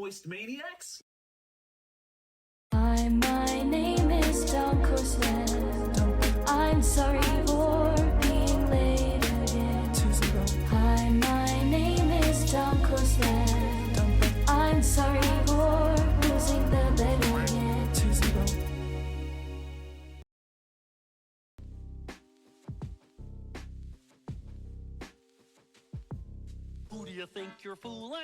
voiced maniacs? Hi, my name is DunkOrSlam. I'm sorry for being late again. Hi, my name is DunkOrSlam. I'm sorry for losing the bet again. Who do you think you're fooling?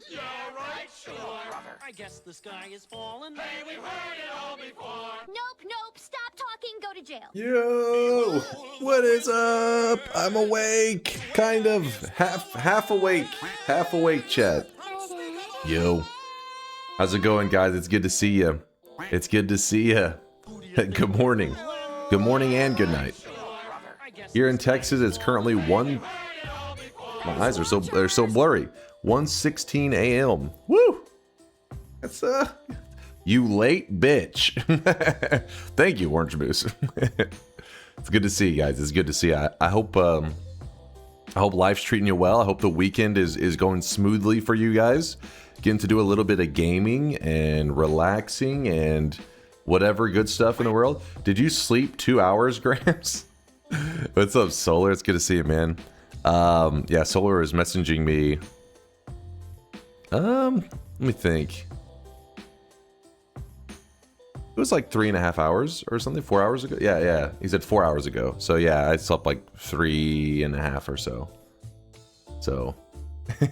You're right, sure. Brother, I guess the sky is falling. Hey, we've heard it all before. Nope, stop talking, go to jail. Yo, what is up? I'm awake, kind of, half awake, chat. Yo, how's it going, guys? It's good to see you. It's good to see you. Good morning and good night. Here in Texas, it's currently my eyes are so blurry. 1:16 a.m. Woo! That's you late bitch. Thank you, Orange Moose. It's good to see you guys. It's good to see you. I hope life's treating you well. I hope the weekend is going smoothly for you guys. Getting to do a little bit of gaming and relaxing and whatever good stuff in the world. Did you sleep 2 hours, Gramps? What's up, Solar? It's good to see you, man. Yeah, Solar is messaging me. Let me think. It was like 3.5 hours or something, 4 hours ago. Yeah. He said 4 hours ago. So yeah, I slept like 3.5 or so. So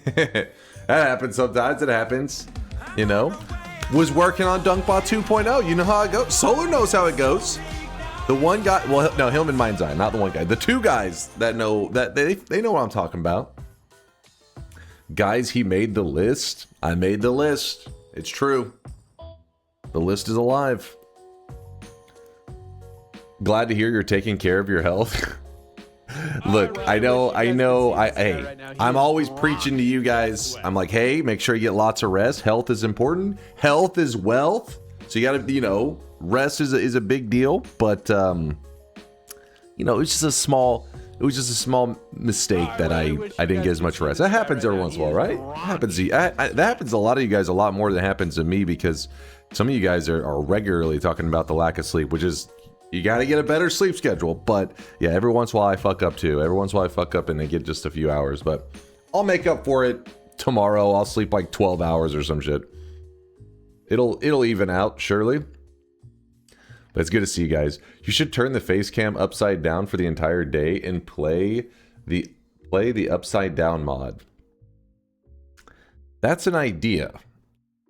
that happens sometimes. It happens, you know. Was working on Dunkbot 2.0. You know how it goes. Solar knows how it goes. The one guy, well, no, him and Mind's Eye, not the one guy. The two guys that know that they know what I'm talking about. Guys, he made the list. I made the list. It's true. The list is alive. Glad to hear you're taking care of your health. Look, I know. Hey, I'm always preaching to you guys. I'm like, hey, make sure you get lots of rest. Health is important. Health is wealth. So you gotta, you know, rest is a big deal. But you know, it was just a small mistake that I didn't get as much rest. That happens every once in a while, right? That happens to a lot of you guys a lot more than happens to me, because some of you guys are regularly talking about the lack of sleep, which is, you got to get a better sleep schedule. But yeah, every once in a while I fuck up too. Every once in a while I fuck up and I get just a few hours, but I'll make up for it tomorrow. I'll sleep like 12 hours or some shit. It'll even out, surely. But it's good to see you guys. You should turn the face cam upside down for the entire day and play the upside down mod. That's an idea.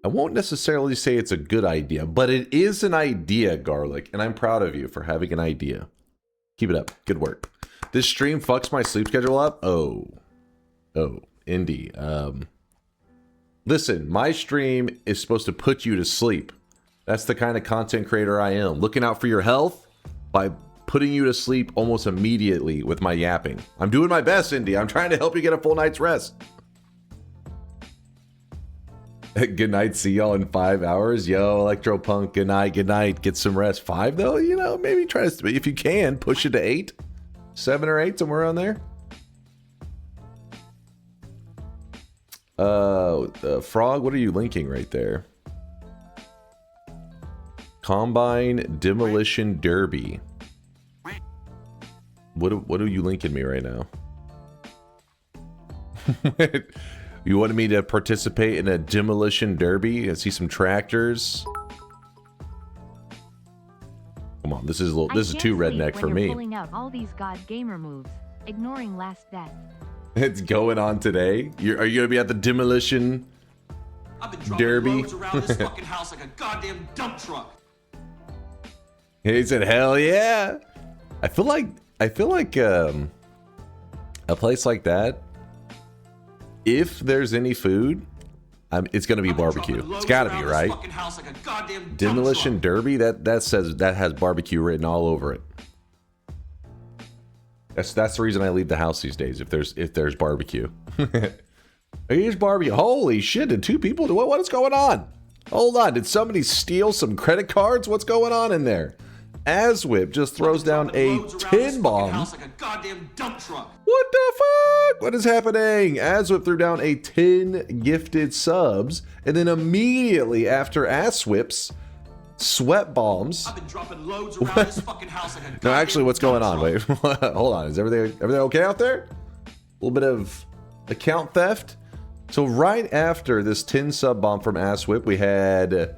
I won't necessarily say it's a good idea, but it is an idea, Garlic, and I'm proud of you for having an idea. Keep it up. Good work. This stream fucks my sleep schedule up. Oh, Indy. Listen, my stream is supposed to put you to sleep. That's the kind of content creator I am. Looking out for your health by putting you to sleep almost immediately with my yapping. I'm doing my best, Indy. I'm trying to help you get a full night's rest. Good night. See y'all in 5 hours. Yo, Electropunk. Good night. Good night. Get some rest. 5 though, you know, maybe try to, if you can, push it to 8, 7 or 8, somewhere around there. Frog, what are you linking right there? Combine Demolition Derby. What are you linking me right now? You wanted me to participate in a demolition derby and see some tractors? Come on, this is too redneck for me. Pulling out all these god gamer moves, ignoring last death. It's going on today. Are you gonna be at the demolition derby? Around this fucking house like a goddamn dump truck. He said, "Hell yeah!" I feel like a place like that, if there's any food, it's gonna be barbecue. It's gotta be, right? Like Demolition derby. That has barbecue written all over it. That's the reason I leave the house these days. If there's barbecue. Here's barbecue. Holy shit! Did 2 people? What is going on? Hold on. Did somebody steal some credit cards? What's going on in there? Aswip just throws down a Loads around this 10 fucking bomb. house like a goddamn dump truck. What the fuck? What is happening? Aswip threw down a 10 gifted subs, and then immediately after Aswips, sweat bombs. I've been dropping loads around this fucking house like a No, actually, goddamn what's going dump on? truck. Wait, hold on. Is everything okay out there? A little bit of account theft. So right after this 10 sub bomb from Asswhip, we had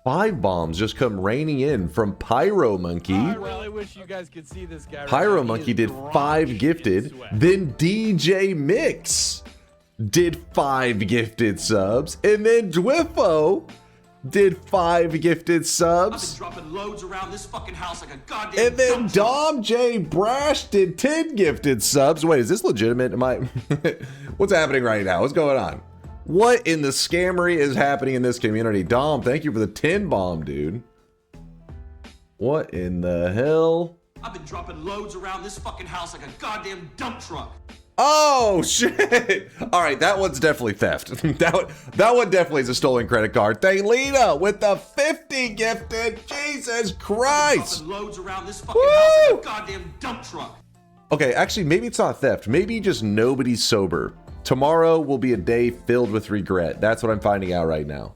5 bombs just come raining in from Pyro Monkey. I really wish you guys could see this guy. Pyro right now. Monkey He did is 5 drenched in gifted. sweat. Then DJ Mix did 5 gifted subs. And then Dwiffo did 5 gifted I've been subs. dropping loads around this fucking house like a goddamn And then dump truck. Dom J Brash did 10 gifted subs. Wait, is this legitimate? Am I what's happening right now? What's going on? What in the scammery is happening in this community? Dom, thank you for the 10 bomb, dude. What in the hell? I've been dropping loads around this fucking house like a goddamn dump truck. Oh shit! All right, that one's definitely theft. that one definitely is a stolen credit card. Thaylena with the 50 gifted. Jesus Christ! Dropping loads around this fucking house like a goddamn dump truck. Okay, actually, maybe it's not theft. Maybe just nobody's sober. Tomorrow will be a day filled with regret. That's what I'm finding out right now.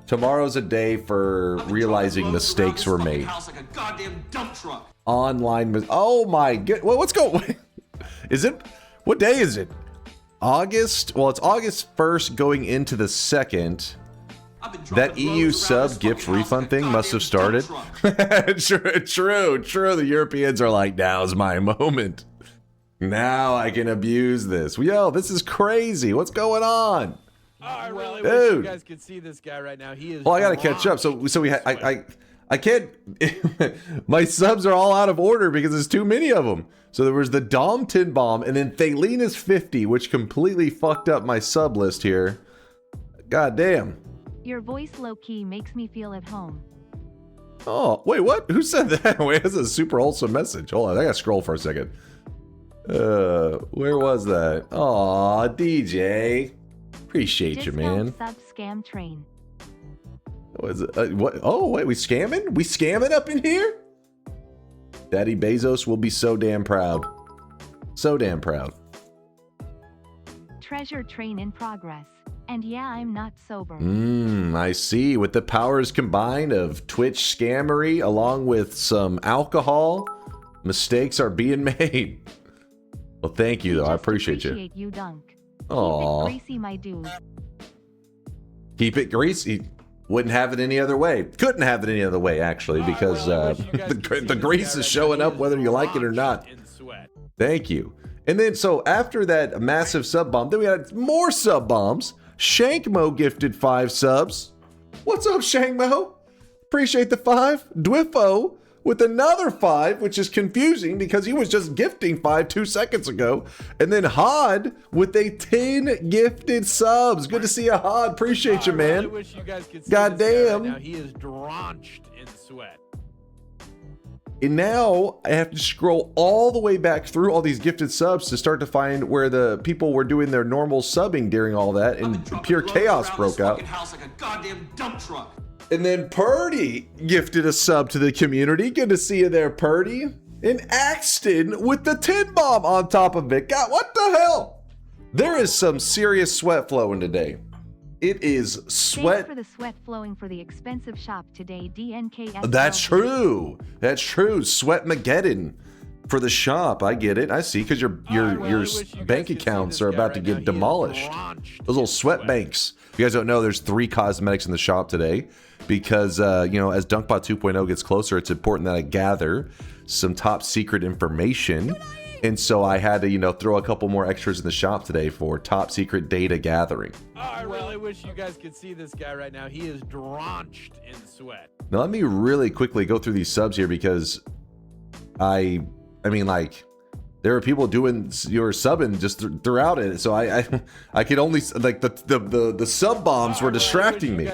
Tomorrow's a day for I've been realizing dropping loads mistakes around this were fucking made. House like a goddamn dump truck. Online. Oh my god! What's going? Is it? What day is it? August? Well, it's August 1st going into the 2nd. I've been dropping That EU loads around sub this gift fucking house refund like a thing must have goddamn started. dump truck. True. The Europeans are like, now's my moment. Now I can abuse this. Yo, this is crazy. What's going on? I really wish Dude. you guys could see this guy right now. He is. Well, I gotta catch up. So we I can't. My subs are all out of order because there's too many of them. So there was the Dom 10 bomb, and then Thalena's 50, which completely fucked up my sub list here. God damn. Your voice low-key makes me feel at home. Oh, wait, what? Who said that? Wait, that's a super wholesome message. Hold on, I gotta scroll for a second. Where was that? Aw, DJ. Appreciate you, man. Sub scam train. Was it, what? Oh, wait, we scamming? We scamming up in here? Daddy Bezos will be so damn proud. So damn proud. Treasure train in progress. And yeah, I'm not sober. I see. With the powers combined of Twitch scammery along with some alcohol, mistakes are being made. Well, thank you, though. I Just appreciate you. appreciate you, Dunk. Aw. Keep it greasy, my dude. Keep it greasy. Wouldn't have it any other way. Couldn't have it any other way, actually, because the grease is showing up whether you like it or not. Thank you. And then, so after that massive sub bomb, then we had more sub bombs. Shankmo gifted 5 subs. What's up, Shankmo? Appreciate the 5. Dwiffo with another 5, which is confusing because he was just gifting 5 2 seconds ago. And then Hod with a 10 gifted subs. Good to see you, Hod. Appreciate you, man. I really wish you guys could see God this guy damn. right now. He is drenched in sweat. And now I have to scroll all the way back through all these gifted subs to start to find where the people were doing their normal subbing during all that, I've been and dropping pure loads chaos around broke this out. fucking house like a goddamn dump truck. And then Purdy gifted a sub to the community. Good to see you there, Purdy. And Axton with the 10 bomb on top of it. God, what the hell? There is some serious sweat flowing today. It is sweat. Thanks for the sweat flowing for the expensive shop today, DNKS. That's true. That's true. Sweatmageddon for the shop. I get it. I see. Because your bank accounts are about to get demolished. Those little sweat banks. If you guys don't know, there's 3 cosmetics in the shop today. Because you know, as Dunkbot 2.0 gets closer, it's important that I gather some top secret information. And so I had to, you know, throw a couple more extras in the shop today for top secret data gathering. I really wish you guys could see this guy right now. He is drenched in sweat. Now let me really quickly go through these subs here because I mean, like, there are people doing your subbing just throughout it, so I could only, like, the sub bombs were distracting me.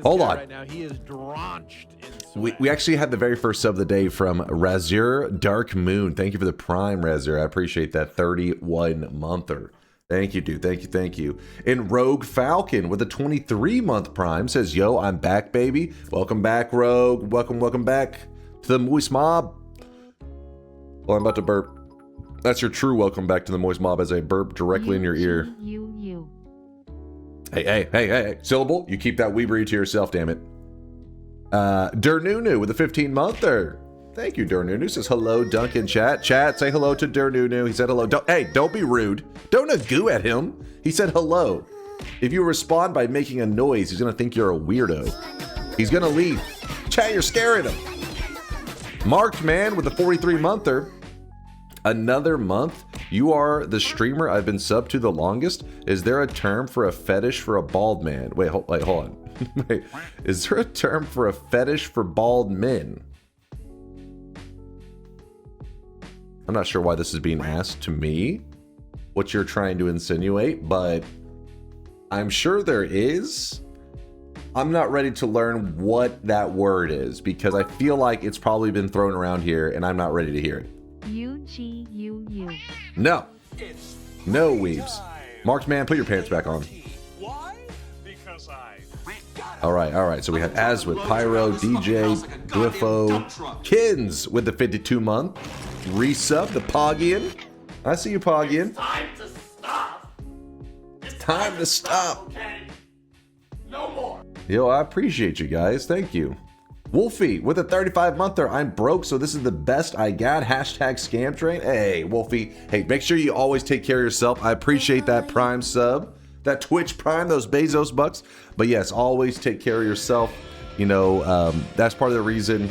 Hold on. Right now. He is drenched in sweat. We actually had the very first sub of the day from Razir Dark Moon. Thank you for the prime, Razir. I appreciate that 31-monther. Thank you, dude. Thank you. And Rogue Falcon with a 23-month prime says, yo, I'm back, baby. Welcome back, Rogue. Welcome back. to the Moist Mob. Oh, I'm about to burp. That's your true welcome back to the Moist Mob as I burp directly in your ear. You. Hey. Syllable, you keep that Weeberry to yourself, damn it. Durnunu with a 15-monther. Thank you, Durnunu. Says hello, Dunk in chat. Chat, say hello to Durnunu. He said hello. Don't be rude. Don't agoo at him. He said hello. If you respond by making a noise, he's gonna think you're a weirdo. He's gonna leave. Chat, you're scaring him. Marked man with a 43-monther. Another month? You are the streamer I've been subbed to the longest? Is there a term for a fetish for a bald man? Wait, hold on. Wait, is there a term for a fetish for bald men? I'm not sure why this is being asked to me, what you're trying to insinuate, but I'm sure there is. I'm not ready to learn what that word is because I feel like it's probably been thrown around here and I'm not ready to hear it. You. No. No, weebs. Marked man, put your pants back on. Why? Because I... All right. So we have Az with Pyro, DJ, Glypho, Kins with the 52-month, Resub, the Poggian. I see you, Poggian. Time to stop. It's time to stop. Okay. No more. Yo, I appreciate you guys. Thank you. Wolfie with a 35-monther. I'm broke, so this is the best I got. Hashtag scam train. Hey, Wolfie. Hey, make sure you always take care of yourself. I appreciate that Prime sub, that Twitch Prime, those Bezos bucks. But yes, always take care of yourself. You know, that's part of the reason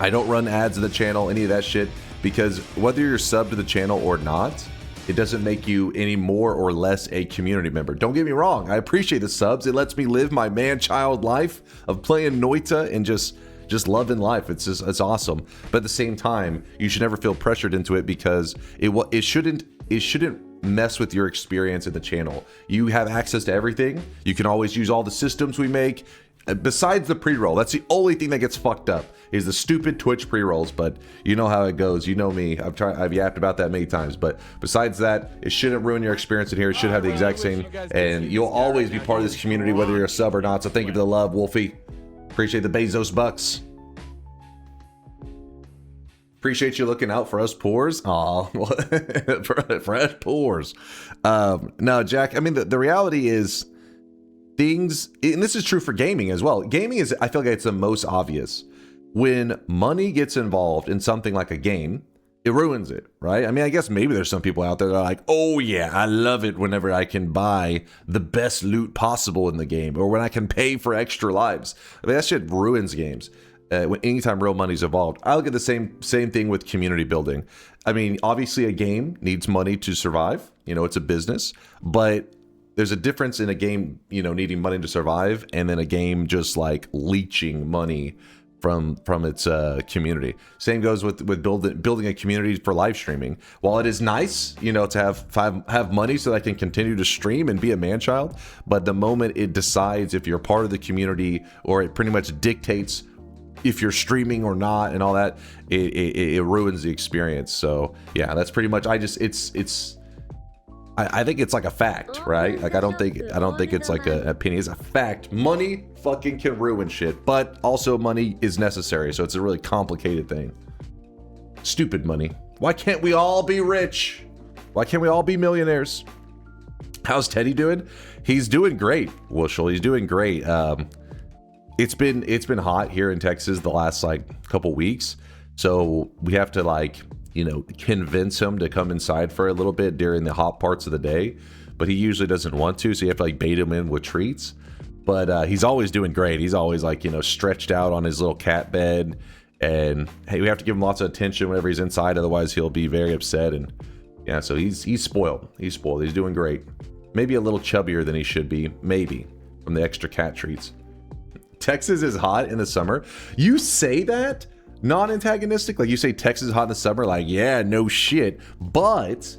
I don't run ads in the channel, any of that shit, because whether you're subbed to the channel or not, it doesn't make you any more or less a community member. Don't get me wrong, I appreciate the subs. It lets me live my man-child life of playing Noita and just loving life. It's awesome. But at the same time, you should never feel pressured into it because it shouldn't mess with your experience in the channel. You have access to everything. You can always use all the systems we make. Besides the pre-roll, that's the only thing that gets fucked up is the stupid Twitch pre-rolls, but you know how it goes. You know me. I've yapped about that many times, but besides that, it shouldn't ruin your experience in here. It should have the exact same, and you'll always be part of this community, whether you're a sub or not. So thank you for the love, Wolfie. Appreciate the Bezos bucks. Appreciate you looking out for us poors. Aw, for us poors. No, Jack, I mean, the reality is, things, and this is true for gaming as well. Gaming is, I feel like it's the most obvious. When money gets involved in something like a game, it ruins it, right? I mean, I guess maybe there's some people out there that are like, oh yeah, I love it whenever I can buy the best loot possible in the game, or when I can pay for extra lives. I mean, that shit ruins games. Anytime real money's involved. I look at the same thing with community building. I mean, obviously a game needs money to survive. You know, it's a business, but there's a difference in a game, you know, needing money to survive, and then a game just like leeching money from its community. Same goes with building a community for live streaming. While it is nice, you know, to have money so that I can continue to stream and be a man-child, but the moment it decides if you're part of the community, or it pretty much dictates if you're streaming or not and all that, it ruins the experience. So yeah, that's pretty much. I think it's like a fact, right? Like I don't think it's like an opinion. It's a fact. Money fucking can ruin shit, but also money is necessary. So it's a really complicated thing. Stupid money. Why can't we all be rich? Why can't we all be millionaires? How's Teddy doing? He's doing great, Wushel. He's doing great. It's been hot here in Texas the last like couple weeks, so we have to like, you know, convince him to come inside for a little bit during the hot parts of the day, but he usually doesn't want to, so you have to like bait him in with treats. But he's always doing great. He's always like, you know, stretched out on his little cat bed, and hey, we have to give him lots of attention whenever he's inside, otherwise he'll be very upset. And yeah, so he's spoiled. He's doing great. Maybe a little chubbier than he should be, maybe, from the extra cat treats. Texas is hot in the summer. You say that non-antagonistic, like you say Texas is hot in the summer, like yeah, no shit. But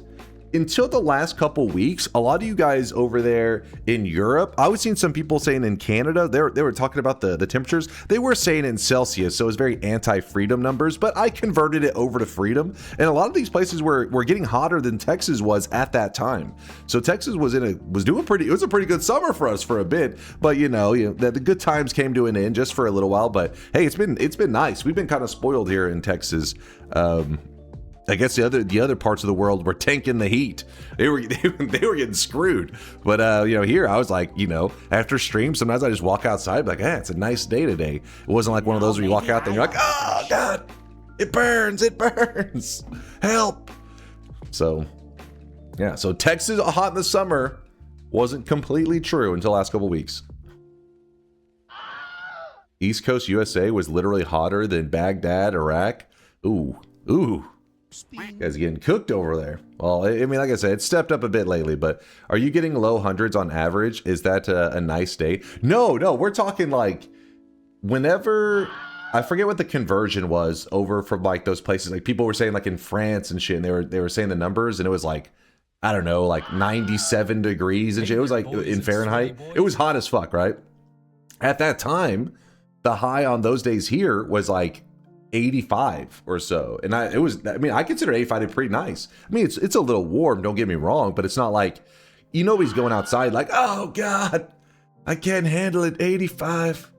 until the last couple weeks, a lot of you guys over there in Europe, I was seeing some people saying in Canada, they were talking about the temperatures. They were saying in Celsius, so it was very anti-freedom numbers, but I converted it over to freedom. And a lot of these places were getting hotter than Texas was at that time. So Texas was doing pretty, it was a pretty good summer for us for a bit, but you know the good times came to an end just for a little while. But hey, it's been nice. We've been kind of spoiled here in Texas. I guess the other parts of the world were tanking the heat. They were getting screwed. But you know, here I was like, you know, after stream, sometimes I just walk outside like, it's a nice day today. It wasn't like one of those where you walk out there and you're like, oh God, it burns, help. So yeah, so Texas hot in the summer wasn't completely true until the last couple weeks. East Coast USA was literally hotter than Baghdad, Iraq. Ooh. You guys are getting cooked over there. Well, I mean, like I said, it's stepped up a bit lately, but are you getting low hundreds on average? Is that a nice day? No, we're talking like whenever, I forget what the conversion was over from like those places. Like people were saying like in France and shit, and they were saying the numbers, and it was like, I don't know, like 97 degrees and shit. It was like in Fahrenheit. It was hot as fuck, right? At that time, the high on those days here was like 85 or so, and I consider 85 to be pretty nice. I mean, it's a little warm, don't get me wrong, but it's not like, you know, he's going outside like, oh God, I can't handle it. 85,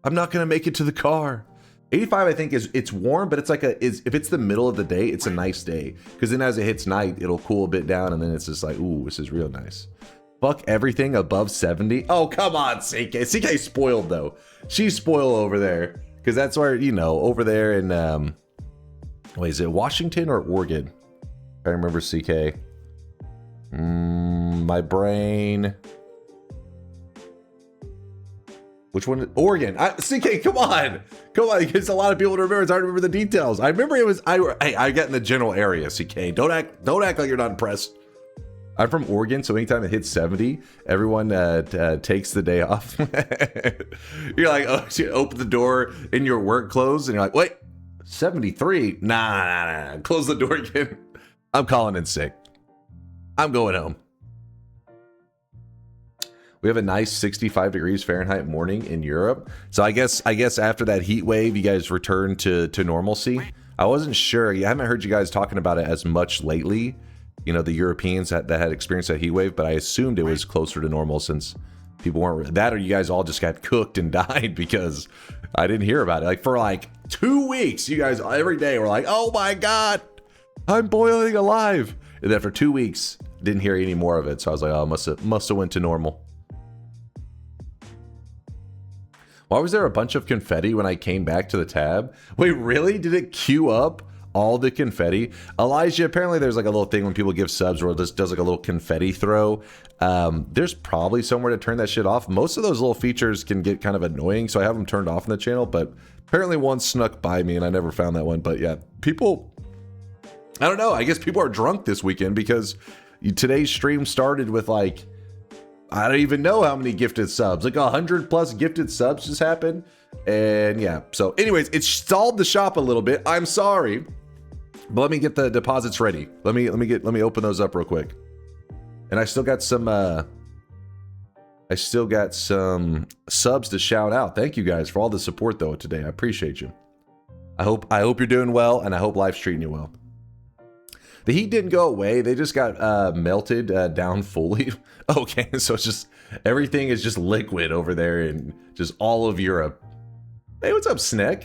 I'm not gonna make it to the car. 85, I think it's warm, but it's like if it's the middle of the day, it's a nice day, because then as it hits night, it'll cool a bit down, and then it's just like, ooh, this is real nice. Fuck everything above 70. Oh, come on, CK's spoiled though. She's spoiled over there. Because that's where, you know, over there in, wait, is it Washington or Oregon? I remember CK. My brain. Which one? Oregon. CK, come on. It's a lot of people to remember. It's hard to remember the details. I remember it was, I got in the general area, CK. Don't act like you're not impressed. I'm from Oregon, so anytime it hits 70, everyone takes the day off. You're like, oh, you open the door in your work clothes, and you're like, wait, 73? Nah. Close the door again. I'm calling in sick. I'm going home. We have a nice 65 degrees Fahrenheit morning in Europe. So I guess after that heat wave, you guys returned to normalcy. I wasn't sure. I haven't heard you guys talking about it as much lately. You know, the Europeans that had experienced that heat wave, but I assumed it was closer to normal since people weren't that, or you guys all just got cooked and died because I didn't hear about it. Like for like 2 weeks, you guys every day were like, oh my God, I'm boiling alive. And then for 2 weeks, didn't hear any more of it. So I was like, oh, must have went to normal. Why was there a bunch of confetti when I came back to the tab? Wait, really? Did it queue up all the confetti? Elijah, apparently there's like a little thing when people give subs where it just does like a little confetti throw. There's probably somewhere to turn that shit off. Most of those little features can get kind of annoying, so I have them turned off in the channel, but apparently one snuck by me and I never found that one. But yeah, people, I don't know, I guess people are drunk this weekend because today's stream started with like, I don't even know how many gifted subs, like 100+ gifted subs just happened. And yeah, so anyways, it stalled the shop a little bit. I'm sorry, but let me get the deposits ready. Let me open those up real quick. And I still got some subs to shout out. Thank you guys for all the support though today. I appreciate you. I hope you're doing well, and I hope life's treating you well. The heat didn't go away. They just got melted down fully. Okay, so it's just, everything is just liquid over there in just all of Europe. Hey, what's up, Sneck?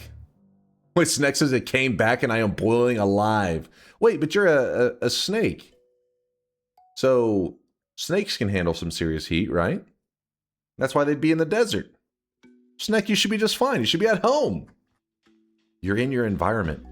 Wait, Sneck says it came back and I am boiling alive. Wait, but you're a snake. So snakes can handle some serious heat, right? That's why they'd be in the desert. Sneck, you should be just fine. You should be at home. You're in your environment.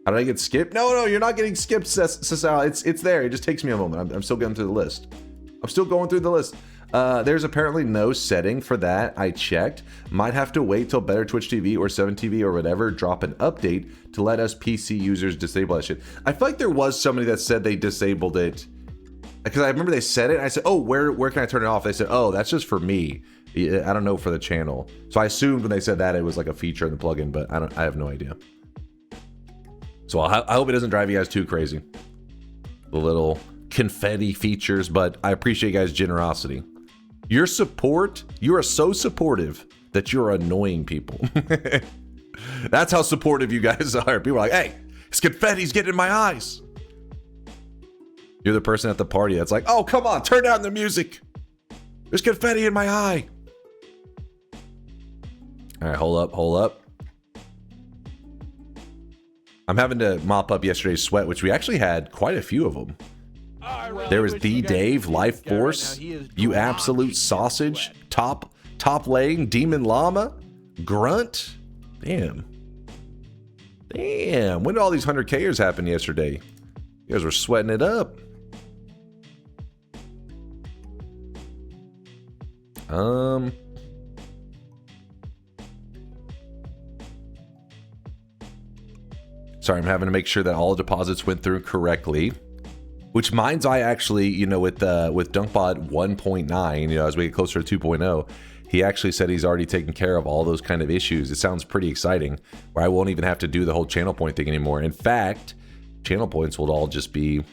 How did I get skipped? No, you're not getting skipped, Sasal. It's there. It just takes me a moment. I'm still going through the list. There's apparently no setting for that. I checked. Might have to wait till Better Twitch TV or 7TV or whatever drop an update to let us PC users disable that shit. I feel like there was somebody that said they disabled it. Because I remember they said it. And I said, oh, where can I turn it off? They said, oh, that's just for me. I don't know for the channel. So I assumed when they said that it was like a feature in the plugin, but I have no idea. So I hope it doesn't drive you guys too crazy. The little confetti features, but I appreciate you guys' generosity. Your support, you are so supportive that you're annoying people. That's how supportive you guys are. People are like, hey, this confetti's getting in my eyes. You're the person at the party that's like, oh, come on, turn down the music. There's confetti in my eye. All right, hold up. I'm having to mop up yesterday's sweat, which we actually had quite a few of them. There was the Dave, Life Force, you absolute sausage, top lane, Demon Llama, Grunt. Damn. When did all these 100Kers happen yesterday? You guys were sweating it up. Sorry, I'm having to make sure that all deposits went through correctly. Which Mind's Eye actually, you know, with DunkBot 1.9, you know, as we get closer to 2.0, he actually said he's already taken care of all those kind of issues. It sounds pretty exciting, where I won't even have to do the whole channel point thing anymore. In fact, channel points will all just be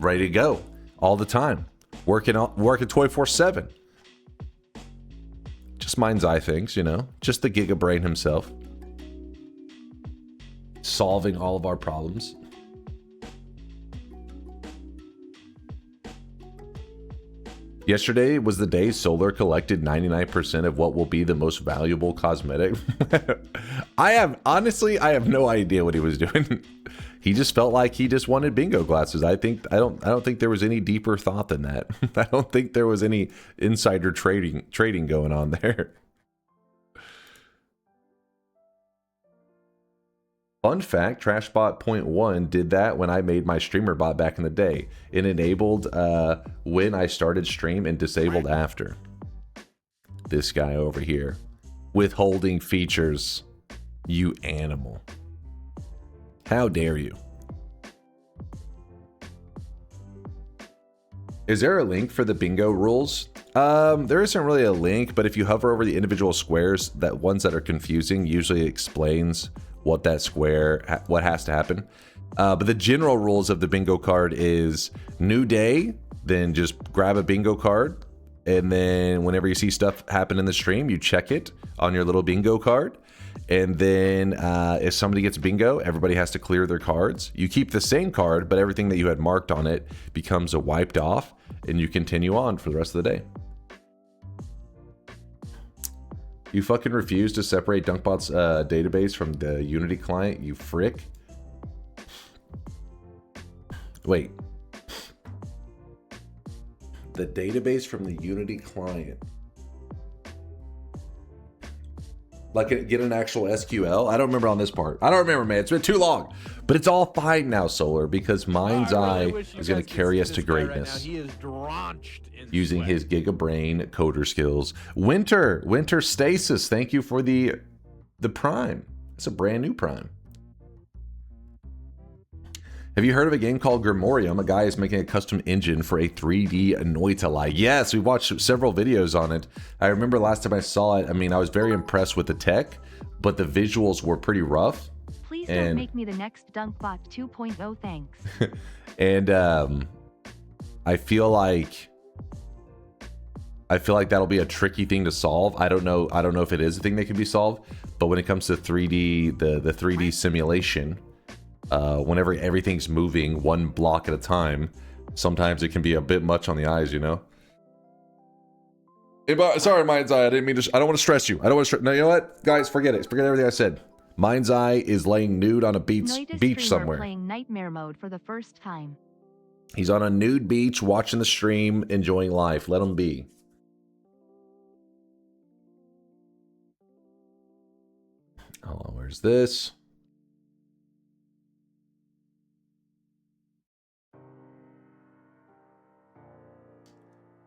ready to go all the time, working 24/7. Just Mind's Eye things, you know, just the Giga Brain himself, solving all of our problems. Yesterday was the day Solar collected 99% of what will be the most valuable cosmetic. I have no idea what he was doing. He just felt like he just wanted bingo glasses. I don't think there was any deeper thought than that. I don't think there was any insider trading going on there. Fun fact, TrashBot.1 did that when I made my streamer bot back in the day. It enabled when I started stream and disabled after. This guy over here. Withholding features. You animal. How dare you? Is there a link for the bingo rules? There isn't really a link, but if you hover over the individual squares, that ones that are confusing usually explains what that square, what has to happen. But the general rules of the bingo card is new day, then just grab a bingo card. And then whenever you see stuff happen in the stream, you check it on your little bingo card. And then if somebody gets bingo, everybody has to clear their cards. You keep the same card, but everything that you had marked on it becomes wiped off, and you continue on for the rest of the day. You fucking refuse to separate DunkBot's database from the Unity client, you frick. Wait. The database from the Unity client. Like, get an actual SQL? I don't remember on this part. I don't remember, man. It's been too long. But it's all fine now, Solar, because Mind's Eye is going to carry us to greatness. Right, he is drenched in using sweat. his Giga Brain coder skills. Winter Stasis, thank you for the Prime. It's a brand new Prime. Have you heard of a game called Grimorium? A guy is making a custom engine for a 3D Noita like. Yes, we watched several videos on it. I remember last time I saw it, I mean, I was very impressed with the tech, but the visuals were pretty rough. Please don't make me the next DunkBot 2.0, thanks. And I feel like that'll be a tricky thing to solve. I don't know if it is a thing that can be solved, but when it comes to 3D, the 3D simulation, whenever everything's moving one block at a time, sometimes it can be a bit much on the eyes, you know? Sorry, Mind's Eye, I didn't mean to, I don't want to stress you. No, you know what? Guys, forget it. Forget everything I said. Mind's Eye is laying nude on a beach somewhere. Playing nightmare mode for the first time. He's on a nude beach, watching the stream, enjoying life. Let him be. Hold on, where's this?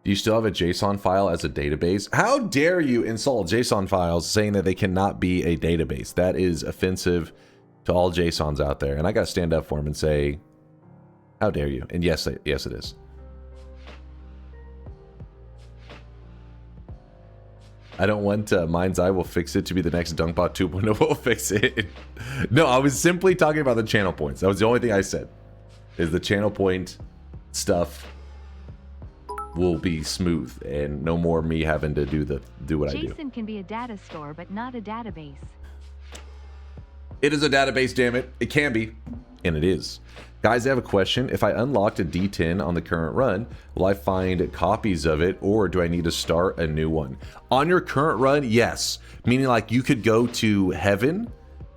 Do you still have a JSON file as a database? How dare you insult JSON files saying that they cannot be a database? That is offensive to all JSONs out there. And I got to stand up for him and say, how dare you? And yes, it is. I don't want Mind's Eye will fix it to be the next DunkBot 2.0 will fix it. No, I was simply talking about the channel points. That was the only thing I said. Is the channel point stuff will be smooth and no more me having to do what I do. Jason can be a data store, but not a database. It is a database, damn it. It can be. And it is. Guys, I have a question. If I unlocked a D10 on the current run, will I find copies of it, or do I need to start a new one? On your current run, yes. Meaning like you could go to heaven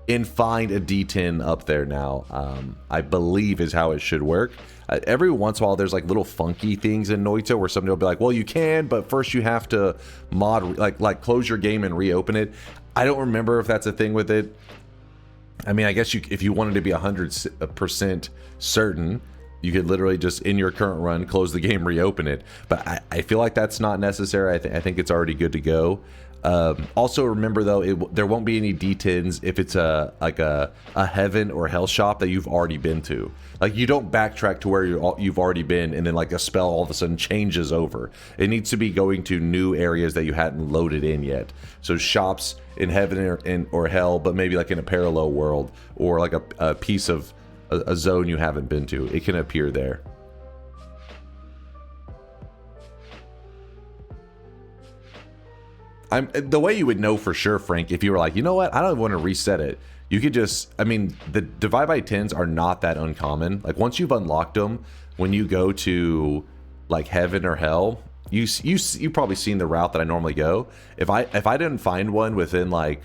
and find a D10 up there now. I believe is how it should work. Every once in a while, there's like little funky things in Noita where somebody will be like, well, you can, but first you have to mod, like close your game and reopen it. I don't remember if that's a thing with it. I mean, I guess if you wanted to be 100% certain, you could literally just, in your current run, close the game, reopen it. But I feel like that's not necessary. I think it's already good to go. Also remember though, there won't be any D10s if it's a heaven or hell shop that you've already been to. Like you don't backtrack to where you've already been and then like a spell all of a sudden changes over. It needs to be going to new areas that you hadn't loaded in yet. So shops in heaven or hell, but maybe like in a parallel world or like a piece of a zone you haven't been to. It can appear there. The way you would know for sure, Frank, if you were like, you know what, I don't want to reset it. You could just, I mean, the divide by 10s are not that uncommon. Like once you've unlocked them, when you go to like heaven or hell, you probably seen the route that I normally go. If I didn't find one within like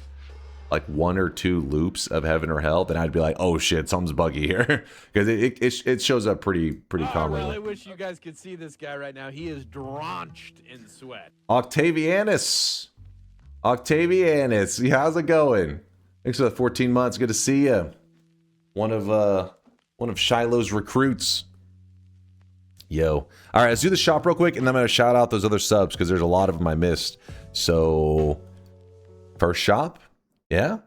1 or 2 loops of heaven or hell, then I'd be like, oh shit, something's buggy here, because it shows up pretty commonly. I really wish you guys could see this guy right now. He is drenched in sweat. Octavianus, yeah, how's it going? Thanks for the 14 months. Good to see you. One of Shiloh's recruits. Yo. All right, let's do the shop real quick, and then I'm gonna shout out those other subs because there's a lot of them I missed. So, first shop, yeah.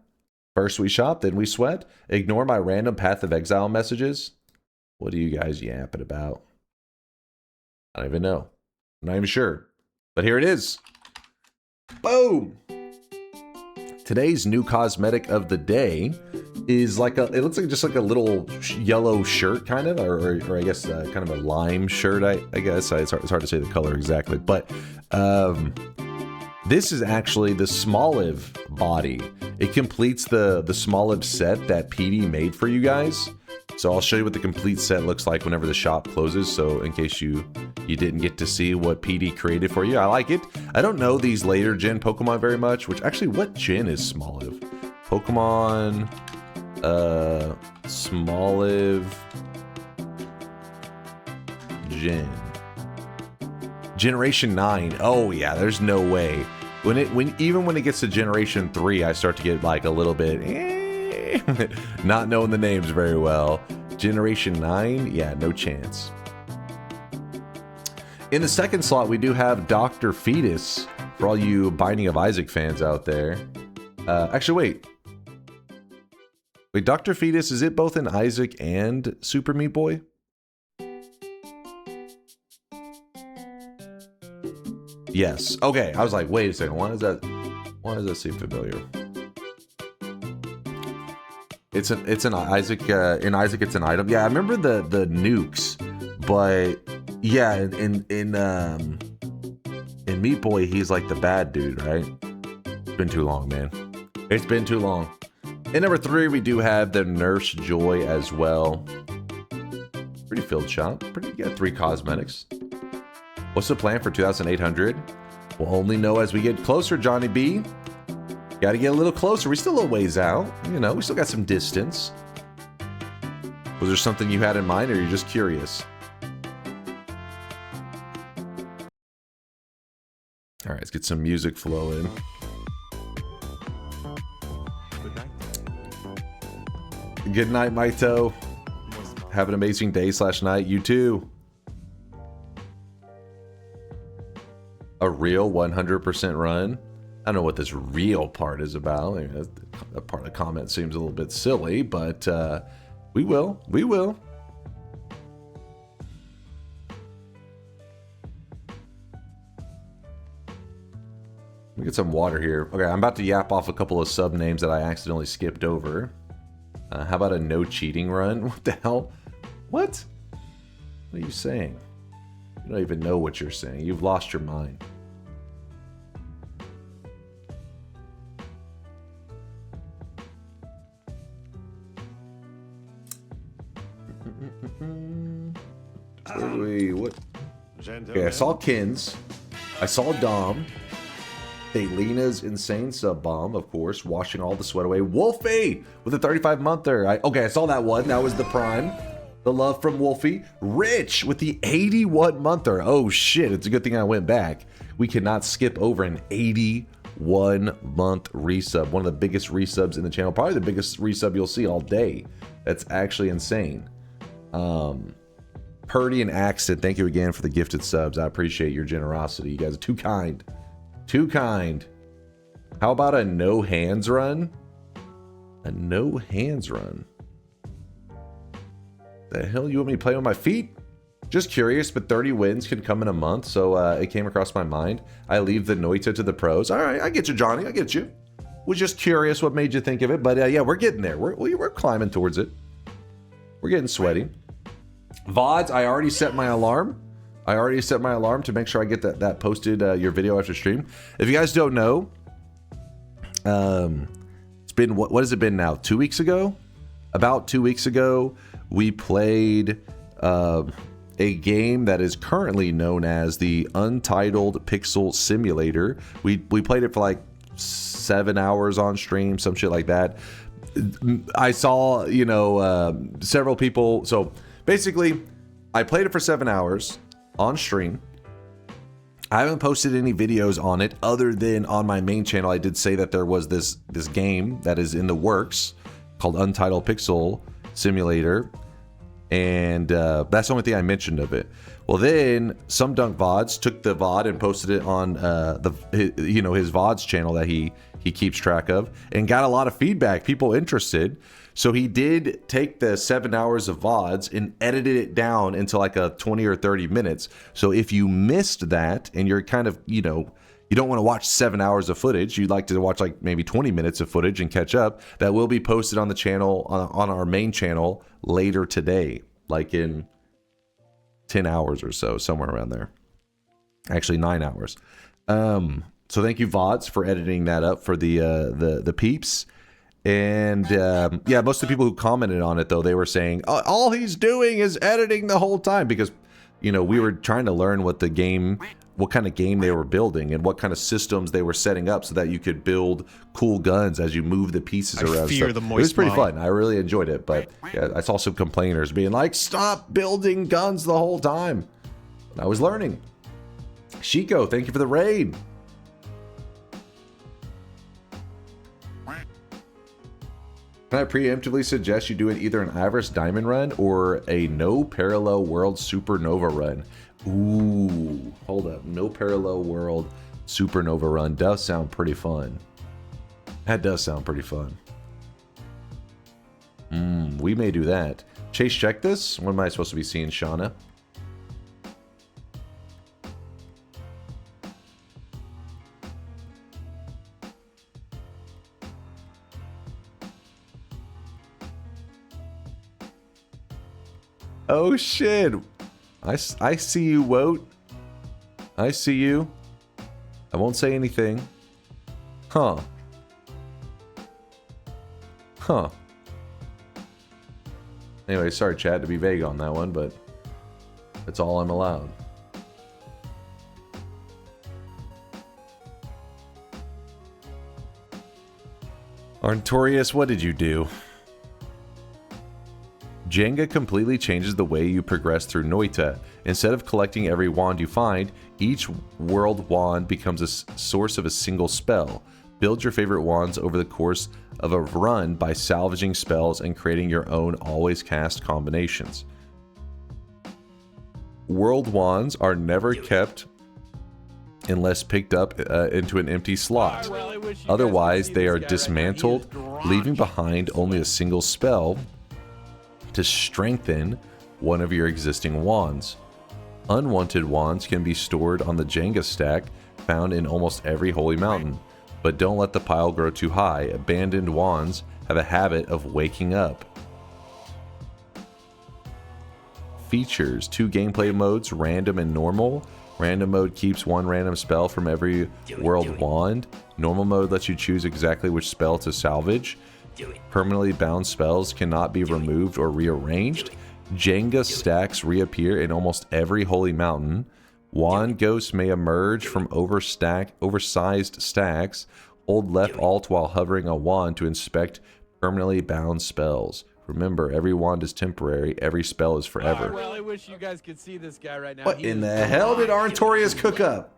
First we shop, then we sweat. Ignore my random Path of Exile messages. What are you guys yapping about? I don't even know. I'm not even sure. But here it is. Boom. Today's new cosmetic of the day is like it looks like just like a little yellow shirt kind of, or I guess kind of a lime shirt, I guess. It's hard to say the color exactly, but this is actually the Smoliv body. It completes the Smoliv set that PD made for you guys. So I'll show you what the complete set looks like whenever the shop closes. So in case you didn't get to see what PD created for you, I like it. I don't know these later gen Pokemon very much, which actually, what gen is Smoliv? Pokemon, Smoliv gen. Generation 9. Oh yeah, there's no way. Even when it gets to Generation 3, I start to get like a little bit not knowing the names very well. Generation 9, yeah, no chance. In the second slot, we do have Dr. Fetus for all you Binding of Isaac fans out there. Actually, wait, Dr. Fetus, is it both in Isaac and Super Meat Boy? Yes. Okay, I was like, wait a second. Why does that seem familiar? It's an Isaac. In Isaac, it's an item. Yeah, I remember the nukes, but yeah, in Meat Boy, he's like the bad dude, right? It's been too long, man. It's been too long. In number 3, we do have the Nurse Joy as well. Pretty filled shop. Pretty good. 3 cosmetics. What's the plan for 2,800? We'll only know as we get closer, Johnny B. Got to get a little closer. We're still a ways out. You know, we still got some distance. Was there something you had in mind, or are you just curious? All right, let's get some music flowing. Good night, Maito. Have an amazing day / night. You too. A real 100% run. I don't know what this real part is about. I mean, that part of the comment seems a little bit silly, but we will. We will. Let me get some water here. Okay, I'm about to yap off a couple of sub names that I accidentally skipped over. How about a no cheating run? What the hell? What? What are you saying? You don't even know what you're saying. You've lost your mind. What? Okay, I saw Kins. I saw Dom. Thelina's insane sub bomb, of course, washing all the sweat away. Wolfie with a 35-monther. Okay, I saw that one. That was the prime. The love from Wolfie. Rich with the 81-monther. Oh shit, it's a good thing I went back. We cannot skip over an 81-month resub. One of the biggest resubs in the channel. Probably the biggest resub you'll see all day. That's actually insane. Purdy and Axton, thank you again for the gifted subs. I appreciate your generosity. You guys are too kind. Too kind. How about a no hands run? A no hands run. The hell you want me to play with my feet? Just curious, but 30 wins can come in a month, so it came across my mind. I leave the Noita to the pros. All right, I get you, Johnny. I get you. Was just curious what made you think of it, but yeah, we're getting there. We're climbing towards it. We're getting sweaty. VODs, I already set my alarm. I already set my alarm to make sure I get that posted, your video after stream. If you guys don't know, it's been, what has it been now? 2 weeks ago? About 2 weeks ago, we played a game that is currently known as the Untitled Pixel Simulator. We played it for like 7 hours on stream, some shit like that. I saw, several people. So basically, I played it for 7 hours on stream. I haven't posted any videos on it other than on my main channel. I did say that there was this game that is in the works called Untitled Pixel Simulator, and that's the only thing I mentioned of it. Well, then some Dunk VODs took the VOD and posted it on his VODs channel that he keeps track of, and got a lot of feedback, people interested. So he did take the 7 hours of VODs and edited it down into like a 20 or 30 minutes. So if you missed that and you're kind of, you don't want to watch 7 hours of footage, you'd like to watch like maybe 20 minutes of footage and catch up, that will be posted on the channel, on our main channel later today, like in 10 hours or so, somewhere around there. Actually 9 hours. So thank you, VODs, for editing that up for the peeps. And yeah, most of the people who commented on it, though, they were saying, oh, all he's doing is editing the whole time, because, we were trying to learn what kind of game they were building and what kind of systems they were setting up so that you could build cool guns as you move the pieces around. It was pretty fun. I really enjoyed it, but yeah, I saw some complainers being like, stop building guns the whole time. And I was learning. Shiko, thank you for the raid. Can I preemptively suggest you do either an Iris Diamond run or a No Parallel World Supernova run? Ooh, hold up. No Parallel World Supernova run does sound pretty fun. That does sound pretty fun. We may do that. Chase, check this. When am I supposed to be seeing Shauna? Oh shit. I see you, Woat. I see you. I won't say anything. Huh. Anyway, sorry, chat, to be vague on that one, but that's all I'm allowed. Artorius, what did you do? Jenga completely changes the way you progress through Noita. Instead of collecting every wand you find, each world wand becomes a source of a single spell. Build your favorite wands over the course of a run by salvaging spells and creating your own always cast combinations. World wands are never kept unless picked up into an empty slot. Otherwise, they are dismantled, leaving behind only a single spell to strengthen one of your existing wands. Unwanted wands can be stored on the Jenga stack found in almost every holy mountain, but don't let the pile grow too high. Abandoned wands have a habit of waking up. features 2 gameplay modes, random and normal. Random mode keeps 1 random spell from every world wand. Normal mode lets you choose exactly which spell to salvage. Permanently bound spells cannot be removed or rearranged. Jenga stacks reappear in almost every holy mountain. Wand ghosts may emerge from oversized stacks. Hold left alt while hovering a wand to inspect permanently bound spells. Remember, every wand is temporary. Every spell is forever. I really wish you guys could see this guy right now. What in the hell did Arntorius cook up?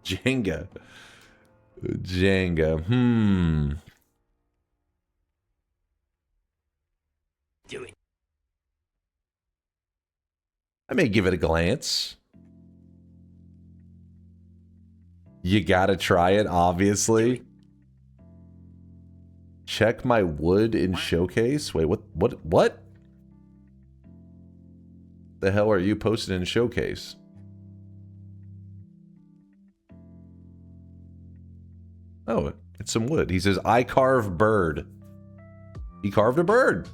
Jenga. Jenga. Do it. I may give it a glance. You gotta try it, obviously. Check my wood in showcase. Wait, what? The hell are you posted in showcase? Oh, it's some wood. He says, I carve bird. He carved a bird.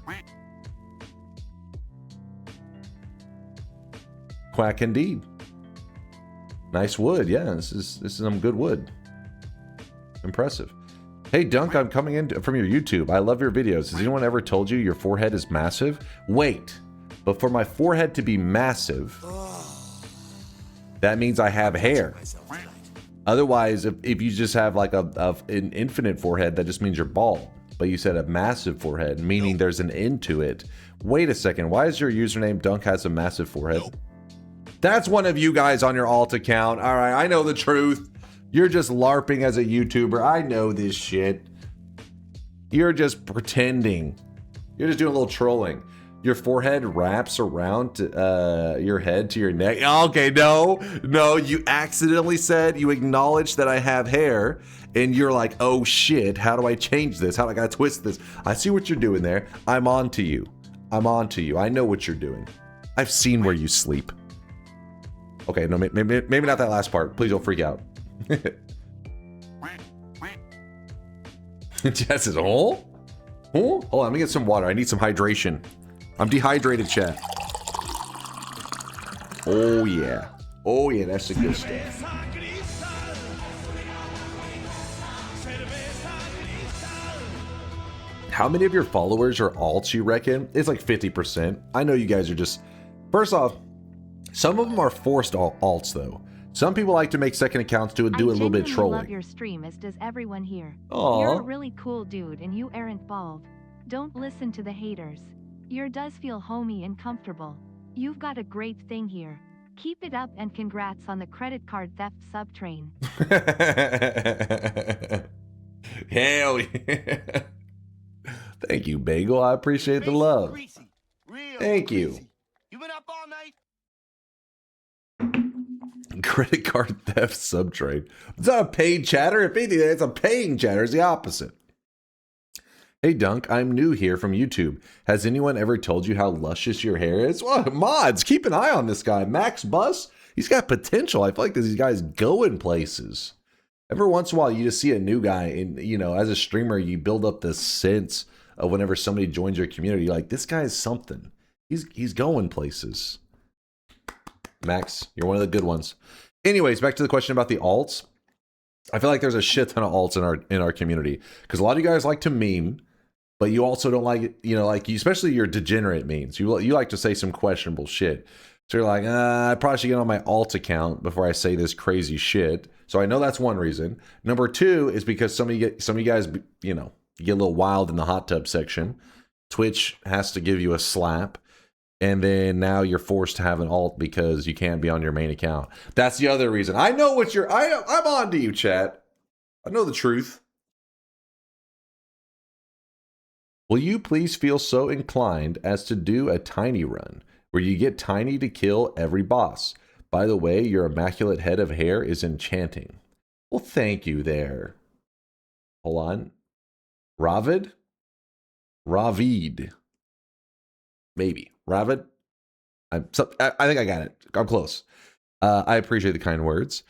Quack indeed. Nice wood. Yeah, this is some good wood. Impressive. Hey Dunk, I'm coming in from your YouTube. I love your videos. Has anyone ever told you your forehead is massive? Wait, but for my forehead to be massive, that means I have hair. Otherwise, if you just have like an infinite forehead, that just means you're bald. But you said a massive forehead, meaning there's an end to it. Wait a second, why is your username Dunk has a massive forehead? That's one of you guys on your alt account. All right, I know the truth. You're just LARPing as a YouTuber. I know this shit. You're just pretending. You're just doing a little trolling. Your forehead wraps around your head to your neck. Okay, no, you accidentally said, you acknowledged that I have hair, and you're like, oh shit, how do I change this? How do I gotta twist this? I see what you're doing there. I'm on to you. I know what you're doing. I've seen where you sleep. Okay, no, maybe not that last part. Please don't freak out. Jess is hold on, let me get some water. I need some hydration. I'm dehydrated, chat. Oh yeah, that's the good stuff. How many of your followers are alts, you reckon? It's like 50%. I know you guys are just, first off, some of them are forced alts though. Some people like to make second accounts to do a little bit of trolling. I love your stream, as does everyone here. Aww. You're a really cool dude and you aren't bald. Don't listen to the haters. Your does feel homey and comfortable. You've got a great thing here. Keep it up and congrats on the credit card theft subtrain. Hell yeah. Thank you, Bagel. I appreciate the love. Thank you. You been up all night? Credit card theft subtrade. It's not a paid chatter. If anything, it's a paying chatter. It's the opposite. Hey Dunk, I'm new here from YouTube. Has anyone ever told you how luscious your hair is? Well, mods, keep an eye on this guy. Max Bus, he's got potential. I feel like these guys go in places. Every once in a while, you just see a new guy, and you know, as a streamer, you build up this sense of whenever somebody joins your community, you're like, this guy's something. He's going places. Max, you're one of the good ones. Anyways, back to the question about the alts. I feel like there's a shit ton of alts in our community because a lot of you guys like to meme, but you also don't like, you know, like especially your degenerate memes. You like to say some questionable shit. So you're like, I probably should get on my alt account before I say this crazy shit. So I know that's one reason. Number two is because some of you guys, you know, you get a little wild in the hot tub section. Twitch has to give you a slap. And then now you're forced to have an alt because you can't be on your main account. That's the other reason. I know what I'm on to you, chat. I know the truth. Will you please feel so inclined as to do a tiny run where you get tiny to kill every boss? By the way, your immaculate head of hair is enchanting. Well, thank you there. Hold on. Ravid? Maybe. Ravid? I think I got it. I'm close. I appreciate the kind words.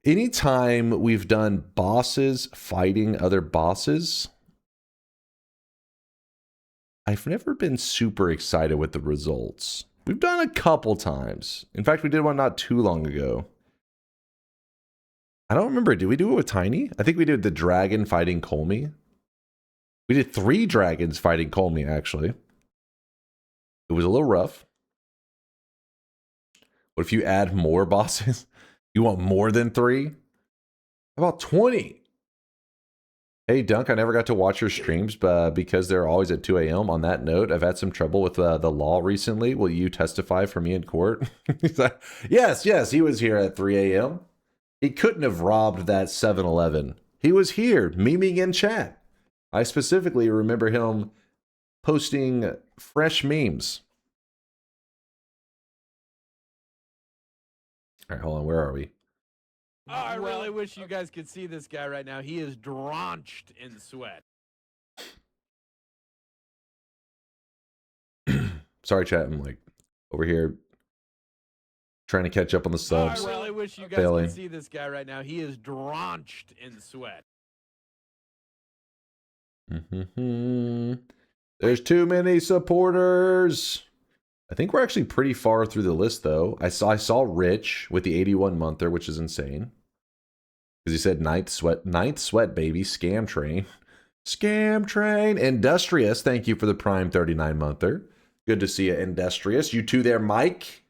Anytime we've done bosses fighting other bosses, I've never been super excited with the results. We've done a couple times. In fact, we did one not too long ago. I don't remember. Did we do it with Tiny? I think we did the dragon fighting Colmy. We did 3 dragons fighting Colmy, actually. It was a little rough. What if you add more bosses? You want more than 3? How about 20? Hey, Dunk, I never got to watch your streams because they're always at 2 a.m. On that note, I've had some trouble with the law recently. Will you testify for me in court? He's like, yes, he was here at 3 a.m. He couldn't have robbed that 7-Eleven. He was here, memeing in chat. I specifically remember him posting fresh memes. All right, hold on. Where are we? Oh, I really wish you guys could see this guy right now. He is drenched in sweat. Sorry, chat. I'm like over here trying to catch up on the subs. Oh, I really wish you guys could see this guy right now. He is drenched in sweat. There's too many supporters. I think we're actually pretty far through the list, though. I saw Rich with the 81 monther, which is insane. Because he said ninth sweat, baby, scam train. Scam train. Industrious, thank you for the prime 39 monther. Good to see you, Industrious. You too there, Mike.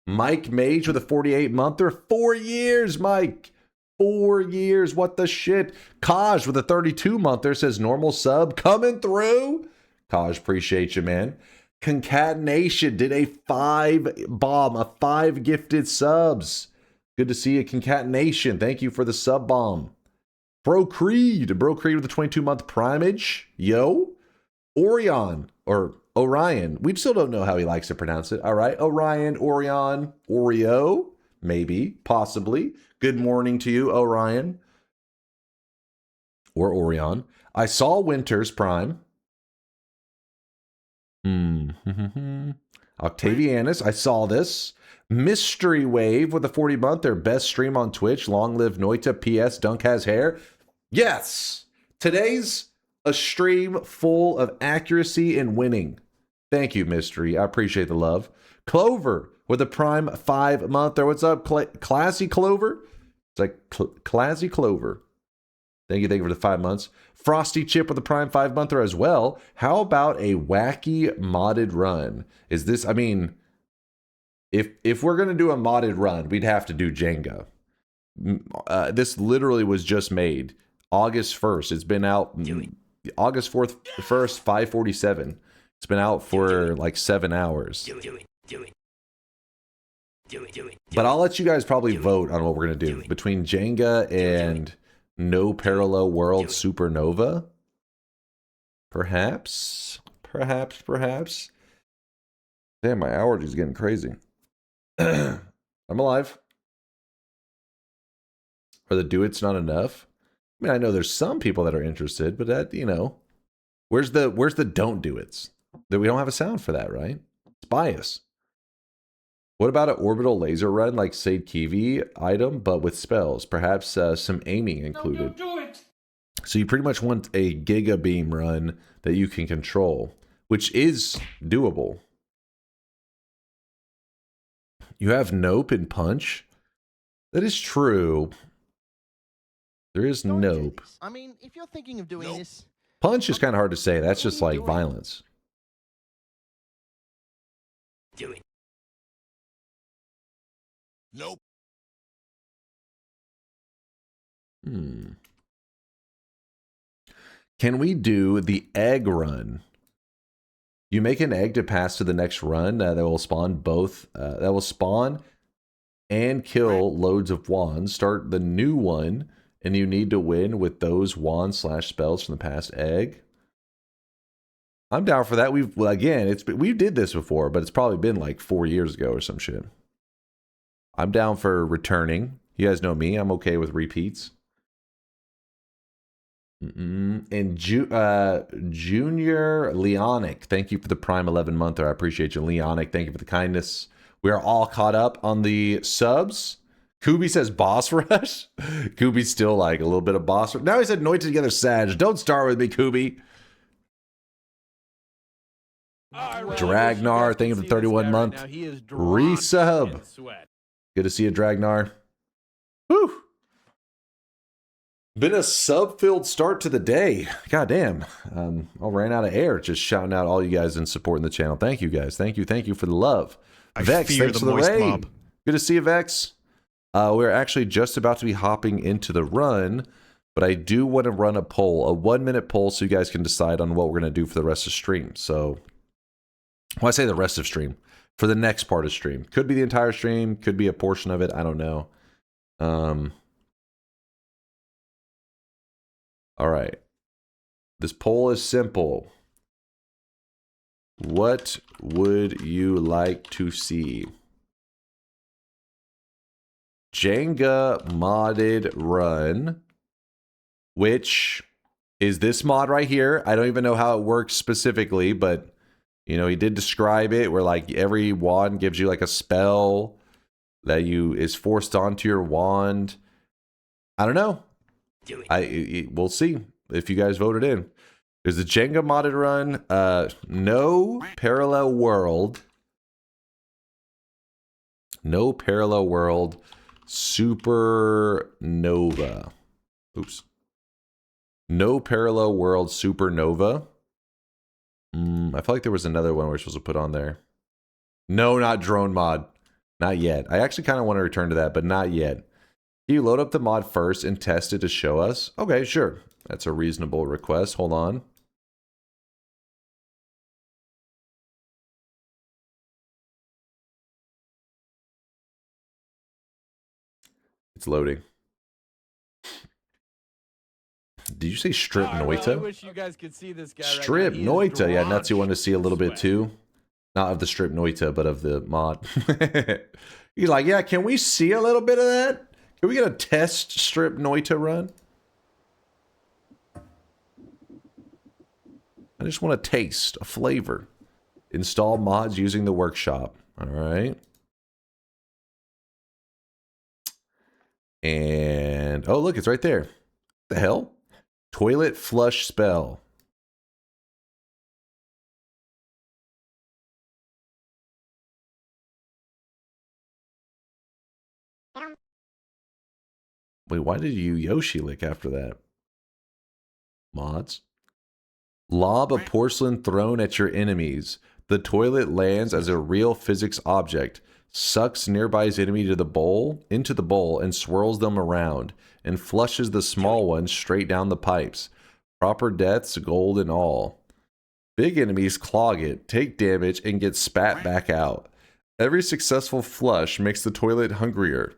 Mike Mage with a 48 monther. 4 years, Mike. 4 years. What the shit? Kaj with a 32 monther says normal sub coming through. Kaj, appreciate you, man. Concatenation did a 5 gifted subs. Good to see you, Concatenation. Thank you for the sub bomb. Bro Creed with a 22-month primage. Yo. Orion, or Orion. We still don't know how he likes to pronounce it. All right. Orion, Orion, Oreo. Maybe, possibly. Good morning to you, Orion. Or Orion. I saw Winter's Prime. Octavianus, I saw this. Mystery Wave with a 40 month, their best stream on Twitch. Long live Noita. PS, Dunk has hair. Yes! Today's a stream full of accuracy and winning. Thank you, Mystery. I appreciate the love. Clover with a prime 5 monther. What's up, Classy Clover? It's like Classy Clover. Thank you for the 5 months. Frosty Chip with a prime 5 monther as well. How about a wacky modded run? Is this, I mean, if we're going to do a modded run, we'd have to do Jenga. This literally was just made August 1st. It's been out August 1st, 5:47. It's been out for like 7 hours. But I'll let you guys probably vote on what we're going to do between Jenga and No Parallel World Supernova. Perhaps. Damn, my allergy's getting crazy. I'm alive. Or the do it's not enough. I mean, I know there's some people that are interested, but that, you know, where's the don't do it's? That we don't have a sound for that, right? It's bias. What about an orbital laser run like Sade Kiwi item, but with spells? Perhaps some aiming included. No, don't do it. So you pretty much want a Giga Beam run that you can control, which is doable. You have Nope and Punch. That is true. There is Nope. I mean, if you're thinking of doing this... Punch is kind of hard to say. That's just like violence. Do it. Nope. Can we do the egg run? You make an egg to pass to the next run that will spawn both. That will spawn and kill loads of wands. Start the new one, and you need to win with those wands/spells from the past egg. I'm down for that. We did this before, but it's probably been like 4 years ago or some shit. I'm down for returning. You guys know me. I'm okay with repeats. And Junior Leonic, thank you for the prime 11 monther. I appreciate you, Leonic. Thank you for the kindness. We are all caught up on the subs. Kubi says boss rush. Kubi's still like a little bit of boss rush. Now he said Noita together Sag. Don't start with me, Kubi. Dragnar, thank you for the 31 month. Resub. Good to see you, Dragnar. Whew. Been a sub-filled start to the day. God damn. I ran out of air just shouting out all you guys and supporting the channel. Thank you guys. Thank you for the love. Vex, thanks for the raid. Good to see you, Vex. We're actually just about to be hopping into the run, but I do want to run a poll, a 1-minute poll, so you guys can decide on what we're going to do for the rest of stream. So, when I say the rest of stream, for the next part of stream. Could be the entire stream, could be a portion of it, I don't know. All right. This poll is simple. What would you like to see? Jenga modded run, which is this mod right here. I don't even know how it works specifically, but you know, he did describe it where like every wand gives you like a spell that is forced onto your wand. I don't know. We'll see if you guys voted in. There's a Jenga modded run. No parallel world. No parallel world. Supernova. Oops. No parallel world supernova. I feel like there was another one we're supposed to put on there. No, not drone mod. Not yet. I actually kind of want to return to that, but not yet. Can you load up the mod first and test it to show us? Okay, sure. That's a reasonable request. Hold on. It's loading. Did you say strip Noita? I wish you guys could see this guy strip right now. Noita. Yeah, Nuts, you want to see a little bit too. Not of the strip Noita, but of the mod. He's like, yeah, can we see a little bit of that? Can we get a test strip Noita run? I just want to taste a flavor. Install mods using the workshop. All right. And, oh, look, it's right there. The hell? Toilet flush spell. Wait, why did you Yoshi lick after that? Mods. Lob a porcelain throne at your enemies. The toilet lands as a real physics object, sucks nearby's enemy into the bowl, and swirls them around, and flushes the small ones straight down the pipes. Proper deaths, gold and all. Big enemies clog it, take damage, and get spat back out. Every successful flush makes the toilet hungrier.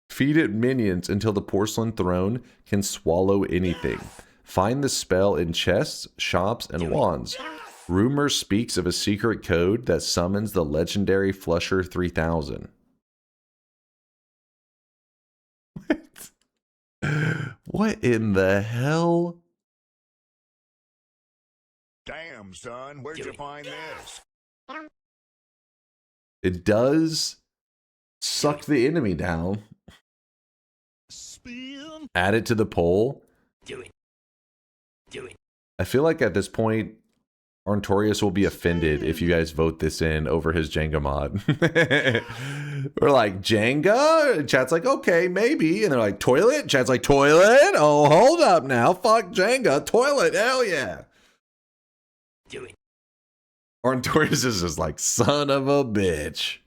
Feed it minions until the porcelain throne can swallow anything. Find the spell in chests, shops, and wands. Rumor speaks of a secret code that summons the legendary Flusher 3000. What? What in the hell? Damn, son, where'd you find this? It does suck the enemy down. Add it to the poll. Do it. I feel like at this point, Arntorius will be offended if you guys vote this in over his Jenga mod. We're like, Jenga? And chat's like, okay, maybe. And they're like, toilet? Chat's like, toilet? Oh, hold up now. Fuck Jenga. Toilet. Hell yeah. Do it. Arntorius is just like, son of a bitch.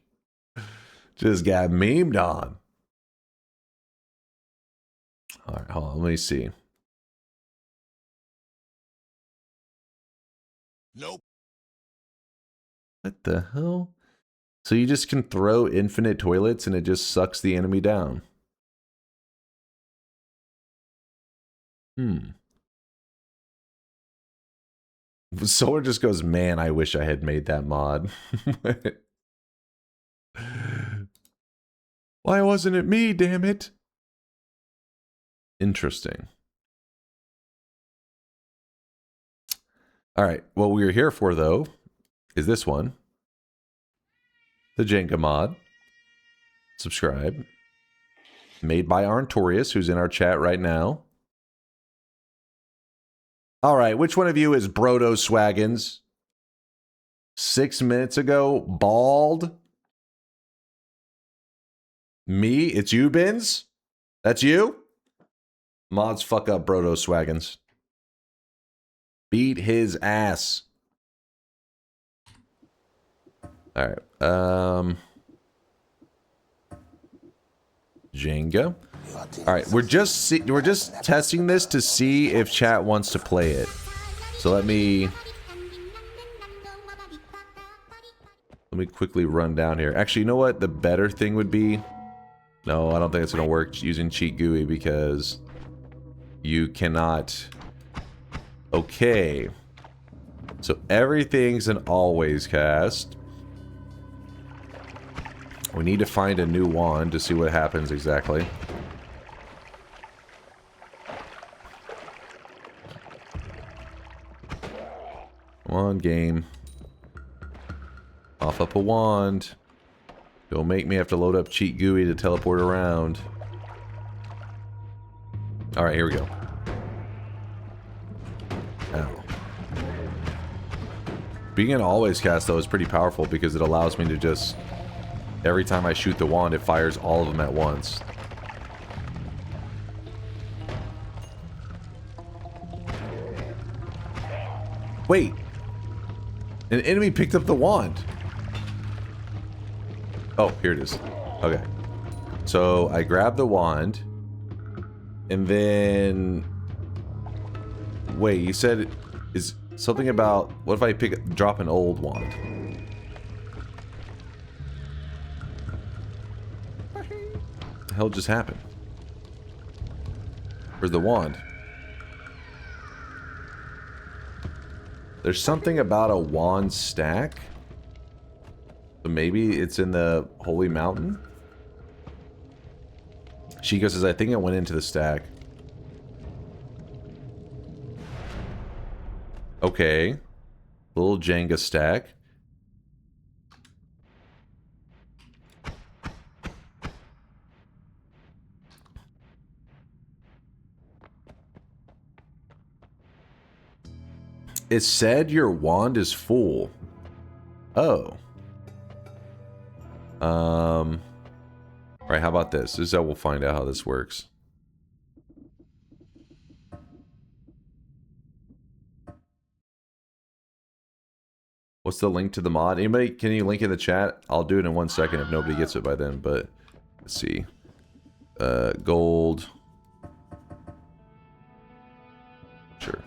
Just got memed on. All right, hold on. Let me see. Nope. What the hell? So you just can throw infinite toilets and it just sucks the enemy down. Solar just goes, man, I wish I had made that mod. Why wasn't it me, damn it? Interesting. All right, what we are here for, though, is this one. The Jenga mod. Subscribe. Made by Arntorius, who's in our chat right now. All right, which one of you is Brodo Swaggins? 6 minutes ago, bald. Me? It's you, Bins? That's you? Mods fuck up Brodo Swaggins. Beat his ass. Alright. Jenga. Alright, we're just testing this to see if chat wants to play it. So let me quickly run down here. Actually, you know what the better thing would be? No, I don't think it's gonna work using cheat GUI because you cannot. Okay. So everything's an always cast. We need to find a new wand to see what happens exactly. Come on, game. Off up a wand. Don't make me have to load up cheat GUI to teleport around. Alright, here we go. Ow. Being an always cast, though, is pretty powerful because it allows me to just... Every time I shoot the wand, it fires all of them at once. Wait! An enemy picked up the wand! Oh, here it is. Okay. So, I grab the wand. And then... Wait, you said... Is something about... What if I drop an old wand? What the hell just happened? Where's the wand? There's something about a wand stack. So maybe it's in the Holy Mountain? Chico says, I think it went into the stack. Okay. Little Jenga stack. It said your wand is full. Oh. Alright, how about this? This is how we'll find out how this works. What's the link to the mod? Anybody, can you link in the chat? I'll do it in 1 second if nobody gets it by then, but let's see. Gold. Sure.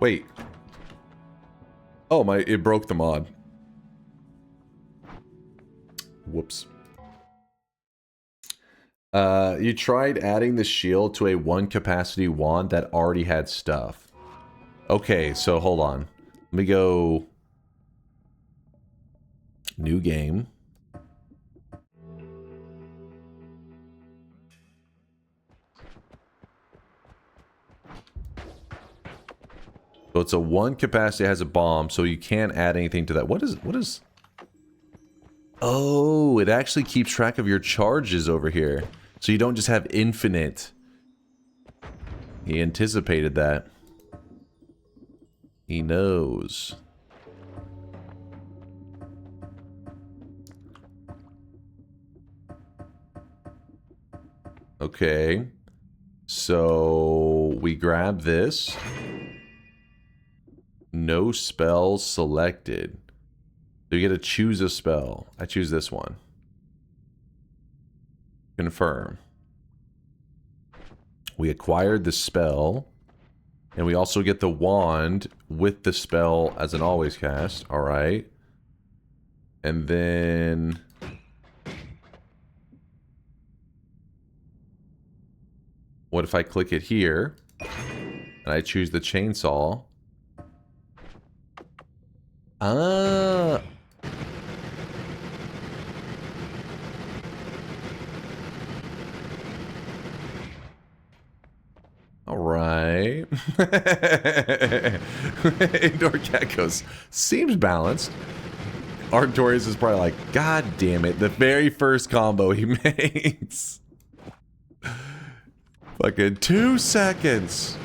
Wait. Oh, it broke the mod. Whoops. You tried adding the shield to a 1 capacity wand that already had stuff. Okay, so hold on. Let me go... New game. So it's a 1 capacity, has a bomb, so you can't add anything to that. What is... Oh, it actually keeps track of your charges over here. So you don't just have infinite. He anticipated that. He knows. Okay. So we grab this. No spells selected. So you get to choose a spell. I choose this one. Confirm. We acquired the spell. And we also get the wand with the spell as an always cast. Alright. And then... What if I click it here? And I choose the chainsaw. Ah... Alright. Indoor cat goes, seems balanced. Artorius is probably like, God damn it, the very first combo he makes. Fucking 2 seconds.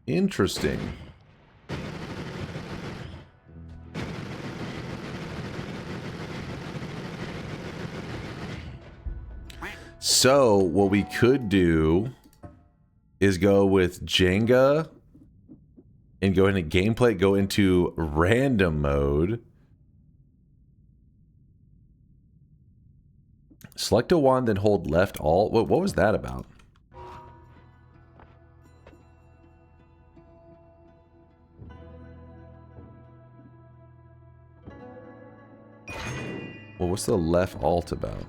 Interesting. So what we could do is go with Jenga and go into gameplay, go into random mode. Select a wand, then hold left alt. What was that about? Well, what's the left alt about?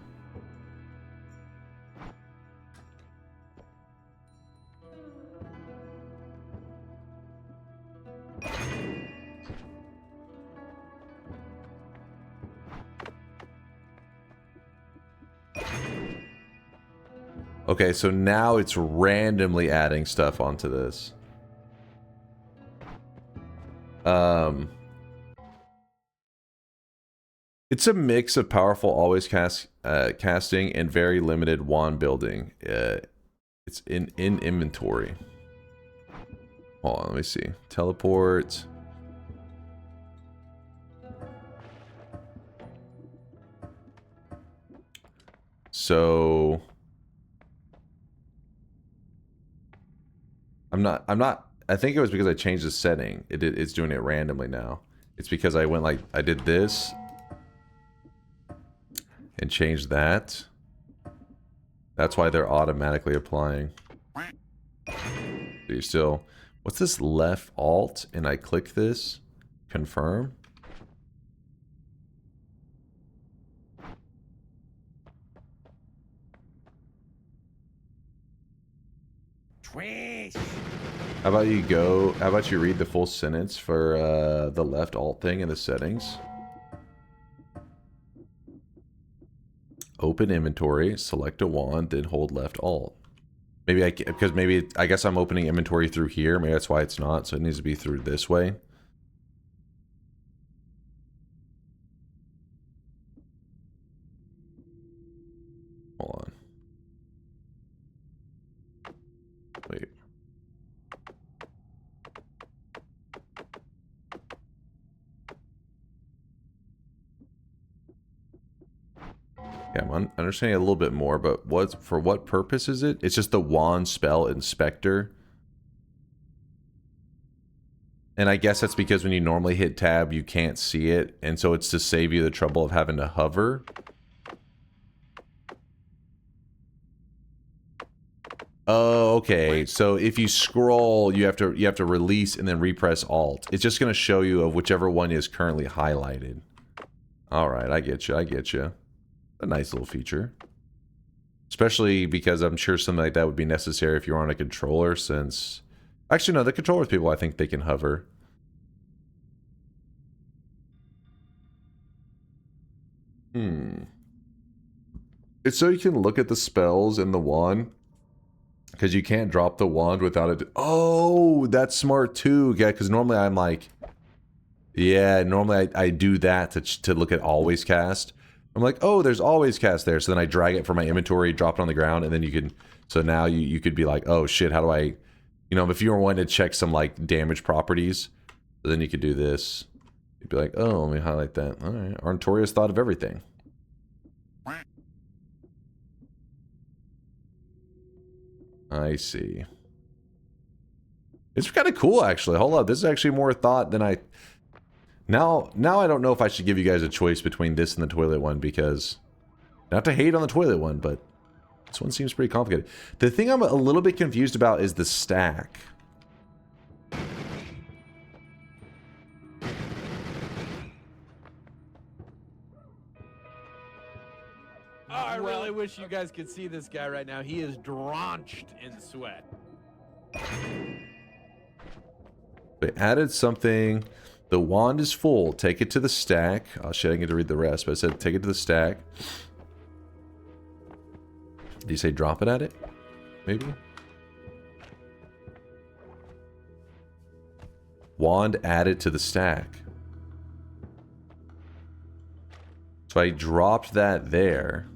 Okay, so now it's randomly adding stuff onto this. It's a mix of powerful always casting and very limited wand building. It's in inventory. Hold on, let me see. Teleport. So I'm not, I think it was because I changed the setting. It's doing it randomly now. It's because I went like, I did this and changed that. That's why they're automatically applying. So you're still, what's this left alt? And I click this, confirm. How about you read the full sentence for the left alt thing in the settings? Open inventory, select a wand, then hold left alt. Maybe I guess I'm opening inventory through here. Maybe that's why it's not. So it needs to be through this way. Hold on. Wait. Yeah, I'm understanding a little bit more, but for what purpose is it? It's just the wand spell inspector. And I guess that's because when you normally hit tab, you can't see it. And so it's to save you the trouble of having to hover. Oh, okay. So if you scroll, you have to release and then repress alt. It's just going to show you of whichever one is currently highlighted. All right, I get you. I get you. A nice little feature. Especially because I'm sure something like that would be necessary if you're on a controller, since... Actually, no, the controllers people, I think they can hover. It's so you can look at the spells in the wand. Because you can't drop the wand without it. Oh, that's smart too. Yeah, because normally I'm like... Yeah, normally I do that to look at always cast. I'm like, oh, there's always cast there. So then I drag it from my inventory, drop it on the ground, and then you can... So now you could be like, oh shit, how do I... You know, if you were wanting to check some like damage properties, then you could do this. You'd be like, oh, let me highlight that. All right, Arntorius thought of everything. I see. It's kind of cool, actually. Hold up, this is actually more thought than I... Now I don't know if I should give you guys a choice between this and the toilet one, because... Not to hate on the toilet one, but... This one seems pretty complicated. The thing I'm a little bit confused about is the stack. Oh, I really wish you guys could see this guy right now. He is drenched in sweat. They added something. The wand is full. Take it to the stack. Oh shit, I didn't get to read the rest, but I said take it to the stack. Did you say drop it at it? Maybe? Wand added to the stack. So I dropped that there.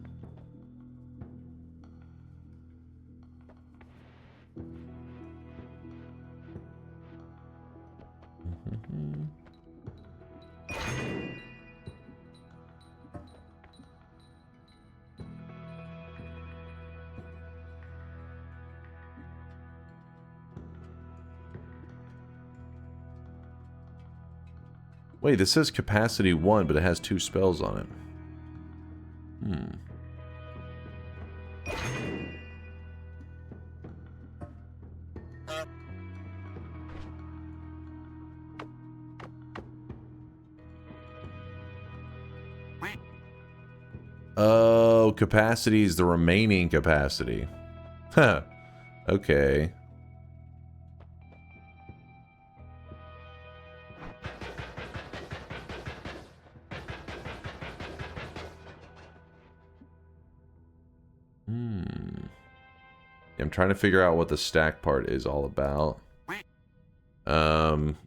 Wait, this says capacity 1, but it has 2 spells on it. Oh, capacity is the remaining capacity. Huh. Okay. I'm trying to figure out what the stack part is all about.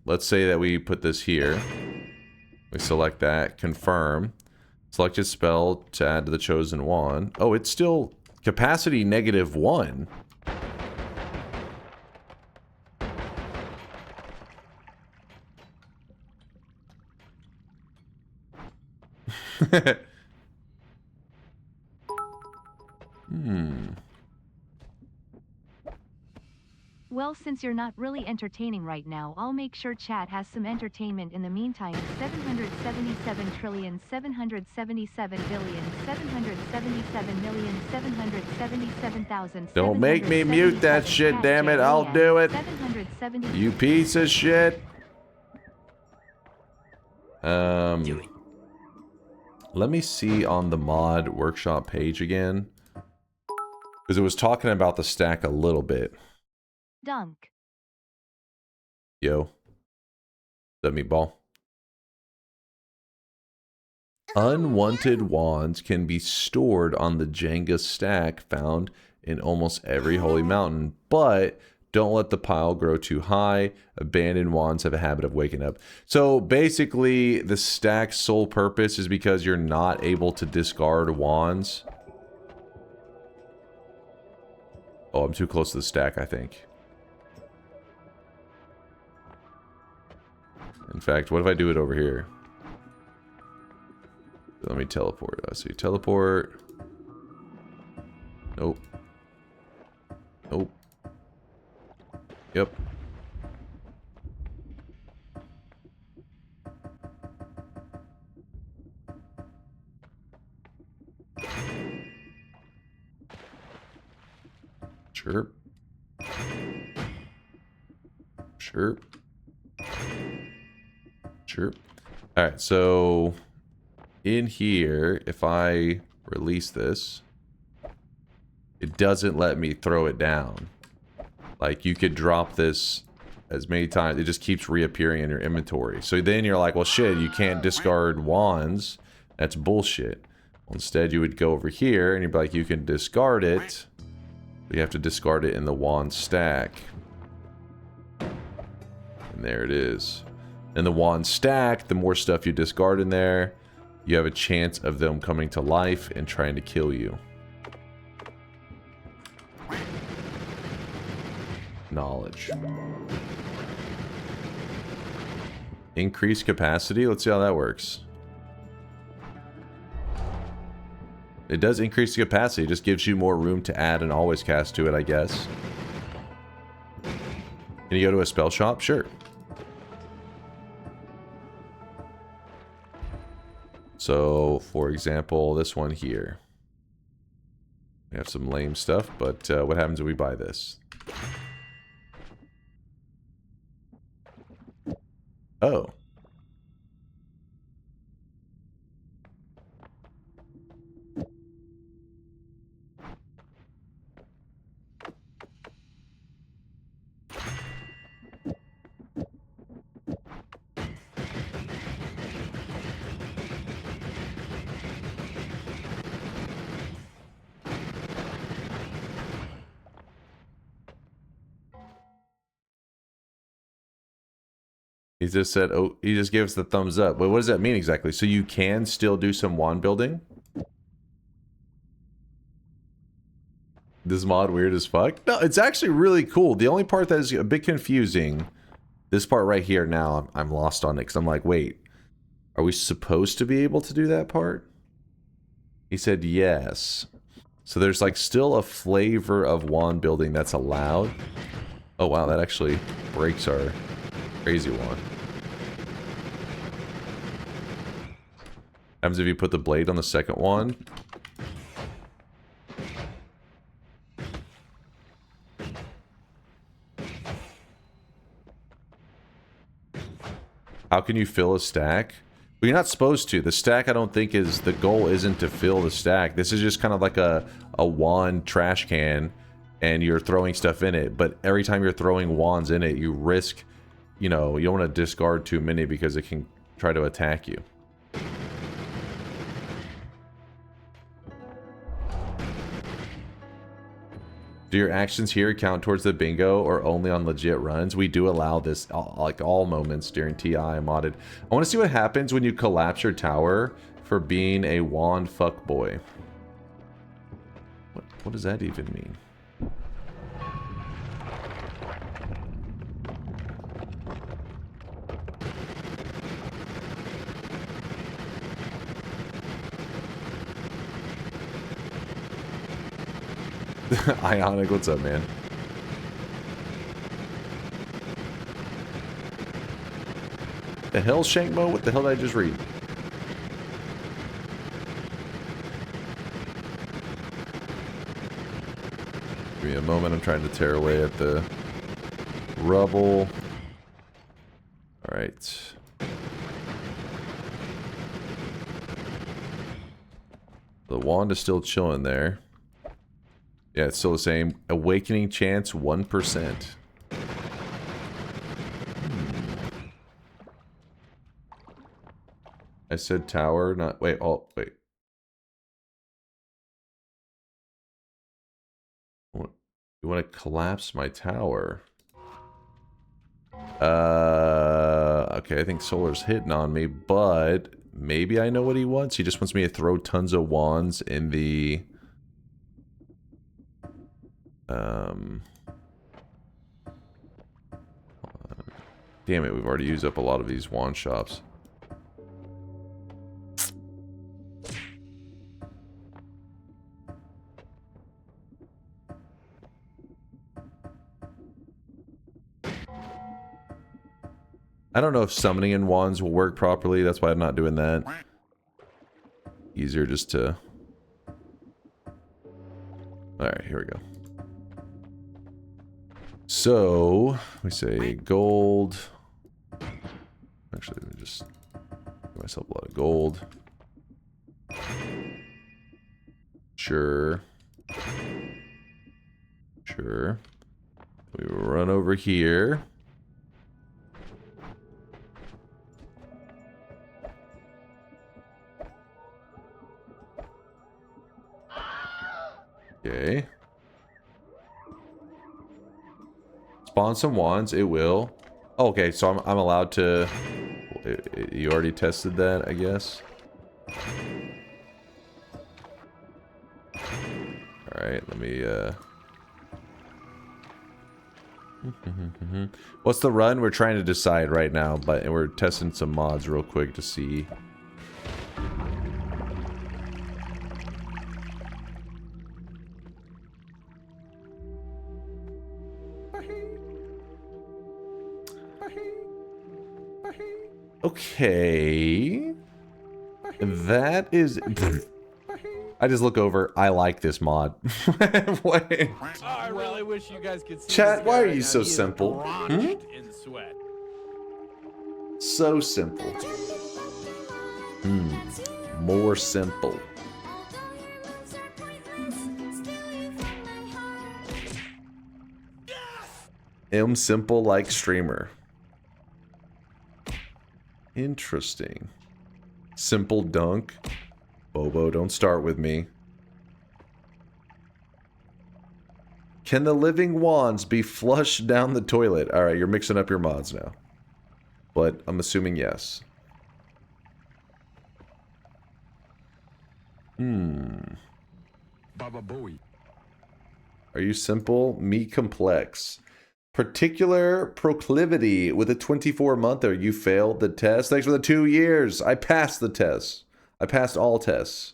Let's say that we put this here. We select that, confirm. Select a spell to add to the chosen wand. Oh, it's still capacity -1. Well, since you're not really entertaining right now, I'll make sure chat has some entertainment in the meantime. 777,777,777,777,000. Don't make me mute that shit, damn it. I'll do it. You piece of shit. Let me see on the mod workshop page again. Because it was talking about the stack a little bit. Dunk. Yo. The meatball. Unwanted wands can be stored on the Jenga stack found in almost every holy mountain, but don't let the pile grow too high. Abandoned wands have a habit of waking up. So basically, the stack's sole purpose is because you're not able to discard wands. Oh, I'm too close to the stack, I think. In fact, what if I do it over here? Let me teleport. I see teleport. Nope. Nope. Yep. Chirp. Chirp. Chirp. Alright, so in here, if I release this, it doesn't let me throw it down. Like, you could drop this as many times, it just keeps reappearing in your inventory. So then you're like, well shit, you can't discard wands. That's bullshit. Well, instead you would go over here and you'd be like, you can discard it. But you have to discard it in the wand stack. And there it is. In the wand stack, the more stuff you discard in there, you have a chance of them coming to life and trying to kill you. Knowledge. Increase capacity. Let's see how that works. It does increase the capacity. It just gives you more room to add and always cast to it, I guess. Can you go to a spell shop? Sure. So, for example, this one here. We have some lame stuff, but what happens if we buy this? Oh. He just said, oh, he just gave us the thumbs up. But what does that mean exactly? So you can still do some wand building? This mod weird as fuck? No, it's actually really cool. The only part that is a bit confusing, this part right here now, I'm lost on it. Because I'm like, wait, are we supposed to be able to do that part? He said yes. So there's like still a flavor of wand building that's allowed. Oh wow, that actually breaks our crazy one. happens if you put the blade on the second one. How can you fill a stack? Well, you're not supposed to. The stack, I don't think, is... The goal isn't to fill the stack. This is just kind of like a wand trash can, and you're throwing stuff in it. But every time you're throwing wands in it, you risk... You know, you don't want to discard too many because it can try to attack you. Do your actions here count towards the bingo or only on legit runs? We do allow this, like all moments during TI modded. I want to see what happens when you collapse your tower for being a wand fuckboy. What does that even mean? Ionic, what's up, man? The hell, Shankmo? What the hell did I just read? Give me a moment, I'm trying to tear away at the rubble. Alright. The wand is still chilling there. Yeah, it's still the same. Awakening chance, 1%. I said tower, not... Wait, oh, wait. You want to collapse my tower? Okay, I think Solar's hitting on me, but maybe I know what he wants. He just wants me to throw tons of wands in the... Damn it, we've already used up a lot of these wand shops. I don't know if summoning in wands will work properly, that's why I'm not doing that. Easier just to... Alright, here we go. So, we say gold. Actually, let me just give myself a lot of gold. Sure. Sure. We run over here. Okay. Spawn some wands, it will. Oh, okay, so I'm allowed to... You already tested that, I guess? Alright, let me, What's the run? We're trying to decide right now, but we're testing some mods real quick to see... Okay. That is... I just look over. I like this mod. Wait. Oh, I really wish you guys could see Chat, why are you right so now. He is simple? drenched in sweat. So simple. More simple. M simple like streamer. Interesting. Simple dunk. Bobo, don't start with me. Can the living wands be flushed down the toilet? Alright, you're mixing up your mods now. But I'm assuming yes. Baba Booey. Are you simple? Me complex. Particular proclivity with a 24-monther. You failed the test. Thanks for the 2 years. I passed the test. I passed all tests.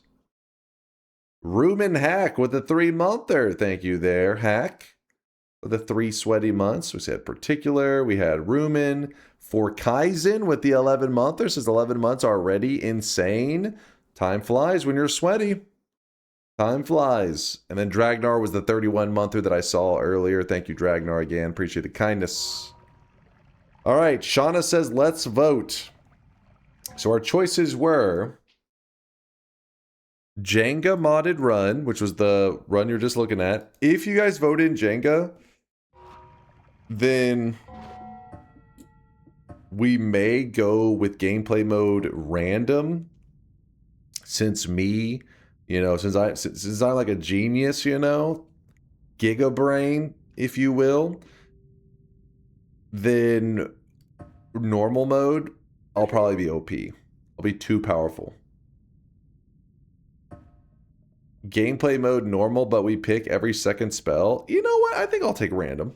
Rumen Hack with a 3-monther. Thank you there, Hack. For the 3 sweaty months. We said particular. We had Rumen. For Kaizen with the 11-monther. Says 11 months already. Insane. Time flies when you're sweaty. Time flies. And then Dragnar was the 31-monther that I saw earlier. Thank you, Dragnar, again. Appreciate the kindness. All right, Shauna says, let's vote. So our choices were Jenga modded run, which was the run you're just looking at. If you guys vote in Jenga, then we may go with gameplay mode random. Since me, you know, since I'm like a genius, you know, giga brain, if you will, then normal mode, I'll probably be OP. I'll be too powerful. Gameplay mode normal, but we pick every second spell. You know what? I think I'll take random.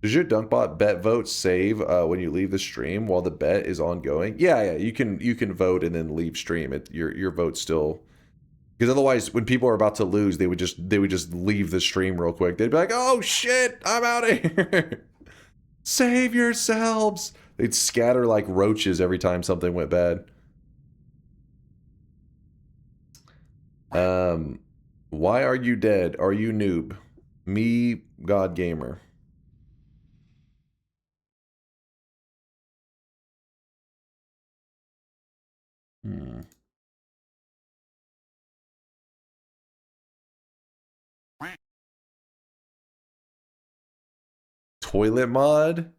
Does your Dunkbot bet vote save when you leave the stream while the bet is ongoing? Yeah, you can vote and then leave stream. Your vote's still, because otherwise, when people are about to lose, they would just leave the stream real quick. They'd be like, "Oh shit, I'm out of here! Save yourselves!" They'd scatter like roaches every time something went bad. Why are you dead? Are you noob? Me, God Gamer. Toilet mod?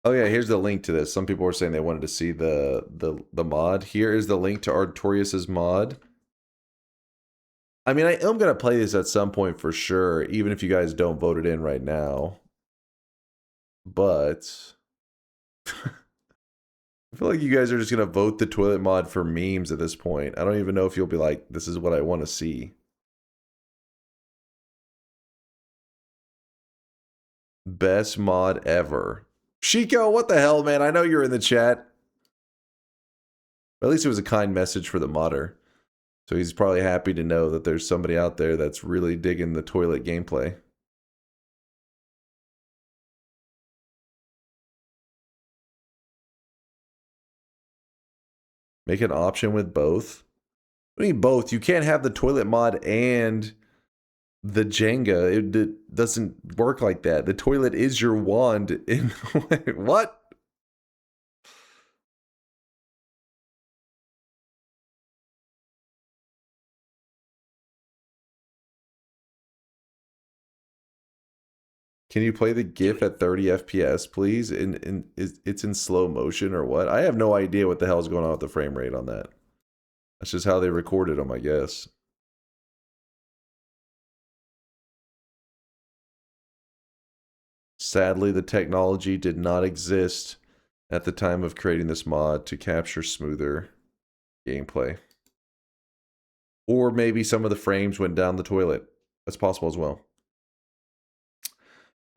Oh yeah, here's the link to this. Some people were saying they wanted to see the mod. Here is the link to Artorias's mod. I mean, I am gonna play this at some point for sure, even if you guys don't vote it in right now. But I feel like you guys are just gonna vote the toilet mod for memes at this point. I don't even know if you'll be like, this is what I want to see. Best mod ever. Chico, what the hell, man? I know you're in the chat. At least it was a kind message for the modder. So he's probably happy to know that there's somebody out there that's really digging the toilet gameplay. Make an option with both. I mean, both. You can't have the toilet mod and the Jenga. It doesn't work like that. The toilet is your wand. In what? Can you play the GIF at 30 FPS, please? It's in slow motion or what? I have no idea what the hell's going on with the frame rate on that. That's just how they recorded them, I guess. Sadly, the technology did not exist at the time of creating this mod to capture smoother gameplay. Or maybe some of the frames went down the toilet. That's possible as well.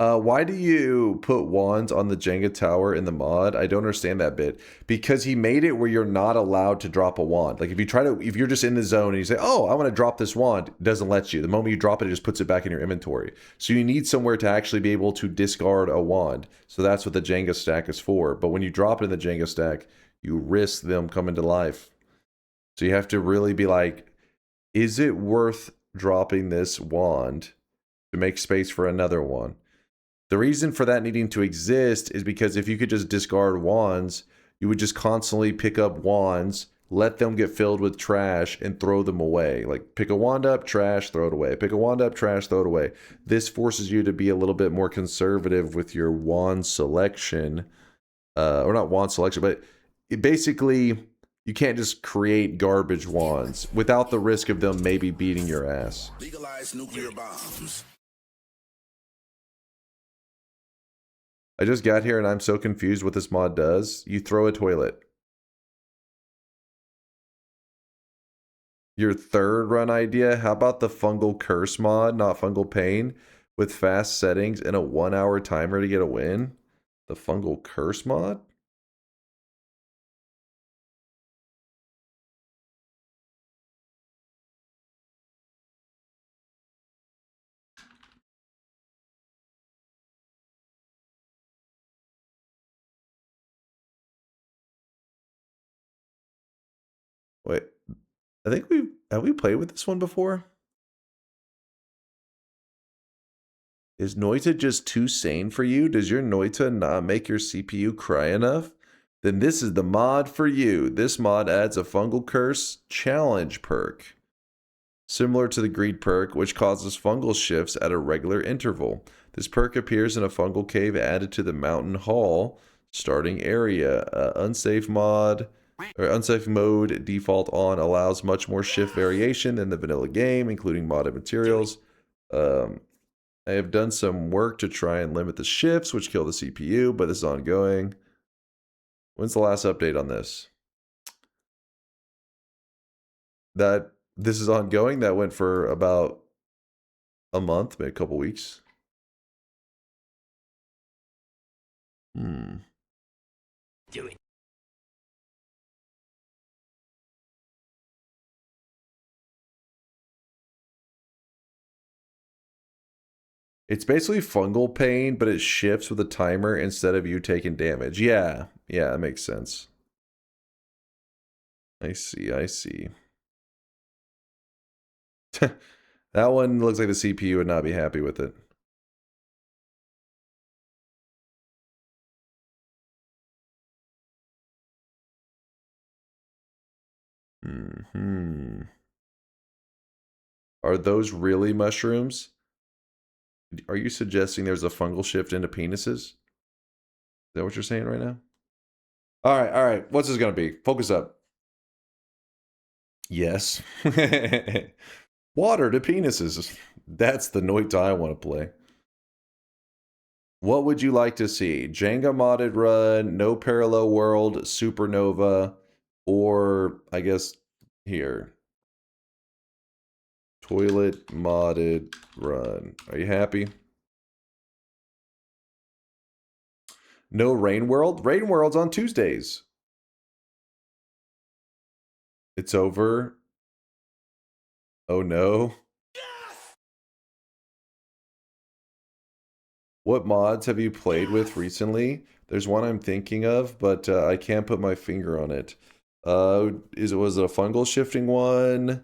Why do you put wands on the Jenga tower in the mod? I don't understand that bit. Because he made it where you're not allowed to drop a wand. Like if you're just in the zone and you say, oh, I want to drop this wand, it doesn't let you. The moment you drop it, it just puts it back in your inventory. So you need somewhere to actually be able to discard a wand. So that's what the Jenga stack is for. But when you drop it in the Jenga stack, you risk them coming to life. So you have to really be like, is it worth dropping this wand to make space for another one? The reason for that needing to exist is because if you could just discard wands, you would just constantly pick up wands, let them get filled with trash, and throw them away. Like, pick a wand up, trash, throw it away. Pick a wand up, trash, throw it away. This forces you to be a little bit more conservative with your wand selection. Or not wand selection, but basically, you can't just create garbage wands without the risk of them maybe beating your ass. Legalize nuclear bombs. I just got here and I'm so confused what this mod does. You throw a toilet. Your third run idea, how about the fungal curse mod, not fungal pain, with fast settings and a 1-hour timer to get a win? The fungal curse mod? Wait, I think have we played with this one before? Is Noita just too sane for you? Does your Noita not make your CPU cry enough? Then this is the mod for you. This mod adds a fungal curse challenge perk, similar to the greed perk, which causes fungal shifts at a regular interval. This perk appears in a fungal cave added to the mountain hall starting area. Unsafe mode default on allows much more shift variation than the vanilla game, including modded materials. I have done some work to try and limit the shifts, which kill the CPU, but this is ongoing. When's the last update on this? This is ongoing. That went for about a month, maybe a couple weeks. Do it. It's basically fungal pain, but it shifts with a timer instead of you taking damage. Yeah, that makes sense. I see. That one looks like the CPU would not be happy with it. Are those really mushrooms? Are you suggesting there's a fungal shift into penises? Is that what you're saying right now? All right. What's this going to be? Focus up. Yes. Water to penises. That's the Noita I want to play. What would you like to see? Jenga modded run, no parallel world, supernova, or I guess here. Toilet modded run. Are you happy? No Rain World? Rain World's on Tuesdays. It's over. Oh no. Yes! What mods have you played with recently? There's one I'm thinking of, but I can't put my finger on it. Was it a fungal shifting one?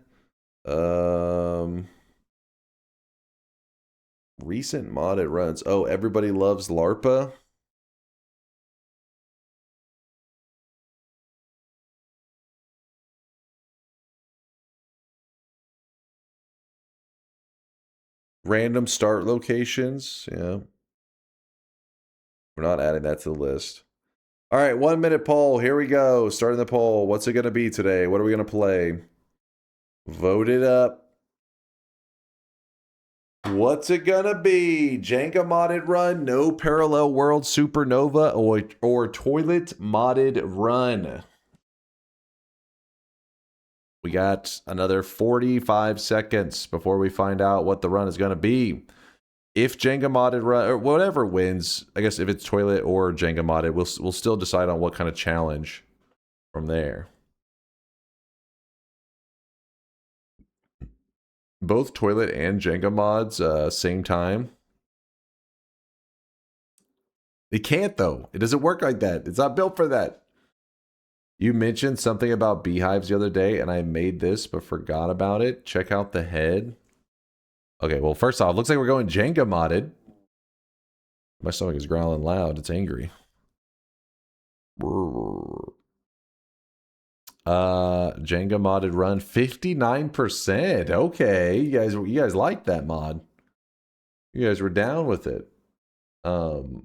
Recent modded runs. Oh, Everybody Loves LARPA. Random start locations. Yeah. We're not adding that to the list. All right, 1 minute poll. Here we go. Starting the poll. What's it going to be today? What are we going to play? Vote it up. What's it gonna be? Jenga modded run, no parallel world supernova, or toilet modded run? We got another 45 seconds before we find out what the run is gonna be. If Jenga modded run, or whatever wins, I guess if it's toilet or Jenga modded, we'll still decide on what kind of challenge from there. Both toilet and Jenga mods, same time. It can't, though. It doesn't work like that. It's not built for that. You mentioned something about beehives the other day, and I made this but forgot about it. Check out the head. Okay, well, first off, looks like we're going Jenga modded. My stomach is growling loud. It's angry. Jenga modded run 59%. Okay, you guys like that mod. You guys were down with it. What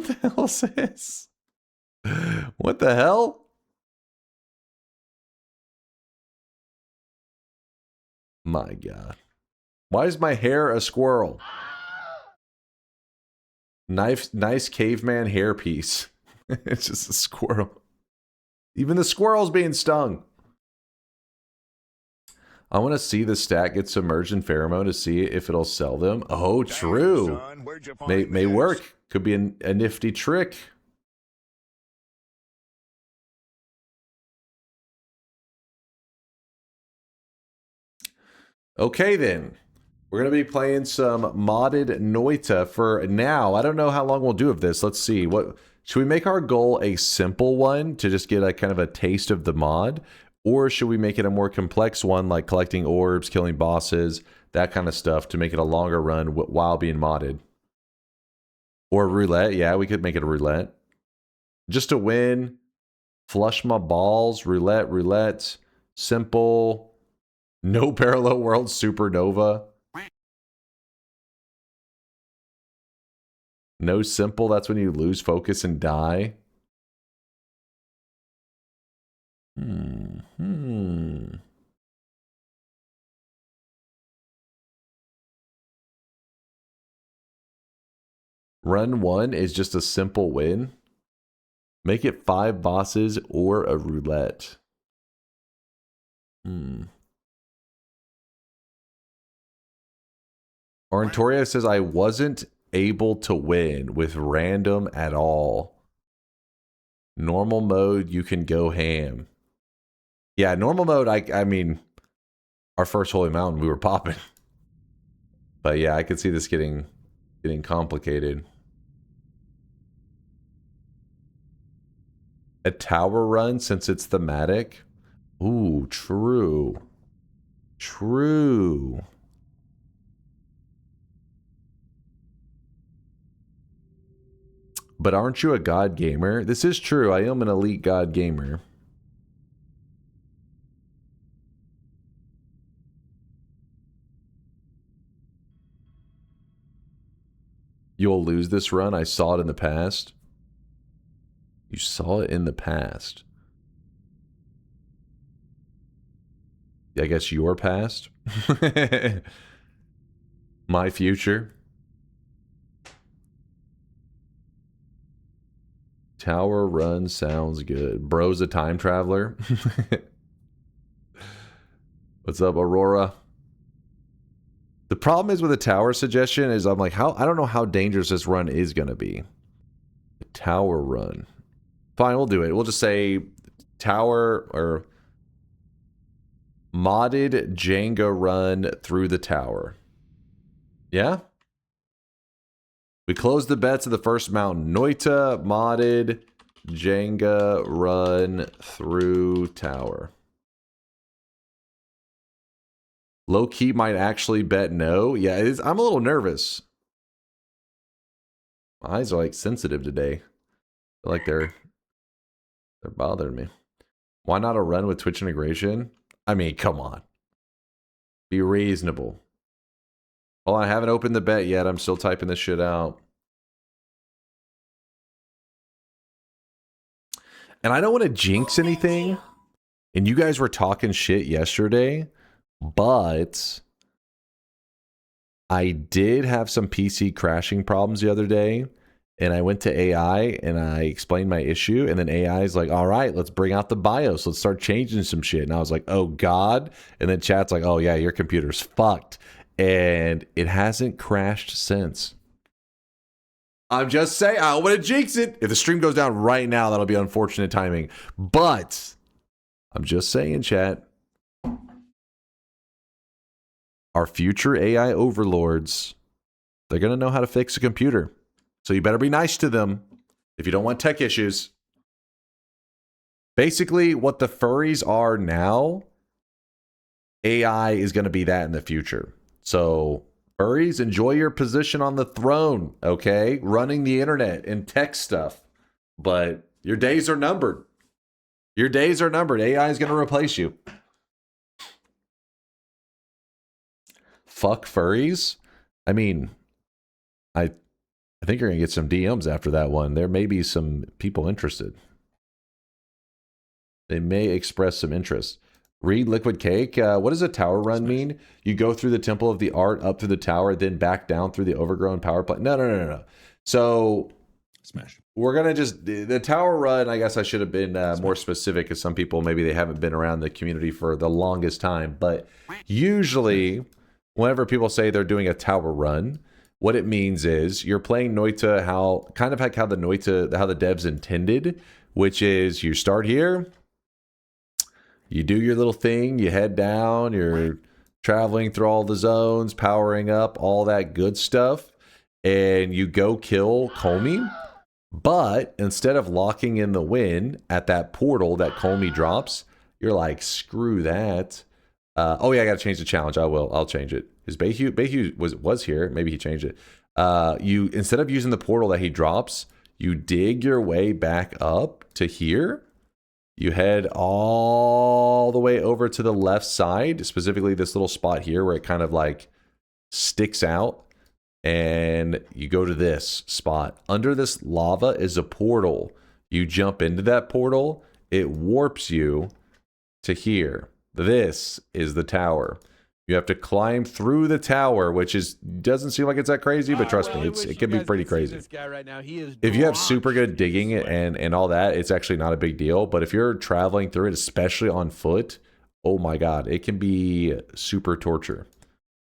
the hell is this? What the hell? My God. Why is my hair a squirrel? Nice caveman hairpiece. It's just a squirrel. Even the squirrel's being stung. I want to see the stat get submerged in pheromone to see if it'll sell them. Oh, true. May work. Could be a nifty trick. Okay, then. We're going to be playing some modded Noita for now. I don't know how long we'll do of this. Let's see. Should we make our goal a simple one to just get a kind of a taste of the mod? Or should we make it a more complex one, like collecting orbs, killing bosses, that kind of stuff, to make it a longer run while being modded? Or roulette. Yeah, we could make it a roulette. Just to win, flush my balls, roulette, simple, no parallel world, supernova. No simple, that's when you lose focus and die. Run 1 is just a simple win. Make it 5 bosses or a roulette. Arntoria says, I wasn't able to win with random at all. Normal mode, you can go ham. Yeah, normal mode, I mean, our first Holy Mountain, we were popping. But yeah, I could see this getting complicated. A tower run, since it's thematic. Ooh, true. True. But aren't you a god gamer? This is true. I am an elite god gamer. You'll lose this run. I saw it in the past. You saw it in the past. I guess your past. My future. Tower run sounds good. Bro's a time traveler. What's up, Aurora? The problem is with a tower suggestion is I'm like, I don't know how dangerous this run is going to be. A tower run. Fine, we'll do it. We'll just say tower or modded Jenga run through the tower. Yeah? We closed the bets of the first mountain. Noita modded Jenga run through tower. Low key might actually bet no. Yeah, I'm a little nervous. My eyes are like sensitive today. I feel like they're bothering me. Why not a run with Twitch integration? I mean, come on. Be reasonable. Well, I haven't opened the bet yet. I'm still typing this shit out. And I don't want to jinx anything. And you guys were talking shit yesterday. But I did have some PC crashing problems the other day. And I went to AI and I explained my issue. And then AI is like, all right, let's bring out the BIOS. Let's start changing some shit. And I was like, oh, God. And then chat's like, oh, yeah, your computer's fucked. And it hasn't crashed since. I'm just saying, I don't want to jinx it. If the stream goes down right now, that'll be unfortunate timing. But I'm just saying, chat. Our future AI overlords, they're going to know how to fix a computer. So you better be nice to them if you don't want tech issues. Basically, what the furries are now, AI is going to be that in the future. So, furries, enjoy your position on the throne, okay? Running the internet and tech stuff. But your days are numbered. Your days are numbered. AI is going to replace you. Fuck furries? I mean, I think you're going to get some DMs after that one. There may be some people interested. They may express some interest. Read Liquid Cake. What does a tower run mean? You go through the Temple of the Art, up through the tower, then back down through the overgrown power plant. No. So, Smash. We're going to just... The tower run, I guess I should have been more specific, because some people, maybe they haven't been around the community for the longest time. But usually, whenever people say they're doing a tower run, what it means is you're playing Noita how the devs intended, which is you start here, you do your little thing, you head down, you're traveling through all the zones, powering up, all that good stuff, and you go kill Comey. But instead of locking in the win at that portal that Comey drops, you're like, screw that. Oh yeah, I gotta change the challenge. I will. I'll change it. Is Bayhu was here? Maybe he changed it. You, instead of using the portal that he drops, you dig your way back up to here. You head all the way over to the left side, specifically this little spot here where it kind of like sticks out. And you go to this spot. Under this lava is a portal. You jump into that portal. It warps you to here. This is the tower. You have to climb through the tower, which doesn't seem like it's that crazy, but trust me, it can be pretty crazy. This guy right now, he is if you have super good digging and all that, it's actually not a big deal. But if you're traveling through it, especially on foot, oh my god, it can be super torture.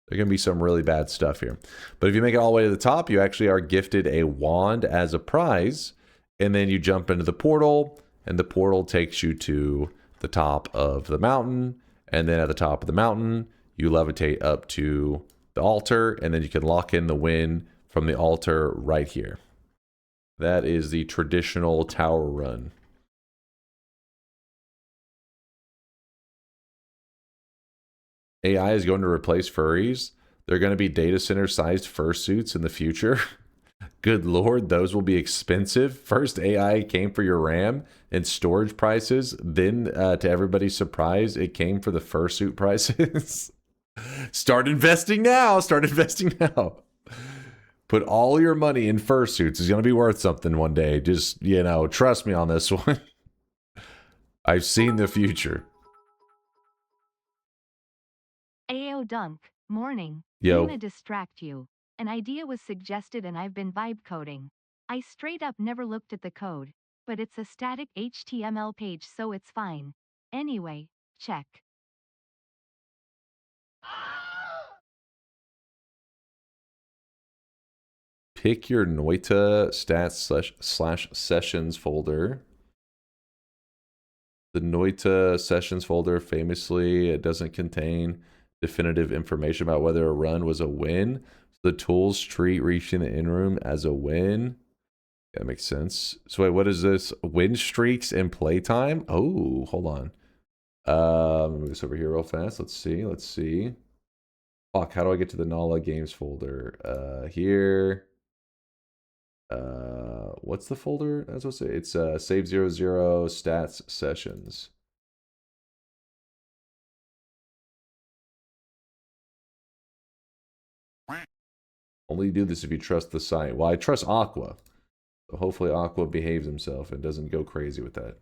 There can be some really bad stuff here. But if you make it all the way to the top, you actually are gifted a wand as a prize, and then you jump into the portal, and the portal takes you to the top of the mountain, and then at the top of the mountain, you levitate up to the altar, and then you can lock in the win from the altar right here. That is the traditional tower run. AI is going to replace furries. They're going to be data center sized fursuits in the future. Good lord, those will be expensive. First AI came for your RAM and storage prices. Then, to everybody's surprise, it came for the fursuit prices. Start investing now. Start investing now. Put all your money in fursuits. It's going to be worth something one day. Just, you know, trust me on this one. I've seen the future. Ayo Dunk, morning. Yo. Gonna distract you. An idea was suggested and I've been vibe coding. I straight up never looked at the code, but it's a static HTML page so it's fine. Anyway, check. Pick your Noita stats slash sessions folder. The Noita sessions folder, famously, it doesn't contain definitive information about whether a run was a win. The tools treat reaching the in room as a win. Yeah, that makes sense. So wait, what is this? Win streaks and playtime? Oh, hold on. Move this over here real fast. Let's see. Fuck, how do I get to the Nala games folder? Here. What's the folder? That's what it's save 00 stats sessions. Only do this if you trust the site. Well, I trust Aqua. So hopefully Aqua behaves himself and doesn't go crazy with that.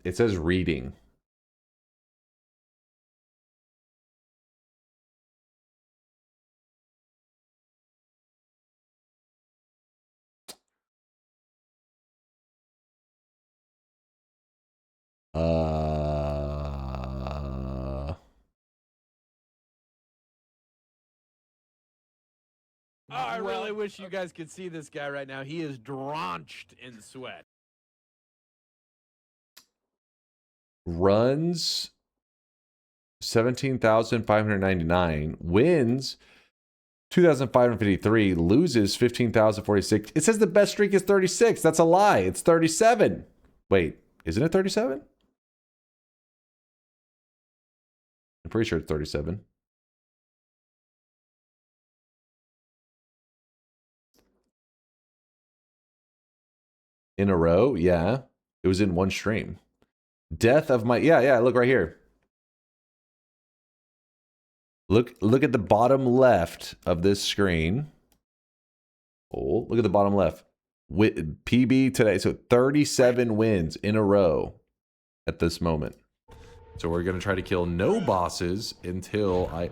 It says reading. I really wish you guys could see this guy right now. He is drenched in sweat. Runs 17,599. Wins 2,553. Loses 15,046. It says the best streak is 36. That's a lie. It's 37. Wait, isn't it 37? I'm pretty sure it's 37. In a row? Yeah. It was in one stream. Death of my... Yeah, look right here. Look at the bottom left of this screen. Oh, look at the bottom left. PB today. So 37 wins in a row at this moment. So we're going to try to kill no bosses until I...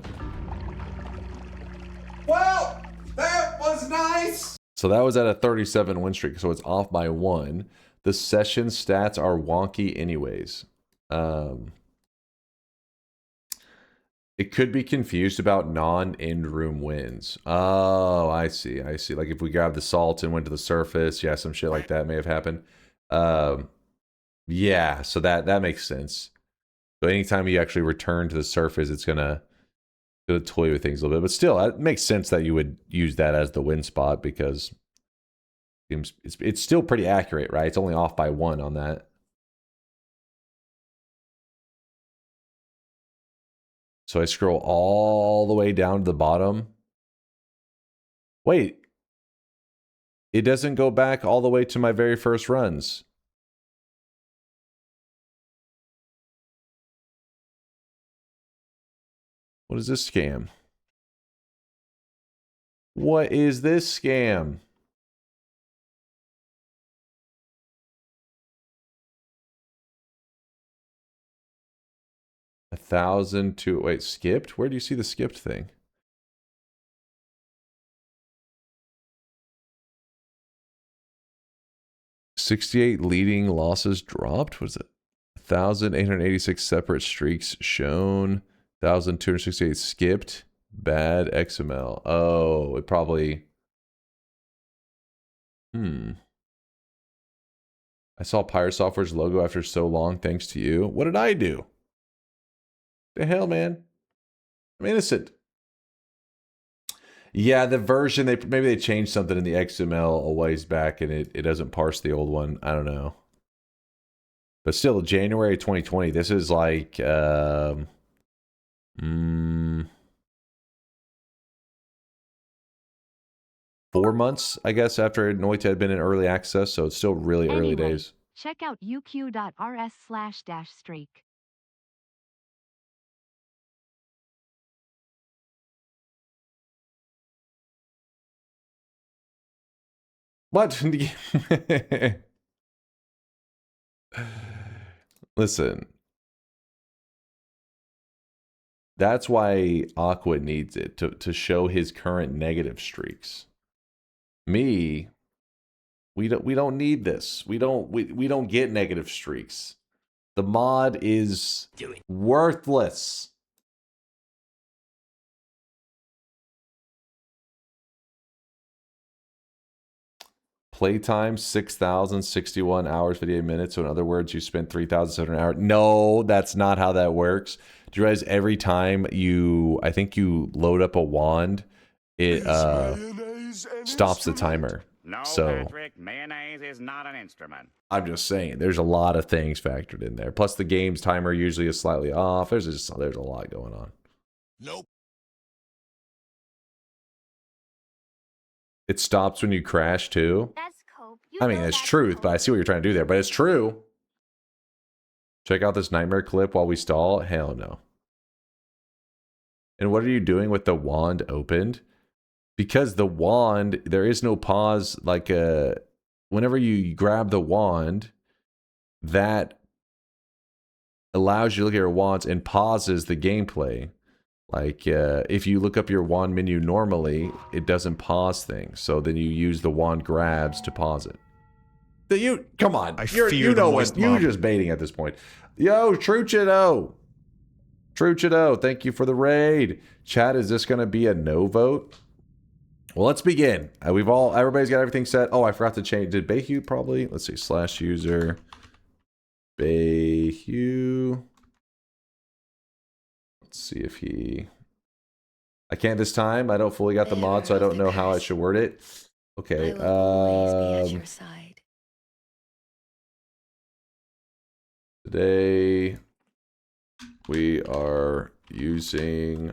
Well, that was nice! So that was at a 37 win streak, so it's off by 1. The session stats are wonky anyways. It could be confused about non-end room wins. Oh, I see. Like if we grabbed the salt and went to the surface, yeah, some shit like that may have happened. Yeah, so that makes sense. So anytime you actually return to the surface, it's gonna toy with things a little bit. But still, it makes sense that you would use that as the win spot because it's still pretty accurate, right? It's only off by 1 on that. So I scroll all the way down to the bottom. Wait. It doesn't go back all the way to my very first runs. What is this scam? What is this scam? Wait, skipped? Where do you see the skipped thing? $68 leading losses dropped? What is it? 1,886 separate streaks shown. 1,268 skipped. Bad XML. Oh, it probably... I saw Pirate Software's logo after so long, thanks to you. What did I do? The hell, man? I'm innocent. Yeah, the version, maybe they changed something in the XML a ways back and it doesn't parse the old one. I don't know. But still, January 2020, this is like 4 months, I guess, after Noita had been in early access, so it's still really early days. Check out uq.rs/streak. What? Listen. That's why Aqua needs it, to show his current negative streaks. Me, we don't need this. We don't get negative streaks. The mod is worthless. Playtime 6,061 hours 58 minutes. So in other words, you spent 3,700 hours. No, that's not how that works. Do you realize every time I think you load up a wand, it stops the timer. No, so Patrick, mayonnaise is not an instrument. I'm just saying, there's a lot of things factored in there. Plus, the game's timer usually is slightly off. There's a lot going on. Nope. It stops when you crash too. That's cope. I mean, it's truth, but I see what you're trying to do there. But it's true. Check out this nightmare clip while we stall. Hell no. And what are you doing with the wand opened? Because the wand, there is no pause. Like whenever you grab the wand, that allows you to look at your wands and pauses the gameplay. Like if you look up your wand menu normally, it doesn't pause things. So then you use the wand grabs to pause it. Come on, you know what? You're just baiting at this point. Yo, Truchido, thank you for the raid. Chat, is this going to be a no vote? Well, let's begin. Everybody's got everything set. Oh, I forgot to change. Did Bayhue probably? Let's see. /user Bayhue. Let's see if I can't this time. I don't fully got the mod, so I don't know how I should word it. Okay. I will always be at your side. Today we are using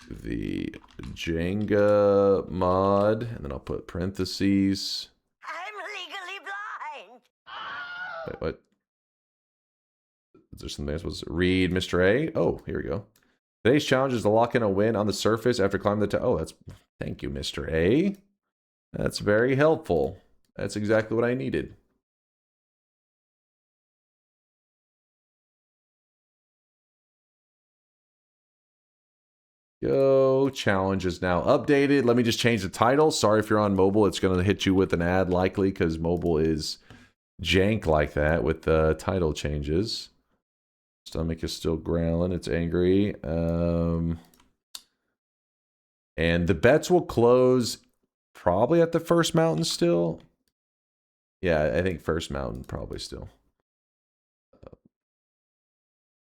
the Jenga mod, and then I'll put parentheses. I'm legally blind. Wait, what? Is there something I'm supposed to read, Mr. A? Oh, here we go. Today's challenge is to lock in a win on the surface after climbing the oh, thank you, Mr. A. That's very helpful. That's exactly what I needed. Yo, challenge is now updated. Let me just change the title. Sorry if you're on mobile. It's going to hit you with an ad likely because mobile is jank like that with the title changes. Stomach is still growling. It's angry. And the bets will close probably at the first mountain still. Yeah, I think first mountain probably still.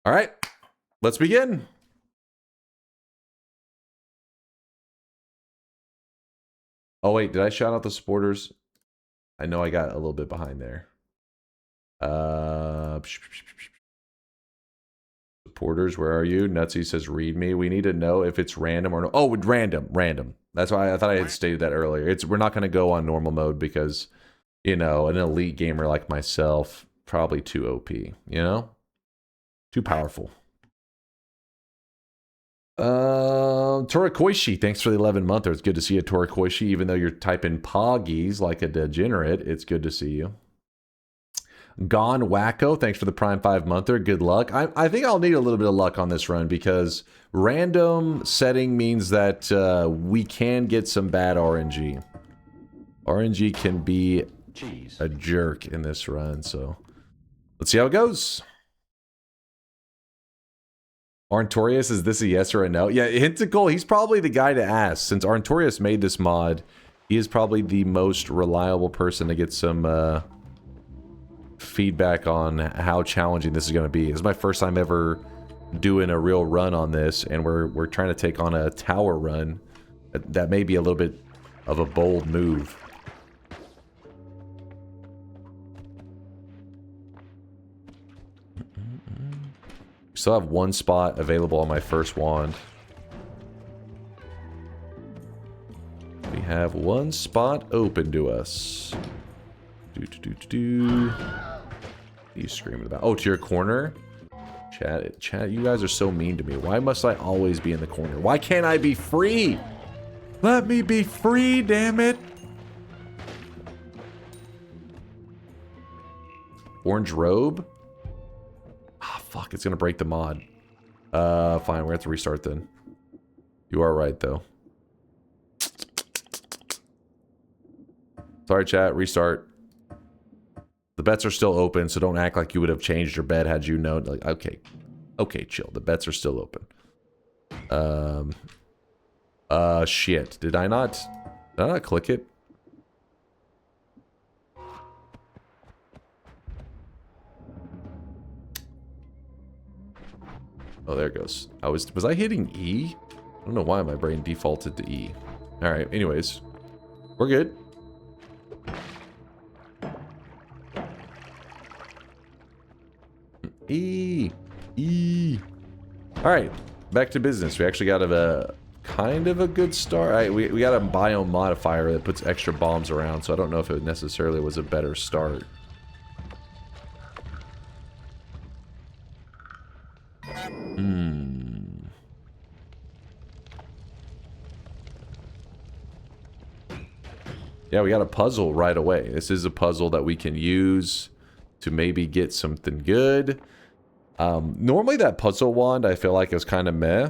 All right, let's begin. Oh, wait, did I shout out the supporters? I know I got a little bit behind there. Supporters, where are you? Nutsy says, read me. We need to know if it's random or no. Oh, random. That's why I thought I had stated that earlier. We're not going to go on normal mode because, you know, an elite gamer like myself, probably too OP, you know? Too powerful. Torikoishi, thanks for the 11 monther. It's good to see you, Torikoishi. Even though you're typing poggies like a degenerate, it's good to see you. Gone Wacko, thanks for the Prime 5 monther. Good luck. I think I'll need a little bit of luck on this run because random setting means that we can get some bad RNG. RNG can be a jerk in this run, so let's see how it goes. Arntorius, is this a yes or a no? Yeah, Hintical, he's probably the guy to ask. Since Arntorius made this mod, he is probably the most reliable person to get some feedback on how challenging this is going to be. This is my first time ever doing a real run on this, and we're trying to take on a tower run. That may be a little bit of a bold move. Still have one spot available on my first wand. We have one spot open to us. What are you screaming about? Oh, to your corner? Chat, you guys are so mean to me. Why must I always be in the corner? Why can't I be free? Let me be free, damn it. Orange robe? Ah, fuck, it's gonna break the mod. Fine, we have to restart then. You are right, though. Sorry, chat, restart. The bets are still open, so don't act like you would have changed your bet had you known. Like, okay, chill. The bets are still open. Shit. Did I not click it? Oh, there it goes. Was I hitting E? I don't know why my brain defaulted to E. All right. Anyways, we're good. E. All right, back to business. We actually got a kind of a good start. All right, we got a biome modifier that puts extra bombs around, so I don't know if it necessarily was a better start. Yeah, we got a puzzle right away. This is a puzzle that we can use to maybe get something good. Normally that puzzle wand I feel like is kind of meh,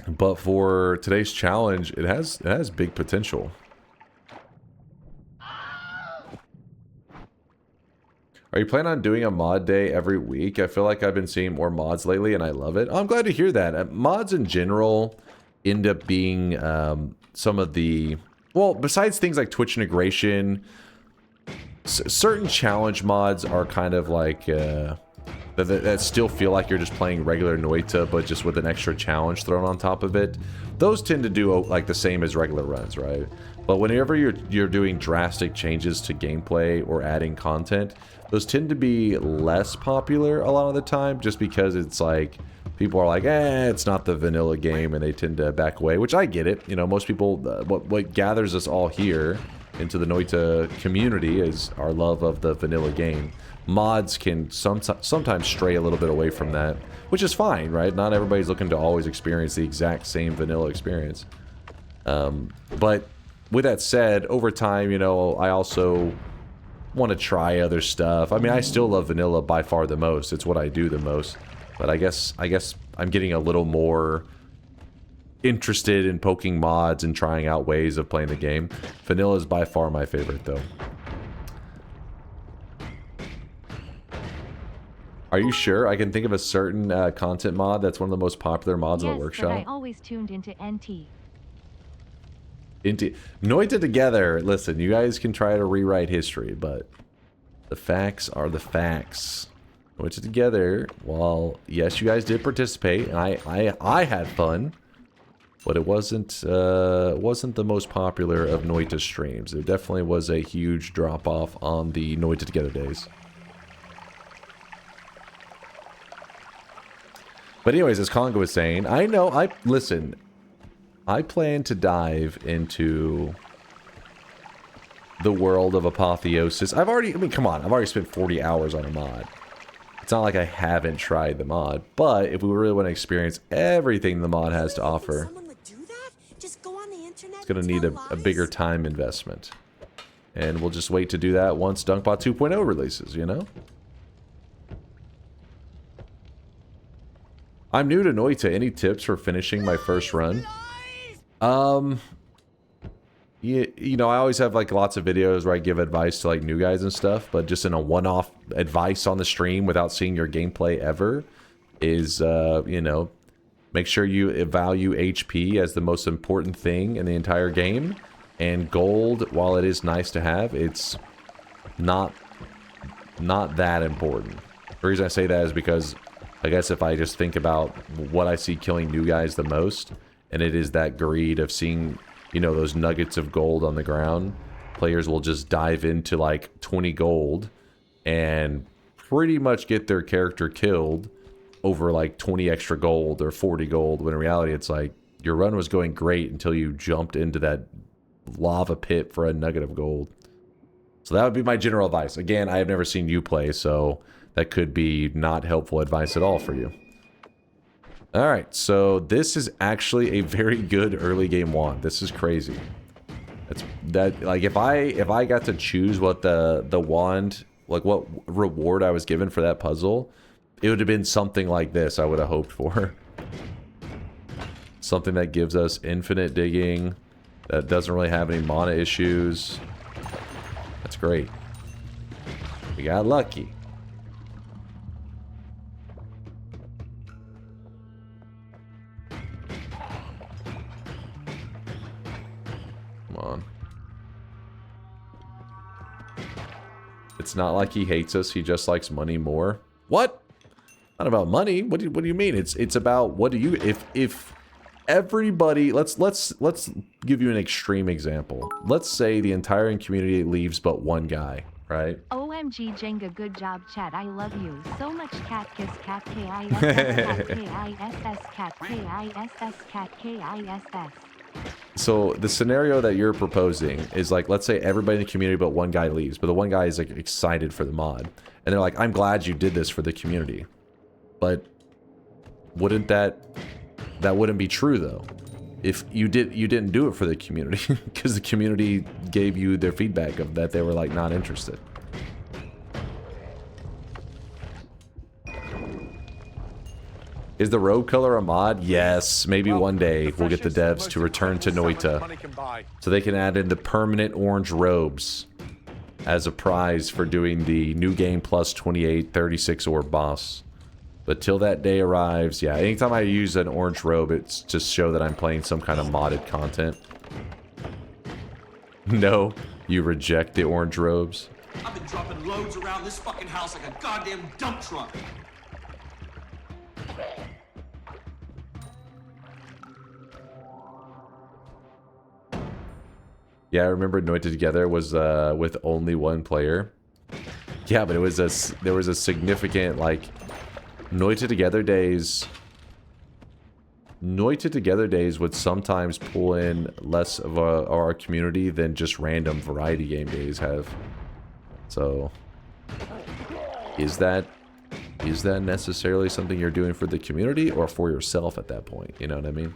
but for today's challenge it has big potential. Are you planning on doing a mod day every week? I feel like I've been seeing more mods lately and I love it. I'm glad to hear that. Mods in general end up being some of the, well, besides things like Twitch integration, certain challenge mods are kind of like that still feel like you're just playing regular Noita, but just with an extra challenge thrown on top of it. Those tend to do like the same as regular runs, right? But whenever you're doing drastic changes to gameplay or adding content, those tend to be less popular a lot of the time, just because it's like people are like, it's not the vanilla game, and they tend to back away, which I get it. You know, most people, what gathers us all here into the Noita community is our love of the vanilla game. Mods can sometimes stray a little bit away from that, which is fine, right? Not everybody's looking to always experience the exact same vanilla experience. But with that said, over time, you know, I also want to try other stuff. I mean, I still love vanilla by far the most. It's what I do the most. But I guess I'm getting a little more interested in poking mods and trying out ways of playing the game. Vanilla is by far my favorite, though. Are you sure? I can think of a certain content mod that's one of the most popular mods in the workshop. But I always tuned into NT. Noita together. Listen, you guys can try to rewrite history, but the facts are the facts. Noita together. Well, yes, you guys did participate, and I had fun, but it wasn't the most popular of Noita streams. There definitely was a huge drop off on the Noita together days. But anyways, as Conga was saying, listen, I plan to dive into the world of Apotheosis. I mean, come on, I've already spent 40 hours on a mod. It's not like I haven't tried the mod, but if we really want to experience everything the mod has to offer, it's going to need a bigger time investment. And we'll just wait to do that once DunkBot 2.0 releases, you know? I'm new to Noita. Any tips for finishing my first run? You know, I always have like lots of videos where I give advice to like new guys and stuff, but just in a one-off advice on the stream without seeing your gameplay ever is, you know, make sure you value HP as the most important thing in the entire game. And gold, while it is nice to have, it's not that important. The reason I say that is because I guess if I just think about what I see killing new guys the most, and it is that greed of seeing, you know, those nuggets of gold on the ground, players will just dive into like 20 gold and pretty much get their character killed over like 20 extra gold or 40 gold, when in reality it's like your run was going great until you jumped into that lava pit for a nugget of gold. So that would be my general advice. Again, I have never seen you play, so that could be not helpful advice at all for you. Alright, so this is actually a very good early game wand. This is crazy. Like if I got to choose what the wand, like what reward I was given for that puzzle, it would have been something like this I would have hoped for. Something that gives us infinite digging, that doesn't really have any mana issues. That's great. We got lucky. Come on. It's not like he hates us, he just likes money more. What? Not about money. What do you mean? It's about what do you if everybody, let's give you an extreme example. Let's say the entire community leaves but one guy, right? OMG Jenga, good job chat. I love you so much. Cat kiss cat kiss cat kiss cat kiss cat kiss. So the scenario that you're proposing is like, let's say everybody in the community but one guy leaves, but the one guy is like excited for the mod, and they're like, I'm glad you did this for the community. But wouldn't that wouldn't be true though? If you didn't do it for the community because the community gave you their feedback of that they were like not interested. Is the robe color a mod? Yes, maybe one day we'll get the devs to return to Noita so they can add in the permanent orange robes as a prize for doing the new game plus 28 36 orb boss. But till that day arrives, yeah, anytime I use an orange robe, it's just show that I'm playing some kind of modded content. No, you reject the orange robes. I've been dropping loads around this fucking house like a goddamn dump truck. Yeah, I remember Noita Together was with only one player. Yeah, but it was there was a significant like Noita Together days would sometimes pull in less of our community than just random variety game days have. So is that necessarily something you're doing for the community or for yourself at that point? You know what I mean?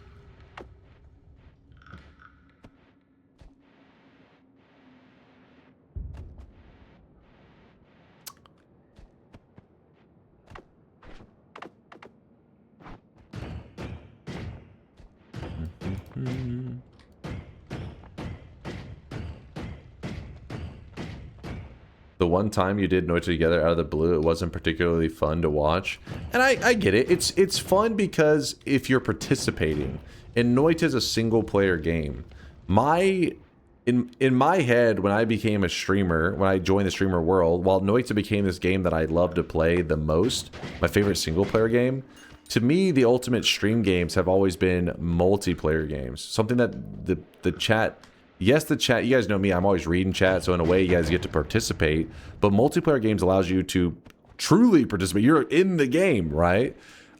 The one time you did Noita Together out of the blue, it wasn't particularly fun to watch. And I get it. It's fun because if you're participating, and Noita is a single player game. In my head, when I became a streamer, when I joined the streamer world, while Noita became this game that I love to play the most, my favorite single player game, to me, the ultimate stream games have always been multiplayer games. Something that the chat... Yes, the chat, you guys know me, I'm always reading chat, so in a way you guys get to participate, but multiplayer games allows you to truly participate. You're in the game, right?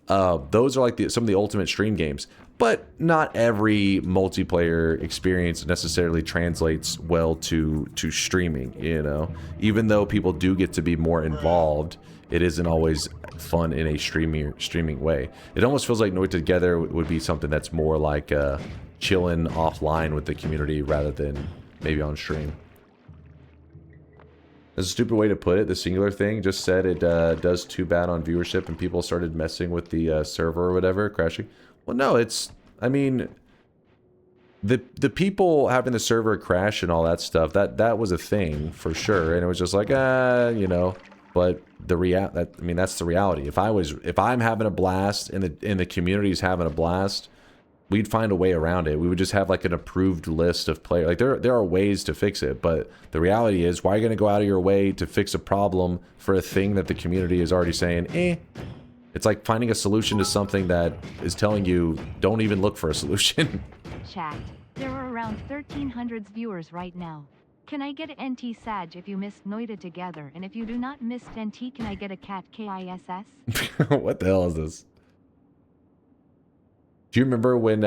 Those are like some of the ultimate stream games. But not every multiplayer experience necessarily translates well to streaming, you know? Even though people do get to be more involved, it isn't always fun in a streaming way. It almost feels like Noita Together would be something that's more like chilling offline with the community rather than maybe on stream. That's a stupid way to put it. The singular thing just said it does too bad on viewership and people started messing with the server or whatever, crashing. Well, no, it's, I mean, the people having the server crash and all that stuff, that was a thing for sure. And it was just like, you know, but that's the reality. If I'm having a blast and the community's having a blast, we'd find a way around it. We would just have like an approved list of players. Like there are ways to fix it, but the reality is, why are you going to go out of your way to fix a problem for a thing that the community is already saying, eh? It's like finding a solution to something that is telling you, don't even look for a solution. Chat. There are around 1,300 viewers right now. Can I get a NT Sag if you missed Noita Together? And if you do not miss NT, can I get a cat KISS? What the hell is this? Do you remember when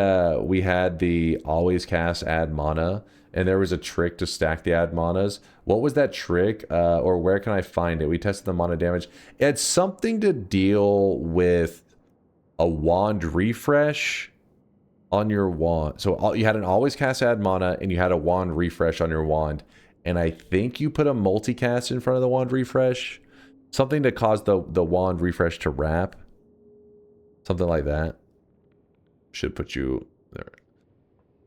we had the always cast add mana and there was a trick to stack the add manas? What was that trick, or where can I find it? We tested the mana damage. It had something to deal with a wand refresh on your wand. So you had an always cast add mana and you had a wand refresh on your wand. And I think you put a multicast in front of the wand refresh. Something to cause the wand refresh to wrap. Something like that. Should put you there.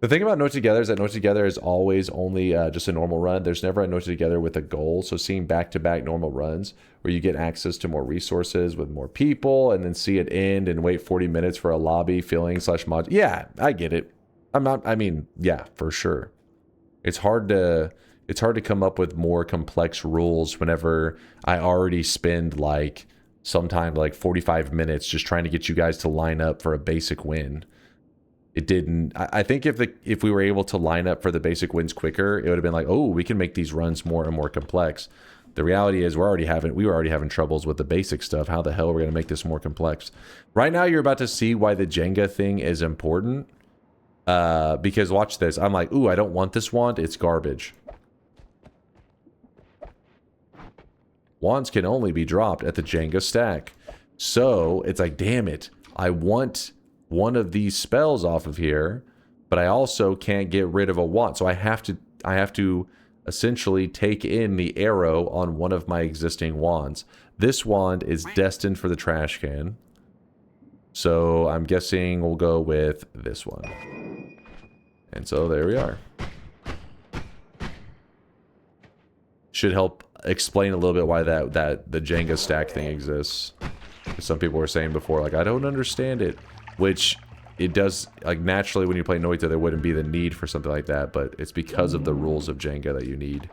The thing about Noita Together is that Noita Together is always only just a normal run. There's never a Noita Together with a goal. So seeing back-to-back normal runs where you get access to more resources with more people and then see it end and wait 40 minutes for a lobby filling / mod. Yeah, I get it. I mean, yeah, for sure. It's hard to come up with more complex rules whenever I already spend like sometime like 45 minutes just trying to get you guys to line up for a basic win. It didn't. I think if we were able to line up for the basic wins quicker, it would have been like, oh, we can make these runs more and more complex. The reality is we were already having troubles with the basic stuff. How the hell are we going to make this more complex? Right now, you're about to see why the Jenga thing is important. Because watch this. I'm like, ooh, I don't want this wand. It's garbage. Wands can only be dropped at the Jenga stack. So it's like, damn it. I want one of these spells off of here, but I also can't get rid of a wand. So I have to essentially take in the arrow on one of my existing wands. This wand is destined for the trash can. So I'm guessing we'll go with this one. And so there we are. Should help explain a little bit why that the Jenga stack thing exists. Some people were saying before, like, I don't understand it. Which it does, like, naturally when you play Noita there wouldn't be the need for something like that, but it's because of the rules of Jenga that you need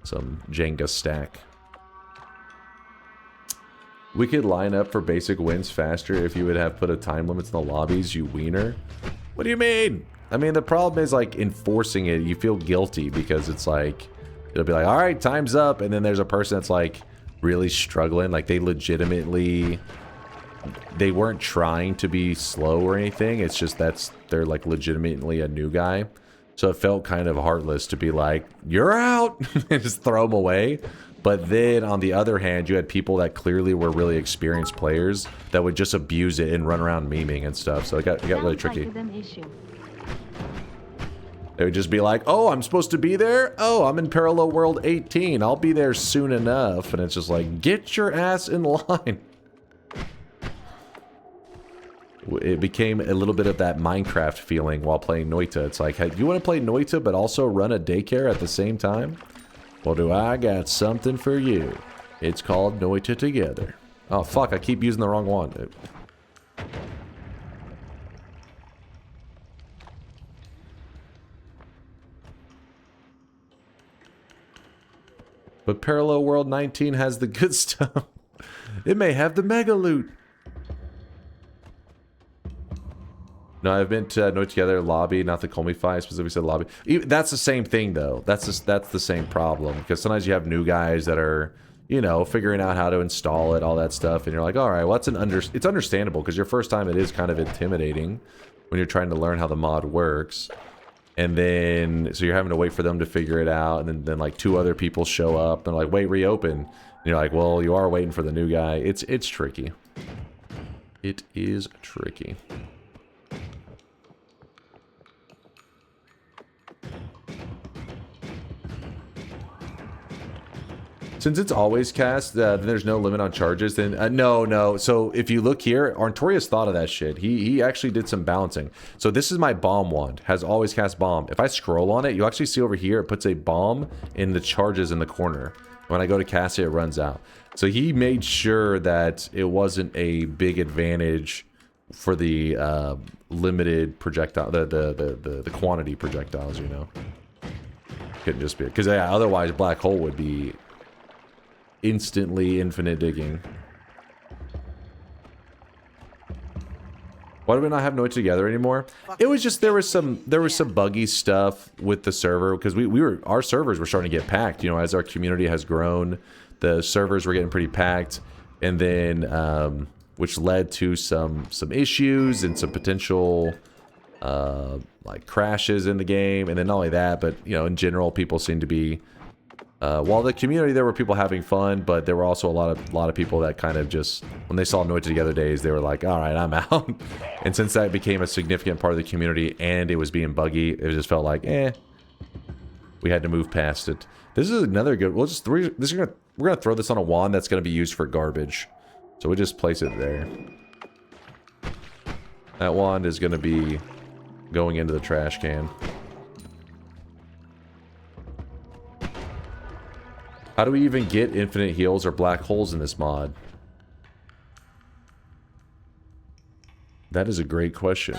some Jenga stack. We could line up for basic wins faster if you would have put a time limit in the lobbies, you wiener. What do you mean? I mean, the problem is, like, enforcing it, you feel guilty because it's like, it'll be like, all right, time's up, and then there's a person that's, like, really struggling, like, they legitimately... They weren't trying to be slow or anything. It's just they're like legitimately a new guy. So it felt kind of heartless to be like, you're out, and just throw them away. But then on the other hand, you had people that clearly were really experienced players that would just abuse it and run around memeing and stuff. So it got really tricky. They would just be like, oh, I'm supposed to be there? Oh, I'm in Parallel World 18. I'll be there soon enough. And it's just like, get your ass in line. It became a little bit of that Minecraft feeling while playing Noita. It's like, hey, you want to play Noita but also run a daycare at the same time? Well, do I got something for you. It's called Noita Together. Oh, fuck, I keep using the wrong one. But Parallel World 19 has the good stuff. It may have the mega loot. No, I've been to Noita Together lobby, not the Comify, specifically said lobby. That's the same thing, though. That's the same problem. Because sometimes you have new guys that are you know, figuring out how to install it, all that stuff, and you're like, all right, well, it's understandable because your first time it is kind of intimidating when you're trying to learn how the mod works. And then, so you're having to wait for them to figure it out, and then like 2 other people show up and like, wait, reopen. And you're like, well, you are waiting for the new guy. It's tricky. It is tricky. Since it's always cast, then there's no limit on charges. Then no. So if you look here, Artorias thought of that shit. He actually did some balancing. So this is my bomb wand. Has always cast bomb. If I scroll on it, you actually see over here it puts a bomb in the charges in the corner. When I go to cast it, it runs out. So he made sure that it wasn't a big advantage for the limited projectile, the quantity projectiles. You know, couldn't just be because yeah, otherwise black hole would be instantly infinite digging. Why do we not have Noita together anymore? It was just there was some buggy stuff with the server because our servers were starting to get packed. You know, as our community has grown, the servers were getting pretty packed, and then which led to some issues and some potential like crashes in the game. And then not only that, but you know, in general, people seem to be while the community, there were people having fun, but there were also a lot of people that kind of just, when they saw Noita Together Days, they were like, all right, I'm out. And since that became a significant part of the community and it was being buggy, it just felt like, we had to move past it. This is another good, we're gonna throw this on a wand that's gonna be used for garbage. So we just place it there. That wand is gonna be going into the trash can. How do we even get infinite heals or black holes in this mod? That is a great question.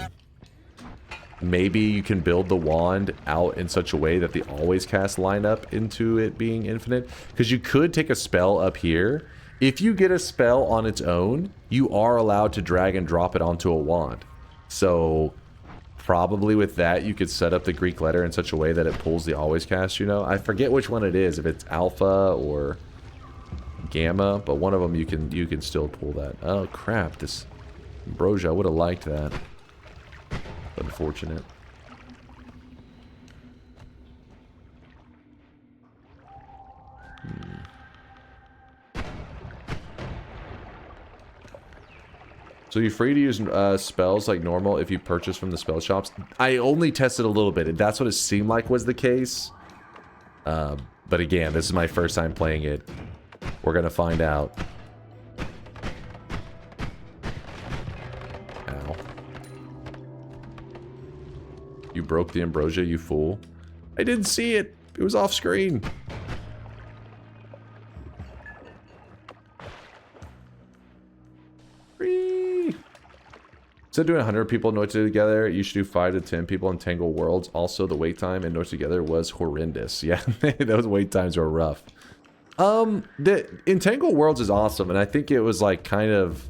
Maybe you can build the wand out in such a way that the always cast line up into it being infinite. Because you could take a spell up here. If you get a spell on its own, you are allowed to drag and drop it onto a wand. So probably with that, you could set up the Greek letter in such a way that it pulls the always cast, you know? I forget which one it is, if it's alpha or gamma, but one of them you can still pull that. Oh crap, this Ambrosia, I would have liked that. Unfortunate. So you're free to use spells like normal if you purchase from the spell shops. I only tested a little bit. That's what it seemed like was the case. But again, this is my first time playing it. We're going to find out. Ow. You broke the Ambrosia, you fool. I didn't see it. It was off screen. Instead of doing 100 people in Noita together, you should do 5 to 10 people in Tangle Worlds. Also, the wait time in Noita together was horrendous. Yeah, those wait times were rough. The Entangle Worlds is awesome, and I think it was like kind of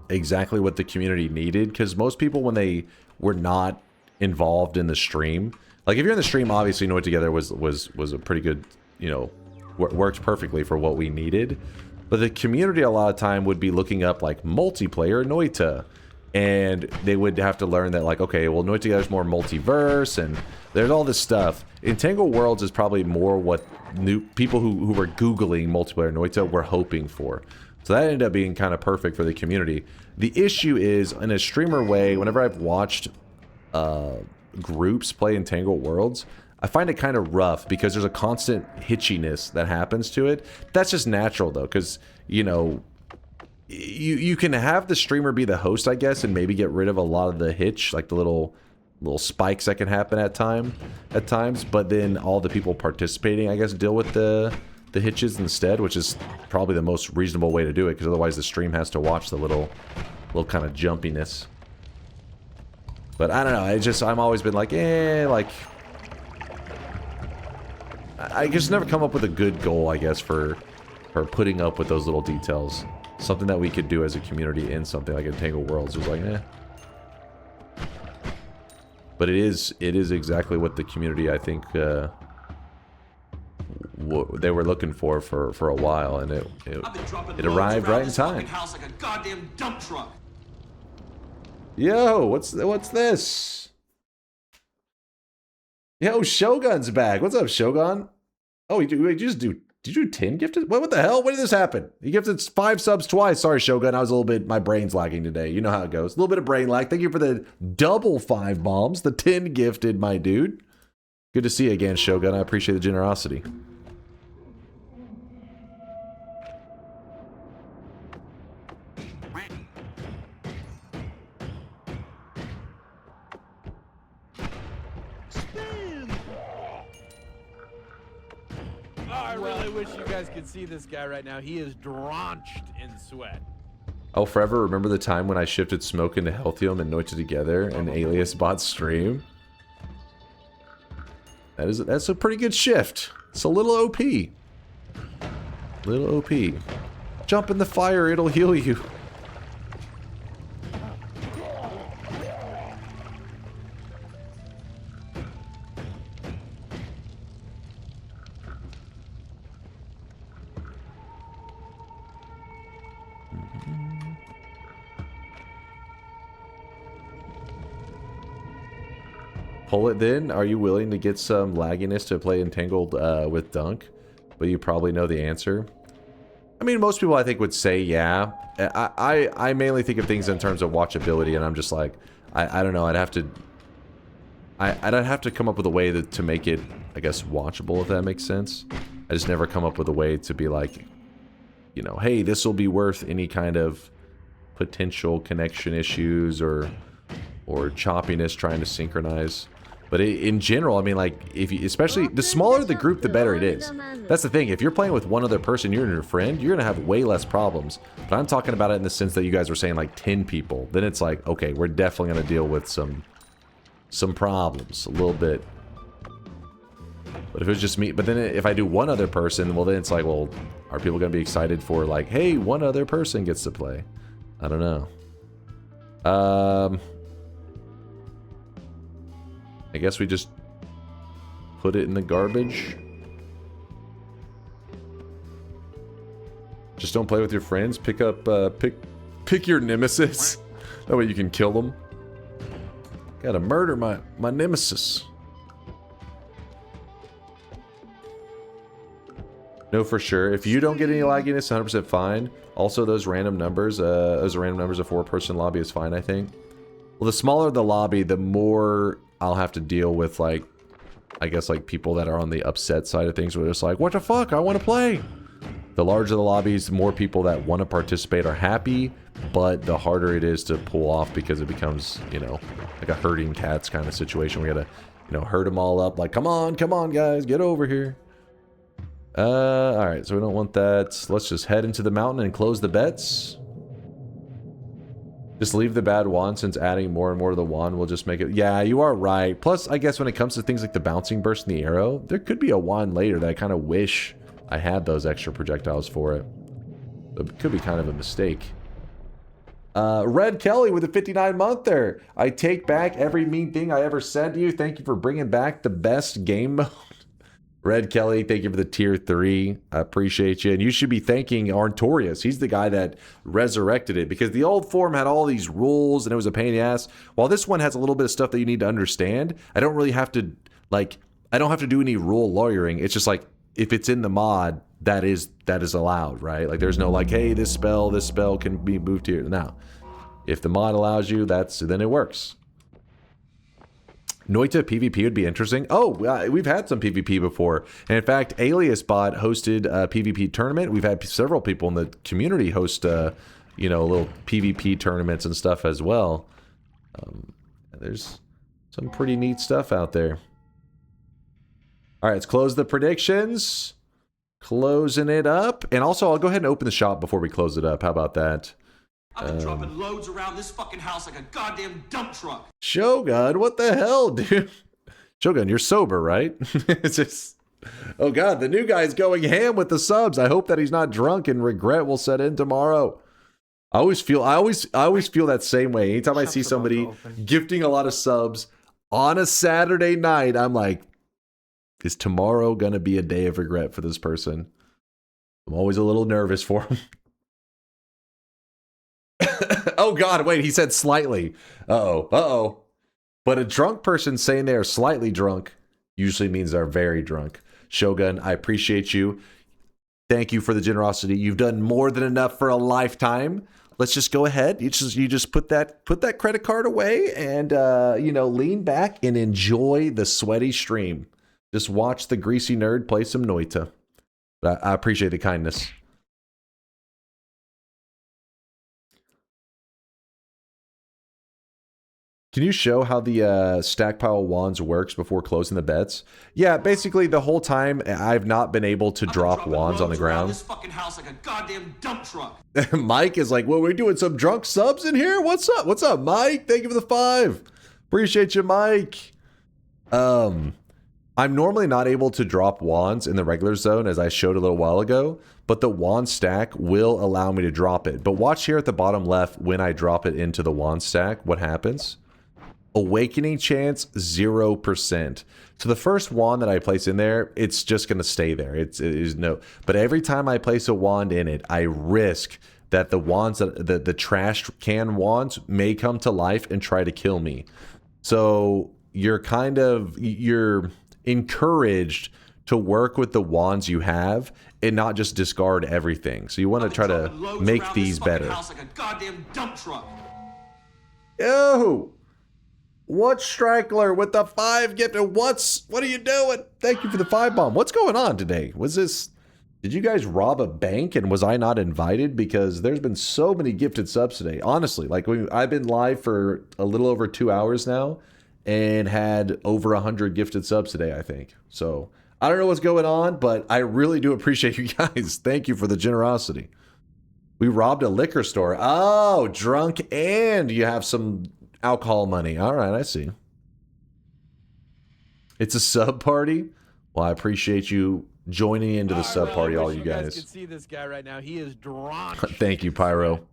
exactly what the community needed, because most people, when they were not involved in the stream, like if you're in the stream, obviously Noita together was a pretty good, you know, worked perfectly for what we needed. But the community a lot of time would be looking up like multiplayer Noita. And they would have to learn that, like, okay, well, Noita Together is more multiverse, and there's all this stuff. Entangle Worlds is probably more what new people who were Googling multiplayer Noita were hoping for. So that ended up being kind of perfect for the community. The issue is, in a streamer way, whenever I've watched groups play Entangle Worlds, I find it kind of rough because there's a constant hitchiness that happens to it. That's just natural, though, because, you know, you can have the streamer be the host, I guess, and maybe get rid of a lot of the hitch, like the little spikes that can happen at times. But then all the people participating, I guess, deal with the hitches instead, which is probably the most reasonable way to do it, because otherwise the stream has to watch the little kind of jumpiness. But I don't know. I'm always been like, like I just never come up with a good goal, I guess, for putting up with those little details. Something that we could do as a community in something like Entangle Worlds. It was like, But it is exactly what the community, I think, they were looking for a while, and it arrived right in time. House like a goddamn dump truck. Yo, what's this? Yo, Shogun's back. What's up, Shogun? Oh, did you do 10 gifted? What the hell? When did this happen? You gifted 5 subs twice. Sorry, Shogun. My brain's lagging today. You know how it goes. A little bit of brain lag. Thank you for the double 5 bombs. The 10 gifted, my dude. Good to see you again, Shogun. I appreciate the generosity. I really wish you guys could see this guy right now. He is drenched in sweat. I'll forever remember the time when I shifted Smoke into Healthium and Noita together and Alias bot stream. That's a pretty good shift. It's a little OP. Little OP. Jump in the fire, it'll heal you. Pull it then. Are you willing to get some lagginess to play Entangled with Dunk? But you probably know the answer. I mean, most people I think would say yeah. I mainly think of things in terms of watchability, and I'm just like, I don't know. I'd have to come up with a way to make it, I guess, watchable, if that makes sense. I just never come up with a way to be like, you know, hey, this will be worth any kind of potential connection issues or choppiness trying to synchronize. But in general, I mean, like, especially the smaller the group, the better it is. That's the thing. If you're playing with one other person, you're your friend, you're gonna have way less problems. But I'm talking about it in the sense that you guys were saying like 10 people. Then it's like, okay, we're definitely gonna deal with some problems a little bit. But if it was just me, but then if I do one other person, well, then it's like, well, are people gonna be excited for like, hey, one other person gets to play? I don't know. I guess we just put it in the garbage. Just don't play with your friends. Pick up, pick your nemesis. That way you can kill them. Gotta murder my nemesis. No, for sure. If you don't get any lagginess, 100% fine. Also, those random numbers of 4-person lobby is fine, I think. Well, the smaller the lobby, the more I'll have to deal with, like, I guess, like, people that are on the upset side of things where they're just like, what the fuck, I want to play. The larger the lobbies, the more people that want to participate are happy, but the harder it is to pull off because it becomes, you know, like a herding cats kind of situation. We gotta, you know, herd them all up, like, come on, guys, get over here. Alright, so we don't want that. Let's just head into the mountain and close the bets. Just leave the bad wand, since adding more and more to the wand will just make it... Yeah, you are right. Plus, I guess when it comes to things like the bouncing burst and the arrow, there could be a wand later that I kind of wish I had those extra projectiles for it. It could be kind of a mistake. Red Kelly with a 59-monther. I take back every mean thing I ever said to you. Thank you for bringing back the best game mode. Red Kelly, thank you for the tier 3. I appreciate you. And you should be thanking Arntorius. He's the guy that resurrected it, because the old form had all these rules and it was a pain in the ass. While this one has a little bit of stuff that you need to understand, I don't really have to, like, I don't have to do any rule lawyering. It's just like, if it's in the mod, that is allowed, right? Like, there's no like, hey, this spell can be moved here. No. If the mod allows you, then it works. Noita PvP would be interesting. Oh, we've had some PvP before. And in fact, Alias Bot hosted a PvP tournament. We've had several people in the community host, you know, little PvP tournaments and stuff as well. There's some pretty neat stuff out there. All right, let's close the predictions. Closing it up. And also, I'll go ahead and open the shop before we close it up. How about that? I've been dropping loads around this fucking house like a goddamn dump truck. Shogun, what the hell, dude? Shogun, you're sober, right? It's just... Oh god, the new guy's going ham with the subs. I hope that he's not drunk and regret will set in tomorrow. I always feel that same way. Anytime I see somebody gifting a lot of subs on a Saturday night, I'm like, Is tomorrow going to be a day of regret for this person? I'm always a little nervous for him. Oh God, wait, he said slightly. Uh-oh. But a drunk person saying they are slightly drunk usually means they're very drunk. Shogun, I appreciate you. Thank you for the generosity. You've done more than enough for a lifetime. Let's just go ahead. You just put that credit card away and lean back and enjoy the sweaty stream. Just watch the greasy nerd play some Noita. But I appreciate the kindness. Can you show how the stack pile wands works before closing the bets? Yeah, basically the whole time I've not been able to drop wands on the ground. This fucking house like a goddamn dump truck. Mike is like, well, we're doing some drunk subs in here? What's up? What's up, Mike? Thank you for the 5. Appreciate you, Mike. I'm normally not able to drop wands in the regular zone, as I showed a little while ago, but the wand stack will allow me to drop it. But watch here at the bottom left when I drop it into the wand stack, what happens? Awakening chance 0%. So the first wand that I place in there, it's just going to stay there. It is no. But every time I place a wand in it, I risk that the wands, the trash can wands, may come to life and try to kill me. So you're encouraged to work with the wands you have and not just discard everything. So you want to try to make these better. Like a goddamn dump truck. Yo! What Strackler with the 5 gifted? What are you doing? Thank you for the 5 bomb. What's going on today? Was this... Did you guys rob a bank and was I not invited? Because there's been so many gifted subs today. Honestly, like I've been live for a little over 2 hours now and had over 100 gifted subs today, I think. So I don't know what's going on, but I really do appreciate you guys. Thank you for the generosity. We robbed a liquor store. Oh, drunk and you have some alcohol money. All right, I see. It's a sub party. Well, I appreciate you joining into the sub party, all you guys. You can see this guy right now. He is drawn. Thank you, Pyro.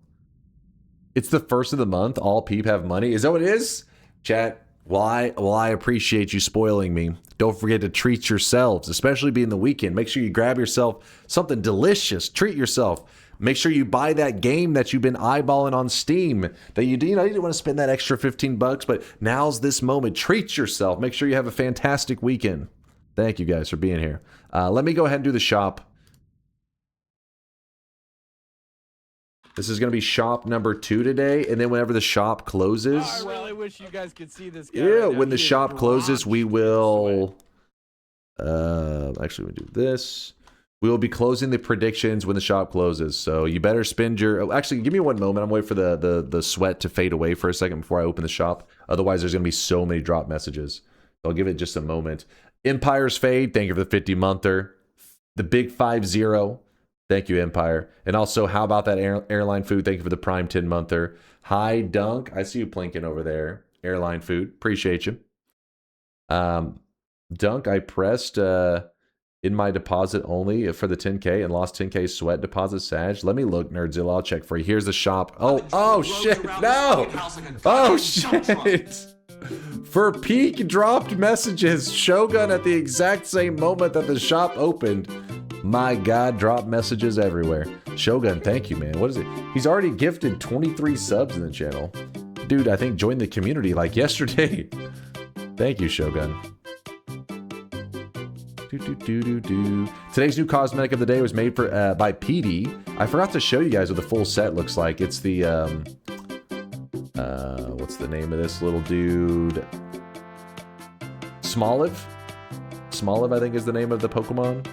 It's the 1st of the month. All peep have money. Is that what it is? Chat. Well, I appreciate you spoiling me. Don't forget to treat yourselves, especially being the weekend. Make sure you grab yourself something delicious. Treat yourself. Make sure you buy that game that you've been eyeballing on Steam. That you didn't want to spend that extra $15, but now's this moment. Treat yourself. Make sure you have a fantastic weekend. Thank you guys for being here. Let me go ahead and do the shop. This is going to be shop number 2 today, and then whenever the shop closes... I really wish you guys could see this guy. Yeah, right now. when the shop closes, we will... actually, we do this. We will be closing the predictions when the shop closes, so you better spend your... Oh, actually, give me one moment. I'm waiting for the sweat to fade away for a second before I open the shop. Otherwise, there's going to be so many drop messages. So I'll give it just a moment. Empire's Fade, thank you for the 50-monther. The Big 5-0, thank you, Empire. And also, how about that Airline Food? Thank you for the Prime 10-monther. Hi, Dunk. I see you plinking over there. Airline Food, appreciate you. Dunk, I pressed... in my deposit only for the 10K and lost 10K sweat deposit Sag. Let me look, Nerdzilla. I'll check for you. Here's the shop. Oh shit. No. Oh shit. For peak dropped messages, Shogun at the exact same moment that the shop opened. My God, drop messages everywhere. Shogun, thank you, man. What is it? He's already gifted 23 subs in the channel. Dude, I think joined the community like yesterday. Thank you, Shogun. Today's new cosmetic of the day was made for by PD. I forgot to show you guys what the full set looks like. It's the what's the name of this little dude? Smoliv? Smoliv, I think, is the name of the Pokemon.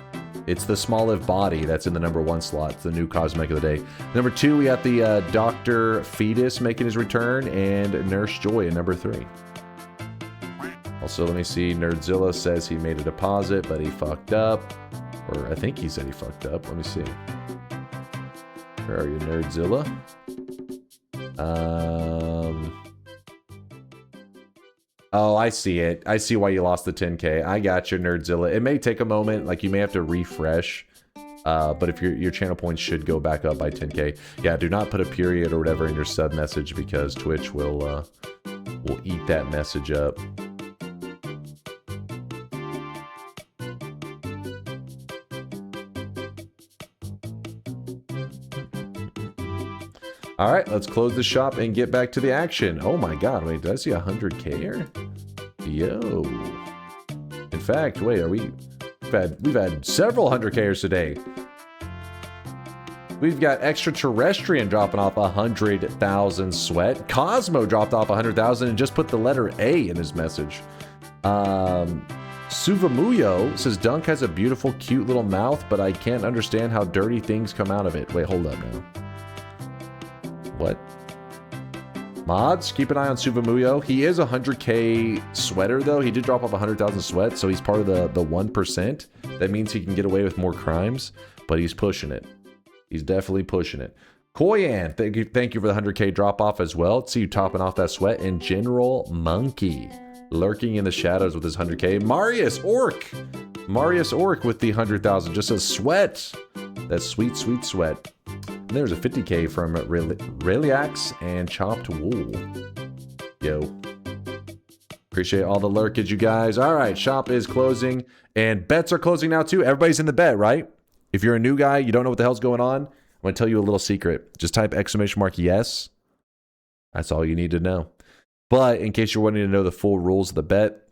It's the Smoliv body that's in the #1 slot. It's the new cosmetic of the day. Number 2, we got the Dr. Fetus making his return and Nurse Joy in number 3. Also, let me see. Nerdzilla says he made a deposit, but he fucked up. Or I think he said he fucked up. Let me see. Where are you, Nerdzilla? Oh, I see it. I see why you lost the 10K. I got your Nerdzilla. It may take a moment. Like, you may have to refresh. But if your channel points should go back up by 10K. Yeah, do not put a period or whatever in your sub message because Twitch will eat that message up. All right, let's close the shop and get back to the action. Oh my god, wait, did I see 100k here? Yo. In fact, wait, we've had several 100kers today. We've got Extraterrestrian dropping off 100,000 sweat. Cosmo dropped off 100,000 and just put the letter A in his message. Suvamuyo says, Dunk has a beautiful, cute little mouth, but I can't understand how dirty things come out of it. Wait, hold up now. What? Mods, keep an eye on Suvamuyo. He is a 100k sweater, though. He did drop off 100,000 sweat, so he's part of the 1%. That means he can get away with more crimes, but he's pushing it. He's definitely pushing it. Koyan, thank you for the 100k drop off as well. Let's see you topping off that sweat. And General Monkey lurking in the shadows with his 100k. Marius Orc with the 100,000 just says sweat. That's sweet, sweet sweat. And there's a 50k from Reliax and Chopped Wool. Yo. Appreciate all the lurkage, you guys. All right, shop is closing and bets are closing now too. Everybody's in the bet, right? If you're a new guy, you don't know what the hell's going on, I'm going to tell you a little secret. Just type !yes. That's all you need to know. But in case you're wanting to know the full rules of the bet,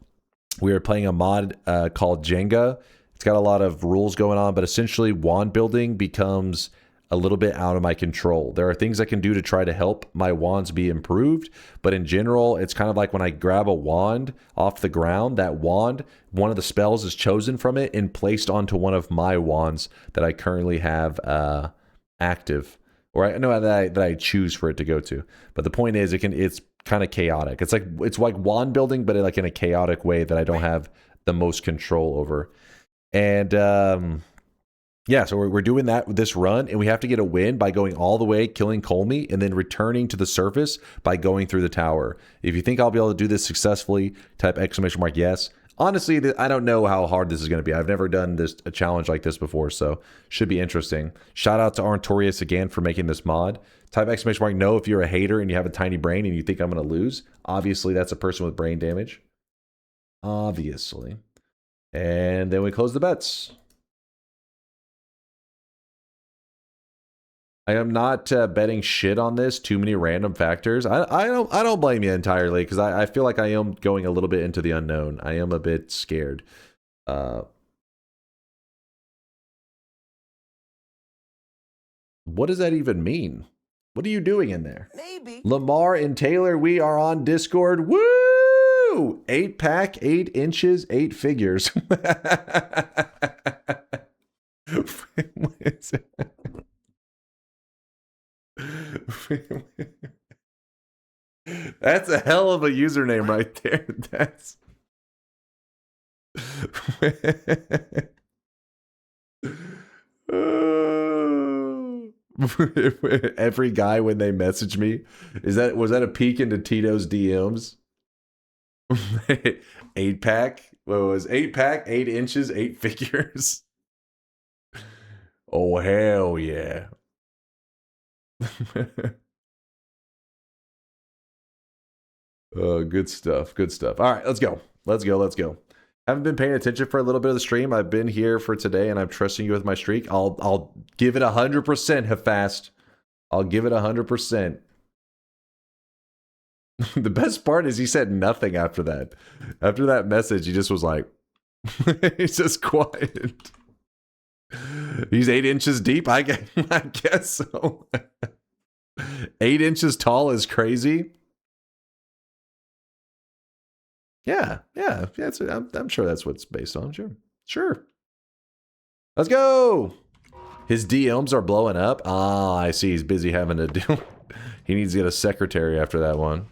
we are playing a mod called Jenga. It's got a lot of rules going on, but essentially wand building becomes a little bit out of my control. There are things I can do to try to help my wands be improved, but in general, it's kind of like when I grab a wand off the ground, that wand, one of the spells is chosen from it and placed onto one of my wands that I currently have active, or I know that I choose for it to go to. But the point is, it's kind of chaotic. It's like wand building, but like in a chaotic way that I don't have the most control over. And yeah, so we're doing that with this run, and we have to get a win by going all the way, killing Colmy, and then returning to the surface by going through the tower. If you think I'll be able to do this successfully, type !yes. Honestly, I don't know how hard this is going to be. I've never done a challenge like this before, so should be interesting. Shout out to Arntorius again for making this mod. Type !no if you're a hater and you have a tiny brain and you think I'm going to lose. Obviously, that's a person with brain damage. Obviously. And then we close the bets. I am not betting shit on this. Too many random factors. I don't blame you entirely because I feel like I am going a little bit into the unknown. I am a bit scared. What does that even mean? What are you doing in there? Maybe. Lamar and Taylor, we are on Discord. Woo! 8-pack, 8 inches, 8 figures. That's a hell of a username right there. That's every guy when they message me, was that a peek into Tito's DMs? 8-pack? What was 8-pack, 8 inches, 8 figures? Oh hell yeah. Oh, good stuff. Good stuff. All right, let's go. Let's go. Haven't been paying attention for a little bit of the stream. I've been here for today, and I'm trusting you with my streak. I'll give it 100%, Hefast. I'll give it 100%. The best part is he said nothing after that. After that message, he just was like, he's just quiet. He's 8 inches deep. I guess so. 8 inches tall is crazy. Yeah. I'm sure that's what it's based on. Sure. Let's go. His DMs are blowing up. Ah, I see. He's busy having to do. He needs to get a secretary after that one.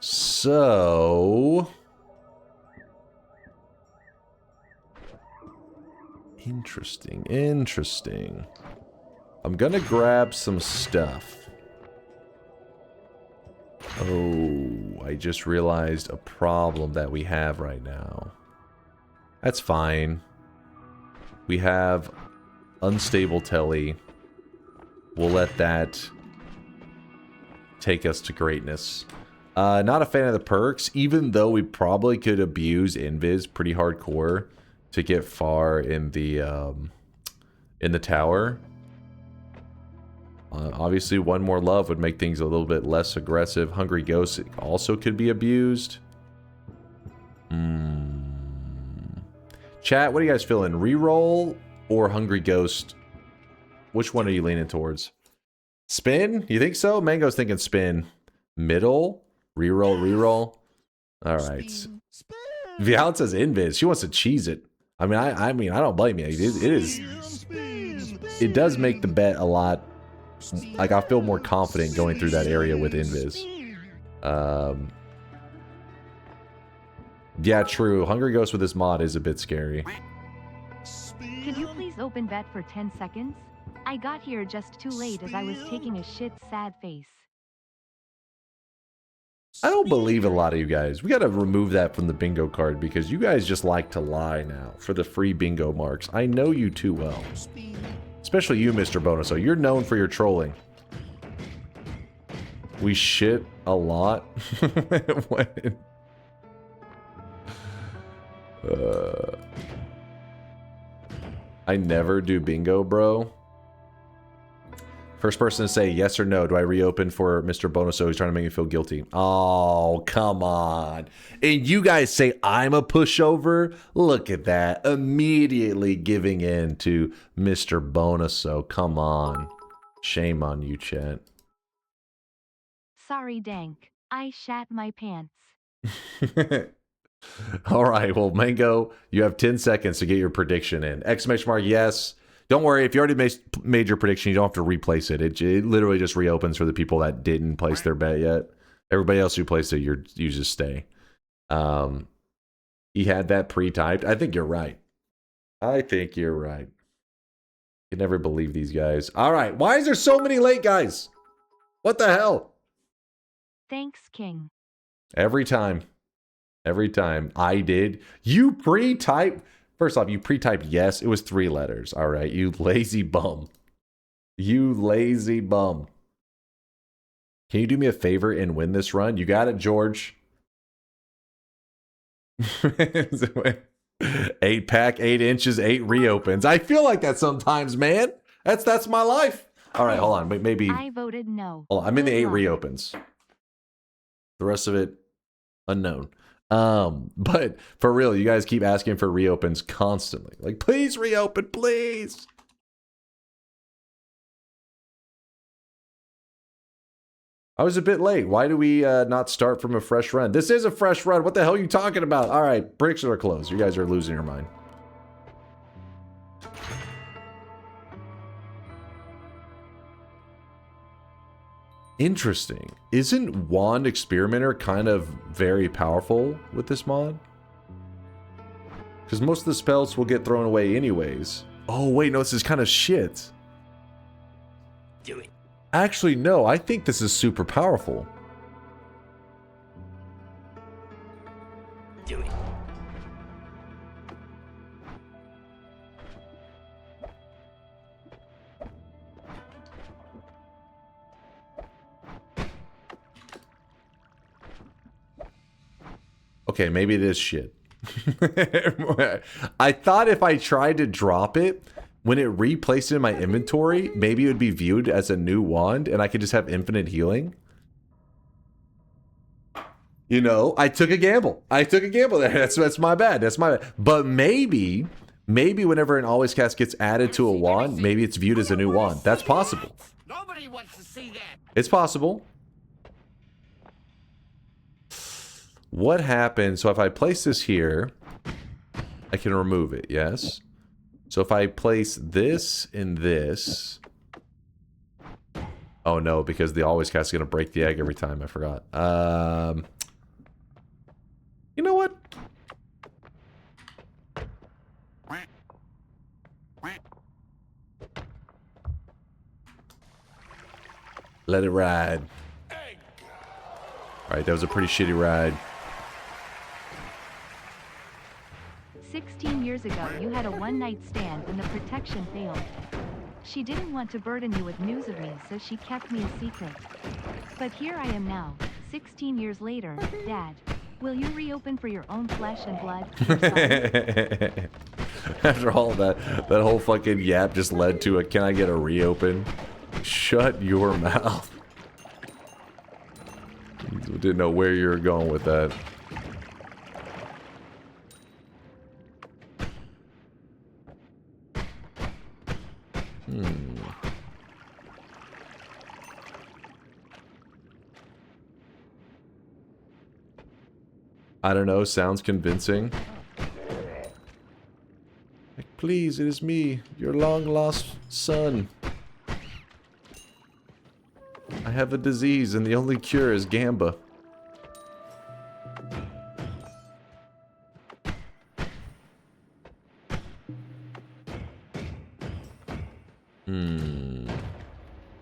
So interesting. I'm gonna grab some stuff. Oh, I just realized a problem that we have right now. That's fine. We have unstable telly. We'll let that take us to greatness. Not a fan of the perks, even though we probably could abuse Invis pretty hardcore to get far in the tower. Obviously, one more love would make things a little bit less aggressive. Hungry Ghost also could be abused. Chat, what are you guys feeling? Reroll or Hungry Ghost? Which one are you leaning towards? Spin? You think so? Mango's thinking spin. Middle? Reroll, reroll. All right. Vialet says invis. She wants to cheese it. I mean, I don't blame you. It does make the bet a lot. Like, I feel more confident going through that area with invis. Yeah, true. Hungry Ghost with this mod is a bit scary. Could you please open bet for 10 seconds? I got here just too late as I was taking a shit sad face. I don't believe a lot of you guys. We got to remove that from the bingo card because you guys just like to lie now for the free bingo marks. I know you too well. Especially you, Mr. Bonuso. You're known for your trolling. We shit a lot. I never do bingo, bro. First person to say yes or no. Do I reopen for Mr. Bonuso? He's trying to make me feel guilty. Oh, come on. And you guys say I'm a pushover? Look at that. Immediately giving in to Mr. Bonuso. Come on. Shame on you, chat. Sorry, Dank. I shat my pants. All right. Well, Mango, you have 10 seconds to get your prediction in. Exclamation mark, yes. Don't worry, if you already made your prediction, you don't have to replace it. It literally just reopens for the people that didn't place their bet yet. Everybody else who placed it, you just stay. He had that pre-typed. I think you're right. I think you're right. I can never believe these guys. All right, why is there so many late guys? What the hell? Thanks, King. Every time. Every time. I did. You pre-typed. First off, you pre-typed yes. It was 3 letters. All right. You lazy bum. You lazy bum. Can you do me a favor and win this run? You got it, George. 8-pack, 8 inches, 8 reopens. I feel like that sometimes, man. That's my life. All right, hold on. Maybe I voted no. Hold on. I'm in the 8 reopens. The rest of it, unknown. But for real, you guys keep asking for reopens constantly. Like, please reopen, please. I was a bit late. Why do we not start from a fresh run? This is a fresh run. What the hell are you talking about? All right, predictions are closed. You guys are losing your mind. Interesting. Isn't Wand Experimenter kind of very powerful with this mod? Because most of the spells will get thrown away anyways. Oh, wait, no, this is kind of shit. Do it. Actually, no, I think this is super powerful. Do it. Okay, maybe it is shit. I thought if I tried to drop it, when it replaced it in my inventory, maybe it would be viewed as a new wand and I could just have infinite healing. You know, I took a gamble. I took a gamble there. That's my bad. That's my bad. But maybe whenever an always cast gets added to a wand, maybe it's viewed as a new wand. That's possible. Nobody wants to see that. It's possible. What happens? So if I place this here, I can remove it, yes? So if I place this in this... Oh no, because the always cast is going to break the egg every time. I forgot. You know what? Let it ride. Alright, that was a pretty shitty ride. 16 years ago, you had a one-night stand and the protection failed. She didn't want to burden you with misery, so she kept me a secret. But here I am now, 16 years later, Dad. Will you reopen for your own flesh and blood? After all that whole fucking yap just led to a, can I get a reopen? Shut your mouth. Didn't know where you were going with that. I don't know, sounds convincing. Like, please, it is me, your long-lost son. I have a disease and the only cure is Gamba.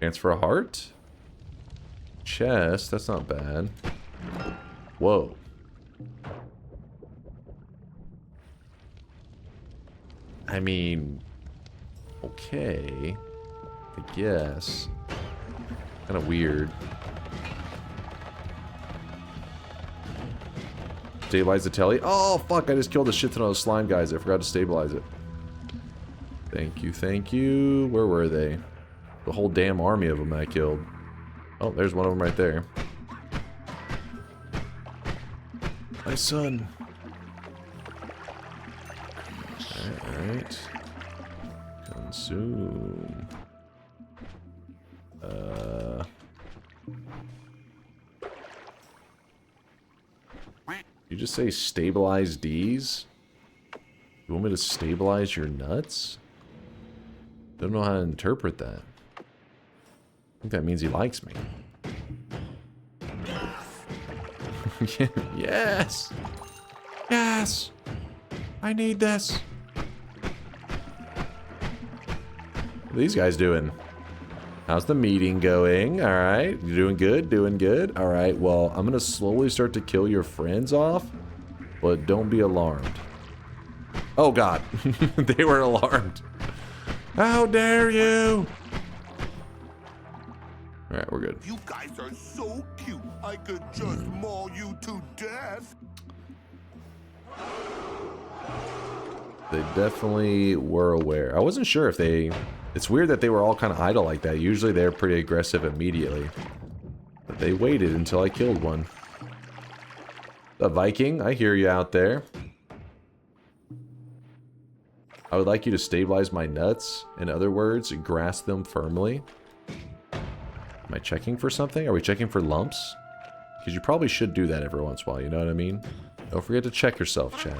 Chance for a heart? Chest, that's not bad. Whoa. I mean, okay, I guess. Kind of weird. Stabilize the telly. Oh, fuck, I just killed a shit ton of those slime guys. I forgot to stabilize it. Thank you, thank you. Where were they? The whole damn army of them I killed. Oh, there's one of them right there. My son. Alright. Consume. You just say stabilize D's? You want me to stabilize your nuts? Don't know how to interpret that. I think that means he likes me. Yes! Yes! I need this! What are these guys doing? How's the meeting going? Alright, you doing good? Doing good? Alright, well, I'm gonna slowly start to kill your friends off, but don't be alarmed. Oh god, they were alarmed. How dare you! Alright, we're good. You guys are so cute. I could just maul you to death. They definitely were aware. I wasn't sure if they... It's weird that they were all kind of idle like that. Usually they're pretty aggressive immediately. But they waited until I killed one. The Viking, I hear you out there. I would like you to stabilize my nuts. In other words, grasp them firmly. Am I checking for something? Are we checking for lumps? Because you probably should do that every once in a while, you know what I mean? Don't forget to check yourself, chat.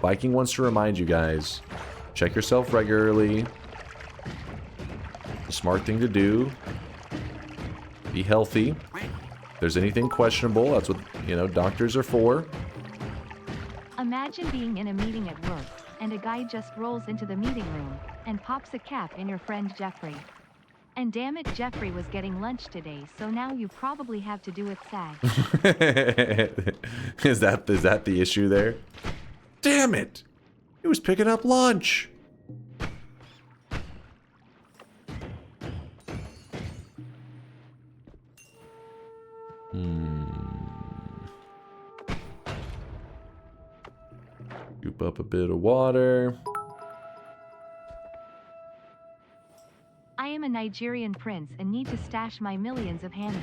Viking wants to remind you guys, check yourself regularly. The smart thing to do. Be healthy. If there's anything questionable, that's what, you know, doctors are for. Imagine being in a meeting at work, and a guy just rolls into the meeting room, and pops a cap in your friend Jeffrey. And damn it, Jeffrey was getting lunch today, so now you probably have to do it SAG. Is that the issue there? Damn it! He was picking up lunch! Scoop up a bit of water. I am a Nigerian prince and need to stash my millions of hammies.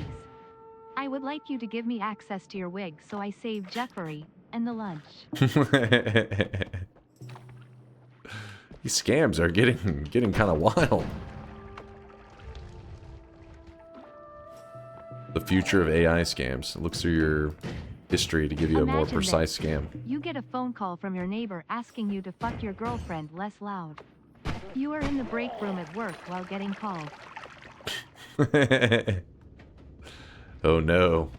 I would like you to give me access to your wig so I save Jeffrey and the lunch. These scams are getting kind of wild. The future of AI scams. It looks through your history to give you a more precise scam. You get a phone call from your neighbor asking you to fuck your girlfriend less loud. You are in the break room at work while getting called. Oh no.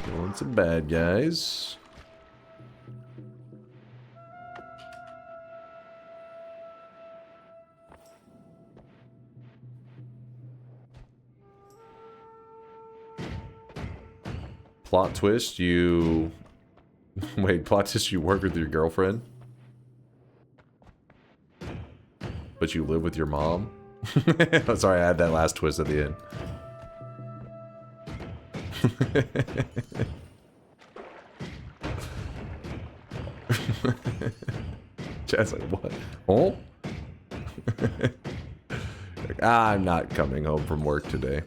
Killing some bad guys. Plot twist, you... Wait, plot twist, you work with your girlfriend? But you live with your mom? Sorry, I had that last twist at the end. Chad's like, what? Oh? Like, I'm not coming home from work today.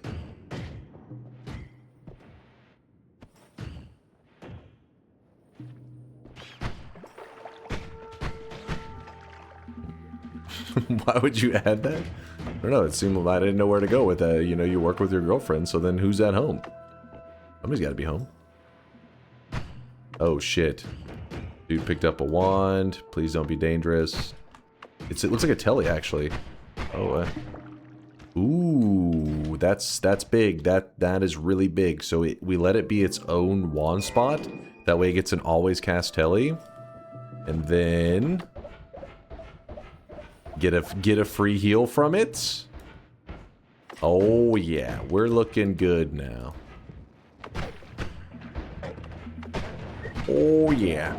Why would you add that? I don't know. It seemed I didn't know where to go with that. You know, you work with your girlfriend, so then who's at home? Somebody's got to be home. Oh, shit. Dude picked up a wand. Please don't be dangerous. It looks like a telly, actually. Oh, ooh, that's big. That is really big. So we let it be its own wand spot. That way it gets an always cast telly. And then get a free heal from it. Oh yeah, we're looking good now. Oh yeah.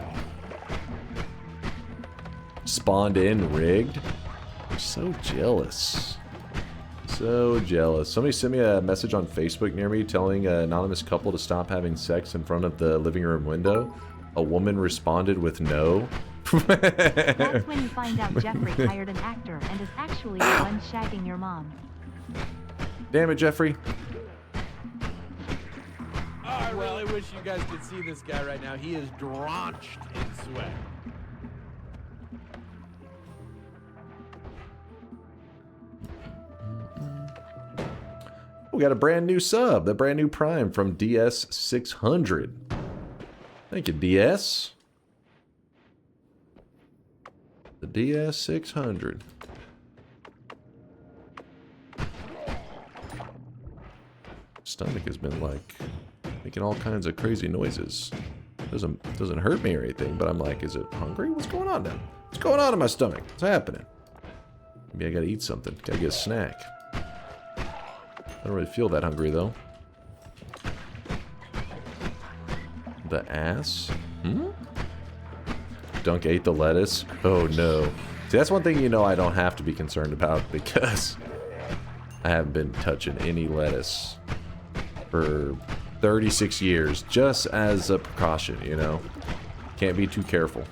Spawned in, rigged. So jealous. So jealous. Somebody sent me a message on Facebook near me telling an anonymous couple to stop having sex in front of the living room window. A woman responded with no. That's when you find out Jeffrey hired an actor and is actually the one shagging your mom. Damn it, Jeffrey. Oh, I really wish you guys could see this guy right now. He is drenched in sweat. We got a brand new sub, the brand new Prime from DS600. Thank you, DS. The DS600. Stomach has been like making all kinds of crazy noises. Doesn't hurt me or anything, but I'm like, is it hungry? What's going on now? What's going on in my stomach? What's happening? Maybe I gotta eat something. Gotta get a snack. I don't really feel that hungry though. The ass? Dunk ate the lettuce. Oh no. See, that's one thing you know I don't have to be concerned about because I haven't been touching any lettuce for 36 years, just as a precaution, you know. Can't be too careful.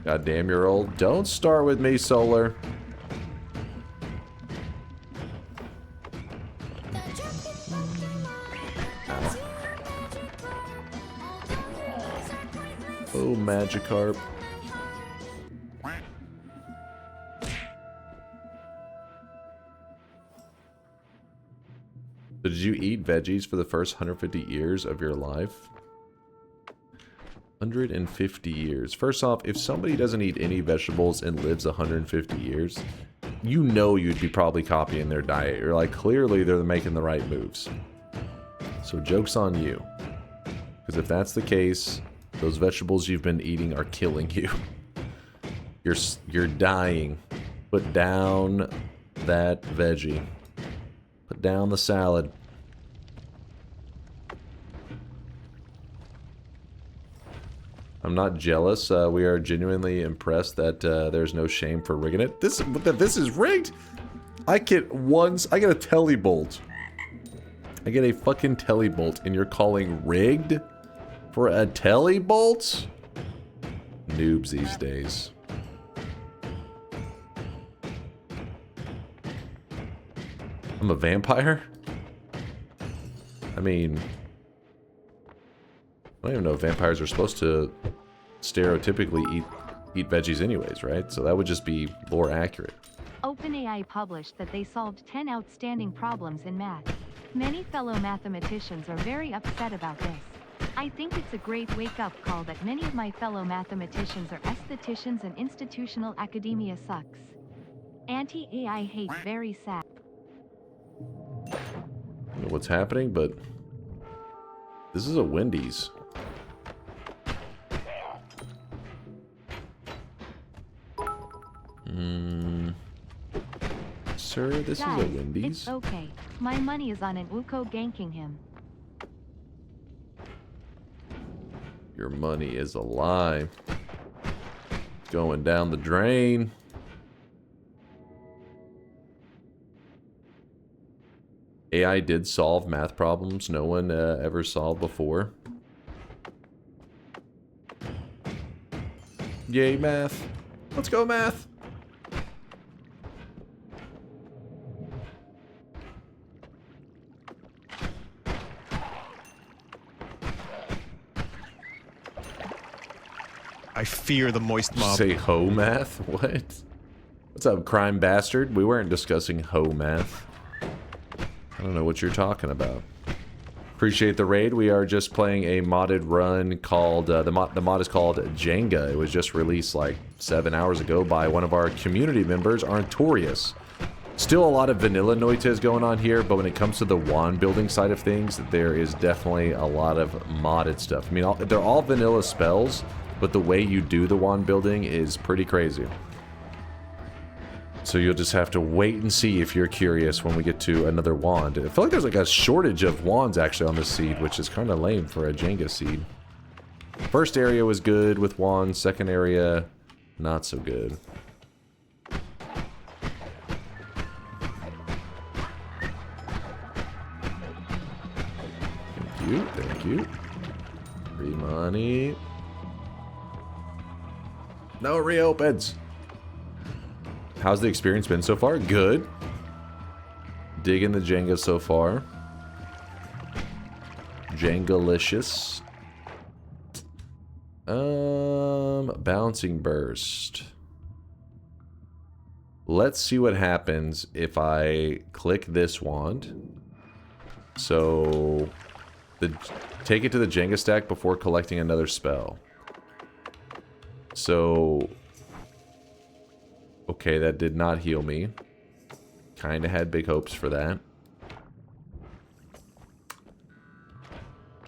God damn, you're old. Don't start with me, Solar. Ow. Oh, Magikarp. Did you eat veggies for the first 150 years of your life? 150 years. First off, if somebody doesn't eat any vegetables and lives 150 years, you know you'd be probably copying their diet. You're like, clearly they're making the right moves. So joke's on you. Because if that's the case, those vegetables you've been eating are killing you. You're dying. Put down that veggie. Put down the salad. I'm not jealous. We are genuinely impressed that there's no shame for rigging it. This is rigged. I get a telly bolt. I get a fucking telly bolt, and you're calling rigged for a telly bolt? Noobs these days. I'm a vampire? I mean, I don't even know if vampires are supposed to stereotypically eat veggies anyways, right? So that would just be more accurate. OpenAI published that they solved 10 outstanding problems in math. Many fellow mathematicians are very upset about this. I think it's a great wake-up call that many of my fellow mathematicians are aestheticians and institutional academia sucks. Anti-AI hate very sad. I don't know what's happening, but this is a Wendy's. Sir, this Guys, is a Wendy's. It's okay. My money is on an Uko ganking him. Your money is a lie. going down the drain. AI did solve math problems no one ever solved before. Yay, math. Let's go, math. I fear the moist mob. Say ho math? What? What's up, crime bastard? We weren't discussing ho math. I don't know what you're talking about. Appreciate the raid. We are just playing a modded run called, the mod is called Jenga. It was just released like 7 hours ago by one of our community members, Artorius. Still a lot of vanilla Noitas going on here, but when it comes to the wand building side of things, there is definitely a lot of modded stuff. I mean, they're all vanilla spells, but the way you do the wand building is pretty crazy. So you'll just have to wait and see if you're curious when we get to another wand. I feel like there's like a shortage of wands actually on this seed, which is kind of lame for a Jenga seed. First area was good with wands, second area, not so good. Thank you, thank you. Free money. No reopens. How's the experience been so far? Good. Digging the Jenga so far. Jengalicious. Bouncing burst. Let's see what happens if I click this wand. So, take it to the Jenga stack before collecting another spell. So, okay, that did not heal me. Kinda had big hopes for that.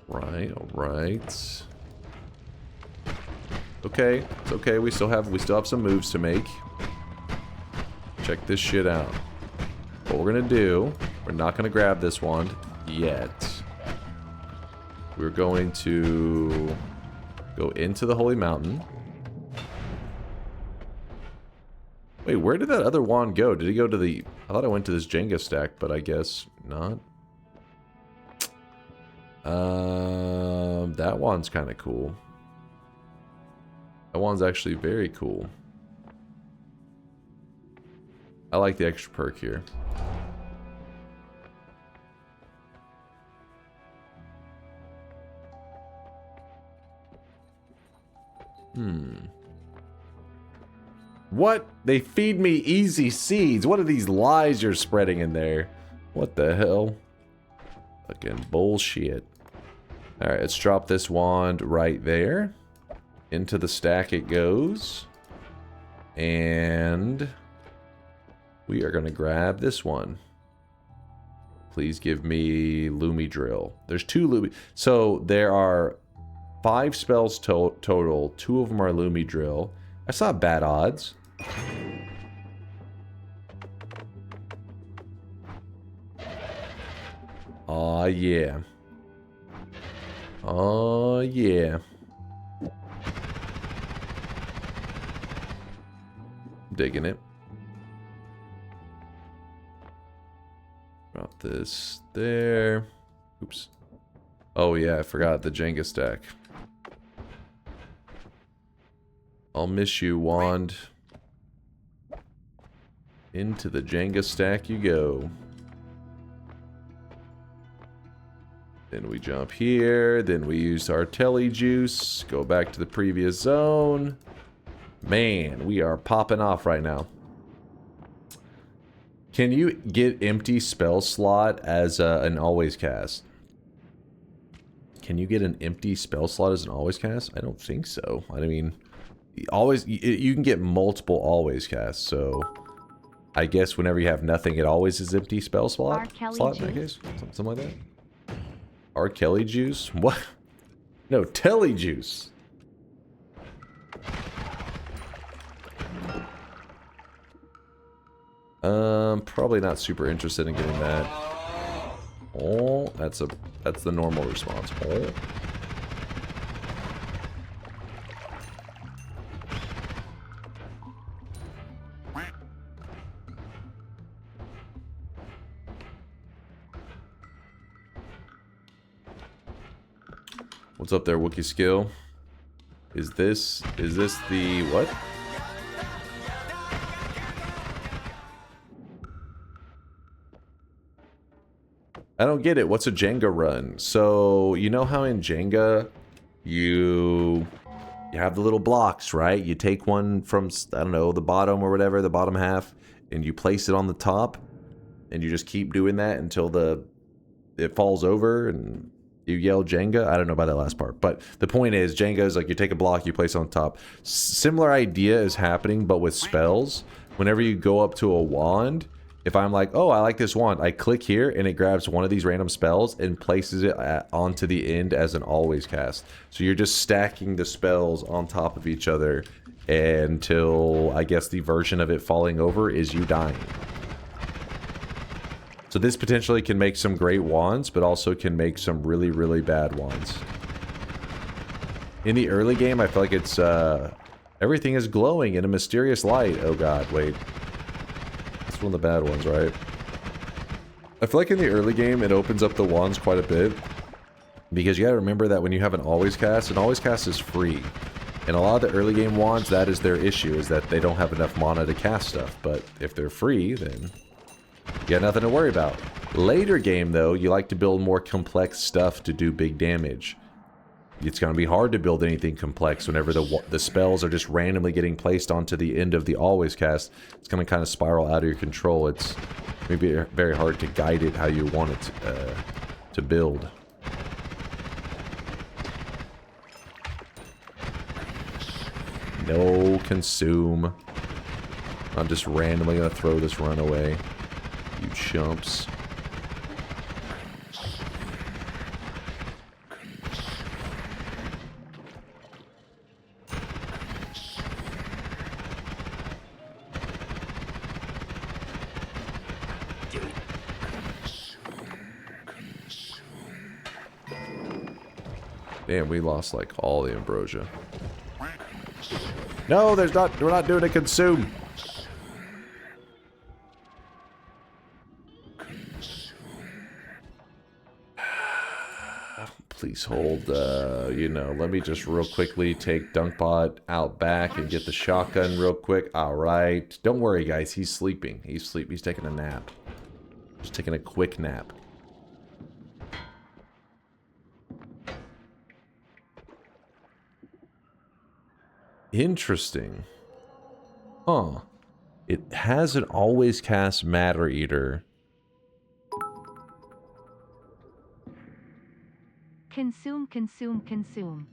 Right, alright. Okay, it's okay, we still have some moves to make. Check this shit out. What we're gonna do, we're not gonna grab this wand yet. We're going to go into the Holy Mountain. Wait, where did that other wand go? Did he go to the... I thought I went to this Jenga stack, but I guess not. That wand's kind of cool. That wand's actually very cool. I like the extra perk here. What? They feed me easy seeds. What are these lies you're spreading in there? What the hell? Fucking bullshit. Alright, let's drop this wand right there. Into the stack it goes. And we are going to grab this one. Please give me Lumi Drill. There's 2 Lumi... So there are 5 spells total. 2 of them are Lumi Drill. That's not bad odds. Aw, yeah. Oh, yeah. Digging it. Drop this there. Oops. Oh, yeah, I forgot the Jenga stack. I'll miss you, wand. Into the Jenga stack you go. Then we jump here. Then we use our telly juice. Go back to the previous zone. Man, we are popping off right now. Can you get empty spell slot as an always cast? Can you get an empty spell slot as an always cast? I don't think so. I mean... Always, you can get multiple always casts, so I guess whenever you have nothing, it always is empty spell slot in that case? Something like that? R. Kelly juice? What? No, telly juice. Probably not super interested in getting that. Oh, that's the normal response. Oh. What's up there, Wookiee Skill? Is this the what? I don't get it. What's a Jenga run? So, you know how in Jenga you have the little blocks, right? You take one from, I don't know, the bottom or whatever, the bottom half, and you place it on the top, and you just keep doing that until it falls over and you yell Jenga. I don't know about that last part, but the point is Jenga is like you take a block, you place it on top. Similar idea is happening, but with spells. Whenever you go up to a wand, if I'm like, oh, I like this wand, I click here and it grabs one of these random spells and places it onto the end as an always cast. So you're just stacking the spells on top of each other until, I guess, the version of it falling over is you dying. So this potentially can make some great wands, but also can make some really, really bad wands. In the early game, I feel like it's, everything is glowing in a mysterious light. Oh god, wait. That's one of the bad ones, right? I feel like in the early game, it opens up the wands quite a bit. Because you gotta remember that when you have an always cast is free. And a lot of the early game wands, that is their issue, is that they don't have enough mana to cast stuff. But if they're free, then you got nothing to worry about. Later game, though, you like to build more complex stuff to do big damage. It's going to be hard to build anything complex whenever the spells are just randomly getting placed onto the end of the always cast. It's going to kind of spiral out of your control. It's maybe very hard to guide it how you want it to build. No consume. I'm just randomly going to throw this run away. You chumps. Damn, we lost like all the ambrosia. No, we're not doing a consume. Please hold, you know, let me just real quickly take Dunkbot out back and get the shotgun real quick. Alright. Don't worry, guys. He's sleeping. He's taking a nap. Just taking a quick nap. Interesting. Huh. It has an always cast Matter Eater. Consume, consume, consume.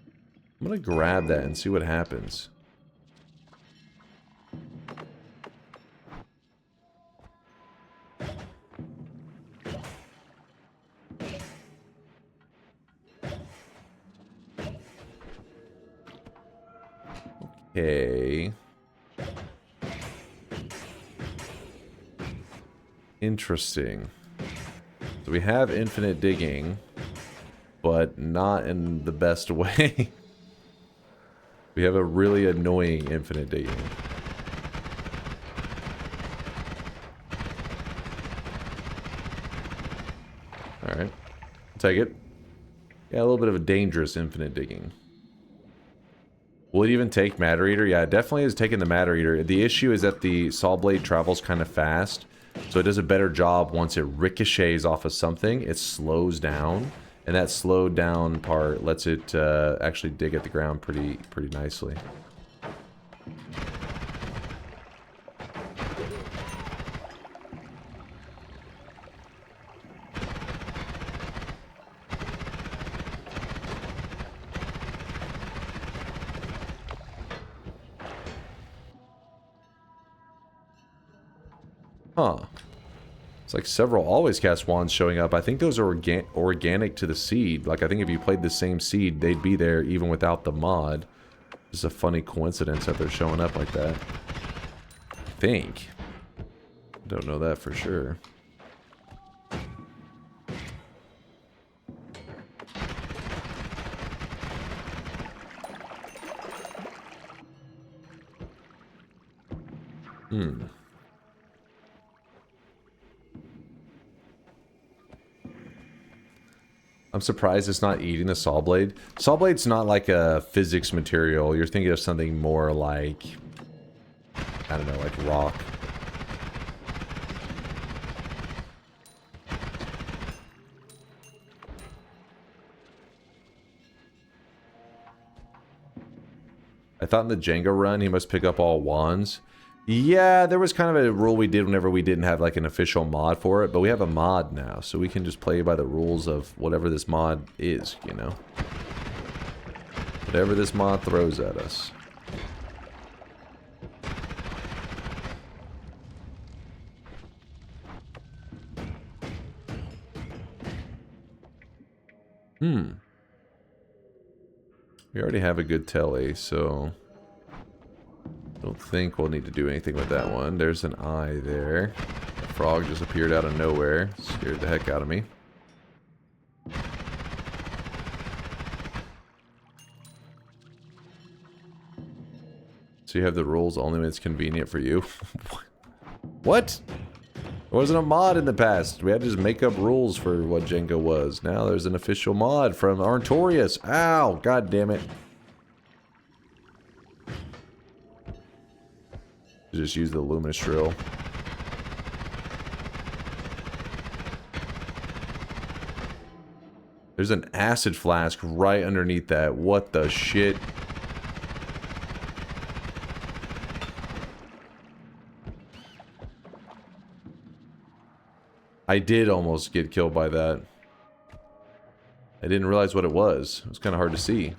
I'm gonna grab that and see what happens. Okay. Interesting. So we have infinite digging, but not in the best way. We have a really annoying infinite digging. Alright. Take it. Yeah, a little bit of a dangerous infinite digging. Will it even take Matter Eater? Yeah, it definitely is taking the Matter Eater. The issue is that the Saw Blade travels kind of fast, so it does a better job once it ricochets off of something. It slows down, and that slowed down part lets it actually dig at the ground pretty nicely. Huh. It's like several always cast wands showing up. I think those are organic to the seed. Like, I think if you played the same seed, they'd be there even without the mod. Just a funny coincidence that they're showing up like that. I think. Don't know that for sure. I'm surprised it's not eating the saw blade. Saw blade's not like a physics material. You're thinking of something more like, I don't know, like rock. I thought in the Jenga run he must pick up all wands. Yeah, there was kind of a rule we did whenever we didn't have like an official mod for it, but we have a mod now, so we can just play by the rules of whatever this mod is, you know? Whatever this mod throws at us. We already have a good telly, so don't think we'll need to do anything with that one. There's an eye there. A frog just appeared out of nowhere. Scared the heck out of me. So you have the rules only when it's convenient for you. What? There wasn't a mod in the past. We had to just make up rules for what Jenga was. Now there's an official mod from Artorias. Ow! God damn it. Just use the luminous drill. There's an acid flask right underneath that. What the shit? I did almost get killed by that. I didn't realize what it was. It was kind of hard to see.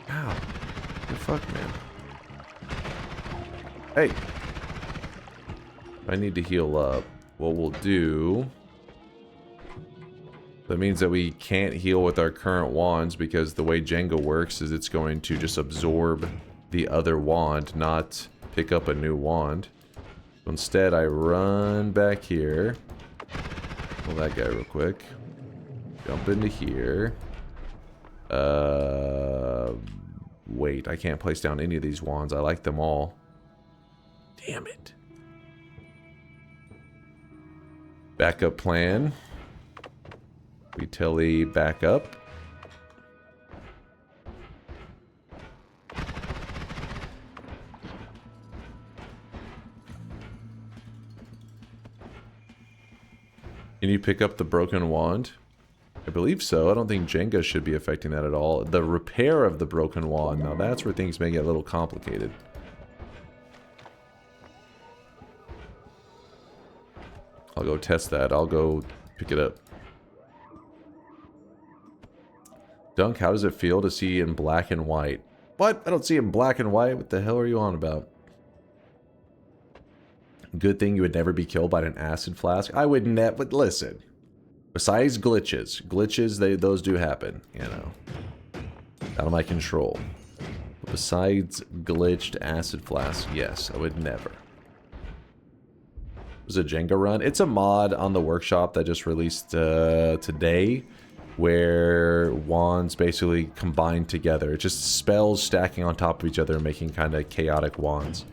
Ow. What the fuck, man? Hey. I need to heal up. What we'll do... That means that we can't heal with our current wands because the way Jenga works is it's going to just absorb the other wand, not pick up a new wand. So instead, I run back here. Kill that guy real quick. Jump into here. Wait, I can't place down any of these wands. I like them all. Damn it. Backup plan. We telly back up. Can you pick up the broken wand? I believe so. I don't think Jenga should be affecting that at all. The repair of the broken wand. Now that's where things may get a little complicated. I'll go test that. I'll go pick it up. Dunk, how does it feel to see in black and white? What? I don't see in black and white. What the hell are you on about? Good thing you would never be killed by an acid flask. I would never. But listen, besides glitches, those do happen. You know, out of my control. But besides glitched acid flask, yes, I would never. It was a Jenga run. It's a mod on the workshop that just released today, where wands basically combine together. It's just spells stacking on top of each other, making kind of chaotic wands.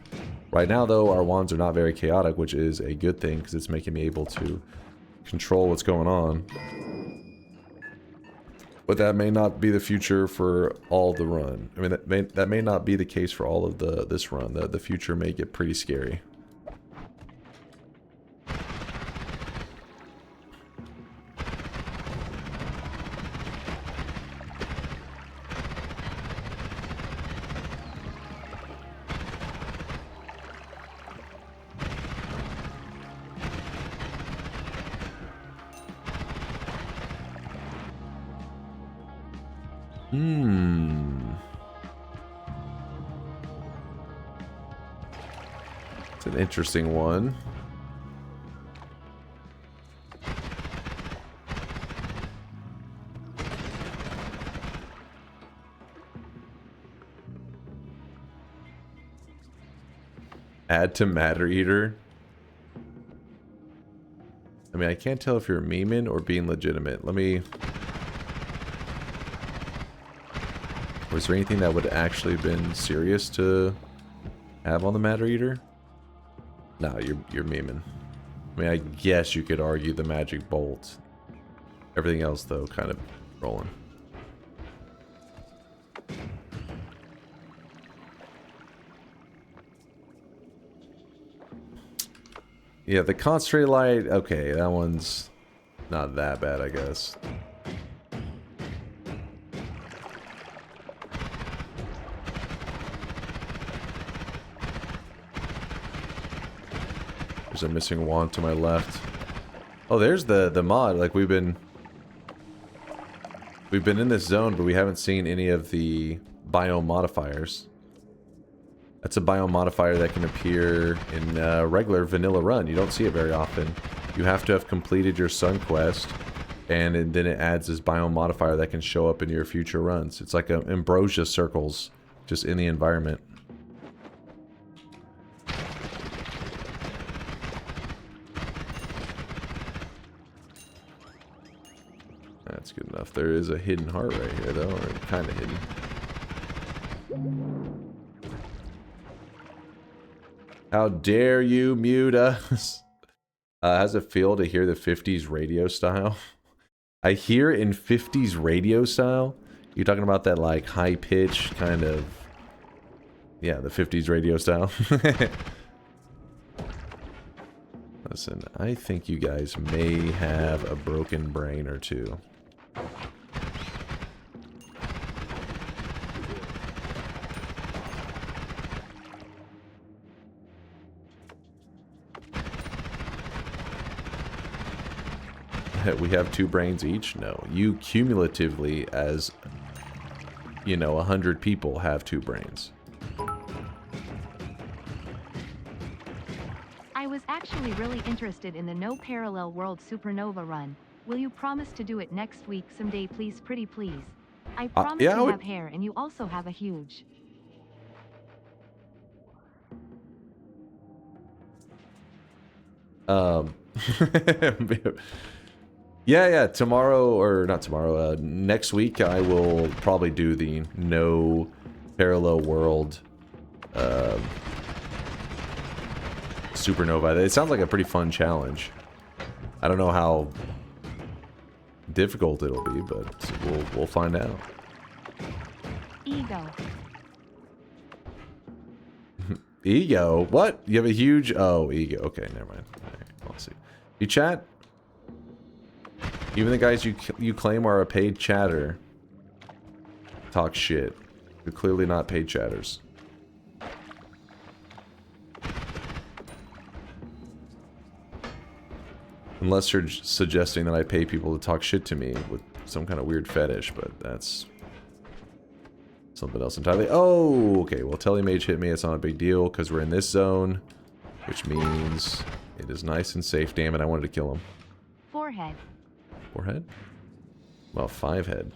Right now, though, our wands are not very chaotic, which is a good thing, because it's making me able to control what's going on. But that may not be the future for all the run. I mean, that may not be the case for all of this run. The future may get pretty scary. It's an interesting one. Add to Matter Eater. I mean, I can't tell if you're memeing or being legitimate. Let me... Was there anything that would actually have been serious to have on the Matter Eater? No, you're memeing. I mean, I guess you could argue the magic bolt. Everything else, though, kind of rolling. Yeah, the concentrated light. Okay, that one's not that bad, I guess. There's a missing wand to my left. Oh, there's the mod. Like we've been in this zone, but we haven't seen any of the biome modifiers. That's a biome modifier that can appear in a regular vanilla run. You don't see it very often. You have to have completed your sun quest, and then it adds this biome modifier that can show up in your future runs. It's like ambrosia circles just in the environment. That's good enough. There is a hidden heart right here, though, or kind of hidden. How dare you mute us? How's it feel to hear the 50s radio style? I hear in 50s radio style? You talking about that, like, high-pitch kind of... Yeah, the 50s radio style. Listen, I think you guys may have a broken brain or two. We have 2 brains each? No. You cumulatively, as, you know, 100 people have 2 brains. I was actually really interested in the No Parallel World Supernova run. Will you promise to do it next week someday, please, pretty please? I promise yeah, you have hair and you also have a huge... Yeah, tomorrow, or not tomorrow, next week I will probably do the No Parallel World Supernova. It sounds like a pretty fun challenge. I don't know how difficult it'll be, but we'll find out. Ego. Ego? What? You have a huge... Oh, ego. Okay, never mind. All right, let's see. You chat? Even the guys you claim are a paid chatter talk shit. You're clearly not paid chatters. Unless you're suggesting that I pay people to talk shit to me with some kind of weird fetish, but that's something else entirely. Oh, okay. Well, Telemage hit me. It's not a big deal because we're in this zone, which means it is nice and safe. Damn it, I wanted to kill him. Forehead. Forehead? Well, 5 head.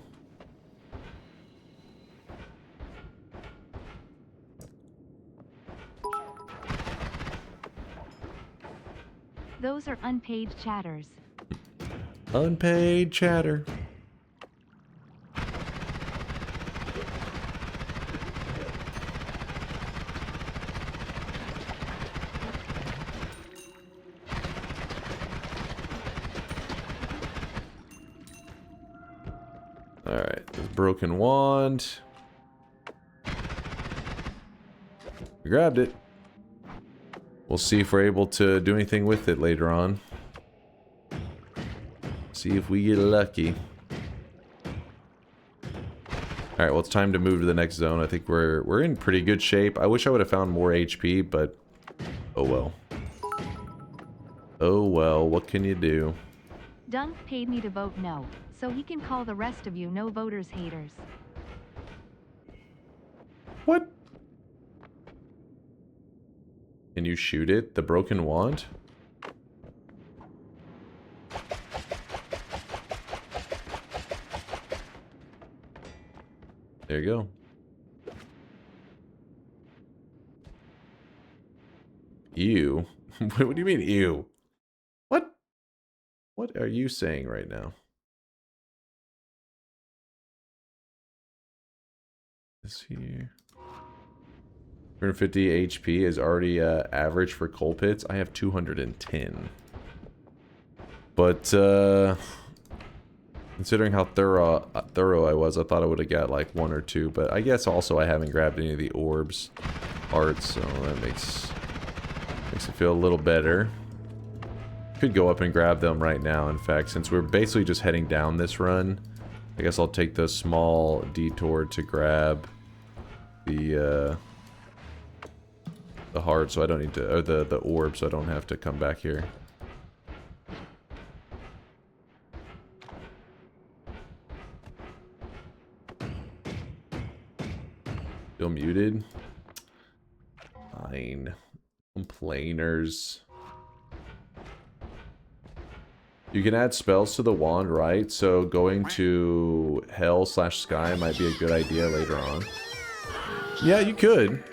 Those are unpaid chatters. Unpaid chatter. Alright, this broken wand. We grabbed it. We'll see if we're able to do anything with it later on. See if we get lucky. Alright, well, it's time to move to the next zone. I think we're in pretty good shape. I wish I would have found more HP, but oh well. Oh well, what can you do? Dunk paid me to vote no, so he can call the rest of you no voters haters. What? Can you shoot it? The broken wand? There you go. Ew. What do you mean, ew? What? What are you saying right now? This here. 250 HP is already average for coal pits. I have 210. But considering how thorough I was, I thought I would have got like 1 or 2. But I guess also I haven't grabbed any of the orbs parts, so that makes it feel a little better. Could go up and grab them right now. In fact, since we're basically just heading down this run, I guess I'll take the small detour to grab the heart, so I don't need to, or the orb, so I don't have to come back here. Still muted? Fine. Complainers. You can add spells to the wand, right? So going to hell/sky might be a good idea later on. Yeah, you could.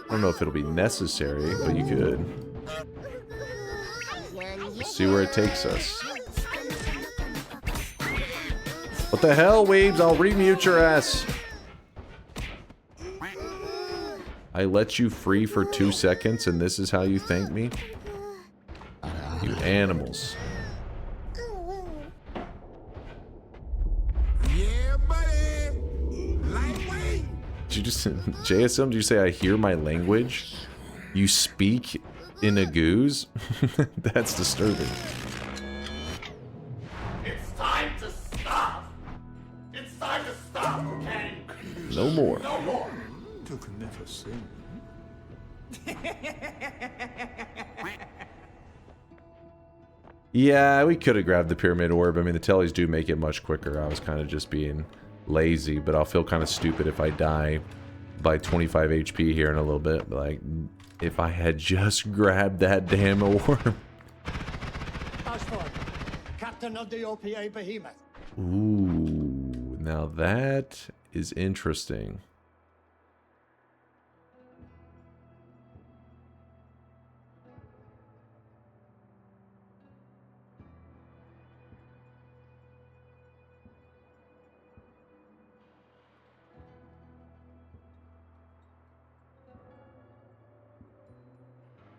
I don't know if it'll be necessary, but you could. See where it takes us. What the hell, weebs? I'll remute your ass. I let you free for 2 seconds and this is how you thank me? You animals. Yeah, buddy. Lightweight. Did you just, JSM, did you say I hear my language? You speak in a goose? That's disturbing. It's time to stop. It's time to stop, okay? No more. No more. To commit a sin. Yeah, we could have grabbed the pyramid orb. I mean, the tellies do make it much quicker. I was kind of just being lazy, but I'll feel kind of stupid if I die by 25 HP here in a little bit. Like, if I had just grabbed that damn orb. Captain of the OPA Behemoth. Ooh, now that is interesting.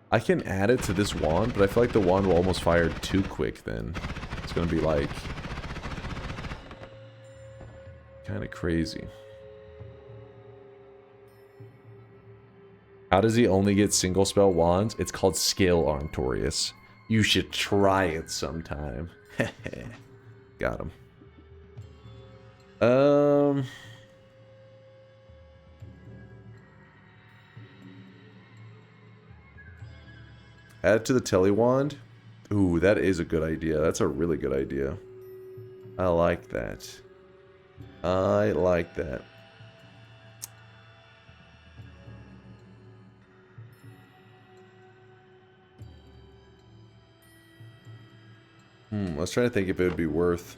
I can add it to this wand, but I feel like the wand will almost fire too quick then. It's gonna be like kind of crazy. How does he only get single spell wands? It's called skill, Armtorius. You should try it sometime. Got him. Add it to the telly wand. Ooh, that is a good idea. That's a really good idea. I like that. I like that. I was trying to think if it would be worth.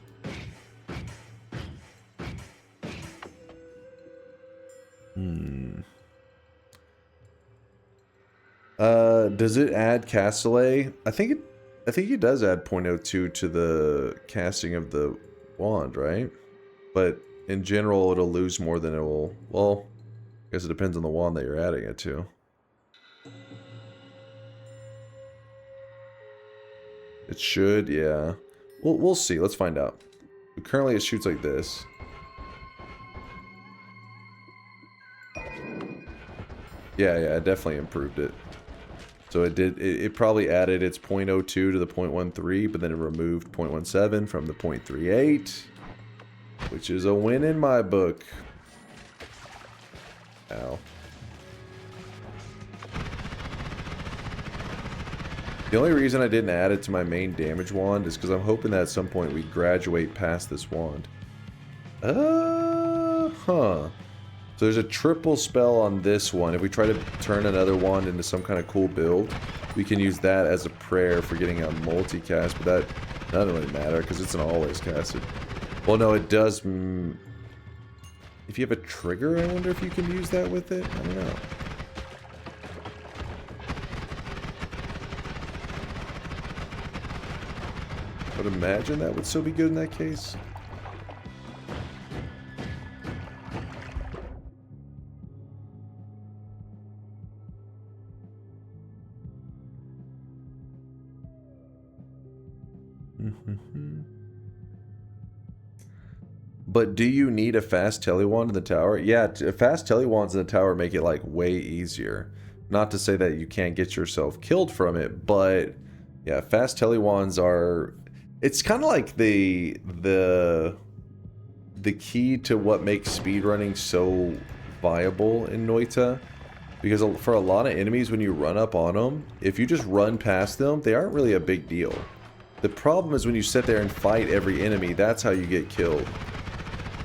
Does it add Castellet? I think it does add 0.02 to the casting of the wand, right? But in general, it'll lose more than it will. Well, I guess it depends on the wand that you're adding it to. It should, yeah. We'll see. Let's find out. Currently, it shoots like this. Yeah, it definitely improved it. So it did. It probably added its 0.02 to the 0.13, but then it removed 0.17 from the 0.38, which is a win in my book. Ow. The only reason I didn't add it to my main damage wand is because I'm hoping that at some point we graduate past this wand. So there's a triple spell on this one. If we try to turn another wand into some kind of cool build, we can use that as a prayer for getting a multicast, but that doesn't really matter because it's an always casted. Well, no, it does. If you have a trigger, I wonder if you can use that with it. I don't know. I would imagine that would still be good in that case. But do you need a fast telewand in the tower? Yeah, fast telewands in the tower make it like way easier. Not to say that you can't get yourself killed from it, but yeah, fast telewands are... It's kind of like the key to what makes speedrunning so viable in Noita. Because for a lot of enemies, when you run up on them, if you just run past them, they aren't really a big deal. The problem is when you sit there and fight every enemy, that's how you get killed.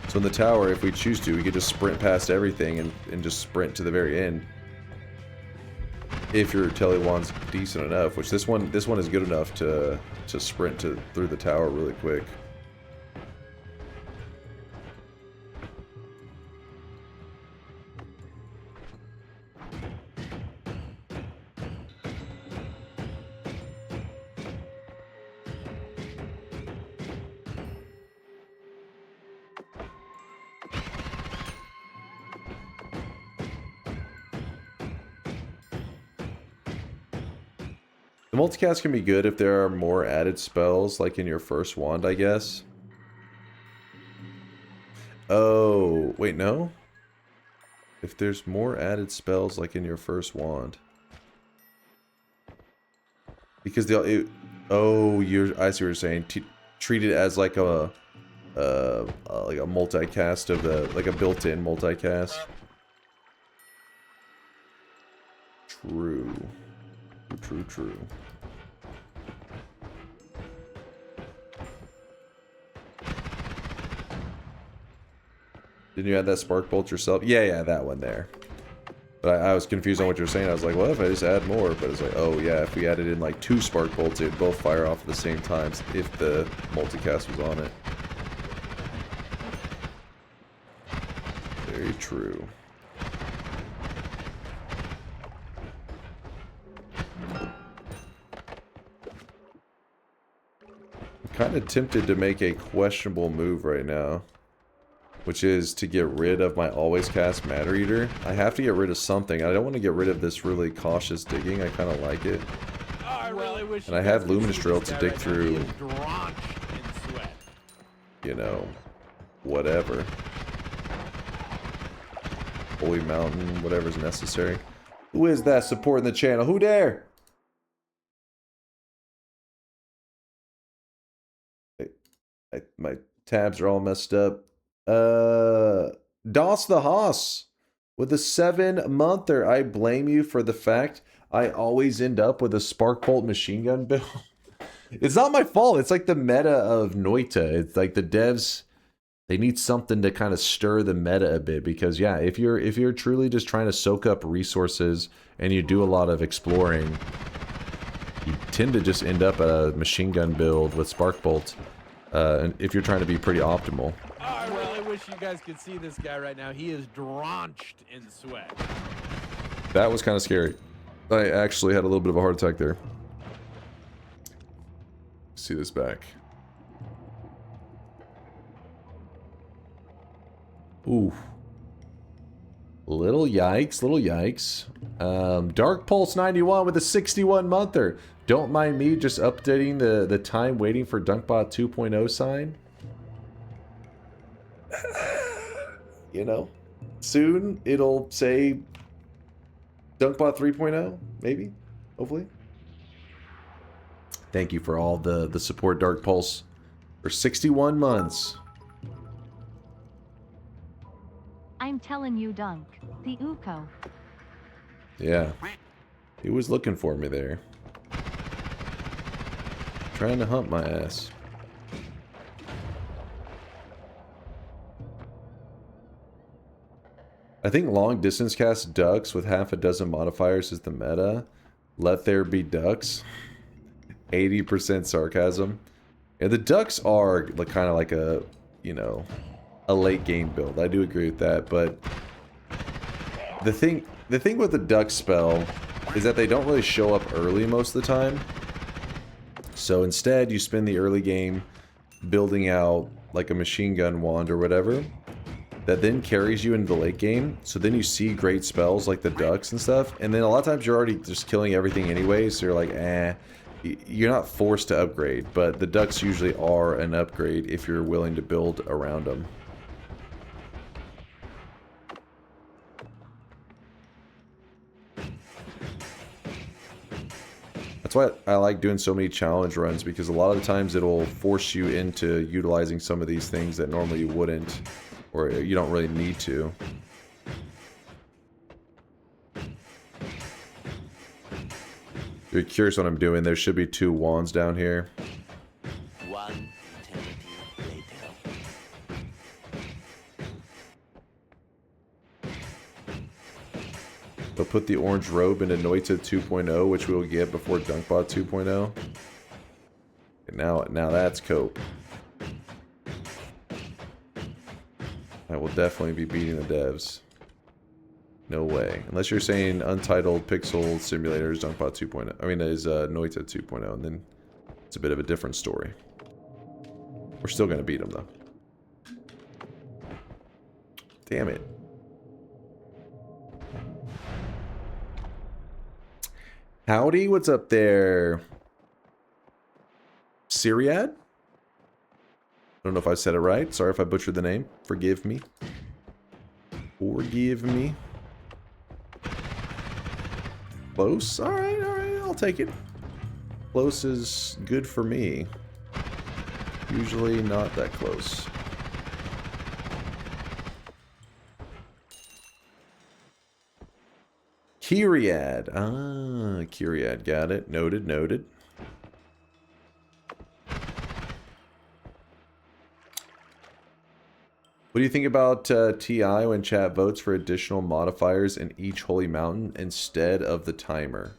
So in the tower, if we choose to, we could just sprint past everything and just sprint to the very end. If your telewand's decent enough, which this one is good enough to sprint through the tower really quick. The multicast can be good if there are more added spells, like in your first wand, I guess. Oh, wait, no? If there's more added spells, like in your first wand. Because I see what you're saying. Treat it as like a multicast of like a built-in multicast. True. True. Didn't you add that spark bolt yourself? Yeah, that one there. But I was confused on what you're saying. I was like, what if I just add more? But it's like, oh yeah, if we added in like 2 spark bolts, it'd both fire off at the same time if the multicast was on it. Very true. Kind of tempted to make a questionable move right now, which is to get rid of my always cast Matter Eater. I have to get rid of something. I don't want to get rid of this really cautious digging. I kind of like it. And I have Luminous Drill to dig through, you know, whatever. Holy Mountain, whatever's necessary. Who is that supporting the channel? Who dare? My tabs are all messed up. Doss the Hoss with a 7-monther. I blame you for the fact I always end up with a spark bolt machine gun build. It's not my fault. It's like the meta of Noita. It's like the devs, they need something to kind of stir the meta a bit, because yeah, if you're truly just trying to soak up resources and you do a lot of exploring, you tend to just end up a machine gun build with spark bolt. If you're trying to be pretty optimal. I really wish you guys could see this guy right now. He is drenched in sweat. That was kind of scary. I actually had a little bit of a heart attack there. See this back. Ooh. Little yikes. Dark Pulse 91 with a 61-monther. Don't mind me just updating the time waiting for DunkBot 2.0 sign. You know, soon it'll say DunkBot 3.0, maybe, hopefully. Thank you for all the support, Dark Pulse, for 61 months. I'm telling you, Dunk. The Uko. Yeah. He was looking for me there. Trying to hump my ass. I think long distance cast ducks with half a dozen modifiers is the meta. Let there be ducks. 80% sarcasm. Yeah, the ducks are like, kind of like a, you know, a late game build. I do agree with that, but the thing with the duck spell is that they don't really show up early most of the time. So instead, you spend the early game building out like a machine gun wand or whatever that then carries you into the late game. So then you see great spells like the ducks and stuff, and then a lot of times you're already just killing everything anyway, so you're like, eh. You're not forced to upgrade, but the ducks usually are an upgrade if you're willing to build around them. That's why I like doing so many challenge runs, because a lot of the times it'll force you into utilizing some of these things that normally you wouldn't, or you don't really need to. If you're curious what I'm doing, there should be 2 wands down here. One eternity later. They'll put the orange robe into Noita 2.0, which we will get before DunkBot 2.0. Now that's cope. I will definitely be beating the devs. No way. Unless you're saying Untitled Pixel Simulators DunkBot 2.0. I mean, that is Noita 2.0, and then it's a bit of a different story. We're still going to beat them, though. Damn it. Howdy, what's up there? Syriad? I don't know if I said it right. Sorry if I butchered the name. Forgive me. Forgive me. Close? Alright, I'll take it. Close is good for me. Usually not that close. Kyriad. Ah, Kyriad. Got it. Noted, noted. What do you think about TI when chat votes for additional modifiers in each holy mountain instead of the timer?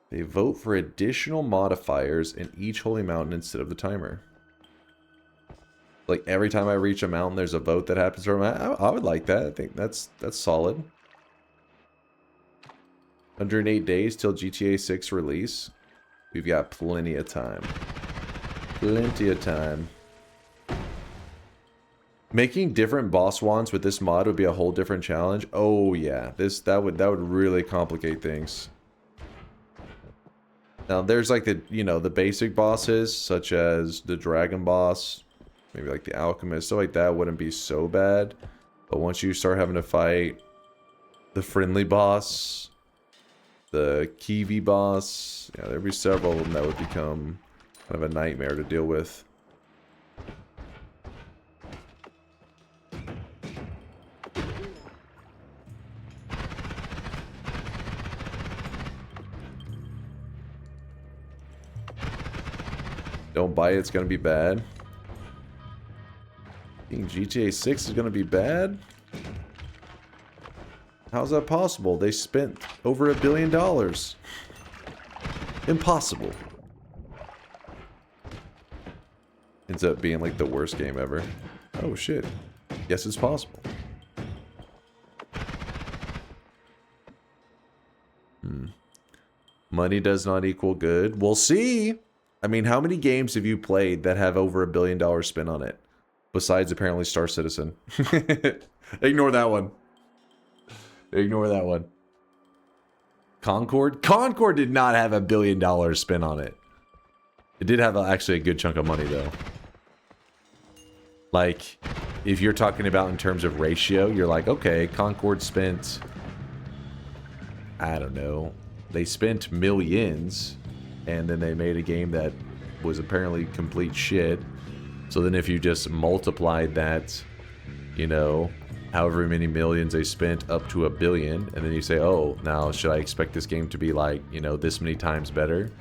They vote for additional modifiers in each holy mountain instead of the timer. Like every time I reach a mountain, there's a vote that happens for me. I would like that. I think that's solid. 108 days till GTA 6 release. We've got plenty of time. Plenty of time. Making different boss wands with this mod would be a whole different challenge. Oh yeah, that would really complicate things. Now there's like the basic bosses such as the dragon boss, maybe like the alchemist, stuff like that wouldn't be so bad. But once you start having to fight the friendly boss, the Kiwi boss, yeah, there'd be several of them that would become kind of a nightmare to deal with. Don't buy it, it's gonna be bad. Being GTA 6 is gonna be bad? How's that possible? They spent over $1 billion. Impossible. Ends up being like the worst game ever. Oh shit. Yes, it's possible. Money does not equal good. We'll see. I mean, how many games have you played that have over $1 billion spent on it? Besides, apparently, Star Citizen. Ignore that one. Ignore that one. Concord? Concord did not have $1 billion spent on it. It did have actually a good chunk of money, though. Like, if you're talking about in terms of ratio, you're like, okay, Concord spent... I don't know. They spent millions... and then they made a game that was apparently complete shit. So then if you just multiplied that, you know, however many millions they spent up to $1 billion, and then you say, oh, now should I expect this game to be like, you know, this many times better?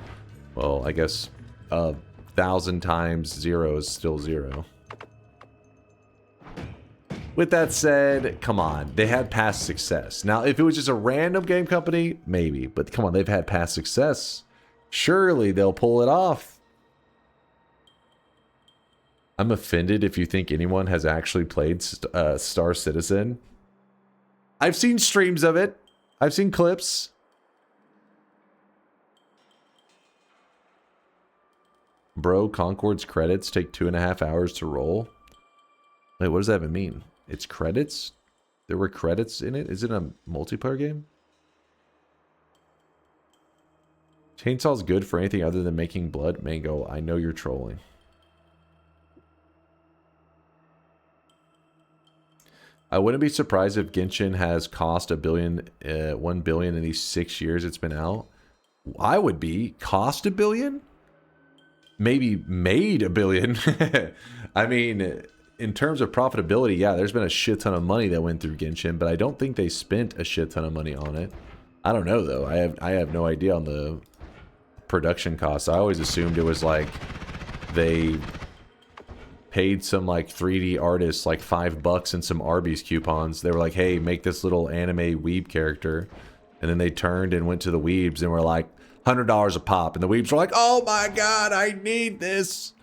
Well, I guess 1,000 times 0 is still 0. With that said, come on, they had past success. Now, if it was just a random game company, maybe, but come on, they've had past success. Surely they'll pull it off. I'm offended if you think anyone has actually played Star Citizen. I've seen streams of it. I've seen clips. Bro, Concord's credits take 2.5 hours to roll. Wait, what does that even mean? It's credits? There were credits in it? Is it a multiplayer game? Chainsaw's good for anything other than making blood. Mango, I know you're trolling. I wouldn't be surprised if Genshin has cost $1 billion in these 6 years it's been out. I would be. Cost $1 billion? Maybe made $1 billion. I mean, in terms of profitability, yeah, there's been a shit ton of money that went through Genshin, but I don't think they spent a shit ton of money on it. I don't know though. I have no idea on the production costs. I always assumed it was like they paid some like 3D artists like $5 and some Arby's coupons. They were like, hey, make this little anime weeb character. And then they turned and went to the weebs and were like, $100 a pop. And the weebs were like, oh my god, I need this.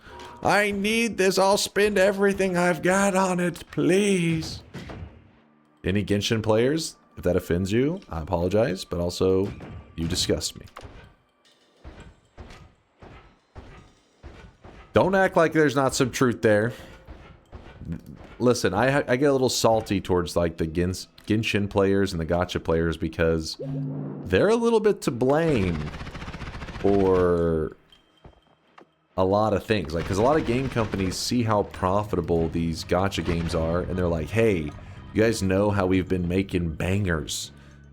I need this. I'll spend everything I've got on it, please. Any Genshin players? If that offends you, I apologize, but also, you disgust me. Don't act like there's not some truth there. Listen, I get a little salty towards like the Genshin players and the gacha players because they're a little bit to blame for a lot of things. Like, because a lot of game companies see how profitable these gacha games are, and they're like, hey, you guys know how we've been making bangers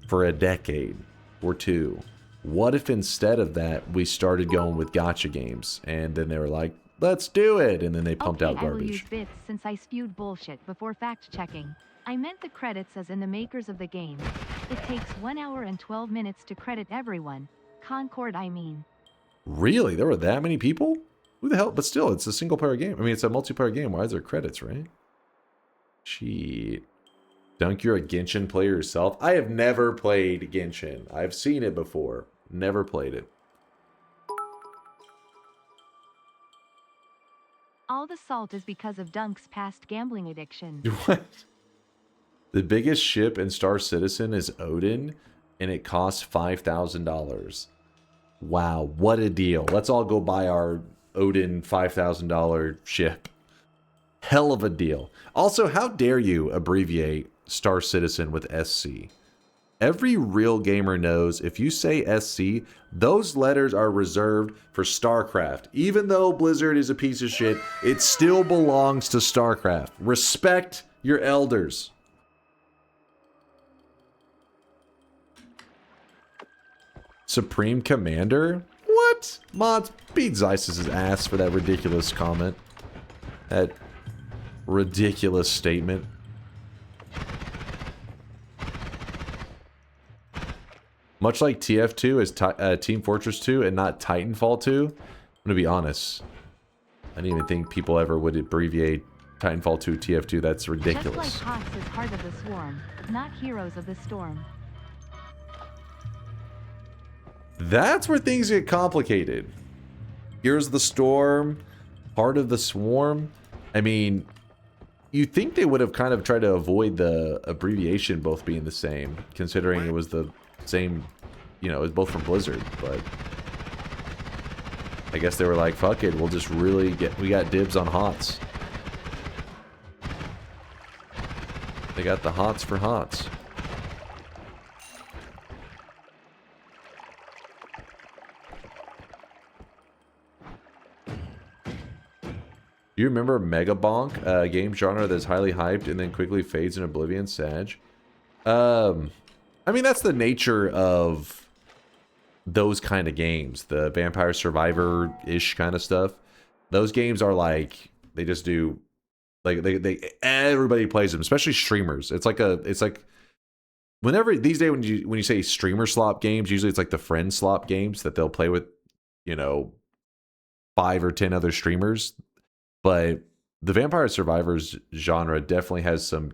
for a decade or two. What if instead of that, we started going with gacha games? And then they were like, let's do it. And then they pumped out garbage. I will use bits since I spewed bullshit before fact checking. I meant the credits as in the makers of the game. It takes 1 hour and 12 minutes to credit everyone. Concord, I mean. Really? There were that many people? Who the hell? But still, it's a single player game. I mean, it's a multiplayer game. Why is there credits, right? Cheat. Dunk, you're a Genshin player yourself? I have never played Genshin. I've seen it before. Never played it. All the salt is because of Dunk's past gambling addiction. What? The biggest ship in Star Citizen is Odin, and it costs $5,000. Wow, what a deal. Let's all go buy our Odin $5,000 ship. Hell of a deal. Also, how dare you abbreviate Star Citizen with SC? Every real gamer knows if you say SC, those letters are reserved for StarCraft. Even though Blizzard is a piece of shit, it still belongs to StarCraft. Respect your elders. Supreme Commander? What? Mods, beat Zeiss's ass for that ridiculous comment. That ridiculous statement. Much like TF2 is Team Fortress 2 and not Titanfall 2, I'm gonna be honest. I didn't even think people ever would abbreviate Titanfall 2 TF2. That's ridiculous. Just like Hawks is part of the swarm, not heroes of the storm. That's where things get complicated. Here's the storm, part of the swarm. I mean, you think they would have kind of tried to avoid the abbreviation both being the same, considering it was the same, you know, it was both from Blizzard, but I guess they were like, fuck it, we'll just really we got dibs on HOTS. They got the HOTS for HOTS. Do you remember Mega Bonk, a game genre that's highly hyped and then quickly fades in oblivion? Sag. I mean, that's the nature of those kind of games. The Vampire Survivor-ish kind of stuff. Those games are like, they just do, like, everybody plays them, especially streamers. It's like whenever, these days when you say streamer slop games, usually it's like the friend slop games that they'll play with, you know, 5 or 10 other streamers. But the Vampire Survivors genre definitely has some,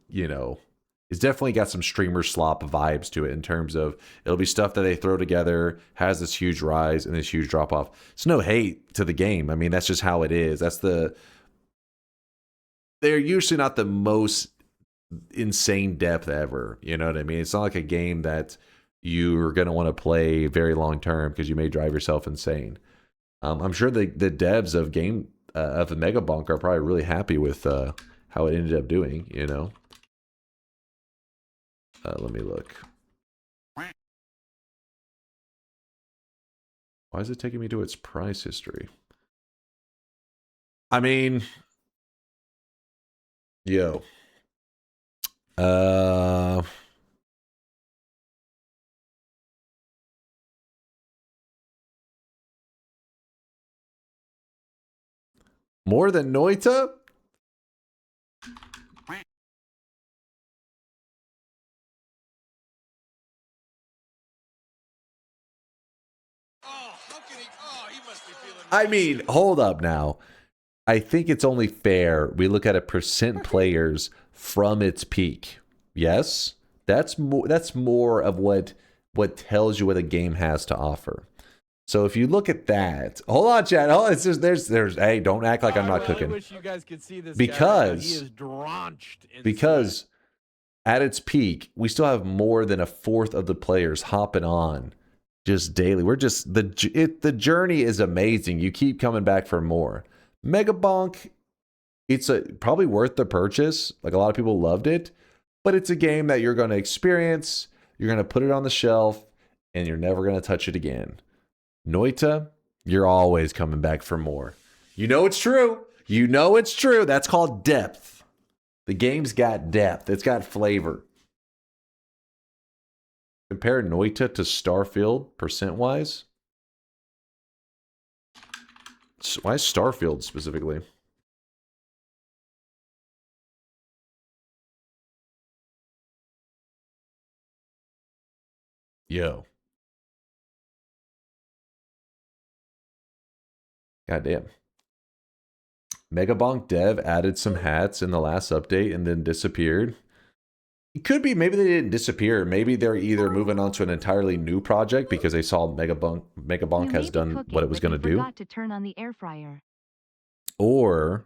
you know, it's definitely got some streamer slop vibes to it in terms of it'll be stuff that they throw together, has this huge rise and this huge drop off. It's no hate to the game. I mean, that's just how it is. They're usually not the most insane depth ever. You know what I mean? It's not like a game that you're going to want to play very long term because you may drive yourself insane. I'm sure the devs of the Mega Bonk are probably really happy with how it ended up doing, you know? Let me look. Why is it taking me to its price history? I mean, yo. More than Noita? I mean, hold up now. I think it's only fair we look at a percent players from its peak. Yes, that's more of what tells you what a game has to offer. So if you look at that, hold on, Chad. Oh, it's just there's. Hey, don't act like I'm not cooking. I wish you guys could see this because he is drenched in sweat. At its peak, we still have more than a fourth of the players hopping on just daily. We're just the journey is amazing. You keep coming back for more. Mega Bonk, it's probably worth the purchase. Like a lot of people loved it, but it's a game that you're going to experience. You're going to put it on the shelf, and you're never going to touch it again. Noita, you're always coming back for more. You know it's true. You know it's true. That's called depth. The game's got depth. It's got flavor. Compare Noita to Starfield percent-wise. Why Starfield specifically? Yo. Goddamn. Megabonk Dev added some hats in the last update and then disappeared. It could be maybe they didn't disappear. Maybe they're either moving on to an entirely new project because they saw Megabonk has done what it was going to do. Forgot to turn on the air fryer. Or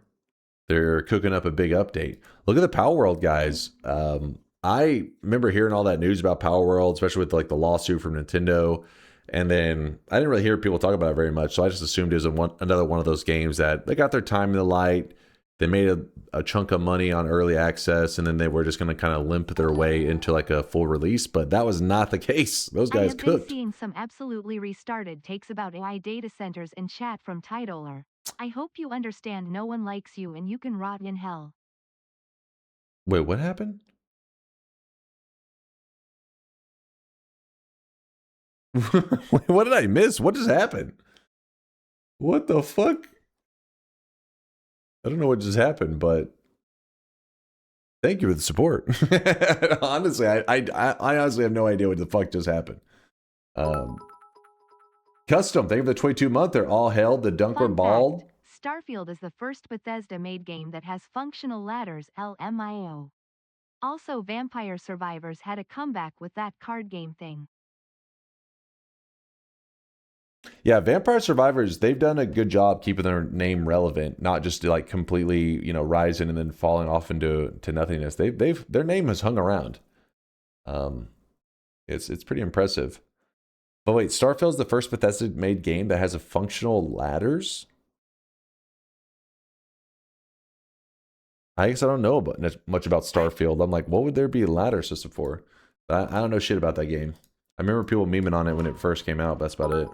they're cooking up a big update. Look at the Power World guys. I remember hearing all that news about Power World, especially with like the lawsuit from Nintendo. And then I didn't really hear people talk about it very much, so I just assumed it was another one of those games that they got their time in the light. They made a chunk of money on early access, and then they were just going to kind of limp their way into like a full release. But that was not the case. Those guys cooked. I have been seeing some absolutely restarted takes about AI data centers in chat from Tidoler. I hope you understand no one likes you and you can rot in hell. Wait, what happened? What did I miss? What just happened? What the fuck? I don't know what just happened, but thank you for the support. Honestly, I honestly have no idea what the fuck just happened. Custom, thank you for the 22-month. They're all held. The Dunk or Bald. Starfield is the first Bethesda-made game that has functional ladders, LMIO. Also, Vampire Survivors had a comeback with that card game thing. Yeah, Vampire Survivors, they've done a good job keeping their name relevant, not just like completely, you know, rising and then falling off into nothingness. Their name has hung around. It's pretty impressive. But wait, Starfield's the first Bethesda-made game that has a functional ladders? I guess I don't know much about Starfield. I'm like, what would there be a ladder system for? I don't know shit about that game. I remember people memeing on it when it first came out, but that's about it.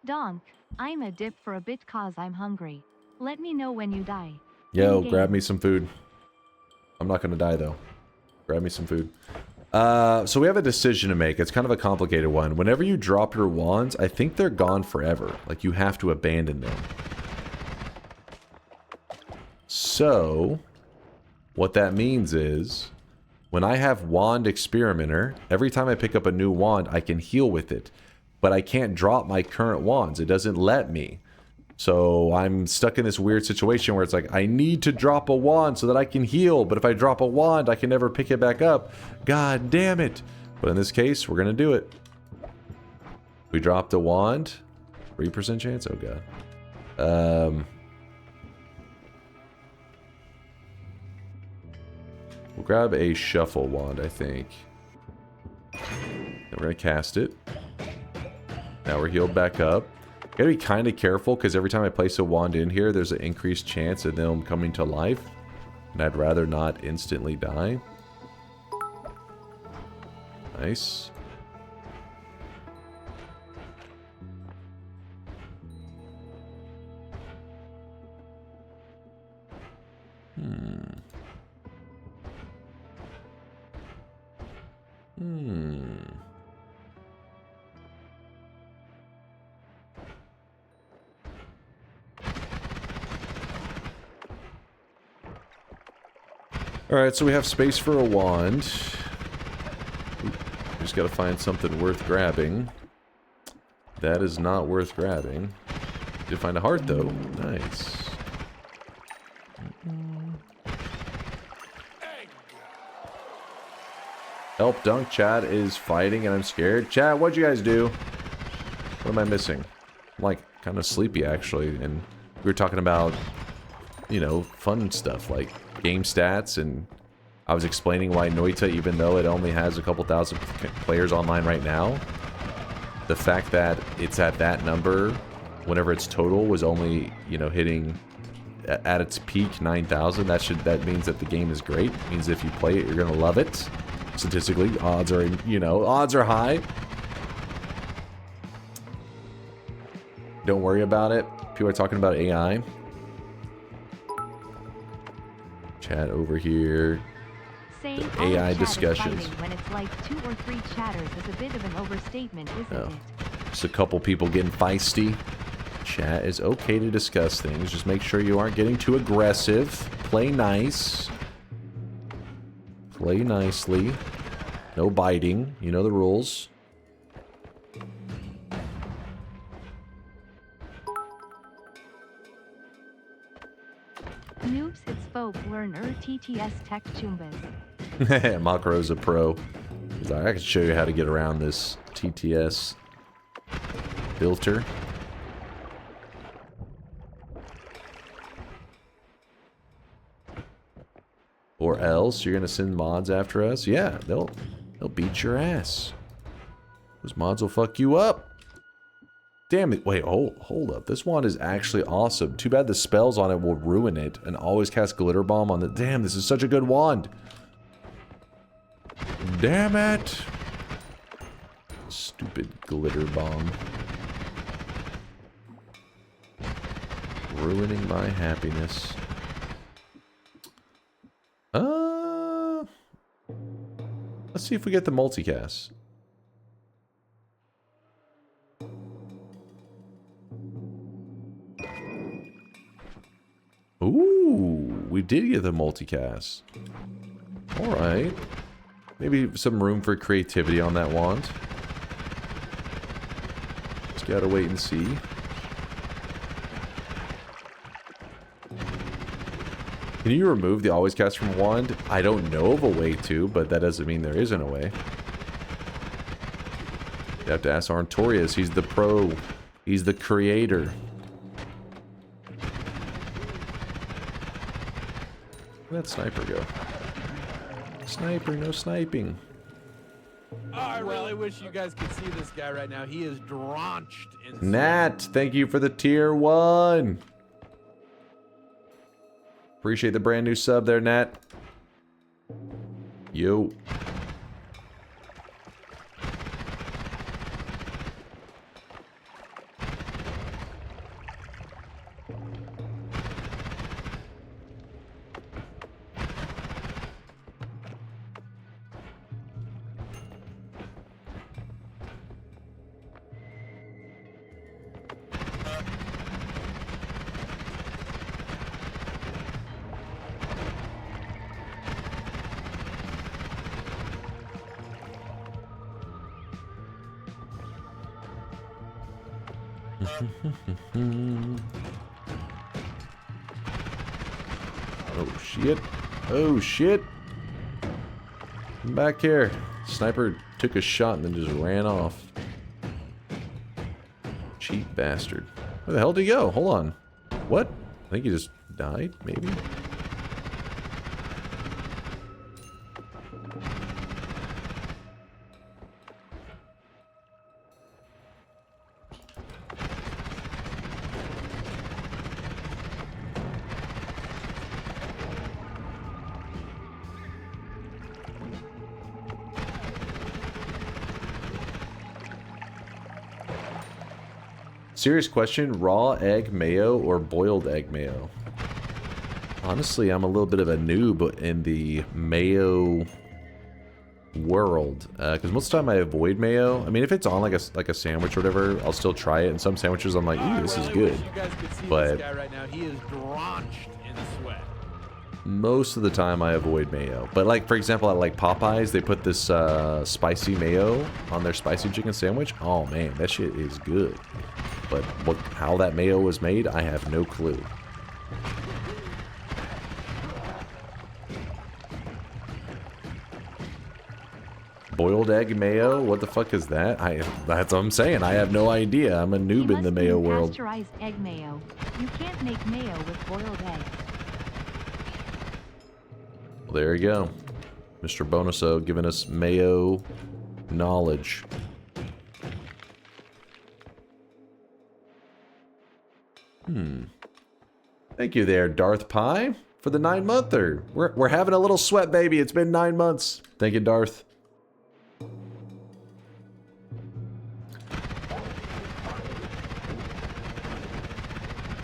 Donk, I'm a dip for a bit cause I'm hungry. Let me know when you die. Yo, grab me some food. I'm not gonna die though. Grab me some food. So we have a decision to make. It's kind of a complicated one. Whenever you drop your wands, I think they're gone forever. Like you have to abandon them. So what that means is when I have Wand Experimenter, every time I pick up a new wand, I can heal with it. But I can't drop my current wands. It doesn't let me. So I'm stuck in this weird situation where it's like, I need to drop a wand so that I can heal. But if I drop a wand, I can never pick it back up. God damn it. But in this case, we're going to do it. We dropped a wand. 3% chance? Oh, God. We'll grab a shuffle wand, I think. Then we're going to cast it. Now we're healed back up. Gotta be kind of careful because every time I place a wand in here, there's an increased chance of them coming to life. And I'd rather not instantly die. Nice. Alright, so we have space for a wand. Just gotta find something worth grabbing. That is not worth grabbing. Did find a heart, though. Nice. Help, Dunk. Chad is fighting and I'm scared. Chad, what'd you guys do? What am I missing? I'm like kind of sleepy, actually. And we were talking about, you know, fun stuff like game stats, and I was explaining why Noita, even though it only has a couple thousand players online right now, the fact that it's at that number whenever its total was only, you know, hitting at its peak 9,000, that means that the game is great. It means if you play it, you're gonna love it. Statistically, odds are, you know, odds are high. Don't worry about it. People are talking about AI. Chat over here. Saying AI chat discussions. is when it's like 2 or 3 chatters is a bit of an overstatement, isn't it? Just a couple people getting feisty. Chat is okay to discuss things. Just make sure you aren't getting too aggressive. Play nice. Play nicely. No biting. You know the rules. Noobs it's folk learn TTS tech chumbas. Makaro's a pro. He's like, I can show you how to get around this TTS filter. Or else you're gonna send mods after us? Yeah, they'll beat your ass. Those mods will fuck you up. Damn it. Wait, hold up. This wand is actually awesome. Too bad the spells on it will ruin it. And always cast Glitter Bomb on the... Damn, this is such a good wand. Damn it. Stupid Glitter Bomb. Ruining my happiness. Let's see if we get the multicast. Ooh, we did get the multicast. Alright. Maybe some room for creativity on that wand. Just gotta wait and see. Can you remove the always cast from wand? I don't know of a way to, but that doesn't mean there isn't a way. You have to ask Arntorius. He's the pro. He's the creator. Where'd that sniper go? Sniper, no sniping. Oh, I really wish you guys could see this guy right now. He is drenched in Nat, thank you for the tier 1. Appreciate the brand new sub there, Nat. Yo. Oh shit. Oh shit. Come back here. Sniper took a shot and then just ran off. Cheap bastard. Where the hell did he go? Hold on. What? I think he just died, maybe? Serious question, raw egg mayo or boiled egg mayo? Honestly, I'm a little bit of a noob in the mayo world, because most of the time I avoid mayo. I mean, if it's on like a sandwich or whatever, I'll still try it. And some sandwiches I'm like, ooh, this is good. But this guy right now, he is drenched in sweat. Most of the time I avoid mayo. But like, for example, at like Popeyes, they put this spicy mayo on their spicy chicken sandwich. Oh man, that shit is good. But how that mayo was made, I have no clue. Boiled egg mayo? What the fuck is that? That's what I'm saying. I have no idea. I'm a noob in the mayo world. Pasteurized egg mayo. You can't make mayo with boiled egg. Well, there you go. Mr. Bonuso giving us mayo knowledge. Thank you there, Darth Pie, for the 9-monther. We're having a little sweat, baby. It's been 9 months. Thank you, Darth.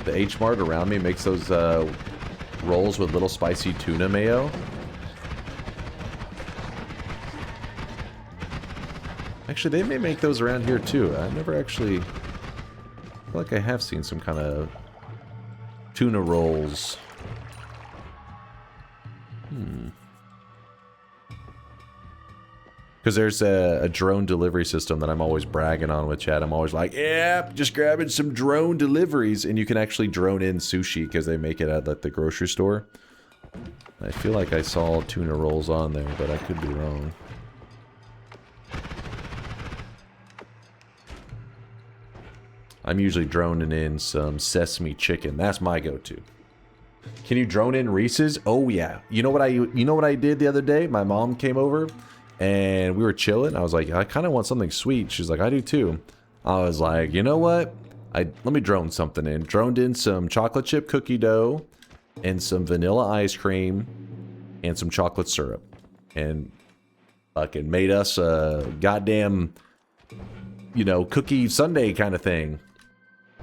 The H-Mart around me makes those rolls with little spicy tuna mayo. Actually, they may make those around here too. I never actually... I feel like I have seen some kind of tuna rolls. Because there's a drone delivery system that I'm always bragging on with chat. I'm always like, yeah, just grabbing some drone deliveries. And you can actually drone in sushi because they make it at the grocery store. I feel like I saw tuna rolls on there, but I could be wrong. I'm usually droning in some sesame chicken. That's my go-to. Can you drone in Reese's? Oh yeah. You know what I did the other day? My mom came over and we were chilling. I was like, I kind of want something sweet. She's like, I do too. I was like, you know what? Let me drone something in. Droned in some chocolate chip cookie dough and some vanilla ice cream and some chocolate syrup. And fucking made us a goddamn, you know, cookie sundae kind of thing.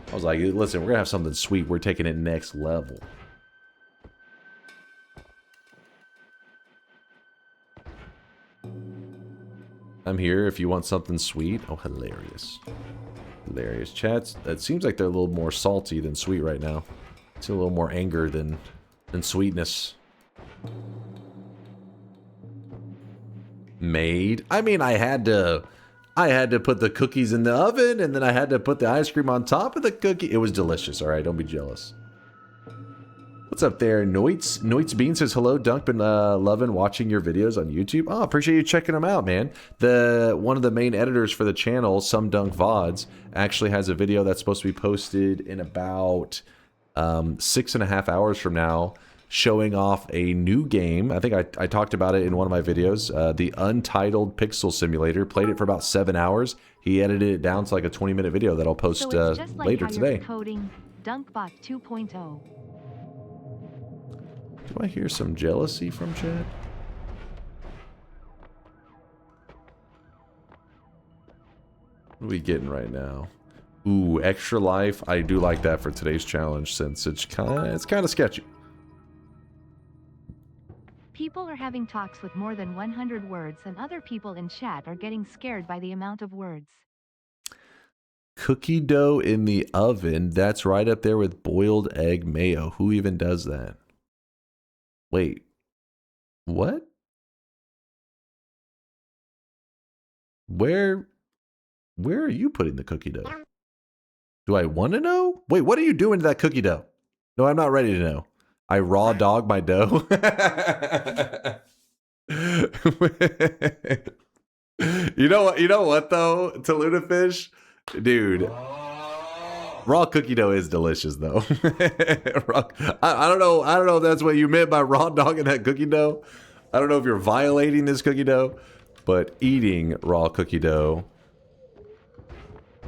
I was like, listen, we're gonna have something sweet. We're taking it next level. I'm here if you want something sweet. Oh, hilarious. Hilarious. Chats, it seems like they're a little more salty than sweet right now. It's a little more anger than sweetness. Made? I mean, I had to put the cookies in the oven, and then I had to put the ice cream on top of the cookie. It was delicious, alright? Don't be jealous. What's up there, Noits? Noits Bean says, hello, Dunk, been loving watching your videos on YouTube. Oh, appreciate you checking them out, man. One of the main editors for the channel, Some Dunk VODs, actually has a video that's supposed to be posted in about 6.5 hours from now, showing off a new game. I think I talked about it in one of my videos, the Untitled Pixel Simulator. Played it for about 7 hours. He edited it down to like a 20-minute video that I'll post later today. Coding DunkBot 2.0. Do I hear some jealousy from chat? What are we getting right now? Ooh, extra life. I do like that for today's challenge since it's kind of sketchy. People are having talks with more than 100 words, and other people in chat are getting scared by the amount of words. Cookie dough in the oven. That's right up there with boiled egg mayo. Who even does that? Wait. What? Where are you putting the cookie dough? Do I want to know? Wait, what are you doing to that cookie dough? No, I'm not ready to know. I raw dog my dough. You know what though? Tuna fish, dude. Raw cookie dough is delicious though. I don't know if that's what you meant by raw dogging that cookie dough. I don't know if you're violating this cookie dough, but eating raw cookie dough,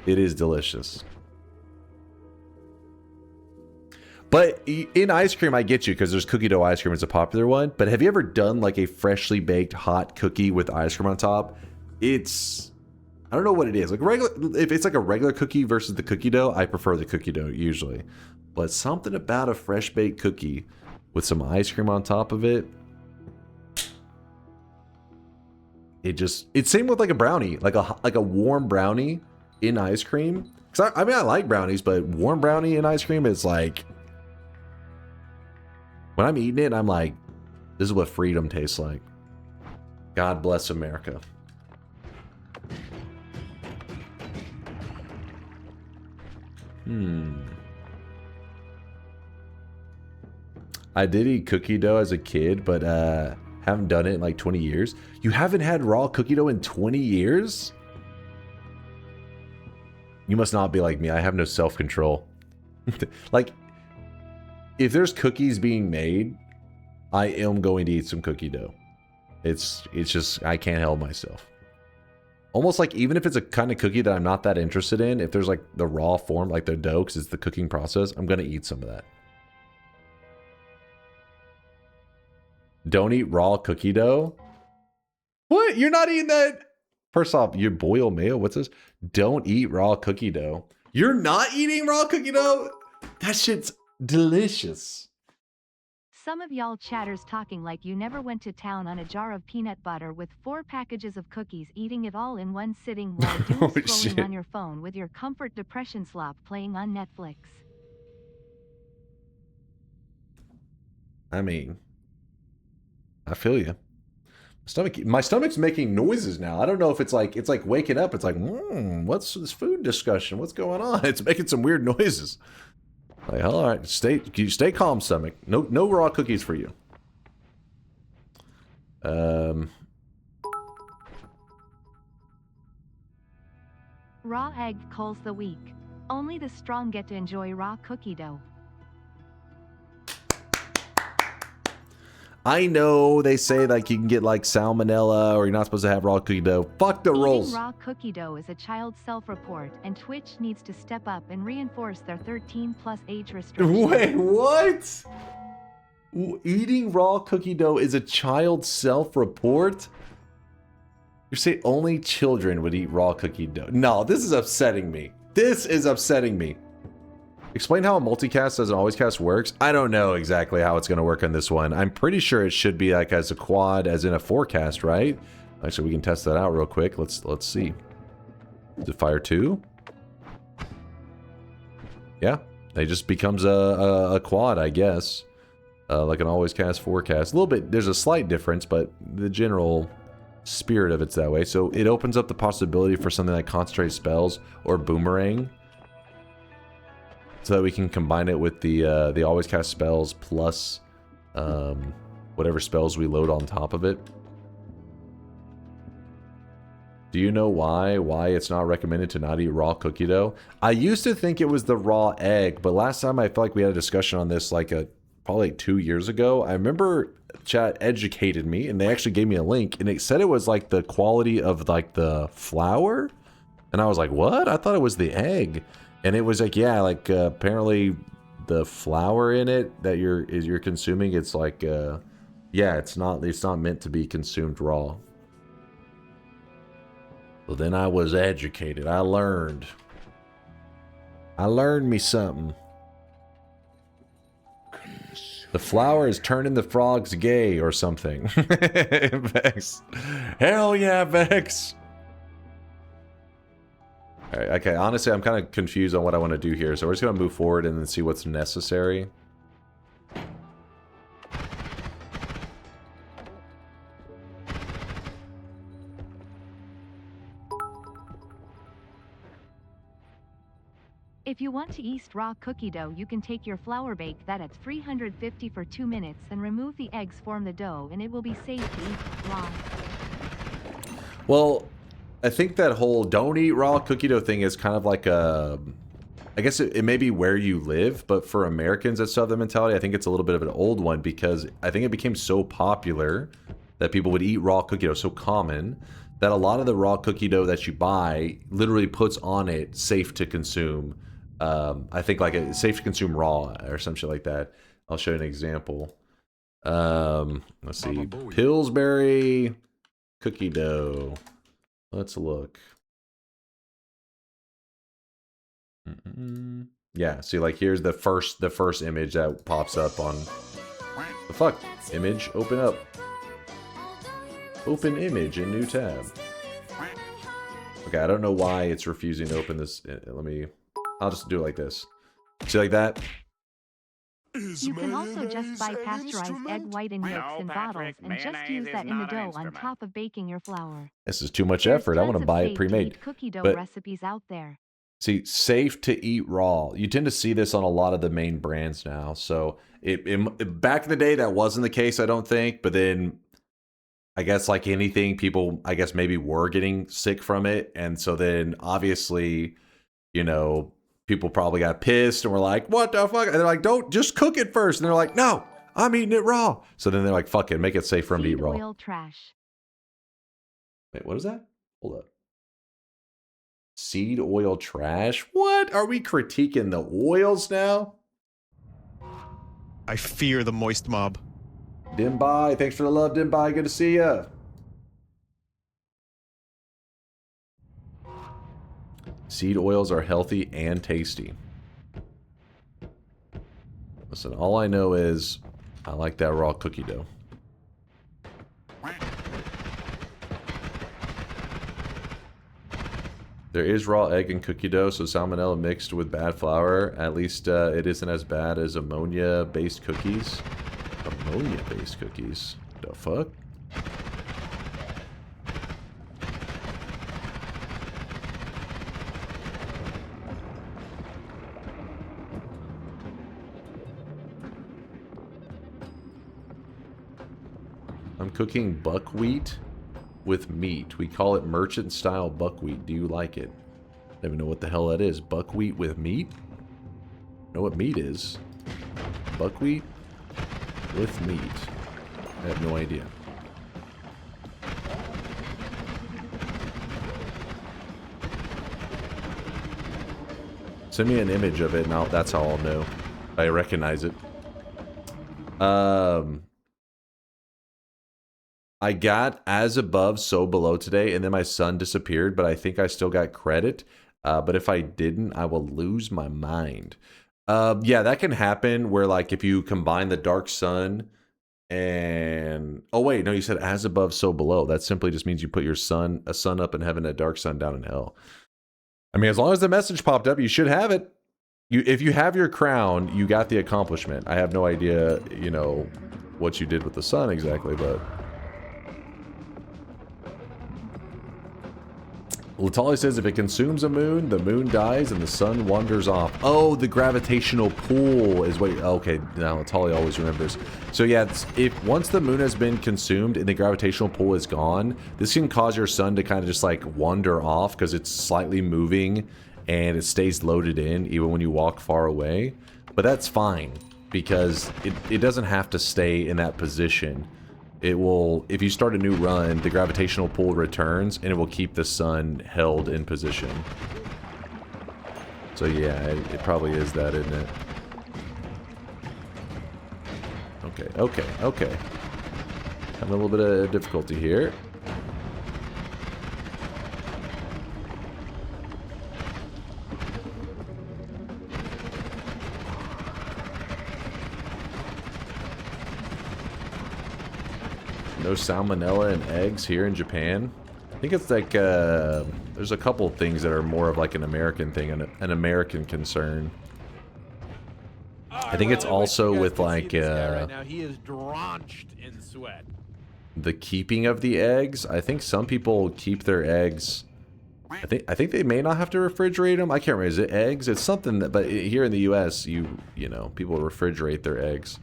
it is delicious. But in ice cream, I get you, because there's cookie dough ice cream. It's a popular one. But have you ever done like a freshly baked hot cookie with ice cream on top? It's, I don't know what it is. Like if it's like a regular cookie versus the cookie dough, I prefer the cookie dough usually. But something about a fresh baked cookie with some ice cream on top of it. it's same with like a brownie, like a warm brownie in ice cream. Cause I mean, I like brownies, but warm brownie in ice cream is like, when I'm eating it, I'm like, this is what freedom tastes like. God bless America. I did eat cookie dough as a kid, but haven't done it in like 20 years. You haven't had raw cookie dough in 20 years? You must not be like me. I have no self-control. Like, if there's cookies being made, I am going to eat some cookie dough. It's just, I can't help myself. Almost like, even if it's a kind of cookie that I'm not that interested in, if there's like the raw form, like the dough, because it's the cooking process, I'm going to eat some of that. Don't eat raw cookie dough? What? You're not eating that? First off, you boil mayo. What's this? Don't eat raw cookie dough. You're not eating raw cookie dough? That shit's delicious. Some of y'all chatters talking like you never went to town on a jar of peanut butter with 4 packages of cookies, eating it all in one sitting while doom scrolling shit. on your phone with your comfort depression slop playing on Netflix. I mean, I feel you. My stomach's making noises now. I don't know if it's like waking up. It's like, what's this food discussion? What's going on? It's making some weird noises. Like, all right, stay calm, stomach. No raw cookies for you. Raw egg calls the weak. Only the strong get to enjoy raw cookie dough. I know they say like you can get like salmonella or you're not supposed to have raw cookie dough. Fuck the rules. Eating raw cookie dough is a child self-report, and Twitch needs to step up and reinforce their 13+ age restriction. Wait, what? Eating raw cookie dough is a child self-report? You say only children would eat raw cookie dough. No, this is upsetting me. This is upsetting me. Explain how a multicast as an always cast works. I don't know exactly how it's going to work on this one. I'm pretty sure it should be like as a quad, as in a forecast, right? Actually, we can test that out real quick. Let's see. Is it fire 2? Yeah, it just becomes a quad, I guess. Like an always cast forecast. A little bit, there's a slight difference, but the general spirit of it's that way. So it opens up the possibility for something like concentrate spells or boomerang, so that we can combine it with the always cast spells plus whatever spells we load on top of it. Do you know why it's not recommended to not eat raw cookie dough? I used to think it was the raw egg, but last time I felt like we had a discussion on this like probably 2 years ago. I remember chat educated me and they actually gave me a link and it said it was like the quality of like the flour, and I was like, what? I thought it was the egg. And it was like, yeah, like apparently the flour in it that you're consuming, it's like yeah, it's not meant to be consumed raw. Well, then I was educated. I learned me something. The flour is turning the frogs gay or something. Vex. Hell yeah, Vex. Alright, okay, honestly, I'm kind of confused on what I want to do here, so we're just going to move forward and then see what's necessary. If you want to eat raw cookie dough, you can take your flour, bake that at 350 for 2 minutes, and remove the eggs, form the dough, and it will be safe to eat raw. Well, I think that whole don't eat raw cookie dough thing is kind of like a... I guess it may be where you live, but for Americans that still have the mentality, I think it's a little bit of an old one, because I think it became so popular that people would eat raw cookie dough, so common, that a lot of the raw cookie dough that you buy literally puts on it safe to consume. I think like it's safe to consume raw or some shit like that. I'll show you an example. Let's see. Pillsbury cookie dough. Let's look. Yeah, see, like here's the first image that pops up on the fuck image. Open up. Open image in new tab. Okay, I don't know why it's refusing to open this. I'll just do it like this. See, like that? You can also just buy pasteurized egg whiten yolks in bottles and just use that in the dough on top of baking your flour. This is too much effort. I want to buy it pre-made. Cookie dough But recipes out there. see, safe to eat raw. You tend to see this on a lot of the main brands now. So back in the day, that wasn't the case, I don't think. But then I guess like anything, people, I guess maybe were getting sick from it. And so then obviously, you know, people probably got pissed and were like, what the fuck? And they're like, don't, just cook it first. And they're like, no, I'm eating it raw. So then they're like, fuck it, make it safe for them to eat raw. Oil trash. Wait, what is that? Hold up. Seed oil trash? What? Are we critiquing the oils now? I fear the moist mob. Dimbai, thanks for the love, Dimbai. Good to see ya. Seed oils are healthy and tasty. Listen, all I know is I like that raw cookie dough. There is raw egg and cookie dough, so salmonella mixed with bad flour. At least it isn't as bad as ammonia-based cookies. Ammonia-based cookies? The fuck? I'm cooking buckwheat with meat. We call it merchant style buckwheat. Do you like it? I don't even know what the hell that is. Buckwheat with meat? Know what meat is? Buckwheat with meat. I have no idea. Send me an image of it and that's how I'll know. I recognize it. I got as above, so below today, and then my sun disappeared, but I think I still got credit. But if I didn't, I will lose my mind. Yeah, that can happen where, like, if you combine the dark sun and... Oh, wait, no, you said as above, so below. That simply just means you put your sun, a sun up in heaven, a dark sun down in hell. I mean, as long as the message popped up, you should have it. If you have your crown, you got the accomplishment. I have no idea, you know, what you did with the sun exactly, but... Latali says if it consumes a moon, the moon dies and the sun wanders off. Oh, the gravitational pull is what... Okay, now Latali always remembers. So yeah, if once the moon has been consumed and the gravitational pull is gone, this can cause your sun to kind of just like wander off because it's slightly moving and it stays loaded in even when you walk far away. But that's fine because it doesn't have to stay in that position. It will, if you start a new run, the gravitational pull returns and it will keep the sun held in position. So yeah, it probably is that, isn't it? Okay. Having a little bit of difficulty here. No salmonella in eggs here in Japan. I think it's like, there's a couple things that are more of like an American thing, an American concern. I think it's also with like, right now. He is drenched in sweat. The keeping of the eggs. I think some people keep their eggs. I think they may not have to refrigerate them. I can't remember. Is it eggs? It's something that, but here in the U.S., you know, people refrigerate their eggs.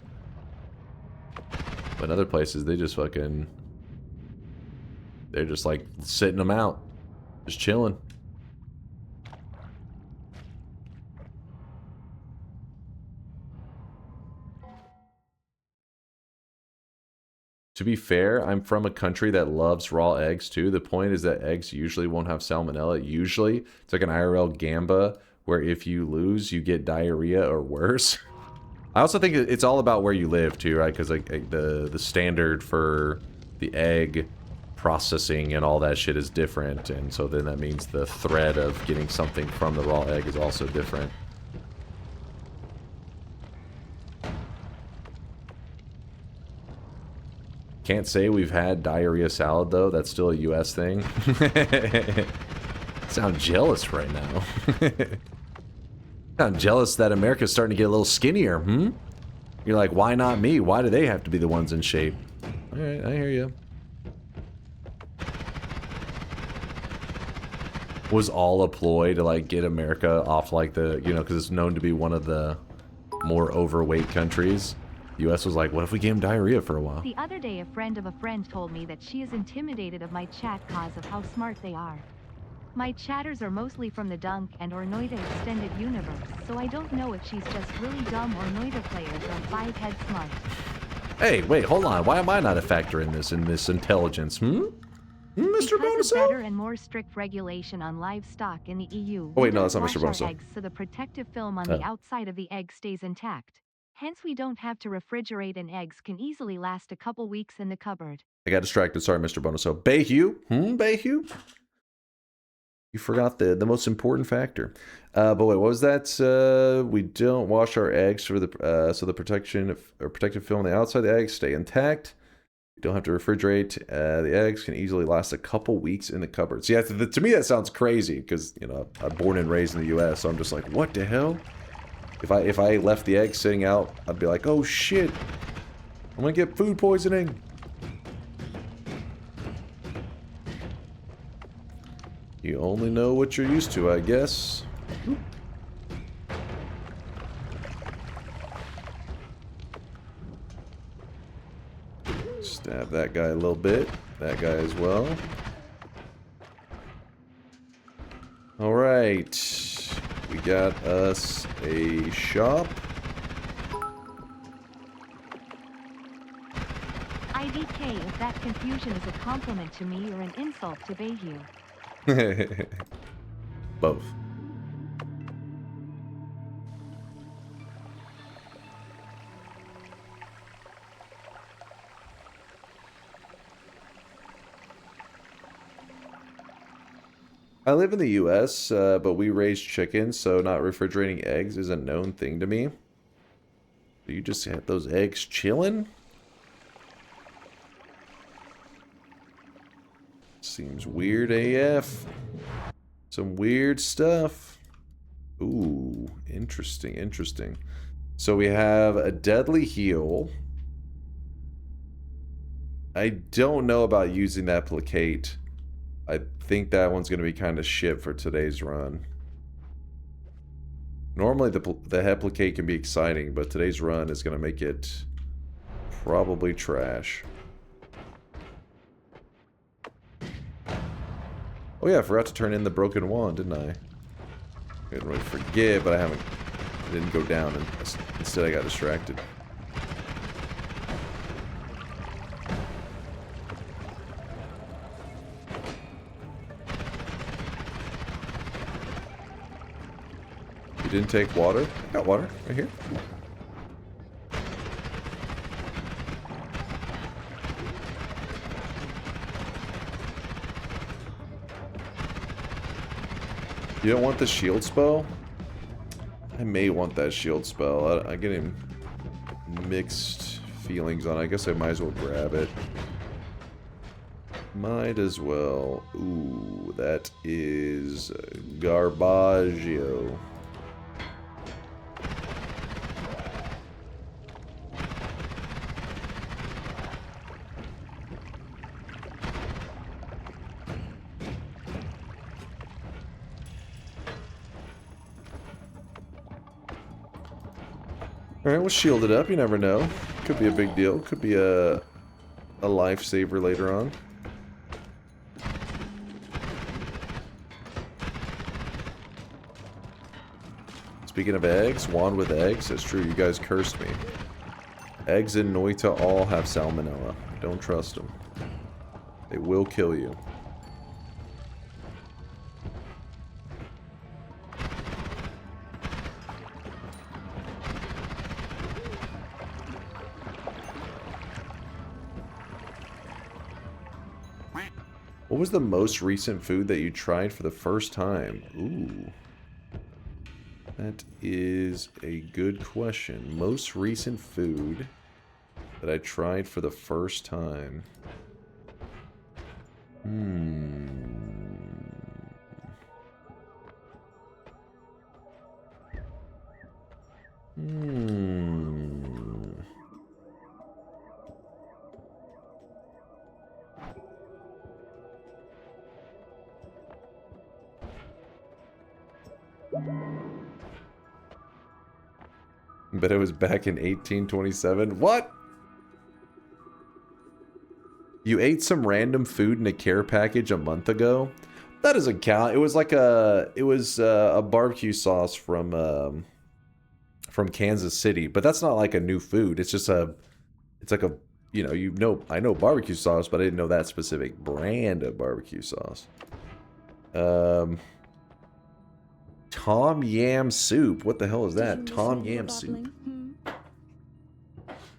But in other places, they just fucking... They're just like sitting them out. Just chilling. To be fair, I'm from a country that loves raw eggs too. The point is that eggs usually won't have salmonella. Usually, it's like an IRL gamba where if you lose, you get diarrhea or worse. I also think it's all about where you live too, right? Because like the standard for the egg processing and all that shit is different, and so then that means the threat of getting something from the raw egg is also different. Can't say we've had diarrhea salad, though. That's still a U.S. thing. Sound jealous right now. Sound jealous that America's starting to get a little skinnier, hmm? You're like, why not me? Why do they have to be the ones in shape? Alright, I hear you. Was all a ploy to, like, get America off, like, the, you know, because it's known to be one of the more overweight countries. The U.S. was like, what if we gave him diarrhea for a while? The other day, a friend of a friend told me that she is intimidated of my chat cause of how smart they are. My chatters are mostly from the Dunk and/or Noita extended universe, so I don't know if she's just really dumb or Noita players are 5-head smart. Hey, wait, hold on. Why am I not a factor in this intelligence, hmm? Mr. Because Bonuso? of better and more strict regulation on livestock in the EU. Oh, wait, no, we that's not don't Mr. wash our Bonuso. eggs, so the protective film on the outside of the egg stays intact. Hence, we don't have to refrigerate, and eggs can easily last a couple weeks in the cupboard. I got distracted. Sorry, Mr. Bonuso. Bayhue? Bayhue? You forgot the most important factor. But wait, what was that? We don't wash our eggs for the so the protective film on the outside of the eggs stay intact. You don't have to refrigerate. The eggs can easily last a couple weeks in the cupboard. See, to me that sounds crazy because, you know, I'm born and raised in the U.S., so I'm just like, what the hell? If I left the eggs sitting out, I'd be like, oh shit, I'm gonna get food poisoning. You only know what you're used to, I guess. Stab that guy a little bit. That guy as well. Alright. We got us a shop. IDK, if that confusion is a compliment to me or an insult to Bayhue. Both. I live in the US, but we raise chickens, so not refrigerating eggs is a known thing to me. Do you just have those eggs chilling? Seems weird AF. Some weird stuff. Ooh, interesting, interesting. So we have a deadly heal. I don't know about using that placate. I think that one's going to be kind of shit for today's run. Normally the head placate can be exciting, but today's run is going to make it probably trash. Oh yeah, I forgot to turn in the broken wand, didn't I? I didn't really forget, but I didn't go down, and instead I got distracted. You didn't take water? I got water right here. You don't want the shield spell? I may want that shield spell. I get mixed feelings on it. I guess I might as well grab it. Might as well. Ooh, that is Garbaggio. Alright, we'll shield it up. You never know. Could be a big deal. Could be a lifesaver later on. Speaking of eggs, wand with eggs. That's true, you guys cursed me. Eggs in Noita all have salmonella. Don't trust them. They will kill you. What was the most recent food that you tried for the first time? Ooh. That is a good question. Most recent food that I tried for the first time. But it was back in 1827. What? You ate some random food in a care package a month ago? That doesn't count. It was like a barbecue sauce from Kansas City, but that's not like a new food. It's just it's like a, I know barbecue sauce, but I didn't know that specific brand of barbecue sauce. Tom Yam Soup. What the hell is that? Tom Yam Soup.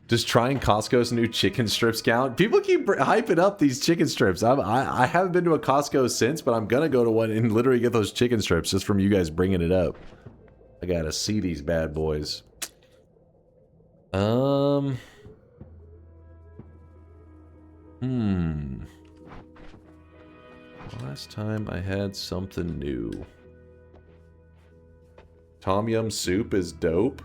Does trying Costco's new chicken strips count? People keep hyping up these chicken strips. I haven't been to a Costco since, but I'm gonna go to one and literally get those chicken strips just from you guys bringing it up. I gotta see these bad boys. Last time I had something new. Tom Yum Soup is dope.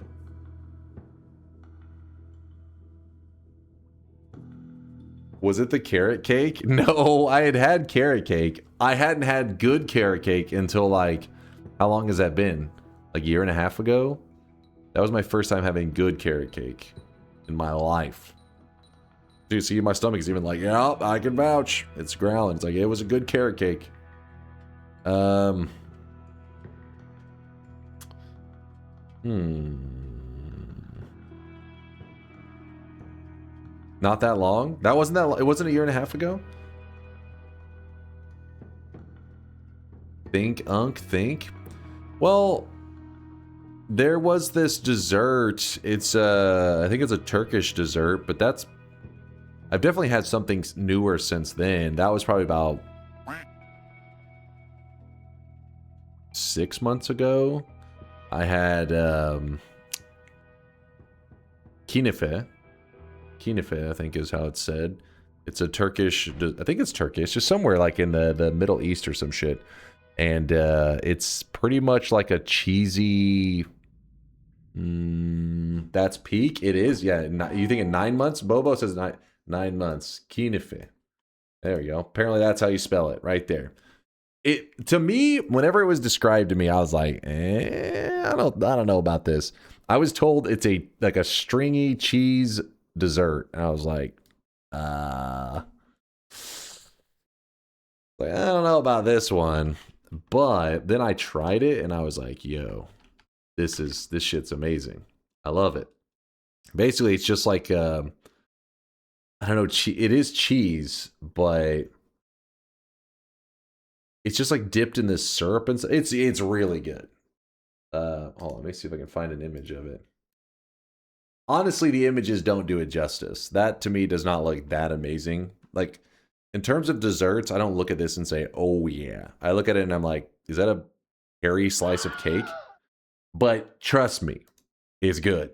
Was it the carrot cake? No, I had carrot cake. I hadn't had good carrot cake until like, how long has that been? Like a year and a half ago? That was my first time having good carrot cake in my life. Dude, see, my stomach is even like, yeah, I can vouch. It's growling. It's like, it was a good carrot cake. Not that long? That wasn't that long. It wasn't a year and a half ago? Think. Well, there was this dessert. It's I think it's a Turkish dessert, but that's, I've definitely had something newer since then. That was probably about 6 months ago. I had Kinife, I think is how it's said. It's a Turkish, I think it's Turkish, just somewhere like in the Middle East or some shit. And it's pretty much like a cheesy, that's peak. It is, yeah. You think in 9 months? Bobo says 9 months. Kinife. There you go. Apparently that's how you spell it right there. It, to me, whenever it was described to me, I was like, I don't know about this. I was told it's like a stringy cheese dessert. And I was like, I don't know about this one. But then I tried it and I was like, yo, this shit's amazing. I love it. Basically, it's just like, I don't know, it is cheese, but it's just like dipped in this syrup and it's really good. Hold on, let me see if I can find an image of it. Honestly, the images don't do it justice. That to me does not look that amazing. Like in terms of desserts, I don't look at this and say, "Oh yeah." I look at it and I'm like, "Is that a hairy slice of cake?" But trust me, it's good.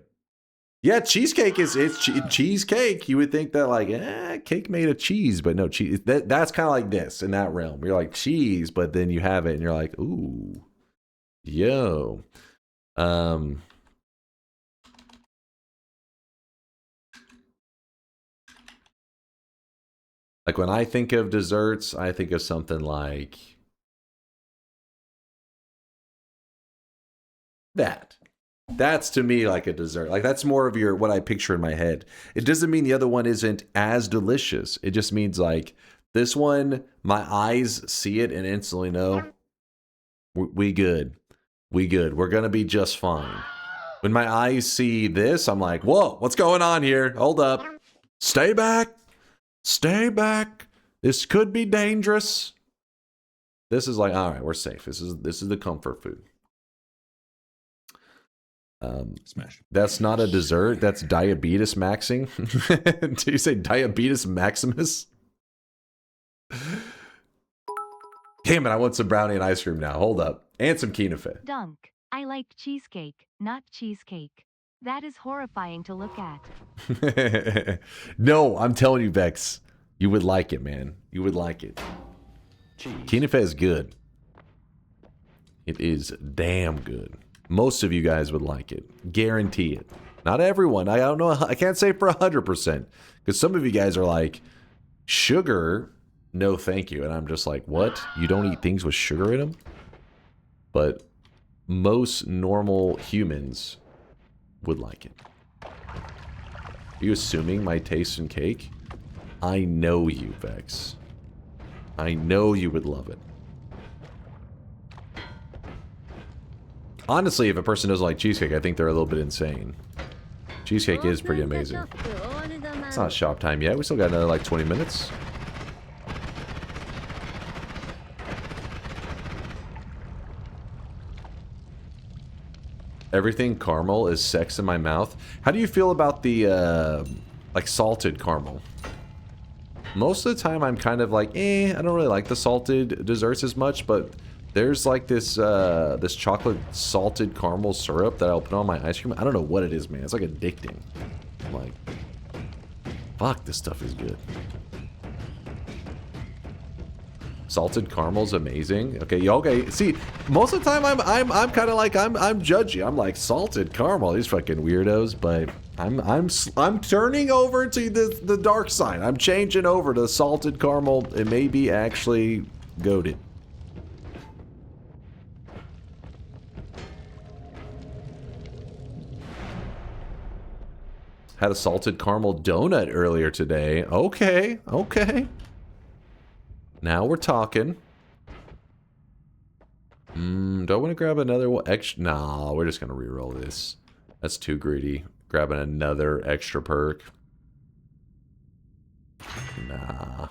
Yeah, cheesecake it's cheesecake. You would think that like, cake made of cheese, but no, cheese. That's kind of like this in that realm. You're like cheese, but then you have it and you're like, ooh, yo, like when I think of desserts, I think of something like that. That's to me like a dessert. Like that's more of what I picture in my head. It doesn't mean the other one isn't as delicious. It just means like this one, my eyes see it and instantly know we good. We good. We're going to be just fine. When my eyes see this, I'm like, whoa, what's going on here? Hold up. Stay back. Stay back. This could be dangerous. This is like, all right, we're safe. This is the comfort food. Smash. That's not a dessert. That's diabetes maxing. Did you say diabetes maximus? Damn it, I want some brownie and ice cream now. Hold up. And some kinife. Dunk. I like cheesecake, not cheesecake. That is horrifying to look at. No, I'm telling you, Vex. You would like it, man. You would like it. Kinafe is good. It is damn good. Most of you guys would like it. Guarantee it. Not everyone. I don't know. I can't say for 100%. Because some of you guys are like, sugar, no thank you. And I'm just like, what? You don't eat things with sugar in them? But most normal humans would like it. Are you assuming my taste in cake? I know you, Vex. I know you would love it. Honestly, if a person doesn't like cheesecake, I think they're a little bit insane. Cheesecake is pretty amazing. It's not shop time yet. We still got another like 20 minutes. Everything caramel is sex in my mouth. How do you feel about the like salted caramel? Most of the time I'm kind of like, I don't really like the salted desserts as much, but there's like this this chocolate salted caramel syrup that I'll put on my ice cream. I don't know what it is, man. It's like addicting. I'm like, fuck, this stuff is good. Salted caramel's amazing. Okay, okay. See, most of the time I'm kind of like I'm judgy. I'm like salted caramel. These fucking weirdos, but I'm turning over to the dark side. I'm changing over to salted caramel. It may be actually goated. Had a salted caramel donut earlier today. Okay, okay. Now we're talking. Do I want to grab another one? Nah, we're just going to reroll this. That's too greedy. Grabbing another extra perk. Nah.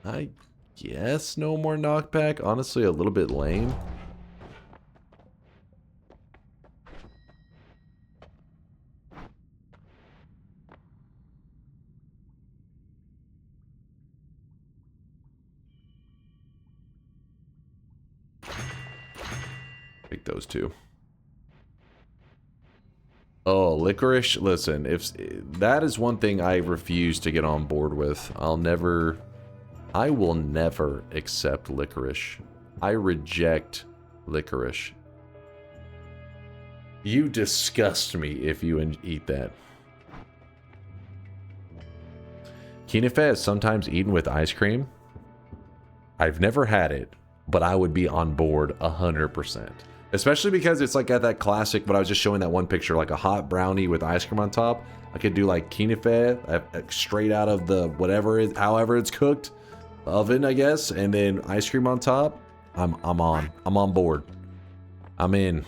I guess no more knockback. Honestly, a little bit lame. Take those two. Oh, licorice. Listen, if that is one thing I refuse to get on board with. I will never accept licorice. I reject licorice. You disgust me if you eat that. Kinafe is sometimes eaten with ice cream. I've never had it, but I would be on board 100%. Especially because it's like at that classic, but I was just showing that one picture, like a hot brownie with ice cream on top. I could do like kinafe straight out of the however it's cooked oven, I guess, and then ice cream on top. I'm on board. I'm in.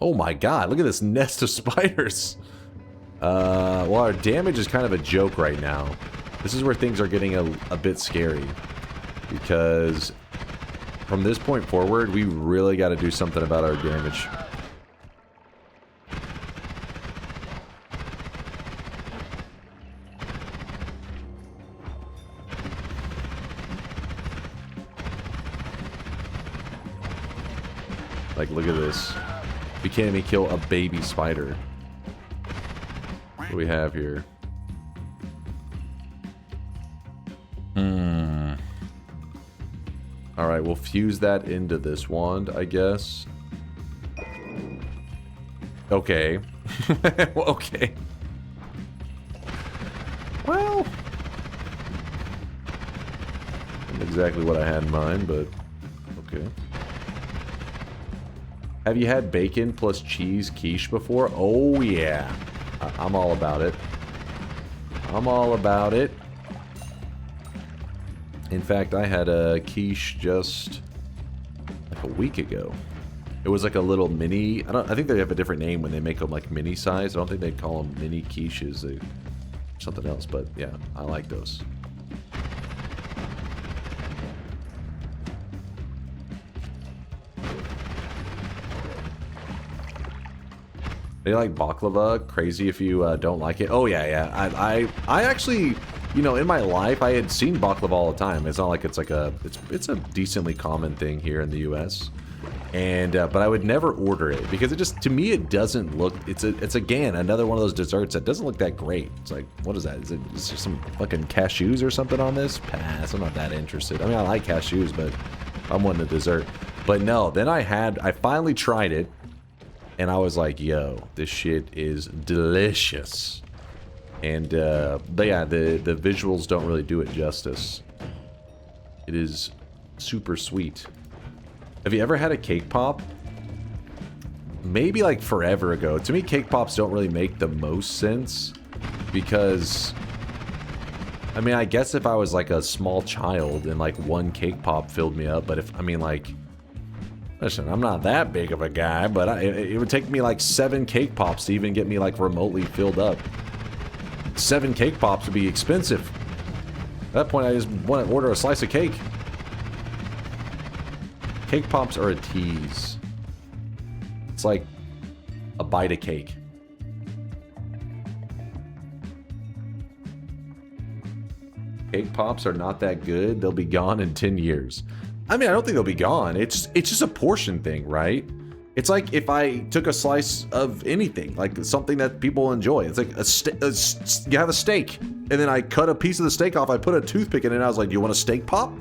Oh my god, look at this nest of spiders. Well, our damage is kind of a joke right now. This is where things are getting a bit scary. Because from this point forward, we really got to do something about our damage. Like, look at this. We can't even kill a baby spider. What do we have here? Alright, we'll fuse that into this wand, I guess. Okay. Okay. Well, not exactly what I had in mind, but okay. Have you had bacon plus cheese quiche before? Oh yeah. I'm all about it. I'm all about it. In fact, I had a quiche just like a week ago. It was like a little mini. I think they have a different name when they make them like mini size. I don't think they call them mini quiches. They something else, but yeah, I like those. They like baklava. Crazy if you don't like it. Oh yeah, yeah. I actually you know, in my life, I had seen baklava all the time. It's not like it's like it's a decently common thing here in the U.S. And but I would never order it because it just, to me, it doesn't look. It's again another one of those desserts that doesn't look that great. It's like, what is that? Is there some fucking cashews or something on this? Pass. I'm not that interested. I mean, I like cashews, but I'm wanting a dessert. But no, then I finally tried it, and I was like, yo, this shit is delicious. And but yeah, the visuals don't really do it justice. It is super sweet. Have you ever had a cake pop? Maybe like forever ago. To me, cake pops don't really make the most sense because, I mean, I guess if I was like a small child and like one cake pop filled me up, but if, I mean, like, listen, I'm not that big of a guy, but it would take me like 7 cake pops to even get me like remotely filled up. 7 cake pops would be expensive. At that point, I just want to order a slice of cake. Cake pops are a tease. It's like a bite of cake. Cake pops are not that good. They'll be gone in 10 years. I mean, I don't think they'll be gone. It's just a portion thing, right? It's like if I took a slice of anything, like something that people enjoy. It's like you have a steak, and then I cut a piece of the steak off. I put a toothpick in it, and I was like, "Do you want a steak pop?"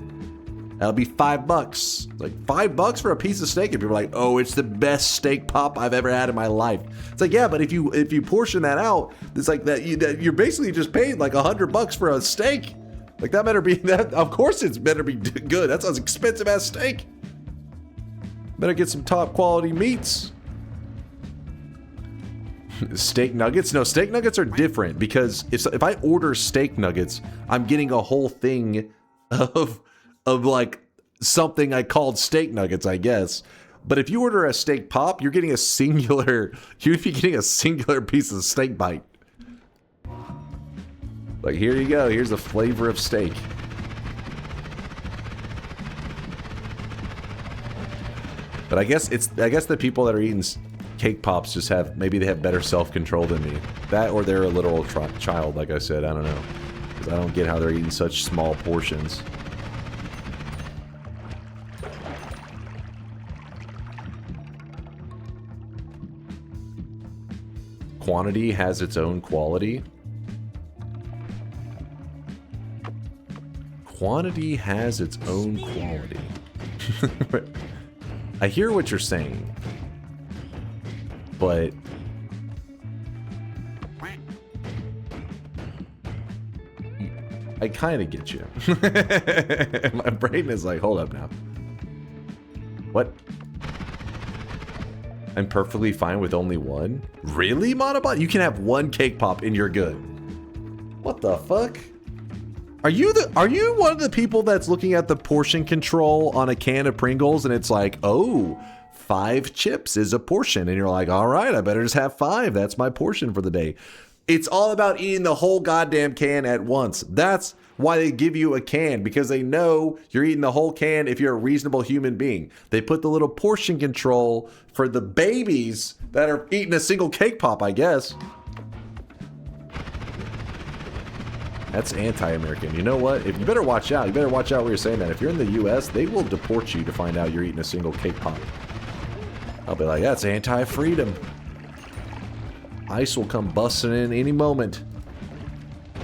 That'll be $5. Like $5 for a piece of steak. And people are like, "Oh, it's the best steak pop I've ever had in my life." It's like, yeah, but if you portion that out, it's like that you're basically just paid like $100 for a steak. Like that better be that. Of course, it's better be good. That's an expensive ass steak. Better get some top quality meats. Steak nuggets? No, steak nuggets are different because if I order steak nuggets, I'm getting a whole thing of like something I called steak nuggets, I guess. But if you order a steak pop, you're getting a singular. You'd be getting a singular piece of steak bite. Like, here you go. Here's the flavor of steak. But I guess the people that are eating cake pops just have, maybe they have better self-control than me. That, or they're a literal child, like I said. I don't know. Because I don't get how they're eating such small portions. Quantity has its own quality. Quantity has its own quality. I hear what you're saying, but I kind of get you. My brain is like, hold up now. What? I'm perfectly fine with only one? Really, Monobot? You can have one cake pop and you're good. What the fuck? Are you one of the people that's looking at the portion control on a can of Pringles and it's like, oh, 5 chips is a portion, and you're like, all right, I better just have 5. That's my portion for the day. It's all about eating the whole goddamn can at once. That's why they give you a can, because they know you're eating the whole can if you're a reasonable human being. They put the little portion control for the babies that are eating a single cake pop, I guess. That's anti-American. You know what? If you better watch out. You better watch out where you're saying that. If you're in the U.S., they will deport you to find out you're eating a single cake pop. I'll be like, that's anti-freedom. ICE will come busting in any moment.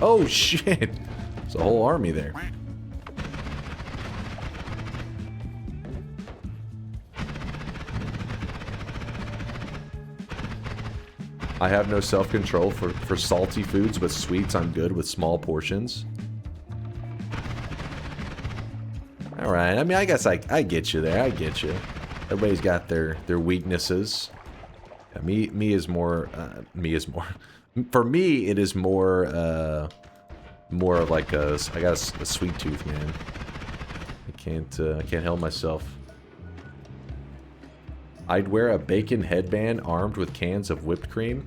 Oh, shit. There's a whole army there. I have no self-control for salty foods, but sweets I'm good with small portions. Alright, I mean, I guess I get you there. I get you. Everybody's got their weaknesses. Yeah, me is more... For me, it is more of like a... I got a sweet tooth, man. I can't help myself. I'd wear a bacon headband armed with cans of whipped cream.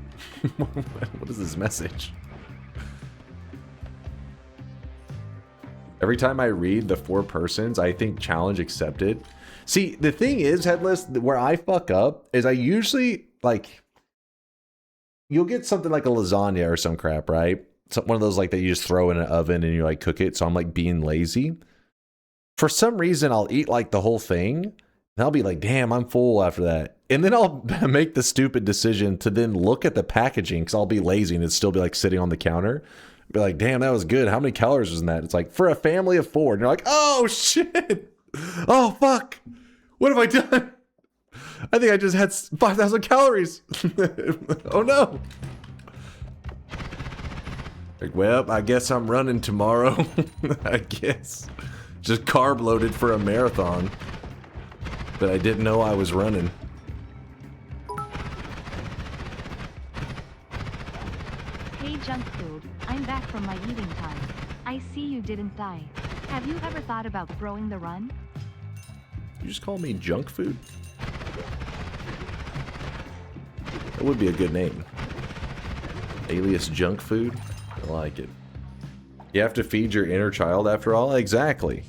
What is this message? Every time I read the 4 persons, I think challenge accepted. See, the thing is, Headless, where I fuck up is I usually, like, you'll get something like a lasagna or some crap, right? one of those like that you just throw in an oven and you like cook it. So I'm like being lazy. For some reason, I'll eat like the whole thing, and I'll be like, damn, I'm full after that. And then I'll make the stupid decision to then look at the packaging, because I'll be lazy and it'd still be like sitting on the counter. Be like, damn, that was good. How many calories was in that? It's like, for a family of 4. And you're like, oh, shit. Oh, fuck. What have I done? I think I just had 5,000 calories. Oh, no. Like, well, I guess I'm running tomorrow. I guess. Just carb loaded for a marathon. But I didn't know I was running. Hey junk food, I'm back from my eating time. I see you didn't die. Have you ever thought about growing the run? You just call me junk food? That would be a good name. Alias junk food? I like it. You have to feed your inner child after all? Exactly.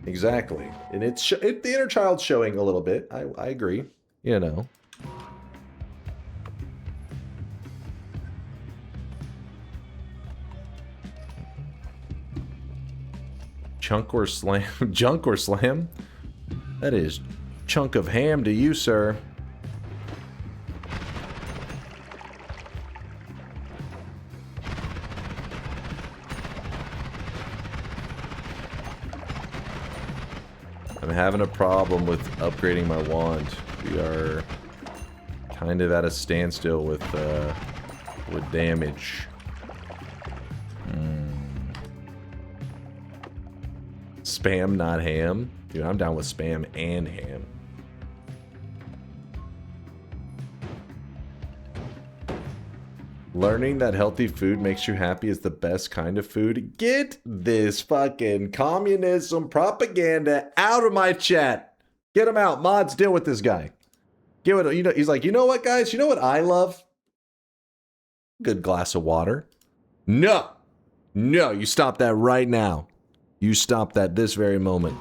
Exactly. And the inner child's showing a little bit. I agree. You know. DunkOrSlam. DunkOrSlam? That is chunk of ham to you, sir. I'm having a problem with upgrading my wand. We are kind of at a standstill with damage. Spam, not ham. Dude, I'm down with spam and ham. Learning that healthy food makes you happy is the best kind of food. Get this fucking communism propaganda out of my chat. Get him out. Mods, deal with this guy. Give it. You know, he's like, you know what, guys? You know what I love? Good glass of water. No. No, you stop that right now. You stop that this very moment.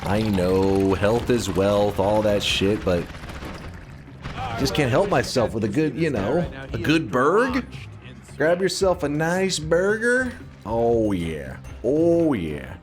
I know health is wealth, all that shit, but I just can't help myself with a good, you know, a good burg. Grab yourself a nice burger. Oh yeah. Oh yeah.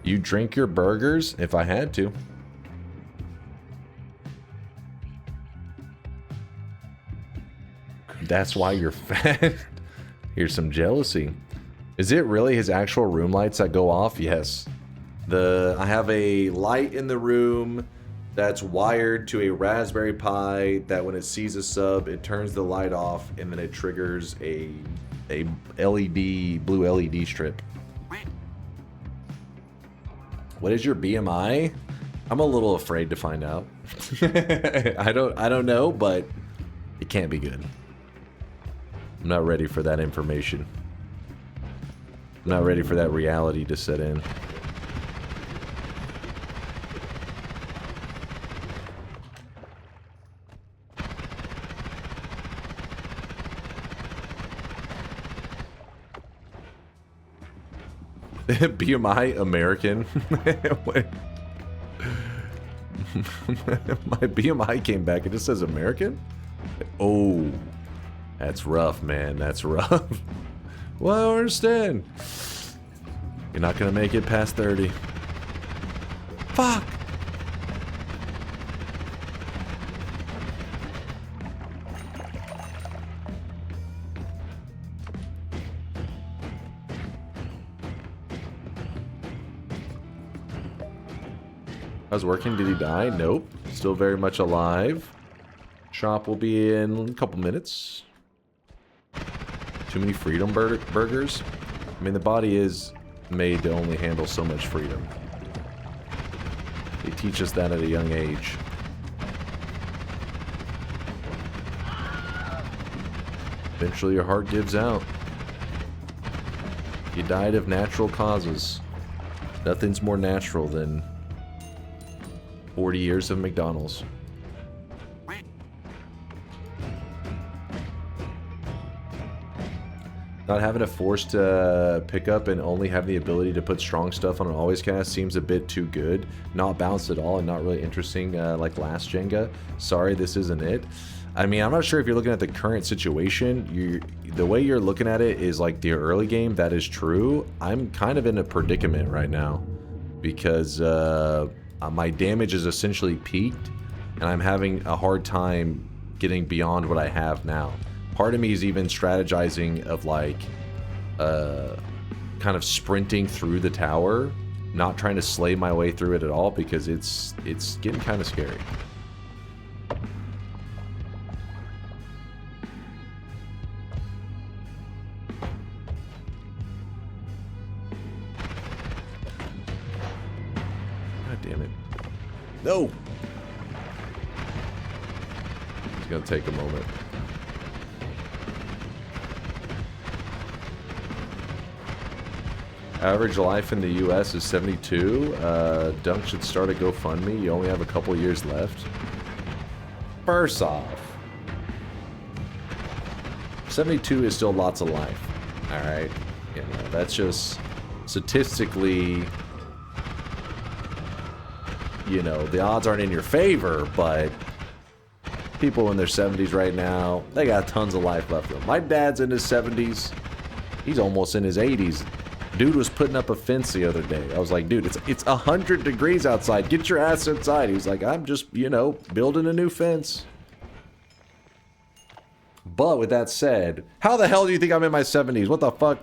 You drink your burgers? If I had to. That's why you're fat. Here's some jealousy. Is it really his actual room lights that go off? Yes. I have a light in the room that's wired to a Raspberry Pi that when it sees a sub, it turns the light off and then it triggers a LED, blue LED strip. What is your BMI? I'm a little afraid to find out. I don't know, but it can't be good. I'm not ready for that information. I'm not ready for that reality to set in. BMI American. My BMI came back. It just says American. Oh, that's rough, man. That's rough. Well, I don't understand. You're not gonna make it past 30. Fuck. How's working? Did he die? Nope. Still very much alive. Shop will be in a couple minutes. Too many freedom burgers? I mean, the body is made to only handle so much freedom. They teach us that at a young age. Eventually your heart gives out. You died of natural causes. Nothing's more natural than 40 years of McDonald's. Not having a forced pickup and only having the ability to put strong stuff on an always cast seems a bit too good. Not balanced at all and not really interesting like last Jenga. Sorry, this isn't it. I mean, I'm not sure if you're looking at the current situation. The way you're looking at it is like the early game. That is true. I'm kind of in a predicament right now because my damage is essentially peaked and I'm having a hard time getting beyond what I have now. Part of me is even strategizing of like kind of sprinting through the tower, not trying to slay my way through it at all because it's getting kind of scary. God damn it. No! It's gonna take a moment. Average life in the US is 72. Dunk should start a GoFundMe. You only have a couple years left. First off, 72 is still lots of life. Alright? You know, that's just statistically, you know, the odds aren't in your favor, but people in their 70s right now, they got tons of life left of them. My dad's in his 70s. He's almost in his 80s. Dude was putting up a fence the other day. I was like, dude, it's 100 degrees outside. Get your ass inside. He was like, I'm just, you know, building a new fence. But with that said, how the hell do you think I'm in my 70s? What the fuck?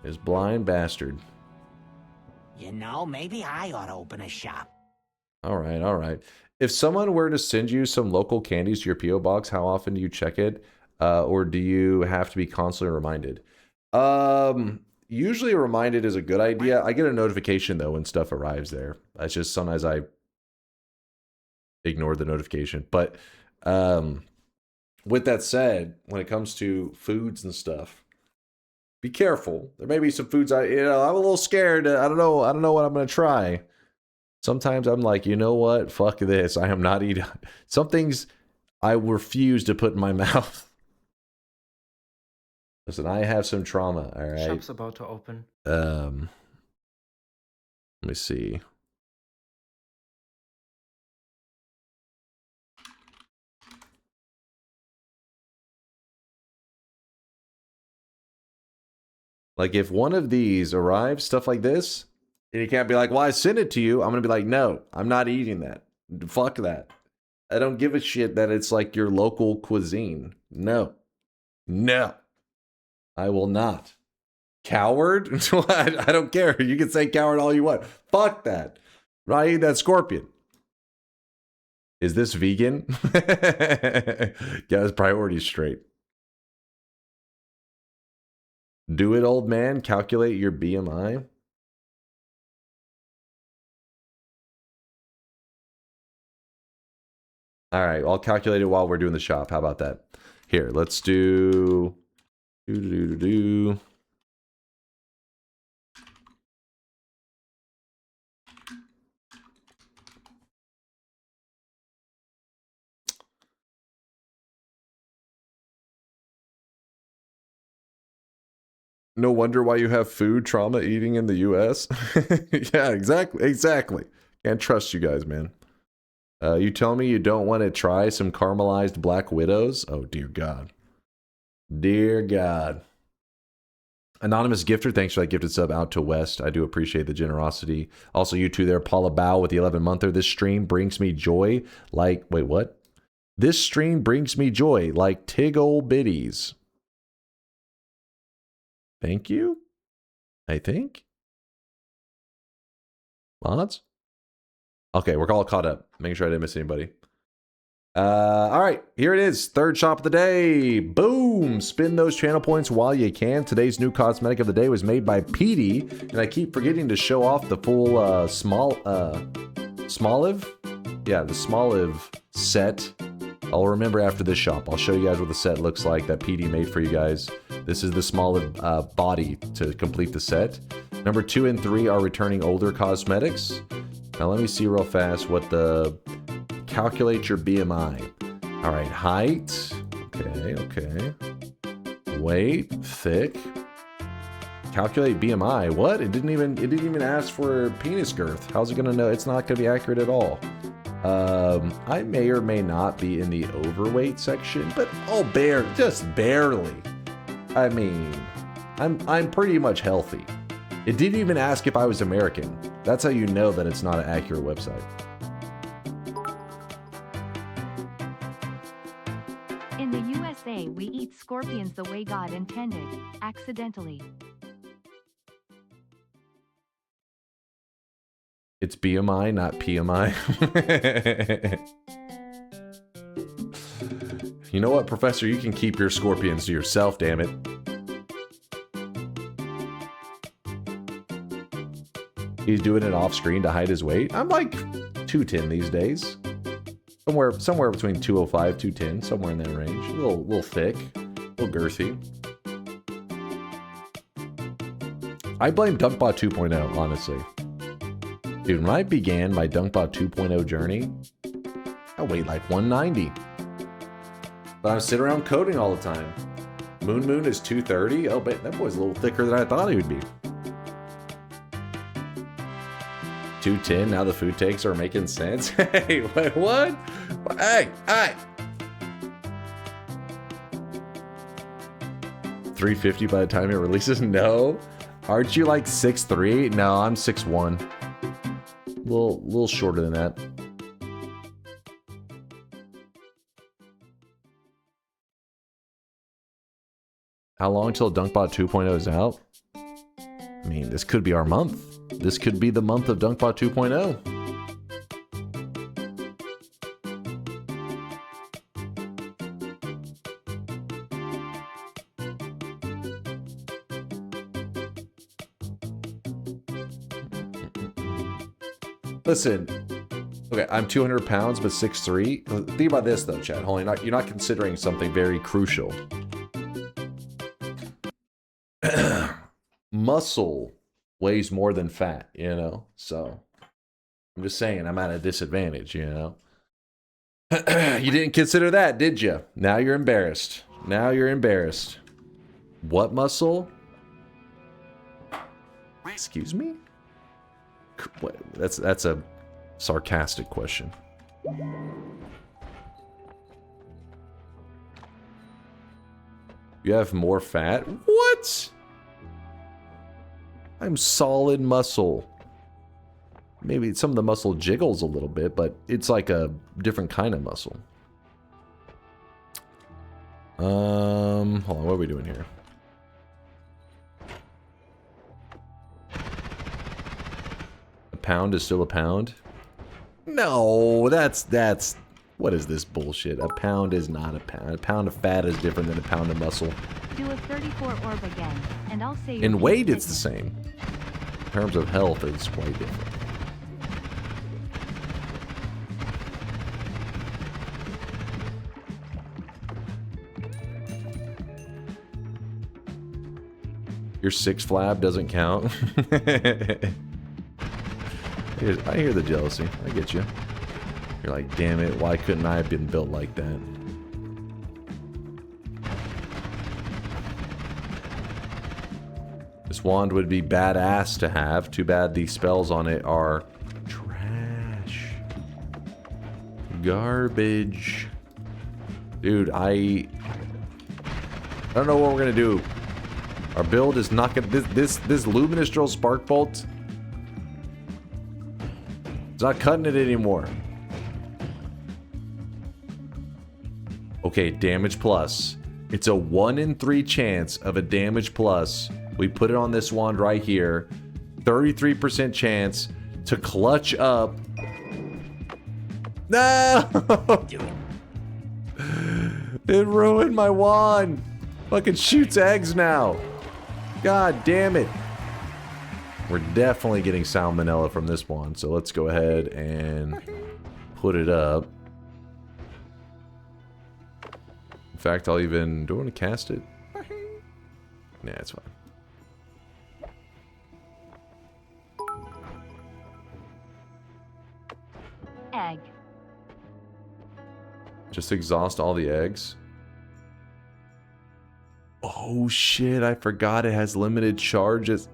This blind bastard. You know, maybe I ought to open a shop. Alright, alright. If someone were to send you some local candies to your P.O. box, how often do you check it? Or do you have to be constantly reminded? Usually reminded is a good idea. I get a notification though when stuff arrives there. That's just sometimes I ignore the notification. But with that said, when it comes to foods and stuff, be careful. There may be some foods I'm a little scared. I don't know what I'm gonna try. Sometimes I'm like, you know what? Fuck this. I am not eating. Some things I refuse to put in my mouth. Listen, I have some trauma, all right? Shop's about to open. Let me see. Like, if one of these arrives, stuff like this, and you can't be like, well, I sent it to you. I'm going to be like, no, I'm not eating that. Fuck that. I don't give a shit that it's like your local cuisine. No. No. I will not. Coward? I don't care. You can say coward all you want. Fuck that. I eat that scorpion. Is this vegan? Get his priorities straight. Do it, old man. Calculate your BMI. All right, I'll calculate it while we're doing the shop. How about that? Here, let's do... No wonder why you have food trauma eating in the US. Yeah, exactly. Can't trust you guys, man. You tell me you don't want to try some caramelized Black Widows? Oh, dear God. Dear God. Anonymous Gifter, thanks for that gifted sub out to West. I do appreciate the generosity. Also, you two there, Paula Bow with the 11-monther. This stream brings me joy like... Wait, what? This stream brings me joy like Tig ol' Biddies. Thank you? I think? Mods? Okay, we're all caught up. Making sure I didn't miss anybody. All right, here it is. Third shop of the day. Boom! Spin those channel points while you can. Today's new cosmetic of the day was made by Petey, and I keep forgetting to show off the full Smoliv. Yeah, the Smoliv set I'll remember after this shop. I'll show you guys what the set looks like that PD made for you guys. This is the smaller body to complete the set. Number 2 and 3 are returning older cosmetics. Now let me see real fast what the... Calculate your BMI. All right, height. Okay. Weight, thick. Calculate BMI. What? It didn't even ask for penis girth. How's it gonna know? It's not gonna be accurate at all. I may or may not be in the overweight section, but just barely. I mean, I'm pretty much healthy. It didn't even ask if I was American. That's how you know that it's not an accurate website. In the USA, we eat scorpions the way God intended, accidentally. It's BMI, not PMI. You know what, Professor? You can keep your scorpions to yourself, damn it. He's doing it off screen to hide his weight. I'm like 210 these days. Somewhere between 205, 210, somewhere in that range. A little thick, a little girthy. I blame DunkBot 2.0, honestly. Dude, when I began my DunkBot 2.0 journey, I weighed like 190. But I sit around coding all the time. Moon is 230. Oh, but that boy's a little thicker than I thought he would be. 210, now the food takes are making sense. Hey, wait, what? Hey! 350 by the time it releases? No. Aren't you like 6'3"? No, I'm 6'1". A little shorter than that. How long till DunkBot 2.0 is out? I mean, this could be our month. This could be the month of DunkBot 2.0. Listen, okay, I'm 200 pounds, but 6'3". Think about this, though, Chad. Hold on, you're not considering something very crucial. Muscle weighs more than fat, you know? So, I'm just saying, I'm at a disadvantage, you know? You didn't consider that, did you? Now you're embarrassed. Now you're embarrassed. What muscle? Excuse me? What? That's a sarcastic question. You have more fat? What? I'm solid muscle. Maybe some of the muscle jiggles a little bit, but it's like a different kind of muscle. Hold on, what are we doing here? A pound is still a pound? No, that's what is this bullshit? A pound is not a pound. A pound of fat is different than a pound of muscle. Do a 34 orb again, and I'll say in weight it's the same. In terms of health, it's quite different. Your 6 flab doesn't count. I hear the jealousy. I get you. You're like, damn it, why couldn't I have been built like that? This wand would be badass to have. Too bad the spells on it are trash. Garbage. Dude, I don't know what we're gonna do. Our build is not gonna... This luminous drill spark bolt... It's not cutting it anymore. Okay, damage plus. It's a 1 in 3 chance of a damage plus. We put it on this wand right here. 33% chance to clutch up. No! It ruined my wand. Fucking shoots eggs now. God damn it. We're definitely getting salmonella from this one, so let's go ahead and put it up. In fact, I'll even... Do I want to cast it? Nah, it's fine. Egg. Just exhaust all the eggs. Oh shit, I forgot it has limited charges.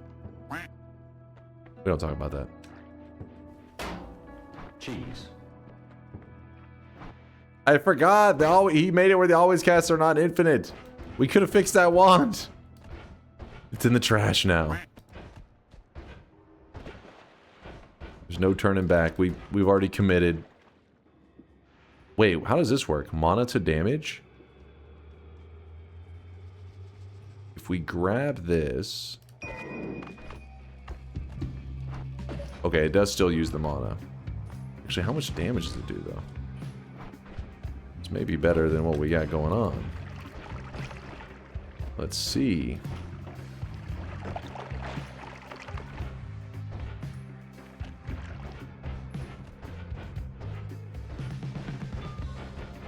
We don't talk about that. Cheese. I forgot. He made it where the always casts are not infinite. We could have fixed that wand. It's in the trash now. There's no turning back. We've already committed. Wait, how does this work? Mana to damage? If we grab this... Okay, it does still use the mana. Actually, how much damage does it do, though? It's maybe better than what we got going on. Let's see.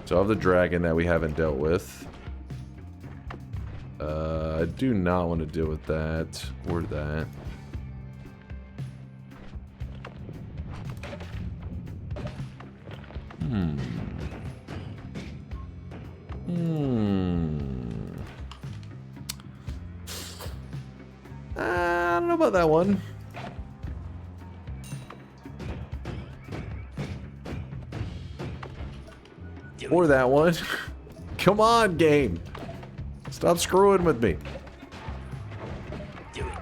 So I have the dragon that we haven't dealt with. I do not want to deal with that or that. I don't know about that one. Or that one. Come on, game. Stop screwing with me. Do it.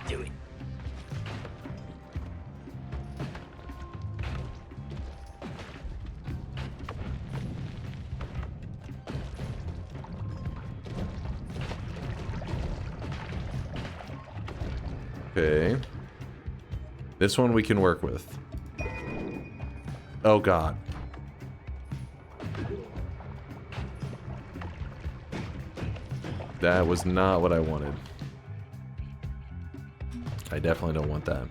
Do it. Okay. This one we can work with. Oh god. That was not what I wanted. I definitely don't want that.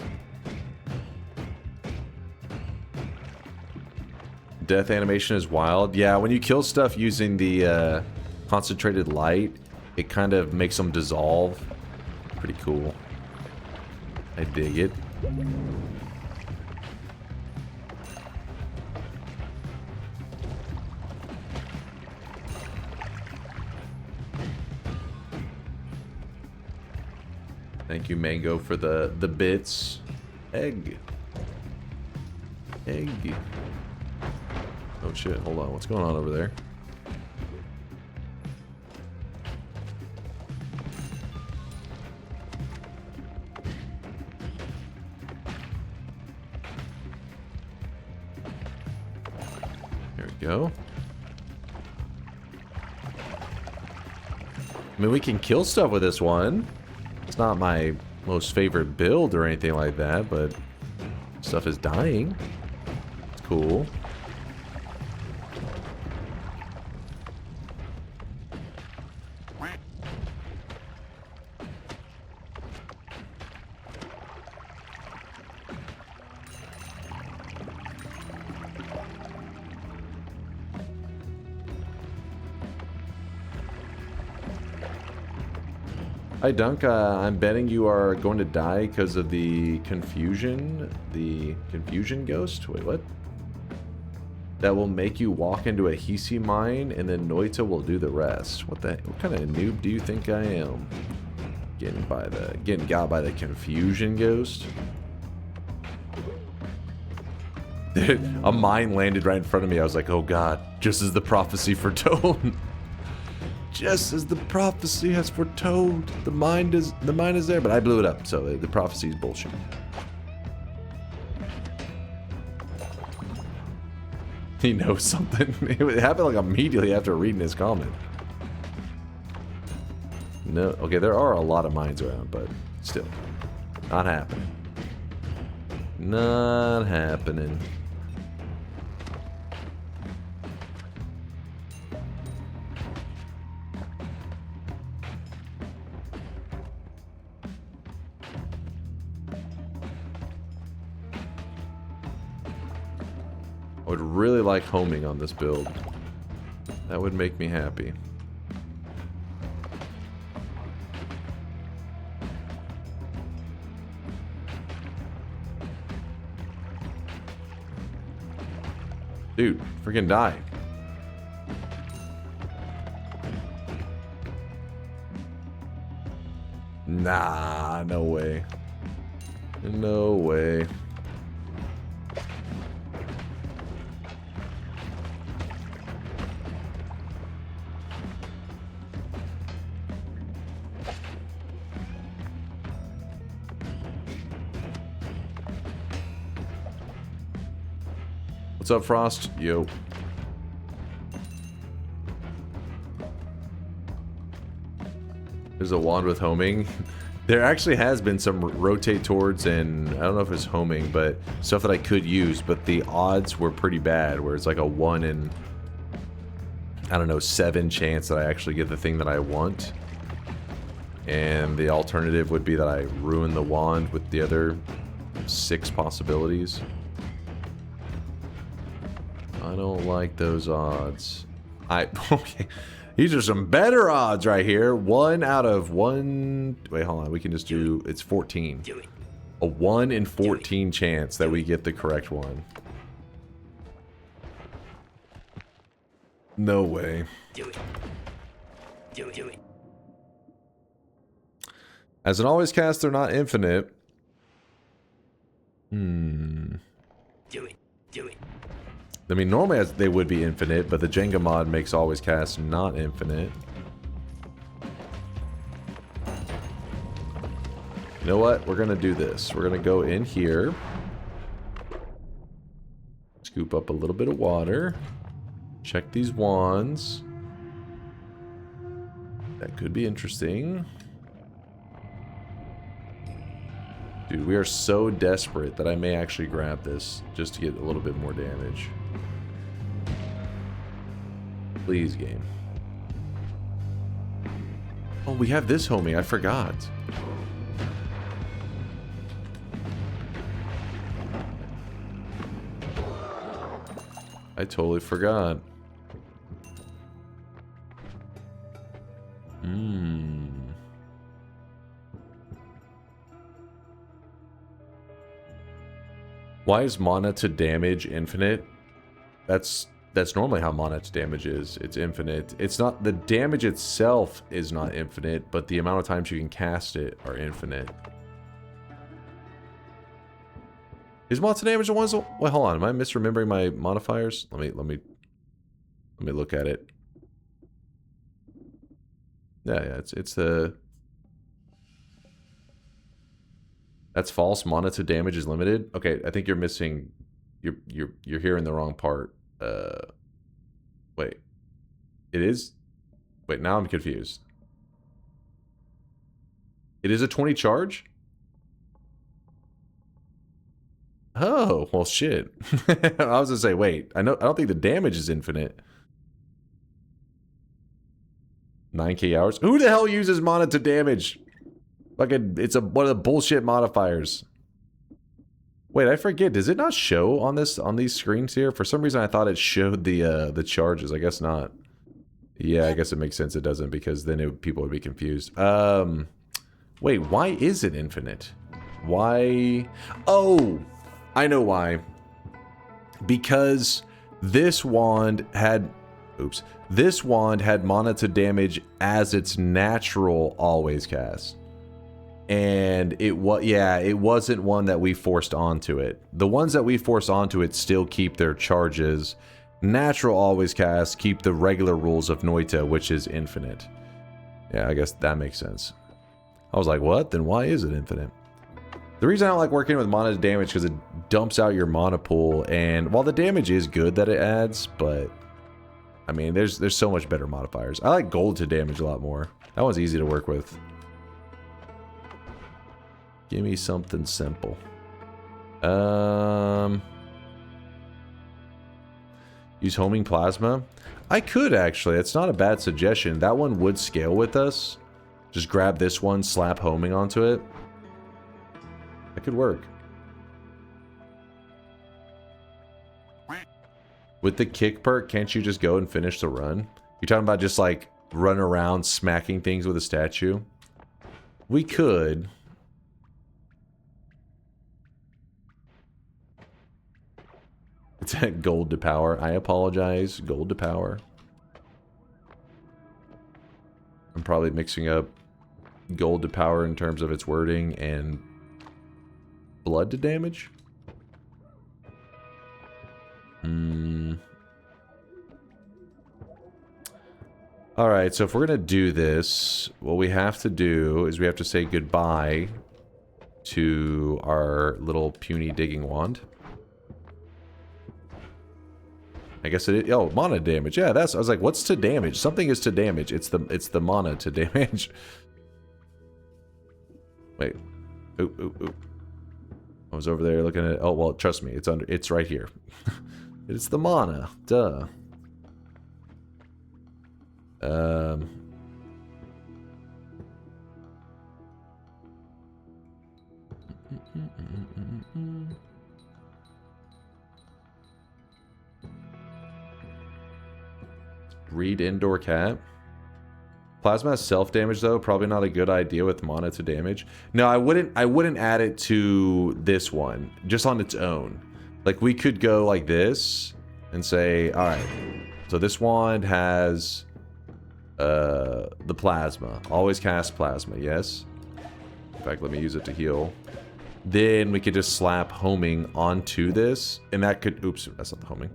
Death animation is wild. Yeah, when you kill stuff using the concentrated light, it kind of makes them dissolve. Pretty cool. I dig it. Thank you, Mango, for the bits. Egg. Egg. Oh shit, hold on. What's going on over there? There we go. I mean, we can kill stuff with this one. It's not my most favorite build or anything like that, but stuff is dying. It's cool. Hi, Dunk. I'm betting you are going to die because of the confusion ghost. Wait, what? That will make you walk into a Hisi mine, and then Noita will do the rest. What kind of noob do you think I am? Getting got by the confusion ghost? A mine landed right in front of me. I was like, oh god, just as the prophecy foretold. Just as the prophecy has foretold, the mine is there, but I blew it up, so the prophecy is bullshit. He knows something. It happened like immediately after reading his comment. No, okay, there are a lot of mines around, but still, not happening. Not happening. I would really like homing on this build. That would make me happy. Dude, freaking die. Nah, no way. No way. What's up, Frost? Yo. There's a wand with homing. There actually has been some rotate towards, and I don't know if it's homing, but stuff that I could use, but the odds were pretty bad, where it's like a 1 in, I don't know, 7 chance that I actually get the thing that I want. And the alternative would be that I ruin the wand with the other 6 possibilities. I don't like those odds. Okay. These are some better odds right here. 1 out of 1. Wait, hold on. We can just do. It's 14. A 1 in 14 chance that we get the correct one. No way. Do it. Do it. Do it. As an always cast, they're not infinite. Do it. Do it. I mean, normally they would be infinite, but the Jenga mod makes always cast not infinite. You know what? We're going to do this. We're going to go in here. Scoop up a little bit of water. Check these wands. That could be interesting. Dude, we are so desperate that I may actually grab this just to get a little bit more damage. Please, game. Oh, we have this homie. I forgot. I totally forgot. Why is mana to damage infinite? That's normally how mana to damage is. It's infinite. It's not, the damage itself is not infinite, but the amount of times you can cast it are infinite. Is mana to damage the ones? Wait, hold on. Am I misremembering my modifiers? Let me look at it. Yeah, it's the. That's false. Mana to damage is limited. Okay, I think you're missing. You're hearing the wrong part. Wait. It is? Wait, now I'm confused. It is a 20 charge? Oh, well shit. I was gonna say, wait, I don't think the damage is infinite. 9k hours? Who the hell uses mana to damage? Fucking, it's one of the bullshit modifiers. Wait, I forget. Does it not show on these screens here? For some reason, I thought it showed the charges. I guess not. Yeah, I guess it makes sense. It doesn't, because then people would be confused. Wait, why is it infinite? Why? Oh, I know why. Because this wand had. Oops. This wand had mana to damage as its natural always cast. And it wasn't one that we forced onto it. The ones that we force onto it still keep their charges. Natural always cast keep the regular rules of Noita, which is infinite. Yeah, I guess that makes sense. I was like, what? Then why is it infinite? The reason I don't like working with mana to damage because it dumps out your mana pool, and while the damage is good that it adds, but I mean, there's so much better modifiers. I like gold to damage a lot more. That one's easy to work with. Give me something simple. Use homing plasma? I could actually. It's not a bad suggestion. That one would scale with us. Just grab this one, slap homing onto it. That could work. With the kick perk, can't you just go and finish the run? You're talking about just like run around smacking things with a statue? We could. It's at gold to power. I apologize. Gold to power. I'm probably mixing up gold to power in terms of its wording and blood to damage. Alright, so if we're going to do this, what we have to do is we have to say goodbye to our little puny digging wand. I guess it is, oh, mana damage. Yeah, that's, I was like, what's to damage? Something is to damage. It's the mana to damage. Wait. Ooh, ooh, ooh. I was over there looking at it. Oh, well, trust me, it's right here. It's the mana. Duh. Read indoor cat. Plasma has self-damage though, probably not a good idea with mana to damage. No, I wouldn't add it to this one, just on its own. Like we could go like this and say, alright, so this wand has the plasma. Always cast plasma, yes. In fact, let me use it to heal. Then we could just slap homing onto this, and that could, oops, that's not the homing.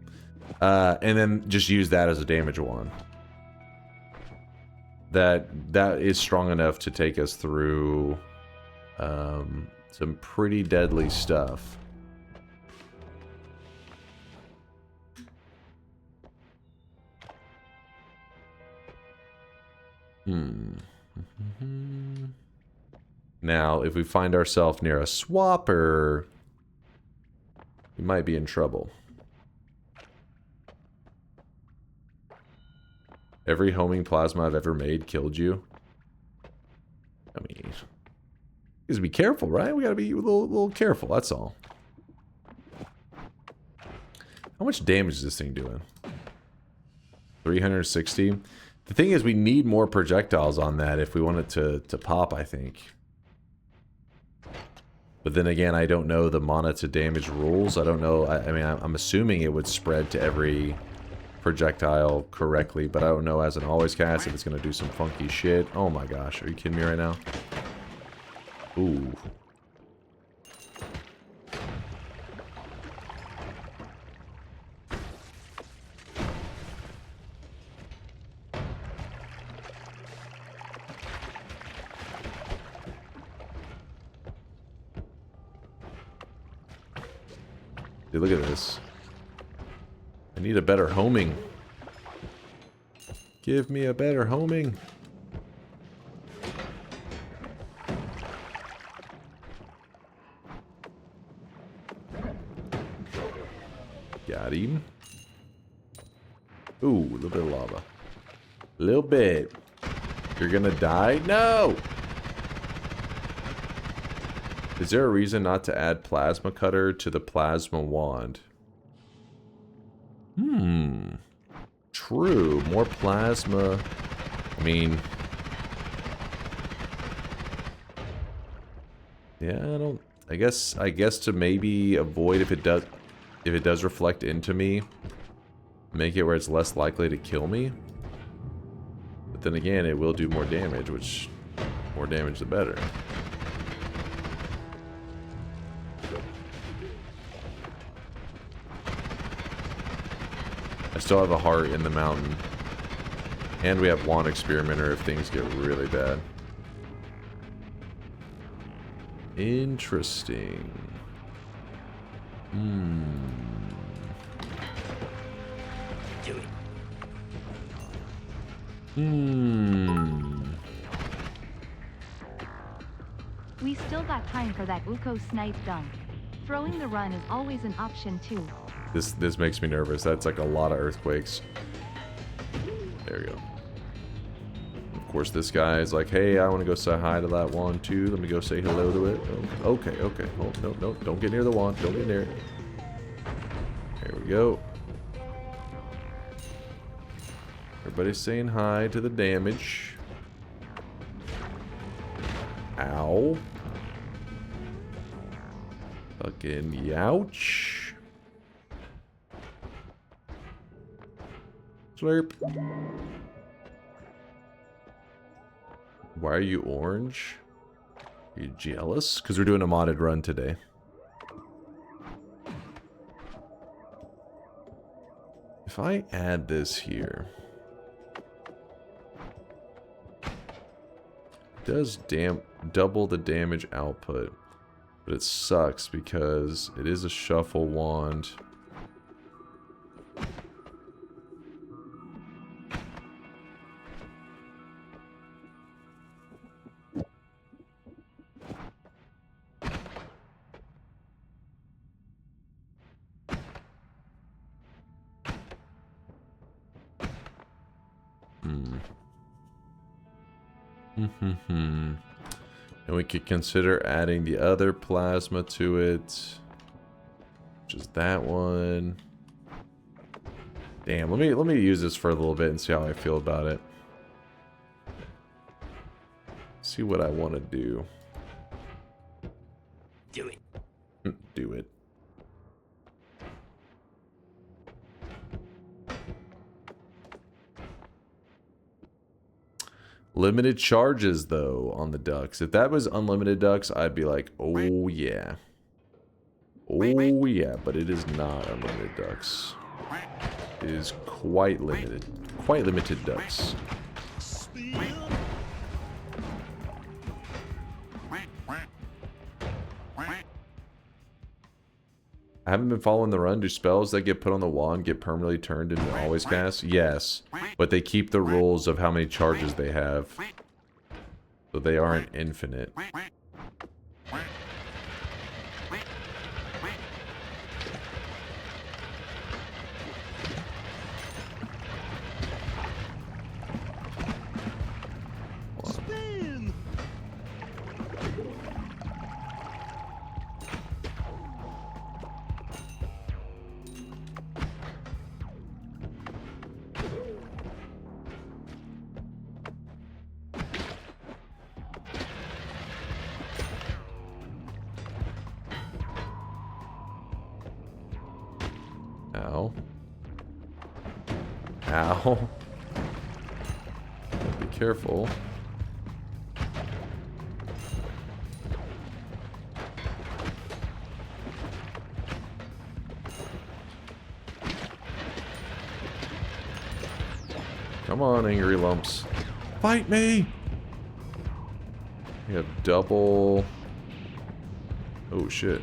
And then just use that as a damage wand. That is strong enough to take us through some pretty deadly stuff. Now, if we find ourselves near a swapper, we might be in trouble. Every homing plasma I've ever made killed you. I mean, you gotta be careful, right? We gotta be a little careful, that's all. How much damage is this thing doing? 360? The thing is, we need more projectiles on that if we want it to pop, I think. But then again, I don't know the mana to damage rules. I don't know. I mean, I'm assuming it would spread to every projectile correctly, but I don't know as an always cast if it's going to do some funky shit. Oh my gosh, are you kidding me right now? Ooh. Dude, look at this. I need a better homing. Give me a better homing. Got him. Ooh, a little bit of lava. A little bit. You're gonna die? No! Is there a reason not to add plasma cutter to the plasma wand? True. More plasma. I mean, yeah, I don't. I guess to maybe avoid if it does reflect into me, make it where it's less likely to kill me. But then again, it will do more damage, which more damage the better. I still have a heart in the mountain. And we have Wand Experimenter if things get really bad. Interesting. Do it. We still got time for that Uko snipe dunk. Throwing the run is always an option too. This makes me nervous. That's like a lot of earthquakes. There we go. Of course, this guy is like, hey, I want to go say hi to that wand too. Let me go say hello to it. Oh, okay, okay. Oh, no, no, don't get near the wand. Don't get near it. There we go. Everybody's saying hi to the damage. Ow. Fucking youch. Slurp. Why are you orange? Are you jealous? Because we're doing a modded run today. If I add this here, it does double the damage output, but it sucks because it is a shuffle wand. And we could consider adding the other plasma to it, which is that one. Damn, let me use this for a little bit and see how I feel about it. See what I want to do. Do it. Do it. Limited charges, though, on the ducks. If that was unlimited ducks, I'd be like, oh, yeah. Oh, yeah, but it is not unlimited ducks. It is quite limited. Quite limited ducks. I haven't been following the run. Do spells that get put on the wand get permanently turned into always cast? Yes, but they keep the rules of how many charges they have, so they aren't infinite. Ow. Ow. Be careful. Come on, angry lumps. Fight me! We have double... Oh, shit.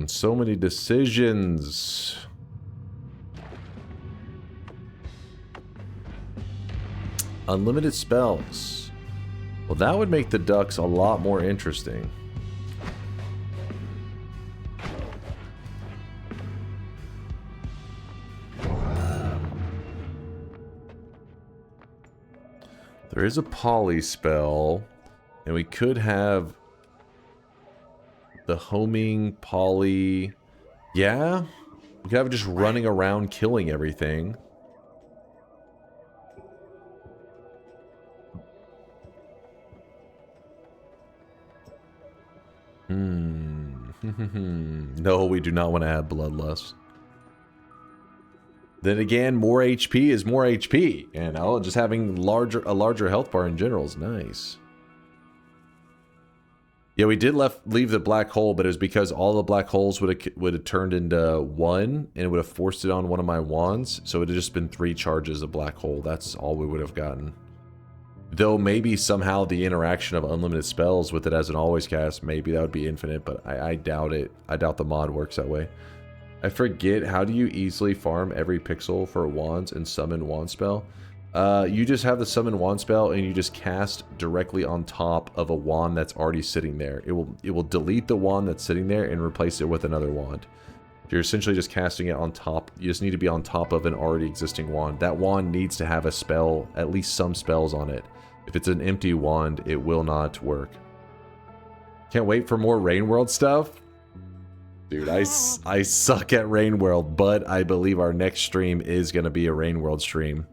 So many decisions. Unlimited spells. Well, that would make the ducks a lot more interesting. There is a poly spell, and we could have the homing poly. Yeah, we could have it just running around killing everything. No, we do not want to add bloodlust. Then again, more HP is more HP, and just having a larger health bar in general is nice. Yeah, we did leave the black hole, but it was because all the black holes would have turned into one, and it would have forced it on one of my wands, so it would have just been 3 charges of black hole. That's all we would have gotten. Though maybe somehow the interaction of unlimited spells with it as an always cast, maybe that would be infinite, but I doubt it. I doubt the mod works that way. I forget, how do you easily farm every pixel for wands and summon wand spell? You just have the summon wand spell and you just cast directly on top of a wand that's already sitting there. It will delete the wand that's sitting there and replace it with another wand. You're essentially just casting it on top. You just need to be on top of an already existing wand. That wand needs to have a spell, at least some spells on it. If it's an empty wand, it will not work. Can't wait for more Rain World stuff. Dude, I suck at Rain World, but I believe our next stream is going to be a Rain World stream.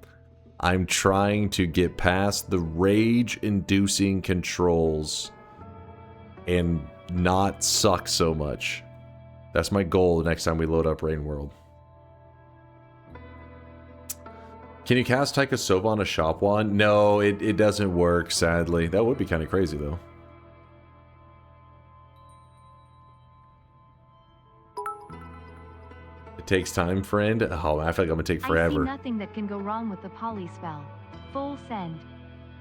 I'm trying to get past the rage-inducing controls and not suck so much. That's my goal the next time we load up Rain World. Can you cast Taika Sova on a shop wand? No, it doesn't work, sadly. That would be kind of crazy, though. It takes time, friend. Oh, I feel like I'm going to take forever. I see nothing that can go wrong with the poly spell. Full send.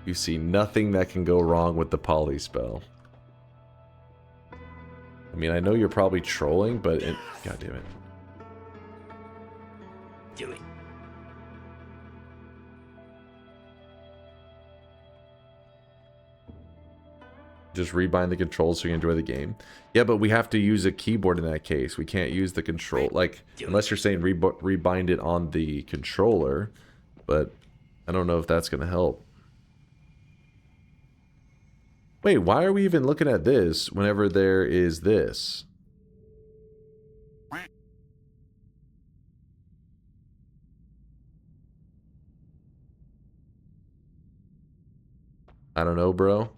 You see nothing that can go wrong with the poly spell. I mean, I know you're probably trolling, but God damn it. Do it. Just rebind the controls so you enjoy the game. Yeah, but we have to use a keyboard in that case. We can't use the control, like, unless you're saying rebind it on the controller, but I don't know if that's going to help. Wait, why are we even looking at this whenever there is this? I don't know, bro.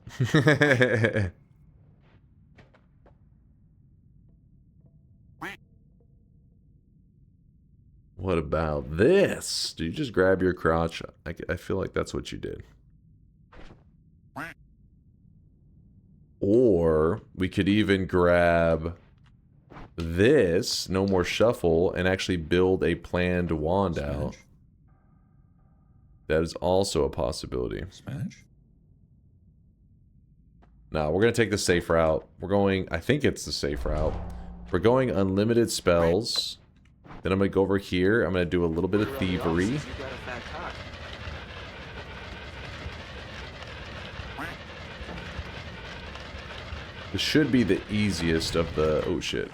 What about this? Did you just grab your crotch? I feel like that's what you did. Or we could even grab this, no more shuffle, and actually build a planned wand out. That is also a possibility. Smash. No, we're going to take the safe route. We're going, I think it's the safe route. We're going unlimited spells. Then I'm going to go over here. I'm going to do a little bit of thievery. This should be the easiest of the, oh shit,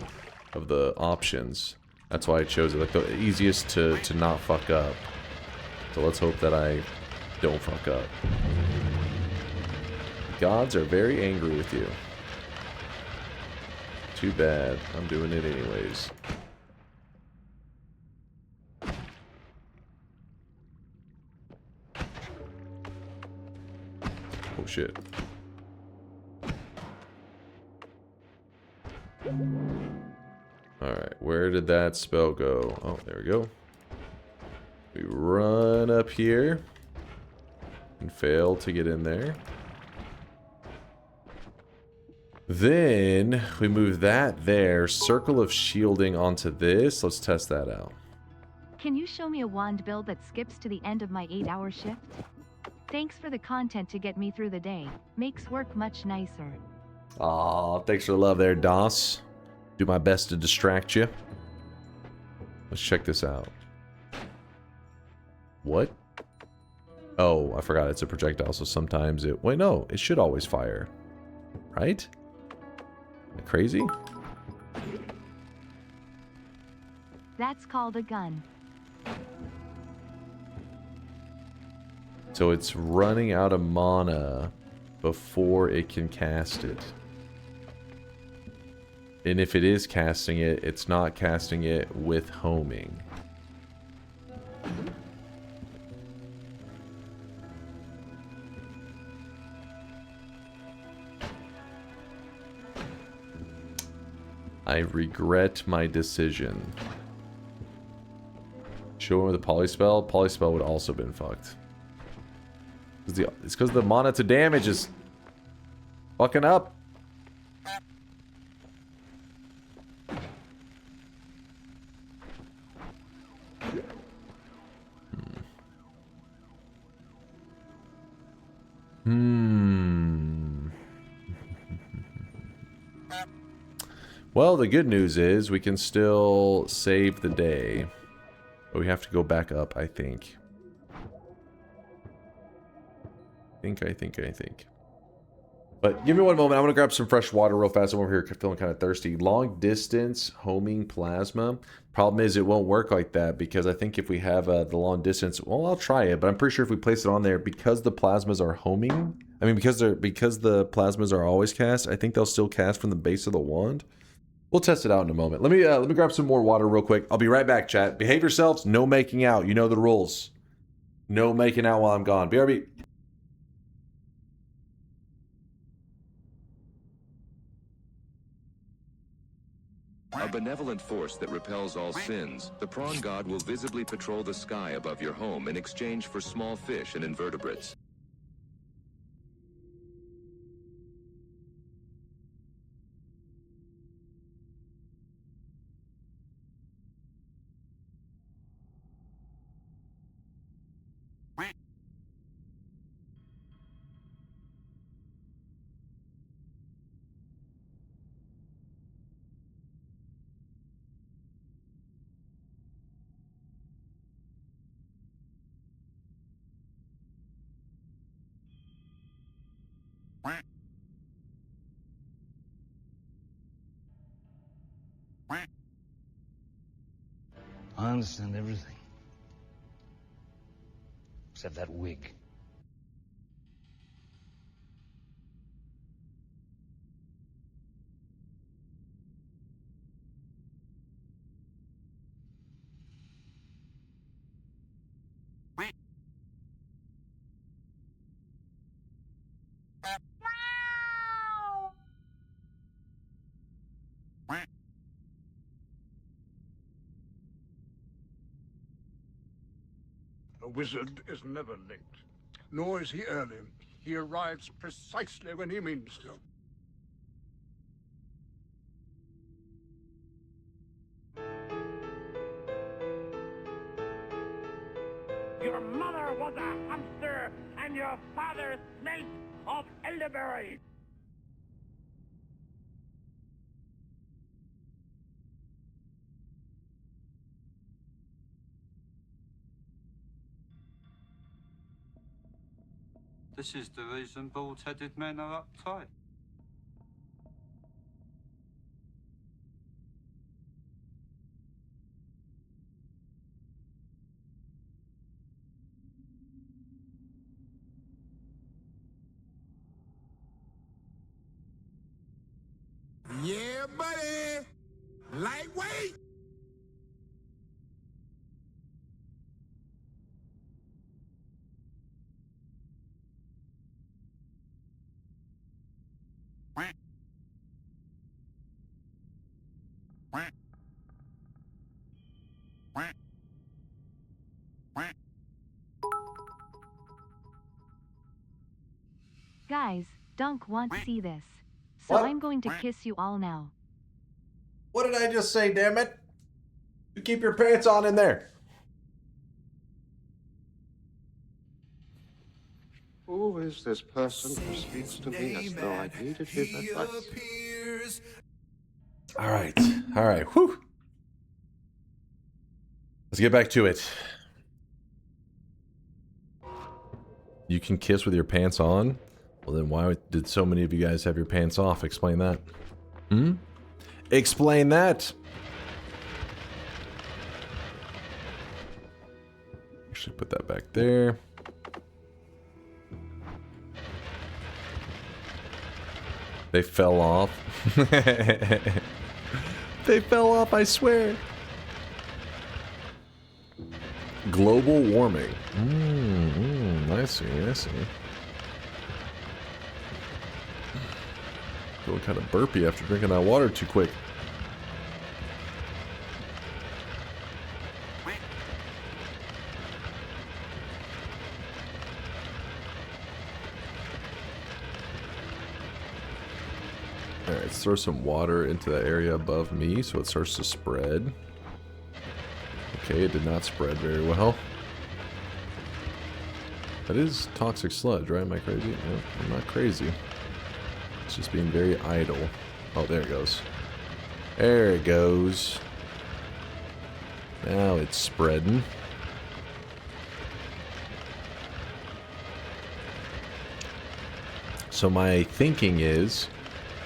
of the options. That's why I chose it. Like the easiest to not fuck up. So let's hope that I don't fuck up. Gods are very angry with you. Too bad. I'm doing it anyways. Oh shit. Alright, where did that spell go? Oh, there we go. We run up here and fail to get in there. Then we move that there, circle of shielding onto this. Let's test that out. Can you show me a wand build that skips to the end of my 8-hour shift? Thanks for the content to get me through the day. Makes work much nicer. Aw, thanks for the love there, DOS. Do my best to distract you. Let's check this out. What? Oh, I forgot it's a projectile, so sometimes it... Wait, no, it should always fire. Right? Am I crazy? That's called a gun. So it's running out of mana before it can cast it. And if it is casting it, it's not casting it with homing. I regret my decision. Show the polyspell. Polyspell would also been fucked. It's because the mana to damage is fucking up. Well, the good news is we can still save the day. But we have to go back up, I think. think. But give me one moment. I'm going to grab some fresh water real fast. I'm over here feeling kind of thirsty. Long distance homing plasma. Problem is it won't work like that because I think if we have the long distance, well, I'll try it. But I'm pretty sure if we place it on there, because the plasmas are homing, I mean, because the plasmas are always cast, I think they'll still cast from the base of the wand. We'll test it out in a moment. Let me grab some more water real quick. I'll be right back, chat. Behave yourselves. No making out. You know the rules. No making out while I'm gone. BRB. A benevolent force that repels all sins, the prawn god will visibly patrol the sky above your home in exchange for small fish and invertebrates. I understand everything. Except that wig. A wizard is never late, nor is he early. He arrives precisely when he means to. Your mother was a hamster, and your father snake of elderberry. This is the reason bald-headed men are uptight. Yeah, buddy! Lightweight! Guys, Dunk wants to see this. So What? I'm going to kiss you all now. What did I just say, damn it? You keep your pants on in there. Who is this person who speaks to me as though I needed his advice? All right, whew. Let's get back to it. You can kiss with your pants on? Well, then why did so many of you guys have your pants off? Explain that. Explain that. Actually, put that back there. They fell off. They fell off, I swear. Global warming. I see. Feeling kind of burpy after drinking that water too quick. Alright, let's throw some water into the area above me so it starts to spread. Okay, it did not spread very well. That is toxic sludge, right? Am I crazy? No, I'm not crazy. It's just being very idle. Oh, there it goes. There it goes. Now it's spreading. So my thinking is,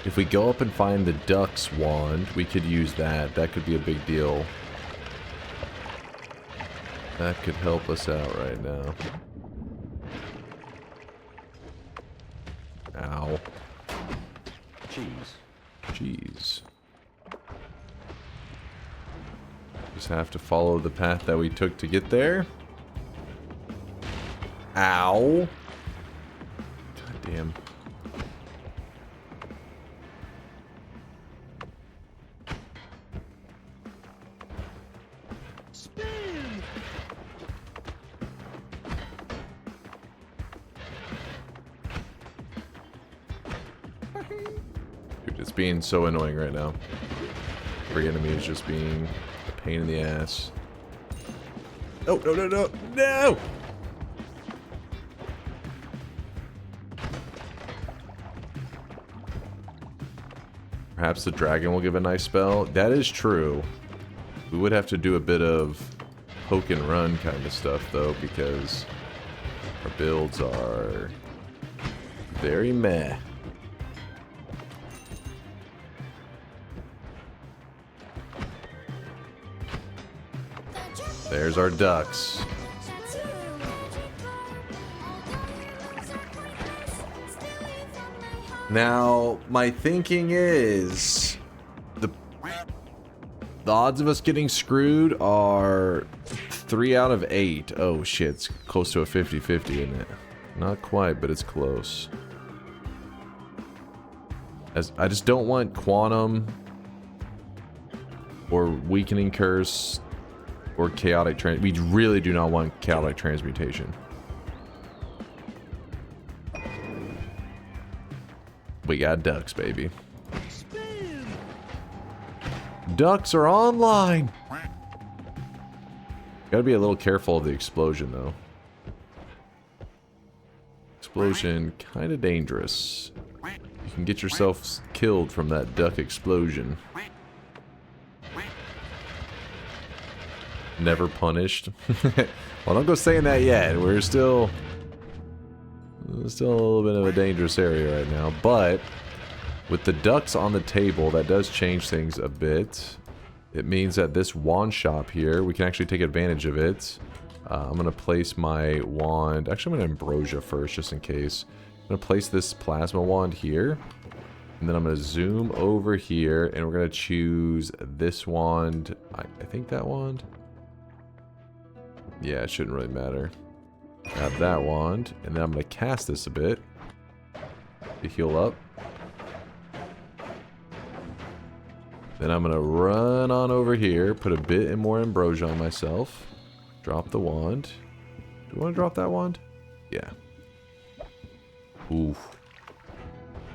if we go up and find the duck's wand, we could use that. That could be a big deal. That could help us out right now. Ow. Jeez. Just have to follow the path that we took to get there. Ow. God damn. Dude, it's being so annoying right now. Every enemy is just being a pain in the ass. Oh, no! Perhaps the dragon will give a nice spell. That is true. We would have to do a bit of poke and run kind of stuff, though, because our builds are very meh. There's our ducks. Now, my thinking is the odds of us getting screwed are 3 out of 8. Oh shit, it's close to a 50-50, isn't it? Not quite, but it's close. As I just don't want quantum or weakening curse or chaotic we really do not want chaotic transmutation. We got ducks, baby. Ducks are online. Gotta be a little careful of the explosion, though. Explosion, kind of dangerous. You can get yourself killed from that duck explosion. Never punished. Well, don't go saying that yet. We're still a little bit of a dangerous area right now, but with the ducks on the table, that does change things a bit. It means that this wand shop here, we can actually take advantage of it. I'm going to place my wand. Actually, I'm going to ambrosia first, just in case. I'm going to place this plasma wand here. And then I'm going to zoom over here, and we're going to choose this wand. I think that wand? Yeah, it shouldn't really matter. Grab that wand, and then I'm going to cast this a bit to heal up. Then I'm going to run on over here, put a bit more ambrosia on myself. Drop the wand. Do you want to drop that wand? Yeah. Oof.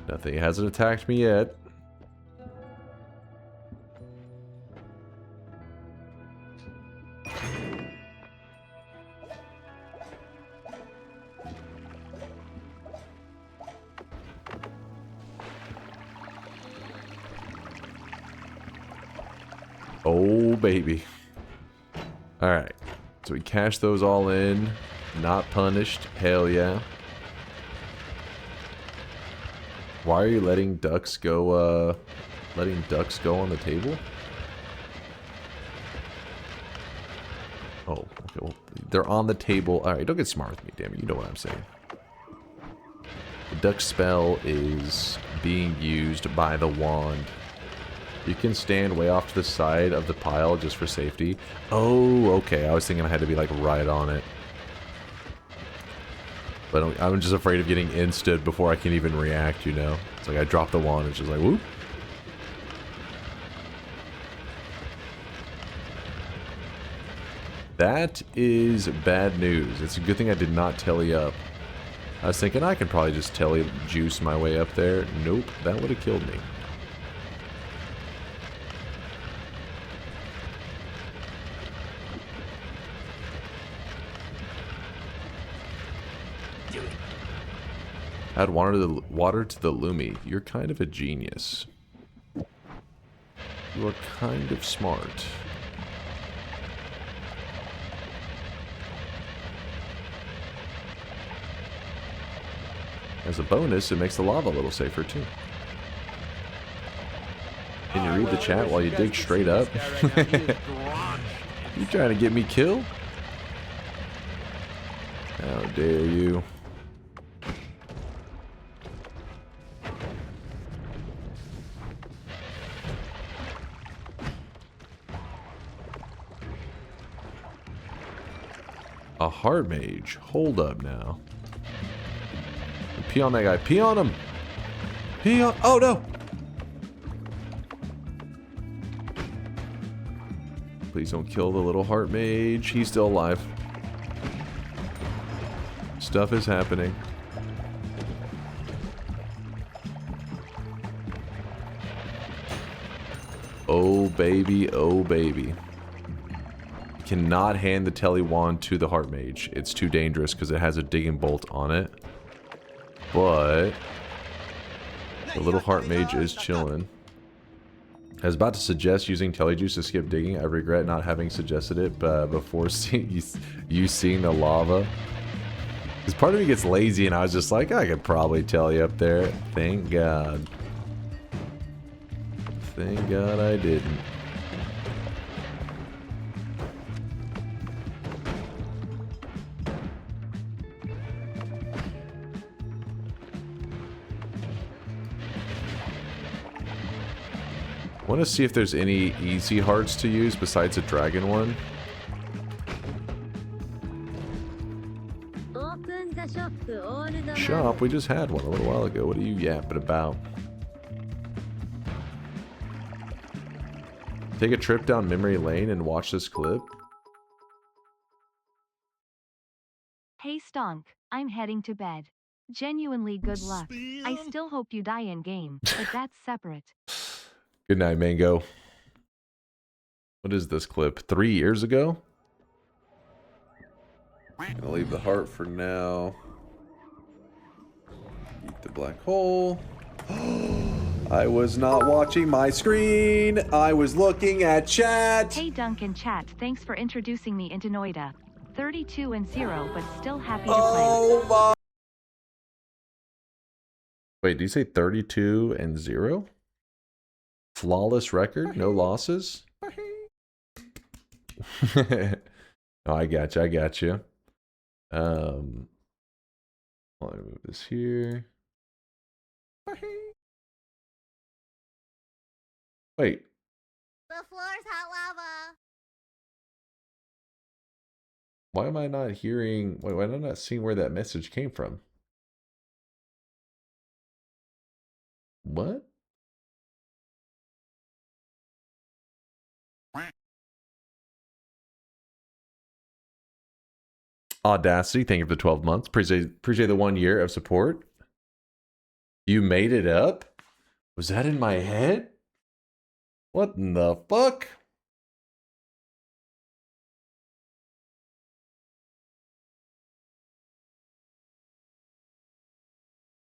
Nothing hasn't attacked me yet. Oh, baby. Alright. So we cash those all in. Not punished. Hell yeah. Why are you letting ducks go, on the table? Oh, okay, well, they're on the table. Alright, don't get smart with me, damn it. You know what I'm saying. The duck spell is being used by the wand. You can stand way off to the side of the pile just for safety. Oh, okay. I was thinking I had to be like right on it. But I'm just afraid of getting instant before I can even react, you know? It's like I drop the wand, it's just like, whoop. That is bad news. It's a good thing I did not telly up. I was thinking I could probably just telly juice my way up there. Nope, that would have killed me. Add water to the Lumi. You're kind of a genius. You are kind of smart. As a bonus, it makes the lava a little safer too. Can you read the chat while you dig straight up? You trying to get me killed? How dare you? A hard mage. Hold up now. Pee on that guy. Pee on him. Pee on. Oh no. Please don't kill the little heart mage. He's still alive. Stuff is happening. Oh baby, oh baby. Cannot hand the telly wand to the heart mage. It's too dangerous because it has a digging bolt on it. But the little heart mage is chilling. I was about to suggest using telejuice to skip digging. I regret not having suggested it before you seeing the lava. Because part of me gets lazy and I was just like, I could probably tell you up there. Thank God. Thank God I didn't. I want to see if there's any easy hearts to use besides a dragon one. Shop, we just had one a little while ago. What are you yapping about? Take a trip down memory lane and watch this clip. Hey Stonk, I'm heading to bed. Genuinely good luck. I still hope you die in game, but that's separate. Good night, Mango. What is this clip? 3 years ago? I'm gonna leave the heart for now. Eat the black hole. I was not watching my screen. I was looking at chat. Hey Dunk in chat, thanks for introducing me into Noita. 32 and 0, but still happy to play. Oh my. Wait, do you say 32 and 0? Flawless record, no losses. Oh, I got you. I got you. I'll move this here. Wait. The floor's hot lava. Why am I not hearing? Wait, why am I not seeing where that message came from? What? Audacity, thank you for the 12 months. Appreciate the 1 year of support. You made it up? Was that in my head? What in the fuck?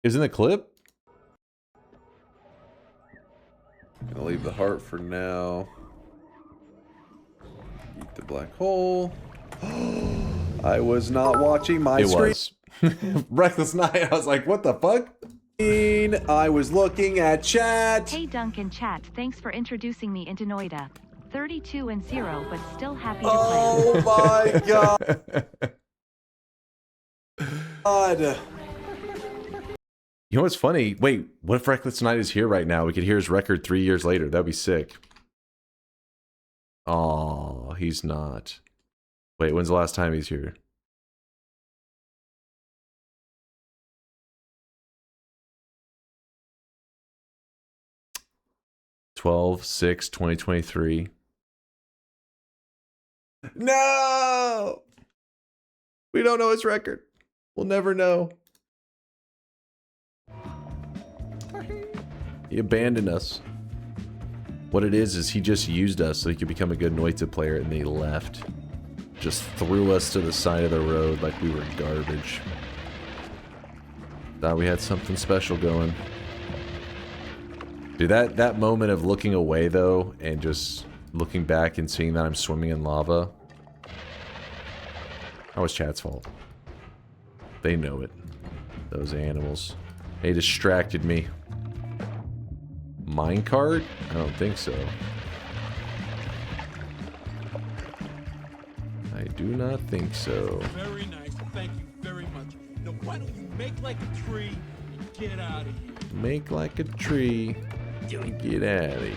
Isn't the clip? I'm gonna leave the heart for now. Eat the black hole. I was not watching my screen. It was. Reckless Night. I was like, what the fuck? I was looking at chat. Hey Dunk in chat, thanks for introducing me into Noita. 32 and 0, but still happy to play. Oh my god. God. You know what's funny? Wait, what if Reckless Night is here right now? We could hear his record 3 years later. That'd be sick. Oh, he's not. Wait, when's the last time he's here? Twelve 6/2023. No! We don't know his record. We'll never know. He abandoned us. What it is he just used us so he could become a good Noita player, and then he left. Just threw us to the side of the road like we were garbage. Thought we had something special going. Dude, that moment of looking away though, and just looking back and seeing that I'm swimming in lava. That was chat's fault. They know it. Those animals. They distracted me. Minecart? I don't think so. I do not think so. Very nice. Thank you very much. Now, why don't you make like a tree and get out of here? Make like a tree and get out of here.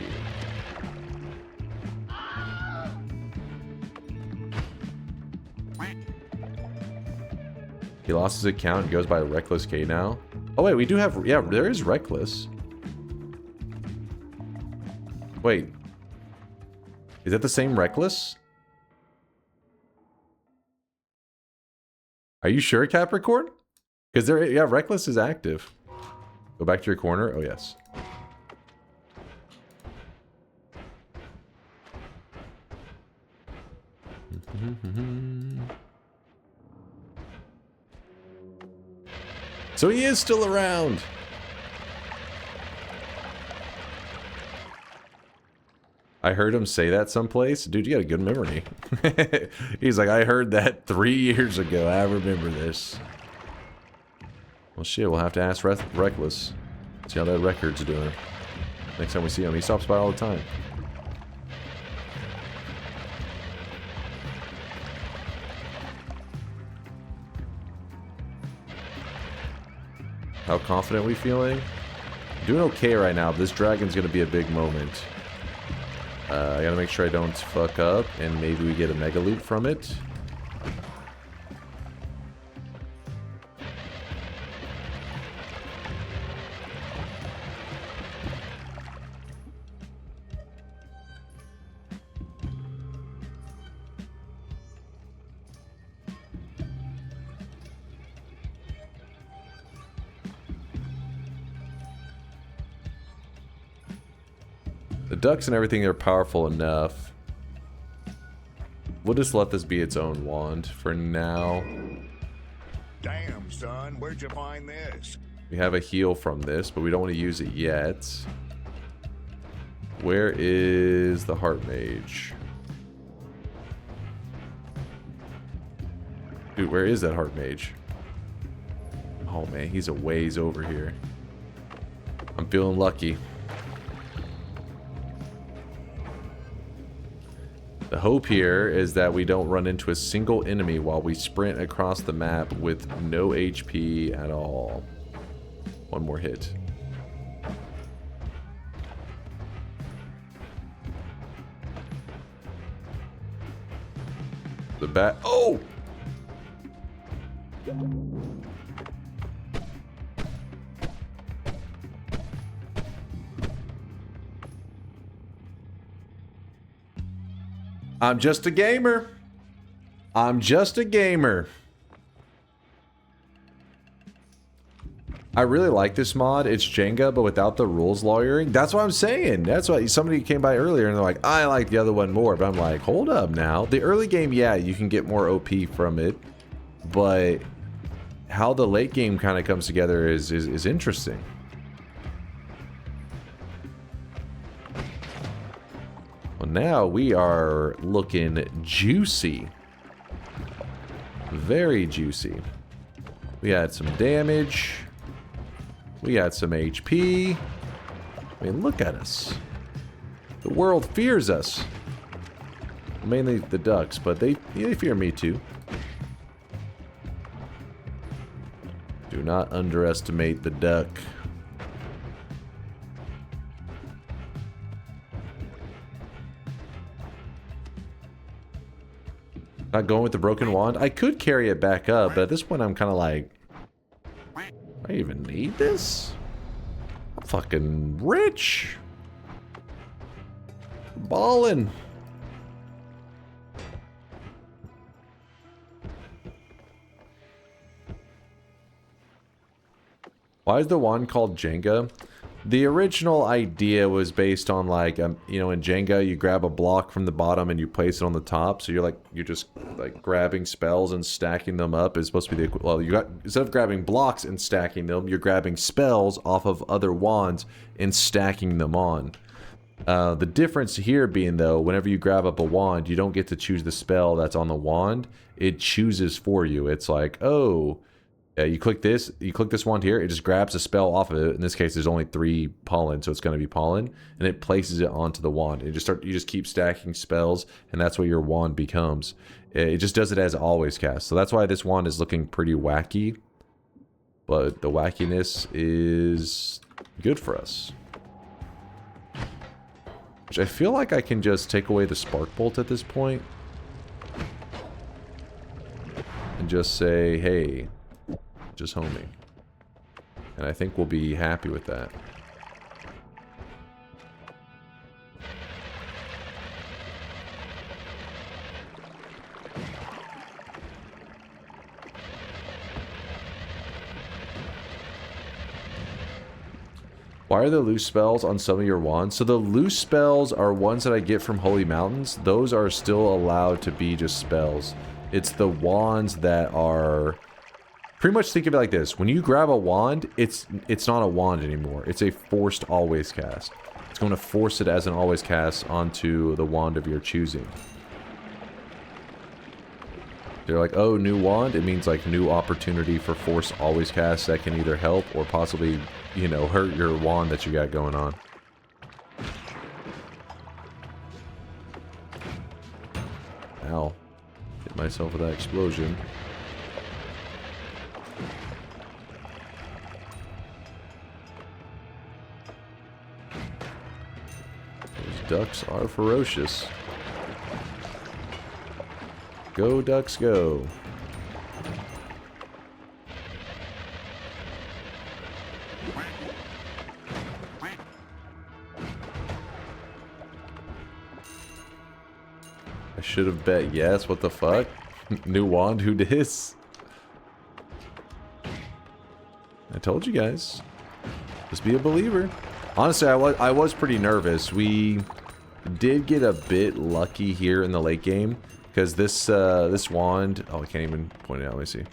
He lost his account and goes by Reckless K now. Oh wait, we do have, yeah, there is Reckless. Wait. Is that the same Reckless? Are you sure, Capricorn? Because there, yeah, Reckless is active. Go back to your corner. Oh, yes. So he is still around. I heard him say that someplace. Dude, you got a good memory. He's like, I heard that 3 years ago. I remember this. Well, shit, we'll have to ask Reckless. See how that record's doing. Next time we see him. He stops by all the time. How confident are we feeling? Doing okay right now, but this dragon's going to be a big moment. I gotta make sure I don't fuck up, and maybe we get a mega loot from it. The ducks and everything are powerful enough. We'll just let this be its own wand for now. Damn, son, where'd you find this? We have a heal from this, but we don't want to use it yet. Where is the heart mage? Dude, where is that heart mage? Oh man, he's a ways over here. I'm feeling lucky. The hope here is that we don't run into a single enemy while we sprint across the map with no HP at all. One more hit. The bat. Oh! I'm just a gamer. I'm just a gamer. I really like this mod. It's Jenga, but without the rules lawyering. That's what I'm saying. That's why somebody came by earlier and they're like, I like the other one more. But I'm like, hold up now. The early game, yeah, you can get more OP from it. But how the late game kind of comes together is interesting. Well, now we are looking juicy. Very juicy. We had some damage. We got some HP. I mean, look at us. The world fears us. Mainly the ducks, but they fear me too. Do not underestimate the duck. Not going with the broken wand? I could carry it back up, but at this point I'm kind of like, I even need this? I'm fucking rich. Ballin'. Why is the wand called Jenga? The original idea was based on like, you know, in Jenga, you grab a block from the bottom and you place it on the top. So you're just like grabbing spells and stacking them up. Is supposed to be the, well, instead of grabbing blocks and stacking them, you're grabbing spells off of other wands and stacking them on. The difference here being though, whenever you grab up a wand, you don't get to choose the spell that's on the wand. It chooses for you. It's like, oh, You click this wand here, it just grabs a spell off of it. In this case, there's only 3 pollen, so it's going to be pollen, and it places it onto the wand. You just keep stacking spells, and that's what your wand becomes. It just does it as always cast. So that's why this wand is looking pretty wacky, but the wackiness is good for us. Which I feel like I can just take away the spark bolt at this point and just say, hey, just homing. And I think we'll be happy with that. Why are the loose spells on some of your wands? So the loose spells are ones that I get from Holy Mountains. Those are still allowed to be just spells. It's the wands that are... Pretty much think of it like this. When you grab a wand, it's not a wand anymore. It's a forced always cast. It's going to force it as an always cast onto the wand of your choosing. They're like, oh, new wand? It means like new opportunity for forced always cast that can either help or possibly, you know, hurt your wand that you got going on. Ow. Hit myself with that explosion. Ducks are ferocious. Go, ducks, go. I should have bet yes. What the fuck? New wand, who dis? I told you guys. Just be a believer. Honestly, I was pretty nervous. We did get a bit lucky here in the late game because this wand. Oh, I can't even point it out. Let me see.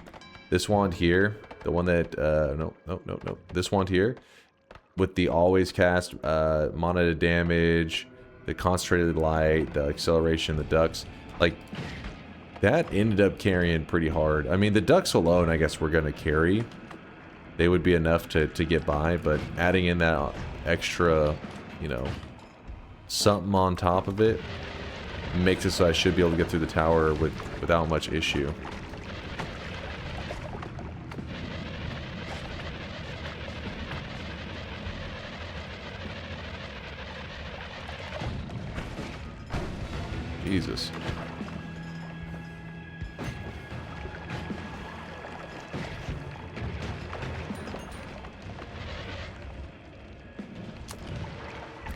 This wand here, the one that no. This wand here, with the always cast, mana damage, the concentrated light, the acceleration, the ducks, like that ended up carrying pretty hard. I mean, the ducks alone, I guess we're gonna carry. They would be enough to get by, but adding in that extra, you know, something on top of it makes it so I should be able to get through the tower without much issue. Jesus.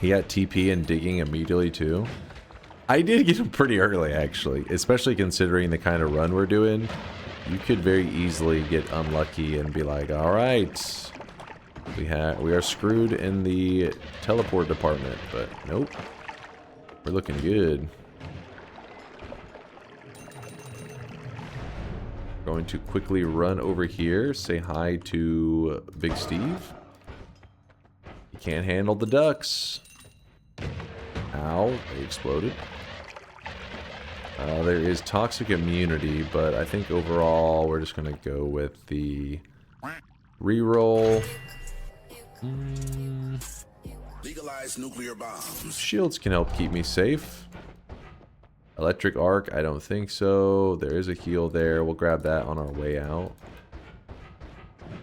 He got TP and digging immediately too. I did get him pretty early actually, especially considering the kind of run we're doing. You could very easily get unlucky and be like, all right, we are screwed in the teleport department, but nope, we're looking good. Going to quickly run over here, say hi to Big Steve. He can't handle the ducks. Ow, they exploded. There is toxic immunity, but I think overall we're just going to go with the reroll. Legalize nuclear bombs. Shields can help keep me safe. Electric arc, I don't think so. There is a heal there. We'll grab that on our way out.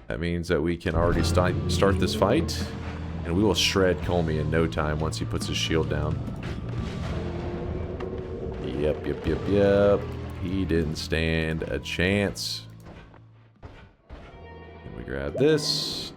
That means that we can already start this fight. And we will shred Comey in no time once he puts his shield down. Yep. He didn't stand a chance. And we grab this.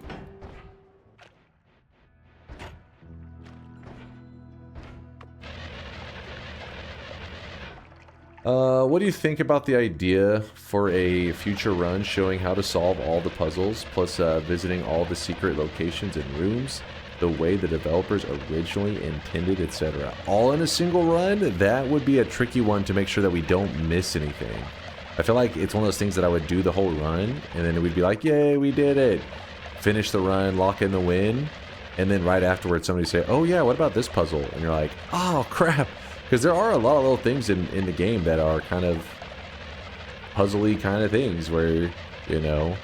What do you think about the idea for a future run showing how to solve all the puzzles, plus visiting all the secret locations and rooms the way the developers originally intended, etc. All in a single run? That would be a tricky one to make sure that we don't miss anything. I feel like it's one of those things that I would do the whole run, and then we'd be like, yay, we did it. Finish the run, lock in the win, and then right afterwards somebody say, oh yeah, what about this puzzle? And you're like, oh crap. Because there are a lot of little things in the game that are kind of puzzly kind of things where, you know,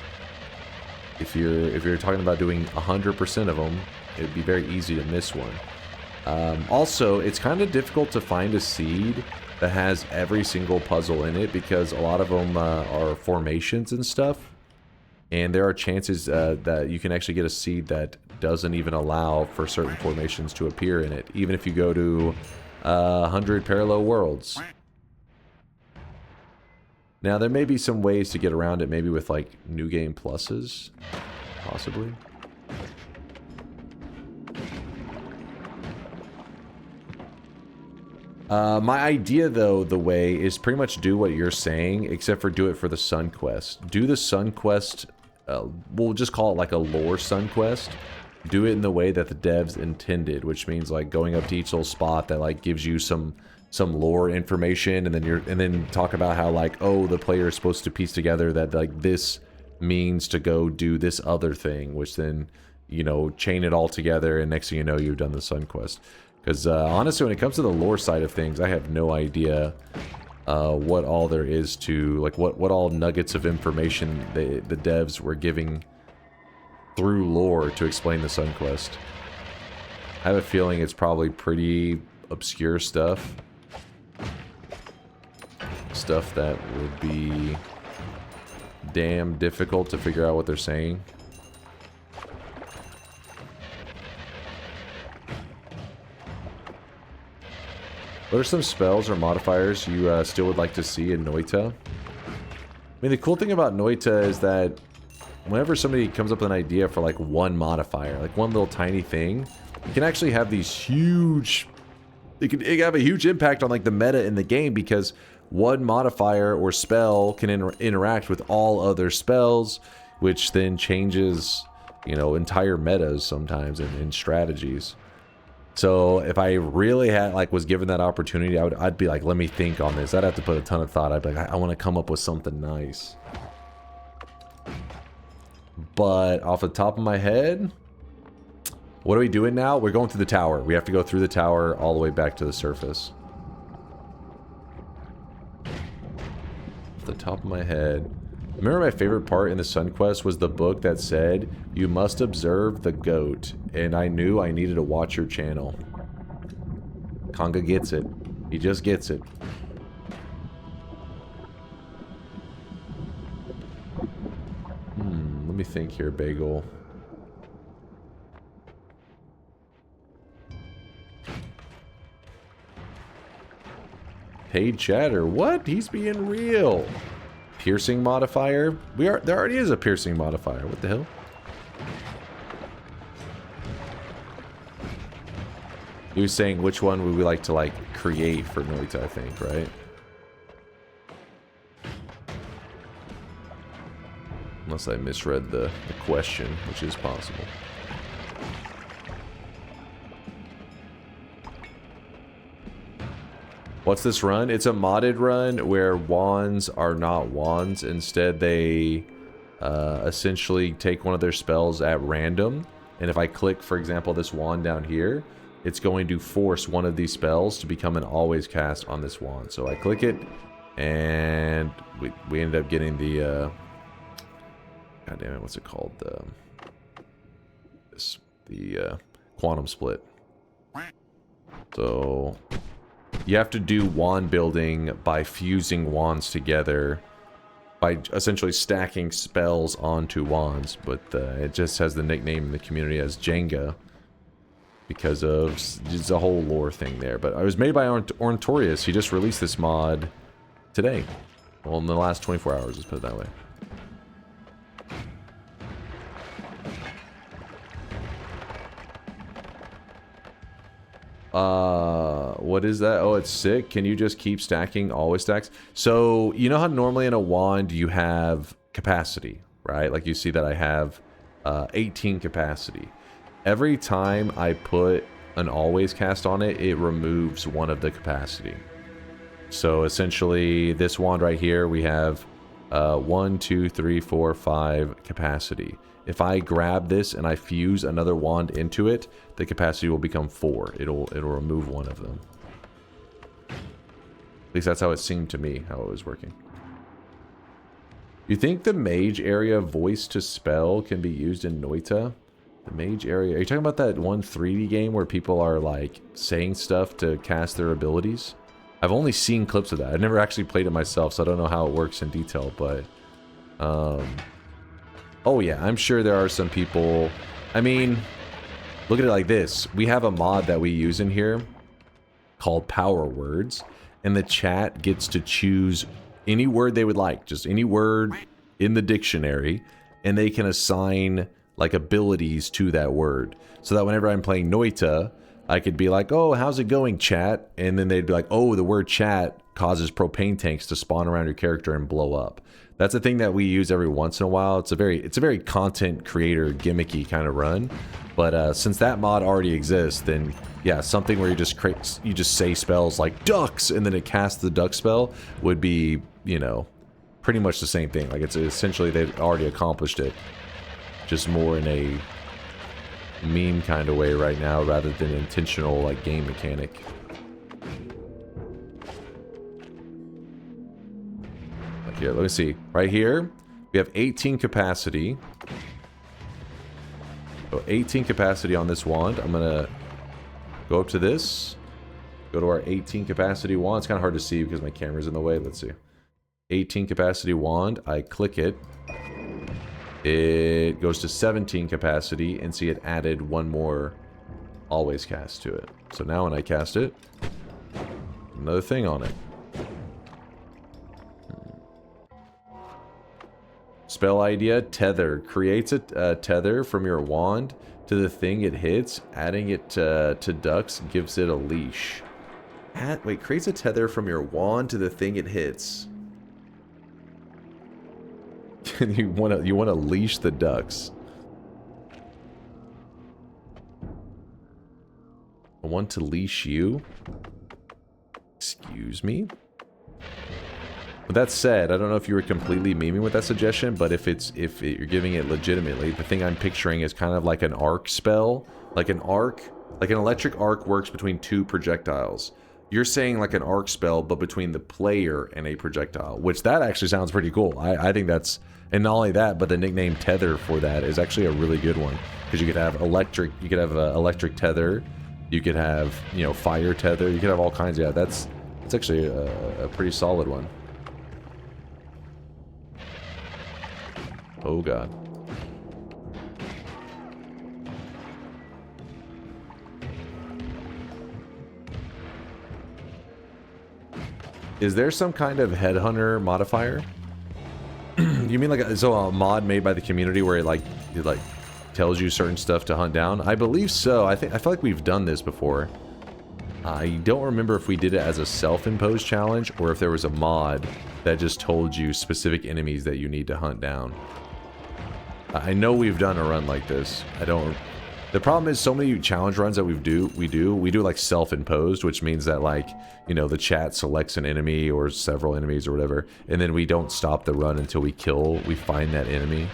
if you're talking about doing 100% of them, it'd be very easy to miss one. Also, it's kind of difficult to find a seed that has every single puzzle in it because a lot of them are formations and stuff. And there are chances that you can actually get a seed that doesn't even allow for certain formations to appear in it, even if you go to 100 parallel worlds. Now, there may be some ways to get around it, maybe with like new game pluses, possibly. My idea, though, the way is pretty much do what you're saying, except for do it for the Sun Quest. Do the Sun Quest, we'll just call it like a lore Sun Quest. Do it in the way that the devs intended, which means like going up to each little spot that like gives you some lore information, and then talk about how like, oh, the player is supposed to piece together that like this means to go do this other thing, which then, you know, chain it all together, and next thing you know, you've done the Sun Quest. Because honestly, when it comes to the lore side of things, I have no idea what all there is to, like, what all nuggets of information the devs were giving through lore to explain the Sun Quest. I have a feeling it's probably pretty obscure stuff. Stuff that would be damn difficult to figure out what they're saying. What are some spells or modifiers you still would like to see in Noita? I mean, the cool thing about Noita is that whenever somebody comes up with an idea for like one modifier, like one little tiny thing, it can actually have these huge... It can have a huge impact on like the meta in the game, because one modifier or spell can interact with all other spells, which then changes, you know, entire metas sometimes and strategies. So if I really had, like, was given that opportunity, I'd be like, let me think on this. I'd have to put a ton of thought. I'd be like, I want to come up with something nice. But off the top of my head, what are we doing now? We're going through the tower. We have to go through the tower all the way back to the surface. Off the top of my head. Remember, my favorite part in the Sun Quest was the book that said, you must observe the goat, and I knew I needed to watch your channel. Conga gets it. He just gets it. Let me think here, Bagel. Paid chatter. What? He's being real. Piercing modifier? There already is a piercing modifier. What the hell? He was saying which one would we like to like create for Noita, I think, right? Unless I misread the question, which is possible. What's this run? It's a modded run where wands are not wands. Instead, they essentially take one of their spells at random. And if I click, for example, this wand down here, it's going to force one of these spells to become an always cast on this wand. So I click it, and we ended up getting the... God damn it, what's it called? The quantum split. So... You have to do wand building by fusing wands together, by essentially stacking spells onto wands, but it just has the nickname in the community as Jenga because of just a whole lore thing there. But it was made by Orntorius. He just released this mod today. Well, in the last 24 hours, let's put it that way. What is that? Oh, it's sick. Can you just keep stacking always stacks? So, you know how normally in a wand you have capacity, right? Like you see that I have 18 capacity. Every time I put an always cast on it, it removes one of the capacity. So essentially, this wand right here, we have 1, 2, 3, 4, 5 capacity. If I grab this and I fuse another wand into it, the capacity will become 4. It'll remove one of them. At least that's how it seemed to me, how it was working. You think the mage area voice to spell can be used in Noita? The mage area. Are you talking about that one 3D game where people are like saying stuff to cast their abilities? I've only seen clips of that. I've never actually played it myself, so I don't know how it works in detail, but oh yeah, I'm sure there are some people. I mean, look at it like this. We have a mod that we use in here called Power Words, and the chat gets to choose any word they would like, just any word in the dictionary, and they can assign like abilities to that word. So that whenever I'm playing Noita, I could be like, oh, how's it going, chat? And then they'd be like, oh, the word chat causes propane tanks to spawn around your character and blow up. That's a thing that we use every once in a while. It's a very content creator gimmicky kind of run. But since that mod already exists, then yeah, something where you just say spells like ducks and then it casts the duck spell would be, you know, pretty much the same thing. Like it's essentially they've already accomplished it, just more in a meme kind of way right now rather than intentional like game mechanic. Like here, let me see. Right here, we have 18 capacity. So 18 capacity on this wand. I'm gonna go up to this. Go to our 18 capacity wand. It's kind of hard to see because my camera's in the way. Let's see. 18 capacity wand. I click it. It goes to 17 capacity, and see it added one more always cast to it. So now when I cast it, another thing on it. Spell idea, tether. Creates a tether from your wand to the thing it hits. Adding it to ducks gives it a leash. Wait, creates a tether from your wand to the thing it hits. you want to leash the ducks. I want to leash you. Excuse me. With that said, I don't know if you were completely memeing with that suggestion, but if you're giving it legitimately, the thing I'm picturing is kind of like an arc spell, like an electric arc works between two projectiles. You're saying like an arc spell, but between the player and a projectile, which that actually sounds pretty cool. I think that's, and not only that, but the nickname tether for that is actually a really good one, because you could have electric tether, you could have, you know, fire tether, you could have all kinds. Yeah, that's actually a pretty solid one. Oh god. Is there some kind of headhunter modifier? You mean like a mod made by the community where it tells you certain stuff to hunt down? I believe so. I feel like we've done this before. I don't remember if we did it as a self-imposed challenge or if there was a mod that just told you specific enemies that you need to hunt down. I know we've done a run like this. The problem is so many challenge runs that we do like self-imposed, which means that, like, you know, the chat selects an enemy or several enemies or whatever, and then we don't stop the run until we find that enemy.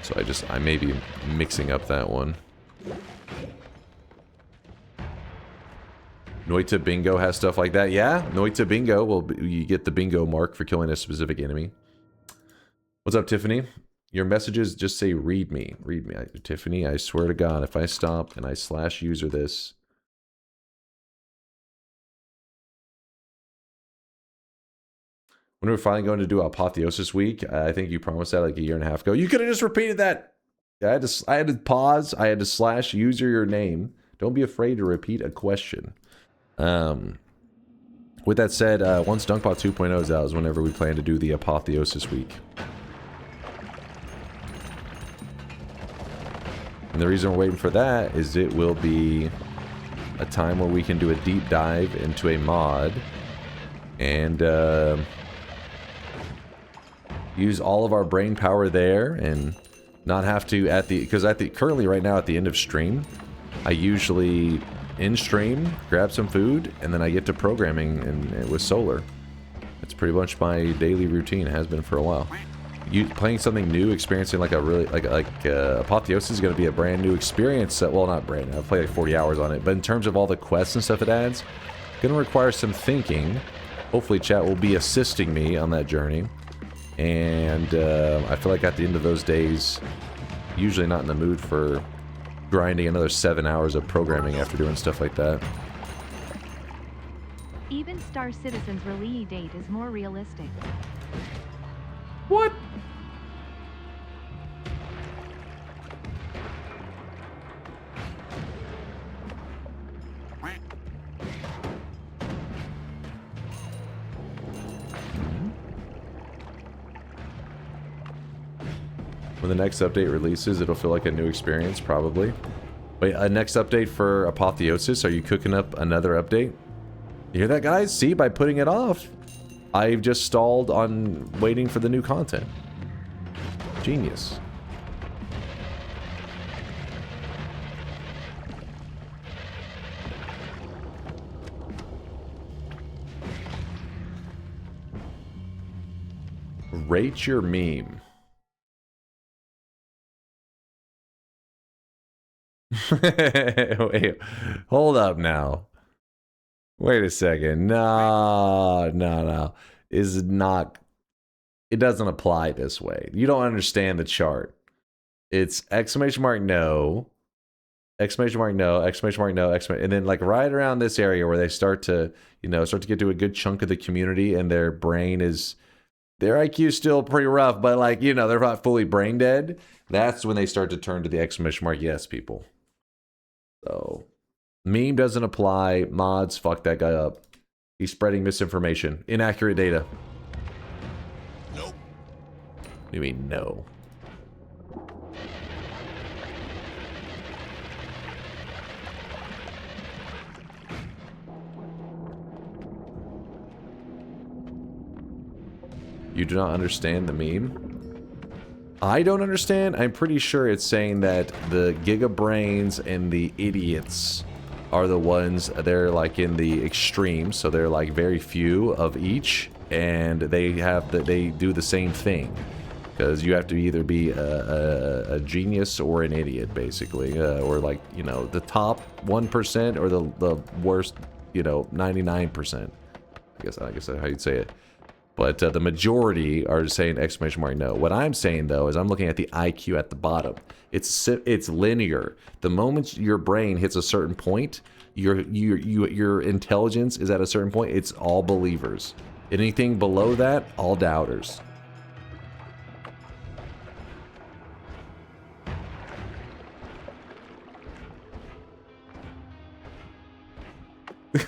So I may be mixing up that one. Noita Bingo has stuff like that. Yeah, Noita Bingo. Well, you get the bingo mark for killing a specific enemy. What's up, Tiffany? Your messages just say read me. Read me. Tiffany, I swear to God, if I stop and I /user this. When we're finally going to do Apotheosis Week, I think you promised that like a year and a half ago. You could have just repeated that. I had to pause. I had to /user your name. Don't be afraid to repeat a question. With that said, once Dunkbot 2.0 is out is whenever we plan to do the Apotheosis Week. And the reason we're waiting for that is it will be a time where we can do a deep dive into a mod and use all of our brain power there and not have to currently right now at the end of stream, I usually in stream grab some food and then I get to programming and with Solar. It's pretty much my daily routine. It has been for a while. Playing something new, experiencing like a really Apotheosis is going to be a brand new experience. Well, not brand new. I've played like 40 hours on it, but in terms of all the quests and stuff it adds, going to require some thinking. hopefully chat will be assisting me on that journey. And I feel like at the end of those days, usually not in the mood for grinding another 7 hours of programming after doing stuff like that. Even Star Citizen's release date is more realistic. What? When the next update releases, it'll feel like a new experience, probably. Wait, a next update for Apotheosis? Are you cooking up another update? You hear that, guys? See, by putting it off, I've just stalled on waiting for the new content. Genius. Rate your meme. Wait, hold up now. Wait a second. No. Is not. It doesn't apply this way. You don't understand the chart. It's exclamation mark no, exclamation mark no, exclamation mark no, exclamation, and then like right around this area where they start to, start to get to a good chunk of the community, and their brain is, their IQ is still pretty rough, but like, they're not fully brain dead. That's when they start to turn to the exclamation mark yes people. So, meme doesn't apply. Mods, fuck that guy up. He's spreading misinformation. Inaccurate data. Nope. What do you mean, no? You do not understand the meme? I don't understand. I'm pretty sure it's saying that the Giga Brains and the idiots are the ones, they're like in the extremes, so they're like very few of each, and they do the same thing, because you have to either be a genius or an idiot, basically, or like, the top 1% or the worst, 99%. I guess that's how you'd say it. But the majority are saying exclamation mark no. What I'm saying, though, is I'm looking at the IQ at the bottom. It's linear. The moment your brain hits a certain point, your intelligence is at a certain point. It's all believers. Anything below that, all doubters.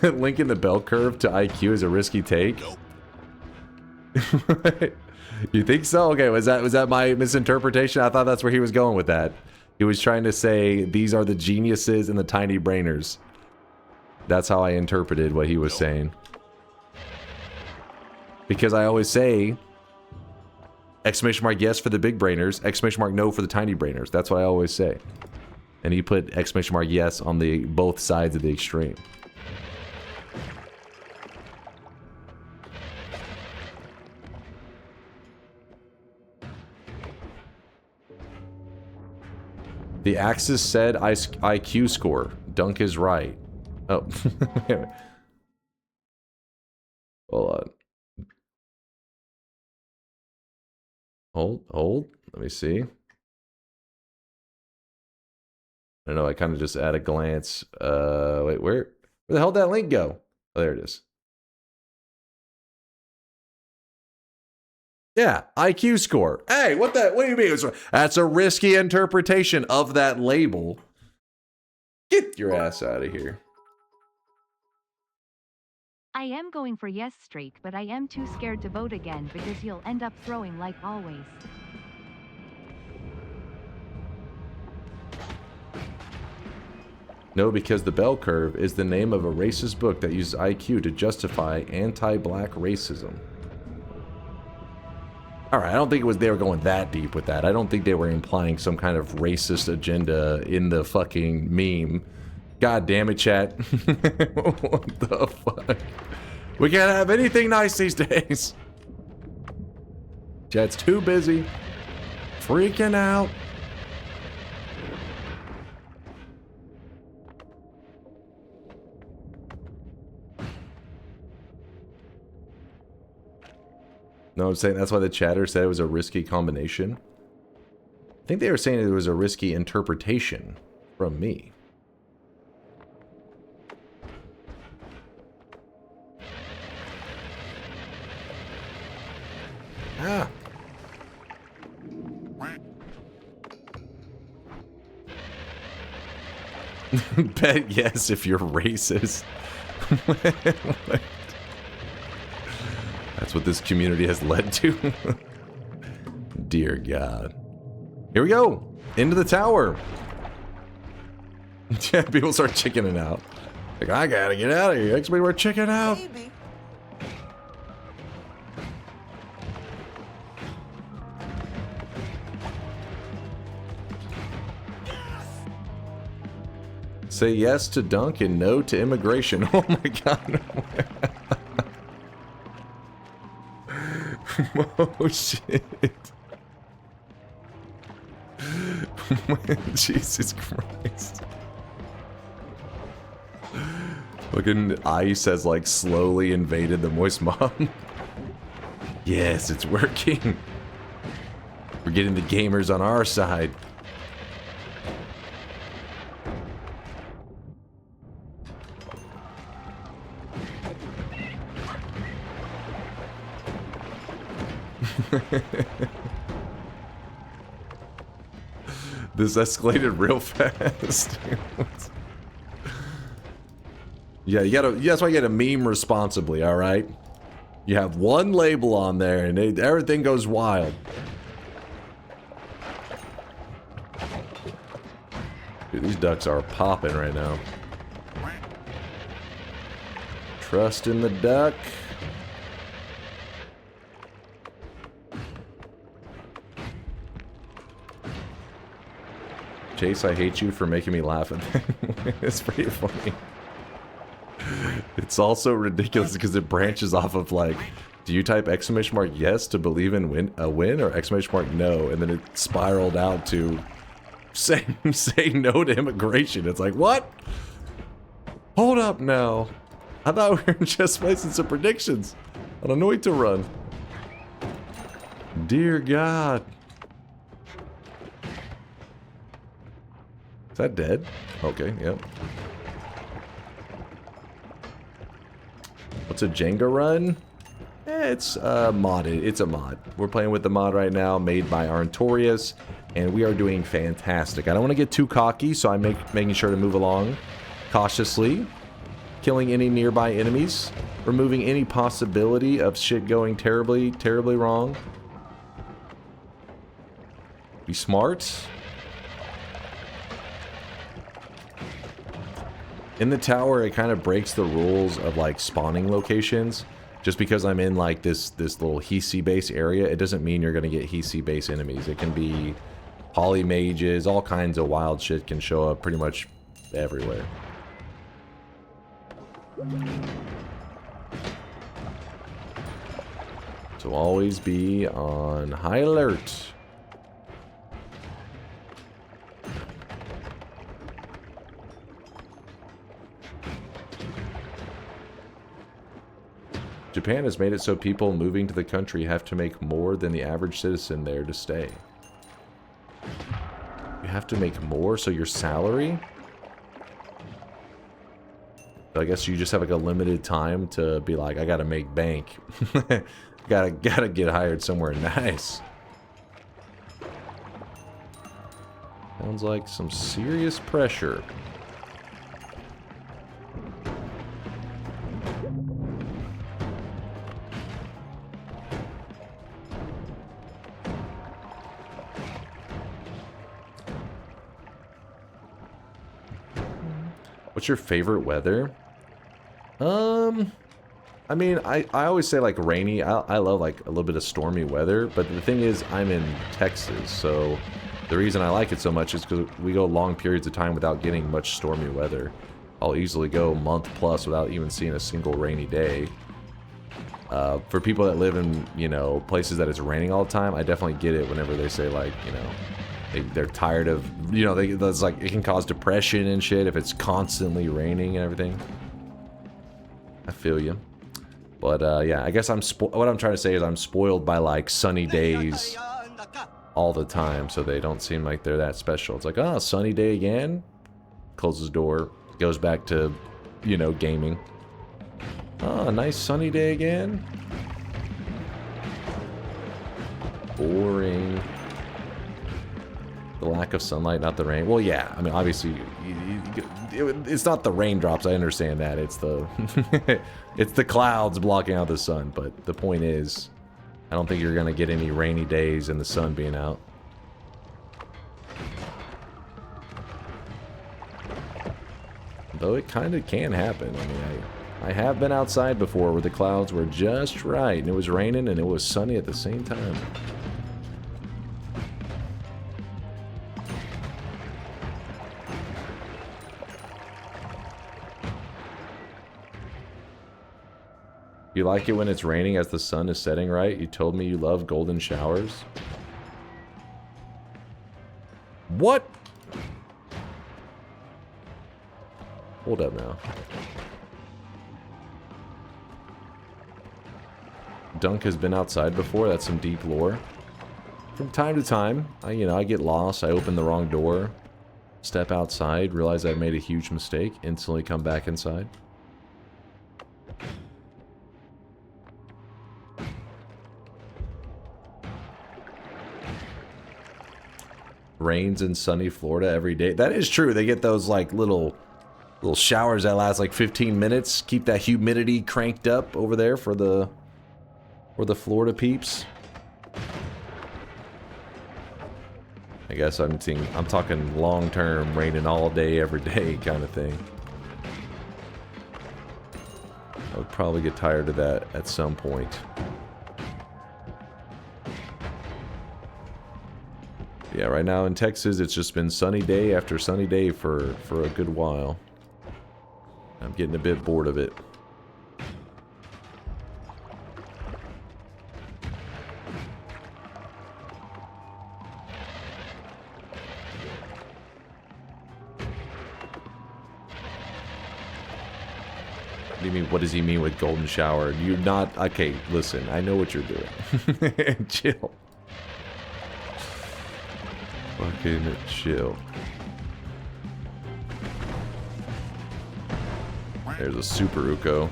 Linking the bell curve to IQ is a risky take. Nope. You think so? Okay, was that my misinterpretation? I thought that's where he was going with that. He was trying to say these are the geniuses and the tiny brainers. That's how I interpreted what he was saying. Because I always say exclamation mark yes for the big brainers, exclamation mark no for the tiny brainers. That's what I always say. And he put exclamation mark yes on the both sides of the extreme. The Axis said IQ score. Dunk is right. Oh. Hold on. Hold. Let me see. I don't know. I kind of just at a glance. Wait, where the hell did that link go? Oh, there it is. Yeah, IQ score. Hey, what do you mean? That's a risky interpretation of that label. Get your ass out of here. I am going for yes streak, but I am too scared to vote again because you'll end up throwing like always. No, because the bell curve is the name of a racist book that uses IQ to justify anti-black racism. Alright, I don't think they were going that deep with that. I don't think they were implying some kind of racist agenda in the fucking meme. God damn it, chat. What the fuck? We can't have anything nice these days. Chat's too busy. Freaking out. No, I'm saying that's why the chatter said it was a risky combination. I think they were saying it was a risky interpretation from me. Ah. Bet yes if you're racist. That's what this community has led to. Dear God. Here we go. Into the tower. Yeah, people start chickening out. Like, I gotta get out of here. Actually, we're chickening out. Maybe. Say yes to dunk and no to immigration. Oh my God. Oh shit. Jesus Christ. Fucking Ice has like slowly invaded the moist mob. Yes, it's working. We're getting the gamers on our side. This escalated real fast. Yeah, you gotta. That's why you gotta meme responsibly. All right. You have one label on there, and everything goes wild. Dude, these ducks are popping right now. Trust in the duck. Chase, I hate you for making me laugh at that. It's pretty funny. It's also ridiculous because it branches off of like, do you type exclamation mark yes to believe in a win or exclamation mark no? And then it spiraled out to say no to immigration. It's like, what? Hold up now. I thought we were just placing some predictions on a Noita run. Dear God. Is that dead? Okay, yep. What's a Jenga run? It's modded. It's a mod. We're playing with the mod right now, made by Arntorius, and we are doing fantastic. I don't want to get too cocky, so I'm making sure to move along cautiously, killing any nearby enemies, removing any possibility of shit going terribly, terribly wrong. Be smart. In the tower, it kind of breaks the rules of like spawning locations. Just because I'm in like this little Hisi base area, it doesn't mean you're gonna get Hisi base enemies. It can be poly mages, all kinds of wild shit can show up pretty much everywhere. So always be on high alert. Japan has made it so people moving to the country have to make more than the average citizen there to stay. You have to make more, so your salary? I guess you just have like a limited time to be like, I gotta make bank. gotta get hired somewhere nice. Sounds like some serious pressure. What's your favorite weather? I mean, I always say like rainy. I love like a little bit of stormy weather, but the thing is I'm in Texas, so the reason I like it so much is because we go long periods of time without getting much stormy weather. I'll easily go a month plus without even seeing a single rainy day. For people that live in, you know, places that it's raining all the time, I definitely get it whenever they say like, you know, they're tired of, you know, that's like, it can cause depression and shit if it's constantly raining and everything. I feel you. But yeah, I guess what I'm trying to say is I'm spoiled by like sunny days all the time, so they don't seem like they're that special. It's like, oh, sunny day again. Closes door, goes back to, you know, gaming. Oh, nice sunny day again. Boring. The lack of sunlight, not the rain. Well, yeah. I mean, obviously, it's not the raindrops. I understand that. It's the it's the clouds blocking out the sun. But the point is, I don't think you're gonna get any rainy days and the sun being out. Though it kind of can happen. I mean, I have been outside before where the clouds were just right and it was raining and it was sunny at the same time. You like it when it's raining as the sun is setting, right? You told me you love golden showers. What? Hold up now. Dunk has been outside before. That's some deep lore. From time to time, I get lost. I open the wrong door. Step outside. Realize I've made a huge mistake. Instantly come back inside. Rains in sunny Florida every day. That is true. They get those like little showers that last like 15 minutes. Keep that humidity cranked up over there for the Florida peeps. I guess I'm talking long-term, raining all day, every day kind of thing. I would probably get tired of that at some point. Yeah, right now in Texas, it's just been sunny day after sunny day for a good while. I'm getting a bit bored of it. What do you mean? What does he mean with golden shower? You're not... Okay, listen. I know what you're doing. Chill. Fucking chill. There's a Super Uko.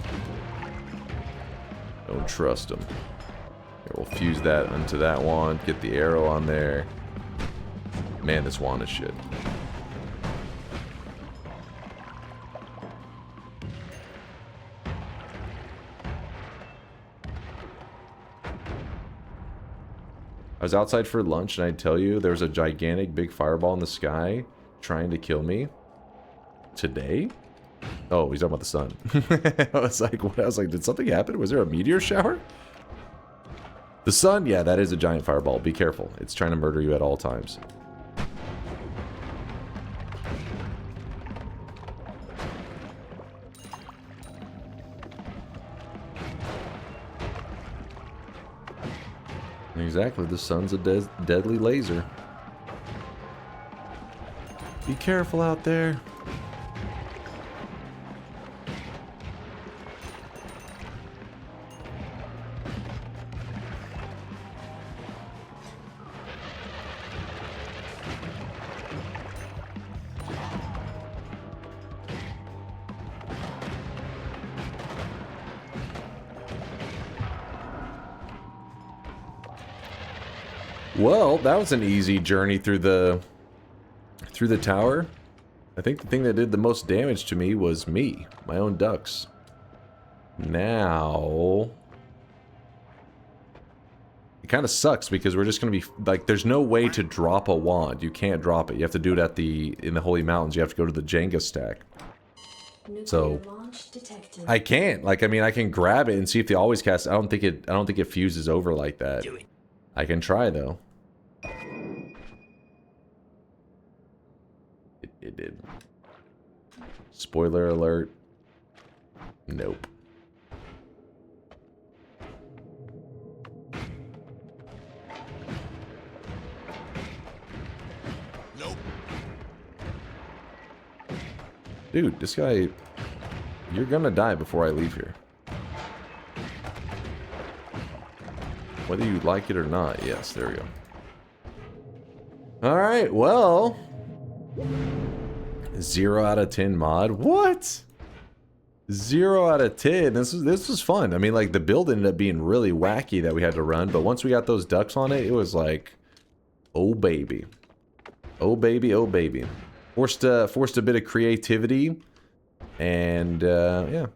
Don't trust him. Here, we'll fuse that onto that wand. Get the arrow on there. Man, this wand is shit. I was outside for lunch and I'd tell you there was a gigantic big fireball in the sky trying to kill me. Today? Oh, he's talking about the sun. I was like, what? I was like, did something happen? Was there a meteor shower? The sun? Yeah, that is a giant fireball. Be careful. It's trying to murder you at all times. Exactly, the sun's a deadly laser. Be careful out there. Well, that was an easy journey through the tower. I think the thing that did the most damage to me was me, my own ducks. Now, it kind of sucks because we're just going to be like, there's no way to drop a wand. You can't drop it. You have to do it in the Holy Mountains. You have to go to the Jenga stack. So I can't. Like, I mean, I can grab it and see if they always cast. I don't think it fuses over like that. I can try though. It did. Spoiler alert. Nope. Nope. Dude, this guy... You're gonna die before I leave here. whether you like it or not. Yes, there we go. All right, well, 0 out of 10 mod. What? 0 out of 10. This was fun. I mean, like, the build ended up being really wacky that we had to run, but once we got those ducks on it, it was like, oh baby, oh baby, oh baby. Forced a bit of creativity, and yeah,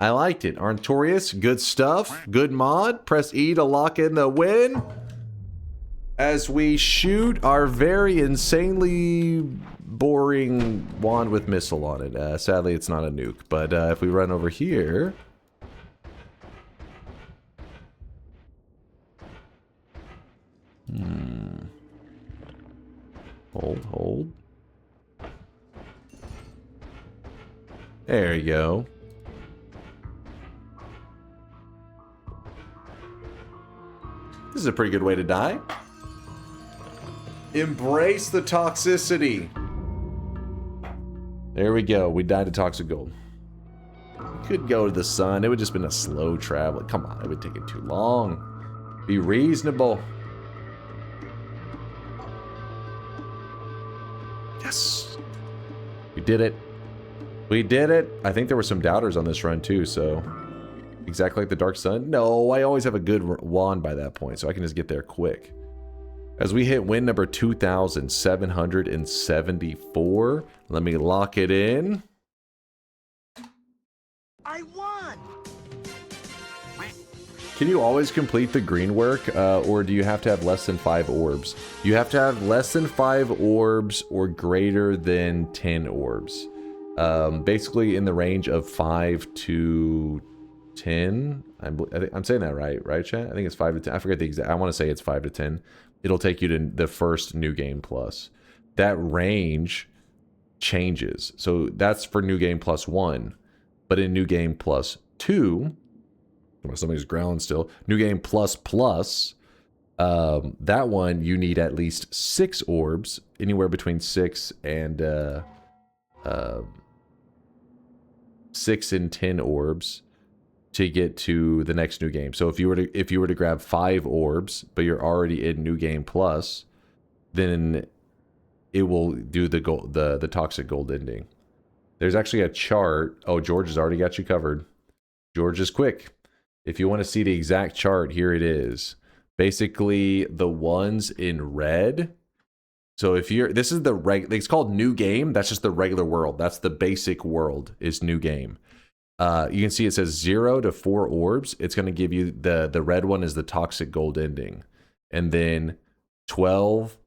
I liked it. Artorius, good stuff, good mod. Press E to lock in the win as we shoot our very insanely boring wand with missile on it. Sadly, it's not a nuke, but if we run over here, hold. There you go. This is a pretty good way to die. Embrace the toxicity. There we go. We died to toxic gold. Could go to the sun. It would just been a slow travel. Come on, it would take it too long. Be reasonable. Yes. We did it. We did it. I think there were some doubters on this run too, so exactly like the Dark Sun. No, I always have a good wand by that point, so I can just get there quick. As we hit win number 2,774, let me lock it in. I won! Can you always complete the green work, or do you have to have less than 5 orbs? You have to have less than 5 orbs or greater than 10 orbs. Basically in the range of 5 to 10. I'm saying that right, chat? I think it's 5 to 10. I forget the exact. I want to say it's 5 to 10. It'll take you to the first New Game Plus. That range changes. So that's for New Game Plus 1. But in New Game Plus 2, somebody's growling still. New Game Plus Plus, that one you need at least 6 orbs, anywhere between 6 and 6 and 10 orbs to get to the next new game. So if you were to grab 5 orbs, but you're already in New Game Plus, then it will do the toxic gold ending. There's actually a chart. Oh, George has already got you covered. George is quick. If you want to see the exact chart, here it is. Basically, the ones in red. So if you're, this is it's called New Game. That's just the regular world. That's the basic world is New Game. You can see it says 0 to 4 orbs. It's going to give you the red one is the toxic gold ending. And then 12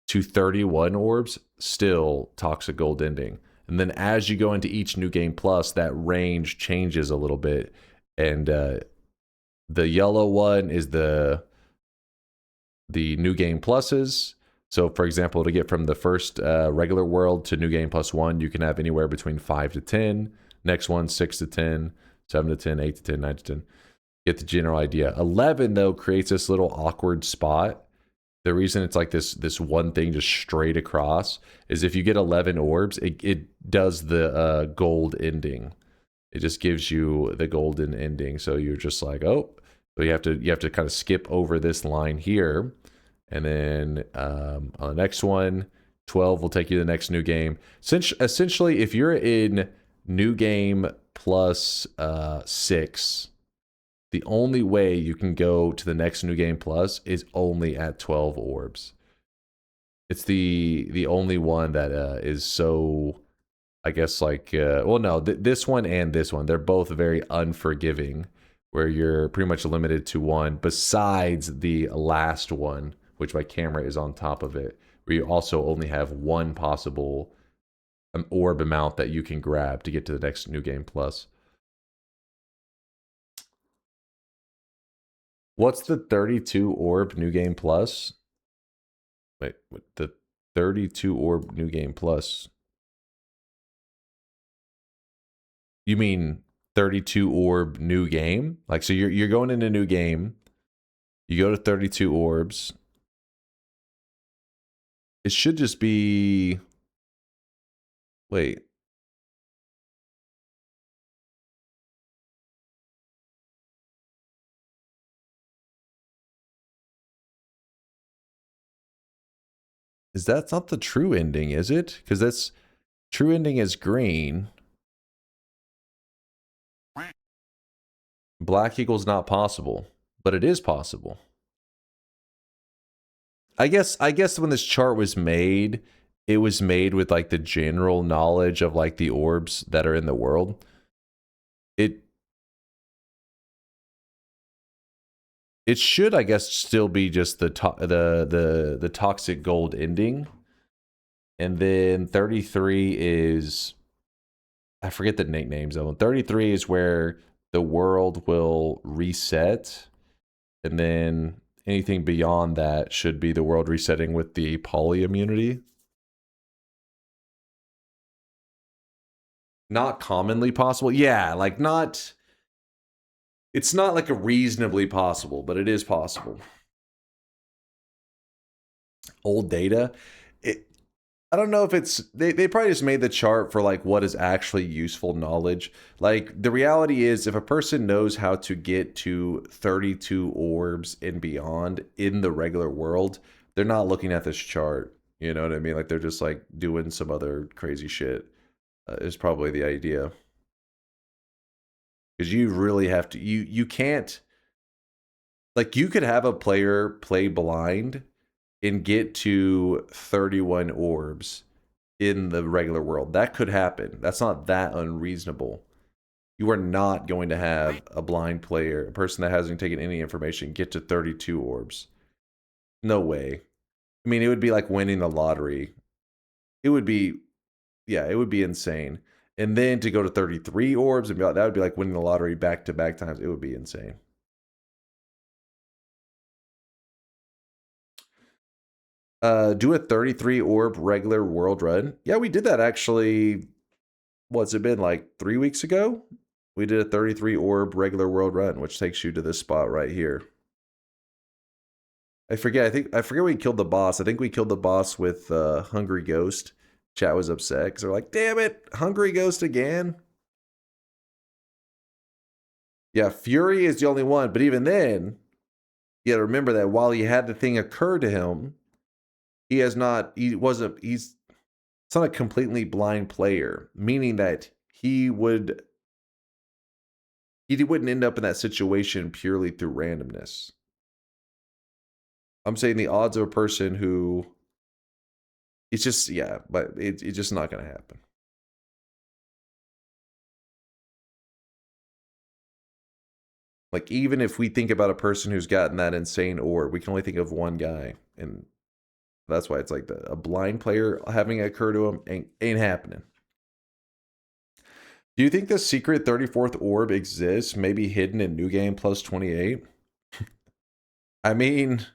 to 31 orbs, still toxic gold ending. And then as you go into each New Game Plus, that range changes a little bit. And the yellow one is the New Game Pluses. So for example, to get from the first regular world to New Game Plus 1, you can have anywhere between 5 to 10. Next one, 6 to 10, 7 to 10, 8 to 10, 9 to 10. Get the general idea. 11, though, creates this little awkward spot. The reason it's like this one thing just straight across is if you get 11 orbs, it does the gold ending. It just gives you the golden ending. So you're just like, oh, so you have to kind of skip over this line here. And then on the next one, 12 will take you to the next new game. Essentially, if you're in New Game Plus 6, the only way you can go to the next New Game Plus is only at 12 orbs. It's the only one that is so, I guess, like, well, no, this one and this one, they're both very unforgiving, where you're pretty much limited to one, besides the last one, which my camera is on top of it, where you also only have one possible orb amount that you can grab to get to the next New Game Plus. What's the 32 orb New Game Plus? Wait, what, the 32 orb New Game Plus? You mean 32 orb new game? Like, so you're going into a new game, you go to 32 orbs. It should just be, wait. Is that not the true ending, is it? Because that's true ending is green. Black equals not possible, but it is possible. I guess when this chart was made, it was made with like the general knowledge of like the orbs that are in the world. It should, I guess, still be just the toxic gold ending. And then 33 is, I forget the nicknames of them. 33 is where the world will reset. And then anything beyond that should be the world resetting with the poly immunity. Not commonly possible. Yeah, like not... It's not like a reasonably possible, but it is possible. Old data. I don't know if it's... They probably just made the chart for like what is actually useful knowledge. Like the reality is if a person knows how to get to 32 orbs and beyond in the regular world, they're not looking at this chart. You know what I mean? Like they're just like doing some other crazy shit. Is probably the idea. Because you really have to, you can't, like you could have a player play blind and get to 31 orbs in the regular world. That could happen. That's not that unreasonable. You are not going to have a blind player, a person that hasn't taken any information, get to 32 orbs. No way. I mean, it would be like winning the lottery. It would be, yeah, it would be insane. And then to go to 33 orbs, and that would be like winning the lottery back-to-back times. It would be insane. Do a 33 orb regular world run. Yeah, we did that actually. What's it been, like 3 weeks ago? We did a 33 orb regular world run, which takes you to this spot right here. I forget we killed the boss. I think we killed the boss with Hungry Ghost. Chat was upset because they're like, damn it, Hungry Ghost again. Yeah, Fury is the only one, but even then, you gotta remember that while he had the thing occur to him, he's not a completely blind player, meaning that he wouldn't end up in that situation purely through randomness. I'm saying the odds of a person who, it's just, yeah, but it's just not going to happen. Like, even if we think about a person who's gotten that insane orb, we can only think of one guy. And that's why it's like a blind player having it occur to him ain't happening. Do you think the secret 34th orb exists, maybe hidden in New Game Plus 28? I mean,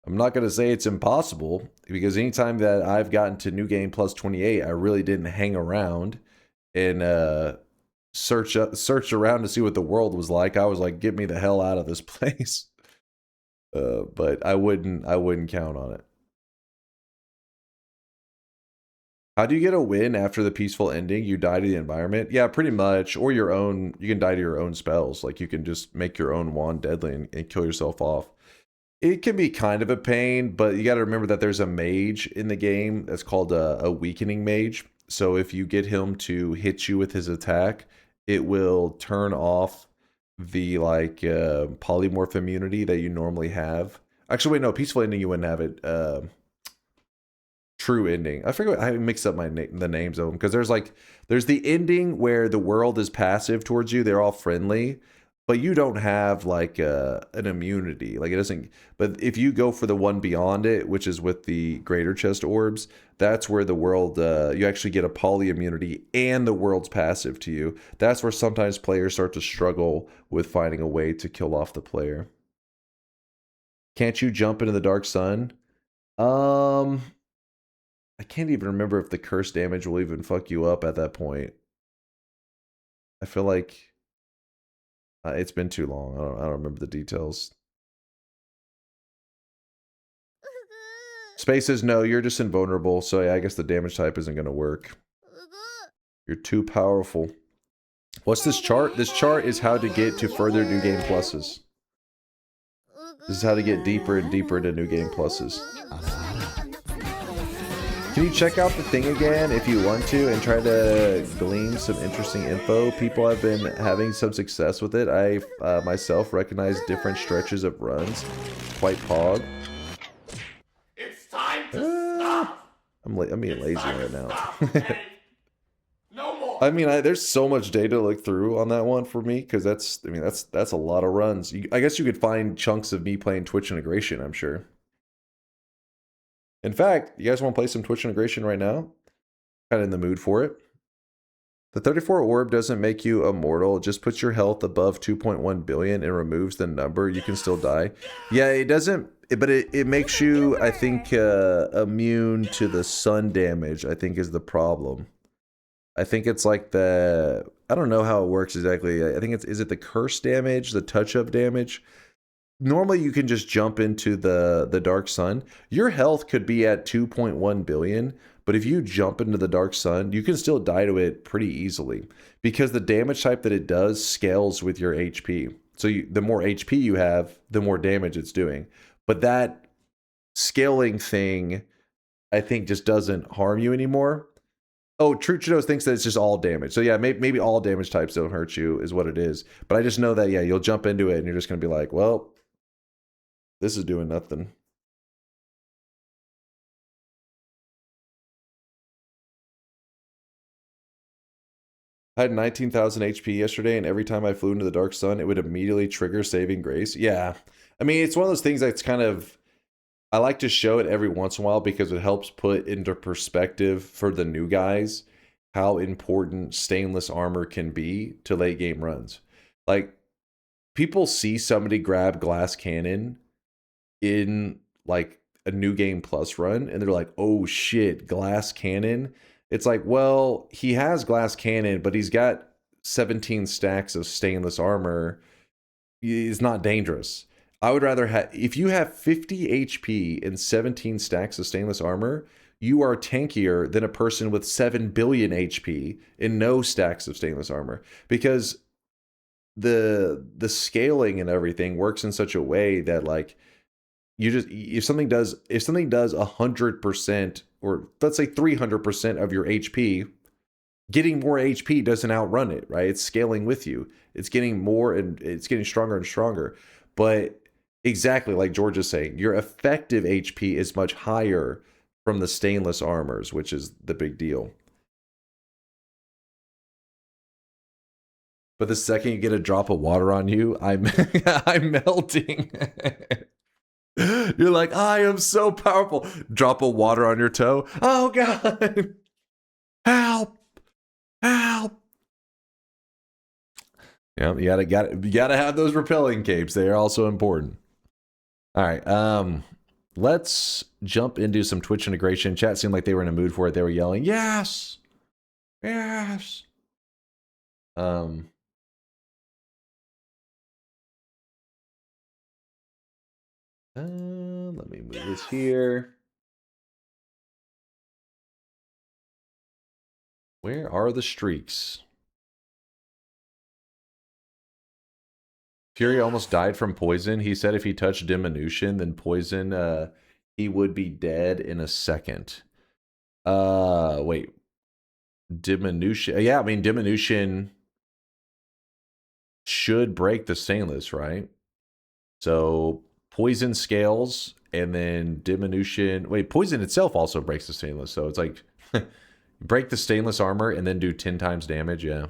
I'm not going to say it's impossible, because anytime that I've gotten to New Game Plus 28, I really didn't hang around and search around to see what the world was like. I was like, get me the hell out of this place. But I wouldn't count on it. How do you get a win after the peaceful ending? You die to the environment? Yeah, pretty much. Or your own, you can die to your own spells. Like you can just make your own wand deadly and kill yourself off. It can be kind of a pain, but you got to remember that there's a mage in the game that's called a weakening mage. So if you get him to hit you with his attack, it will turn off the like polymorph immunity that you normally have. Actually, wait, no, peaceful ending you wouldn't have it. True ending. I forget. I mixed up the names of them because there's the ending where the world is passive towards you. They're all friendly. But you don't have like an immunity, like it doesn't. But if you go for the one beyond it, which is with the greater chest orbs, that's where the world you actually get a poly immunity and the world's passive to you. That's where sometimes players start to struggle with finding a way to kill off the player. Can't you jump into the dark sun? I can't even remember if the curse damage will even fuck you up at that point. I feel like. It's been too long. I don't remember the details. Space says, no, you're just invulnerable. So yeah, I guess the damage type isn't going to work. You're too powerful. What's this chart? This chart is how to get to further New Game Pluses. This is how to get deeper and deeper into New Game Pluses. Can you check out the thing again if you want to and try to glean some interesting info? People have been having some success with it. I myself recognize different stretches of runs. Quite pog. It's time to stop. I'm being lazy right now. No more. I mean, there's so much data to look through on that one for me because that's a lot of runs. I guess you could find chunks of me playing Twitch integration, I'm sure. In fact, you guys want to play some Twitch integration right now? Kind of in the mood for it. The 34 orb doesn't make you immortal. It just puts your health above 2.1 billion and removes the number. You can still die. Yeah, it doesn't, but it makes you, I think, immune to the sun damage, I think is the problem. I think it's like I don't know how it works exactly. I think is it the curse damage, the touch-up damage? Normally you can just jump into the dark sun. Your health could be at 2.1 billion, but if you jump into the dark sun, you can still die to it pretty easily because the damage type that it does scales with your HP. So the more HP you have, the more damage it's doing. But that scaling thing, I think, just doesn't harm you anymore. Oh, Truchinos thinks that it's just all damage. So yeah, maybe all damage types don't hurt you is what it is. But I just know that, yeah, you'll jump into it and you're just going to be like, well, this is doing nothing. I had 19,000 HP yesterday, and every time I flew into the dark sun, it would immediately trigger saving grace. Yeah. I mean, it's one of those things that's kind of... I like to show it every once in a while because it helps put into perspective for the new guys how important stainless armor can be to late game runs. Like, people see somebody grab glass cannon in like a new game plus run and they're like, oh shit, glass cannon. It's like, well, he has glass cannon, but he's got 17 stacks of stainless armor. It's not dangerous. I would rather have, if you have 50 HP and 17 stacks of stainless armor, you are tankier than a person with 7 billion HP and no stacks of stainless armor, because the scaling and everything works in such a way that, like, you just, if something does 100% or let's say 300% of your HP, getting more HP doesn't outrun it, right? It's scaling with you. It's getting more and it's getting stronger and stronger. But exactly like George is saying, your effective HP is much higher from the stainless armors, which is the big deal. But the second you get a drop of water on you, I'm melting. You're like, I am so powerful. Drop of water on your toe. Oh God. Help. Help. Yeah, you gotta have those repelling capes. They are also important. All right. Let's jump into some Twitch integration. Chat seemed like they were in a mood for it. They were yelling, yes. Yes. Let me move this here. Where are the streaks? Fury almost died from poison. He said if he touched diminution, then poison, he would be dead in a second. Wait. Diminution. Yeah, I mean, diminution should break the stainless, right? So poison scales and then diminution. Wait, poison itself also breaks the stainless. So it's like break the stainless armor and then do 10 times damage. Yeah,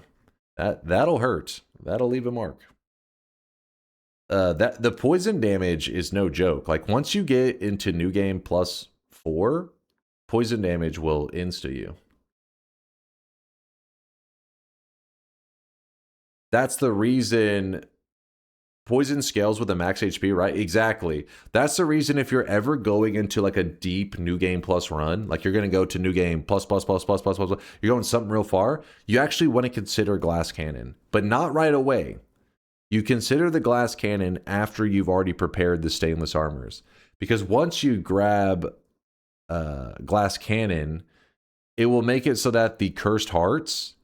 that'll hurt. That'll leave a mark. The poison damage is no joke. Like once you get into new game +4, poison damage will insta you. That's the reason poison scales with a max HP, right? Exactly. That's the reason if you're ever going into like a deep new game plus run, like you're going to go to new game plus, you're going something real far, you actually want to consider glass cannon, but not right away. You consider the glass cannon after you've already prepared the stainless armors. Because once you grab glass cannon, it will make it so that the cursed hearts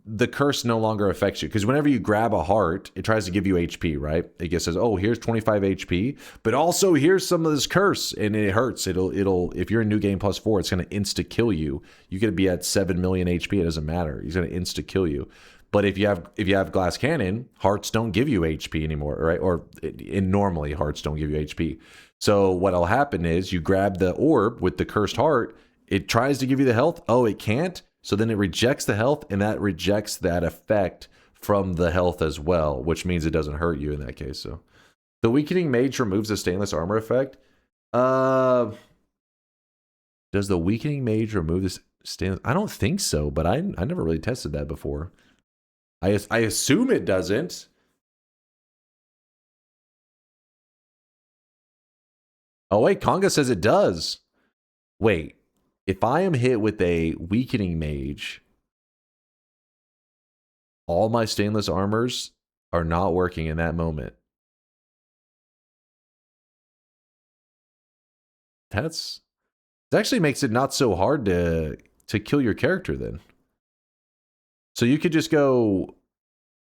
the curse no longer affects you. Because whenever you grab a heart, it tries to give you HP, right? It just says, oh, here's 25 HP, but also here's some of this curse, and it hurts. It'll if you're in New Game +4, it's going to insta-kill you. You could be at 7 million HP, it doesn't matter. He's going to insta-kill you. But if you have Glass Cannon, hearts don't give you HP anymore, right? Or normally hearts don't give you HP. So what'll happen is you grab the orb with the cursed heart, it tries to give you the health. Oh, it can't. So then it rejects the health, and that rejects that effect from the health as well, which means it doesn't hurt you in that case. So the Weakening Mage removes the stainless armor effect. Does the Weakening Mage remove this stainless? I don't think so, but I never really tested that before. I assume it doesn't. Oh wait, Conga says it does. Wait. If I am hit with a Weakening Mage, all my stainless armors are not working in that moment. It actually makes it not so hard to kill your character then. So you could just go,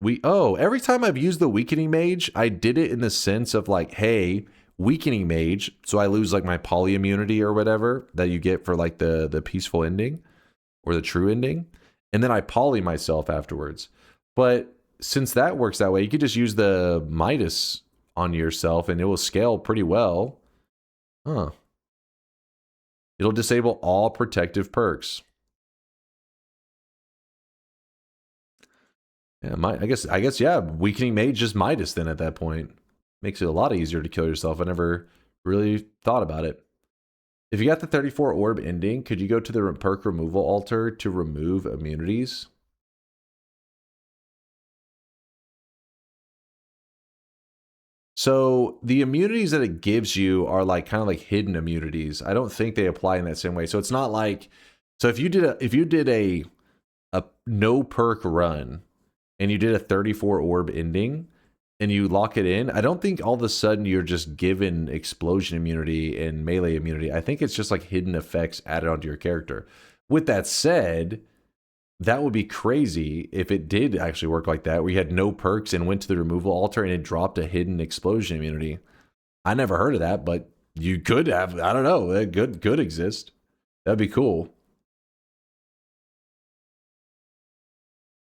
every time I've used the Weakening Mage, I did it in the sense of like, hey, Weakening Mage, so I lose like my poly immunity or whatever that you get for like the peaceful ending or the true ending, and then I poly myself afterwards. But since that works that way, you could just use the Midas on yourself and it will scale pretty well. Huh. It'll disable all protective perks. Yeah, I guess yeah, Weakening Mage just Midas then at that point. Makes it a lot easier to kill yourself. I never really thought about it. If you got the 34 orb ending, could you go to the perk removal altar to remove immunities? So the immunities that it gives you are like kind of like hidden immunities. I don't think they apply in that same way. So it's not like, so if you did a no perk run and you did a 34 orb ending, and you lock it in, I don't think all of a sudden you're just given explosion immunity and melee immunity. I think it's just like hidden effects added onto your character. With that said, that would be crazy if it did actually work like that, where you had no perks and went to the removal altar and it dropped a hidden explosion immunity. I never heard of that, but you could have. I don't know. It could exist. That'd be cool.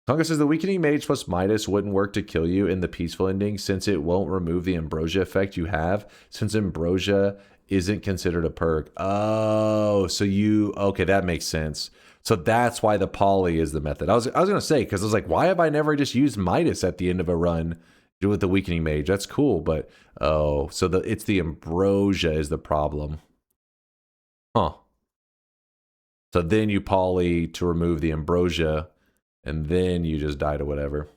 Tonga says the Weakening Mage plus Midas wouldn't work to kill you in the peaceful ending since it won't remove the Ambrosia effect you have, since Ambrosia isn't considered a perk. Oh, so okay, that makes sense. So that's why the poly is the method. I was gonna say, because I was like, why have I never just used Midas at the end of a run with the Weakening Mage? That's cool, but oh, so it's the Ambrosia is the problem. Huh. So then you poly to remove the Ambrosia, and then you just die to whatever.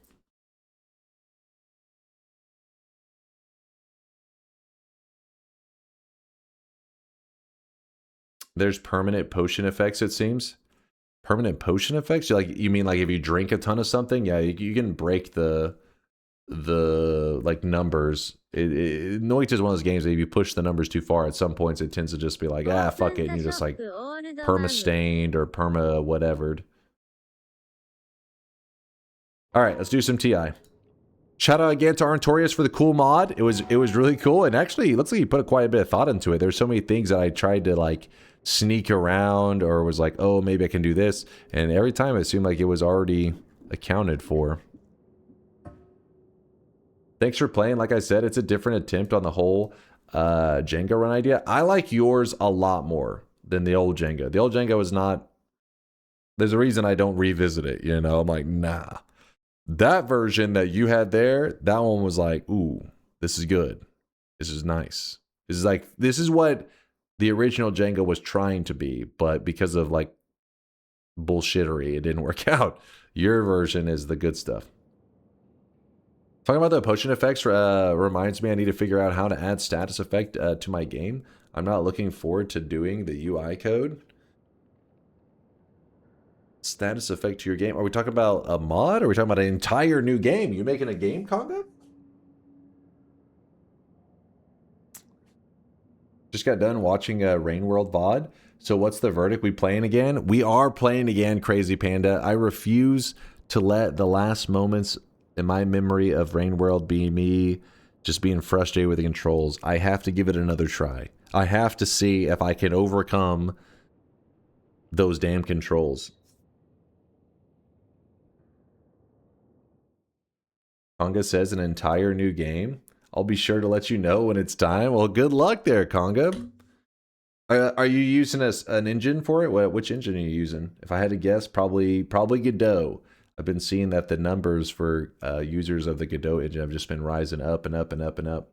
There's permanent potion effects, it seems. Permanent potion effects? You mean like if you drink a ton of something? Yeah, you can break the like numbers. Noita is one of those games that if you push the numbers too far, at some points it tends to just be like, fuck it, and you're just like perma-stained or perma-whatevered. All right, let's do some TI. Shout out again to Arntorius for the cool mod. It was really cool, and actually, it looks like he put quite a bit of thought into it. There's so many things that I tried to like sneak around, or was like, oh, maybe I can do this, and every time it seemed like it was already accounted for. Thanks for playing. Like I said, it's a different attempt on the whole Jenga run idea. I like yours a lot more than the old Jenga. The old Jenga was not. There's a reason I don't revisit it. You know, I'm like, nah. That version that you had there, that one was like, ooh, this is good. This is nice. This is what the original Jenga was trying to be, but because of like bullshittery, it didn't work out. Your version is the good stuff. Talking about the potion effects reminds me I need to figure out how to add status effect to my game. I'm not looking forward to doing the UI code. Status effect to your game. Are we talking about a mod? Or are we talking about an entire new game? You making a game, Conga? Just got done watching Rain World VOD. So what's the verdict? We playing again? We are playing again, Crazy Panda. I refuse to let the last moments in my memory of Rain World be me just being frustrated with the controls. I have to give it another try. I have to see if I can overcome those damn controls. Conga says an entire new game. I'll be sure to let you know when it's time. Well, good luck there, Conga. Are you using an engine for it? Which engine are you using? If I had to guess, probably Godot. I've been seeing that the numbers for users of the Godot engine have just been rising up and up and up and up.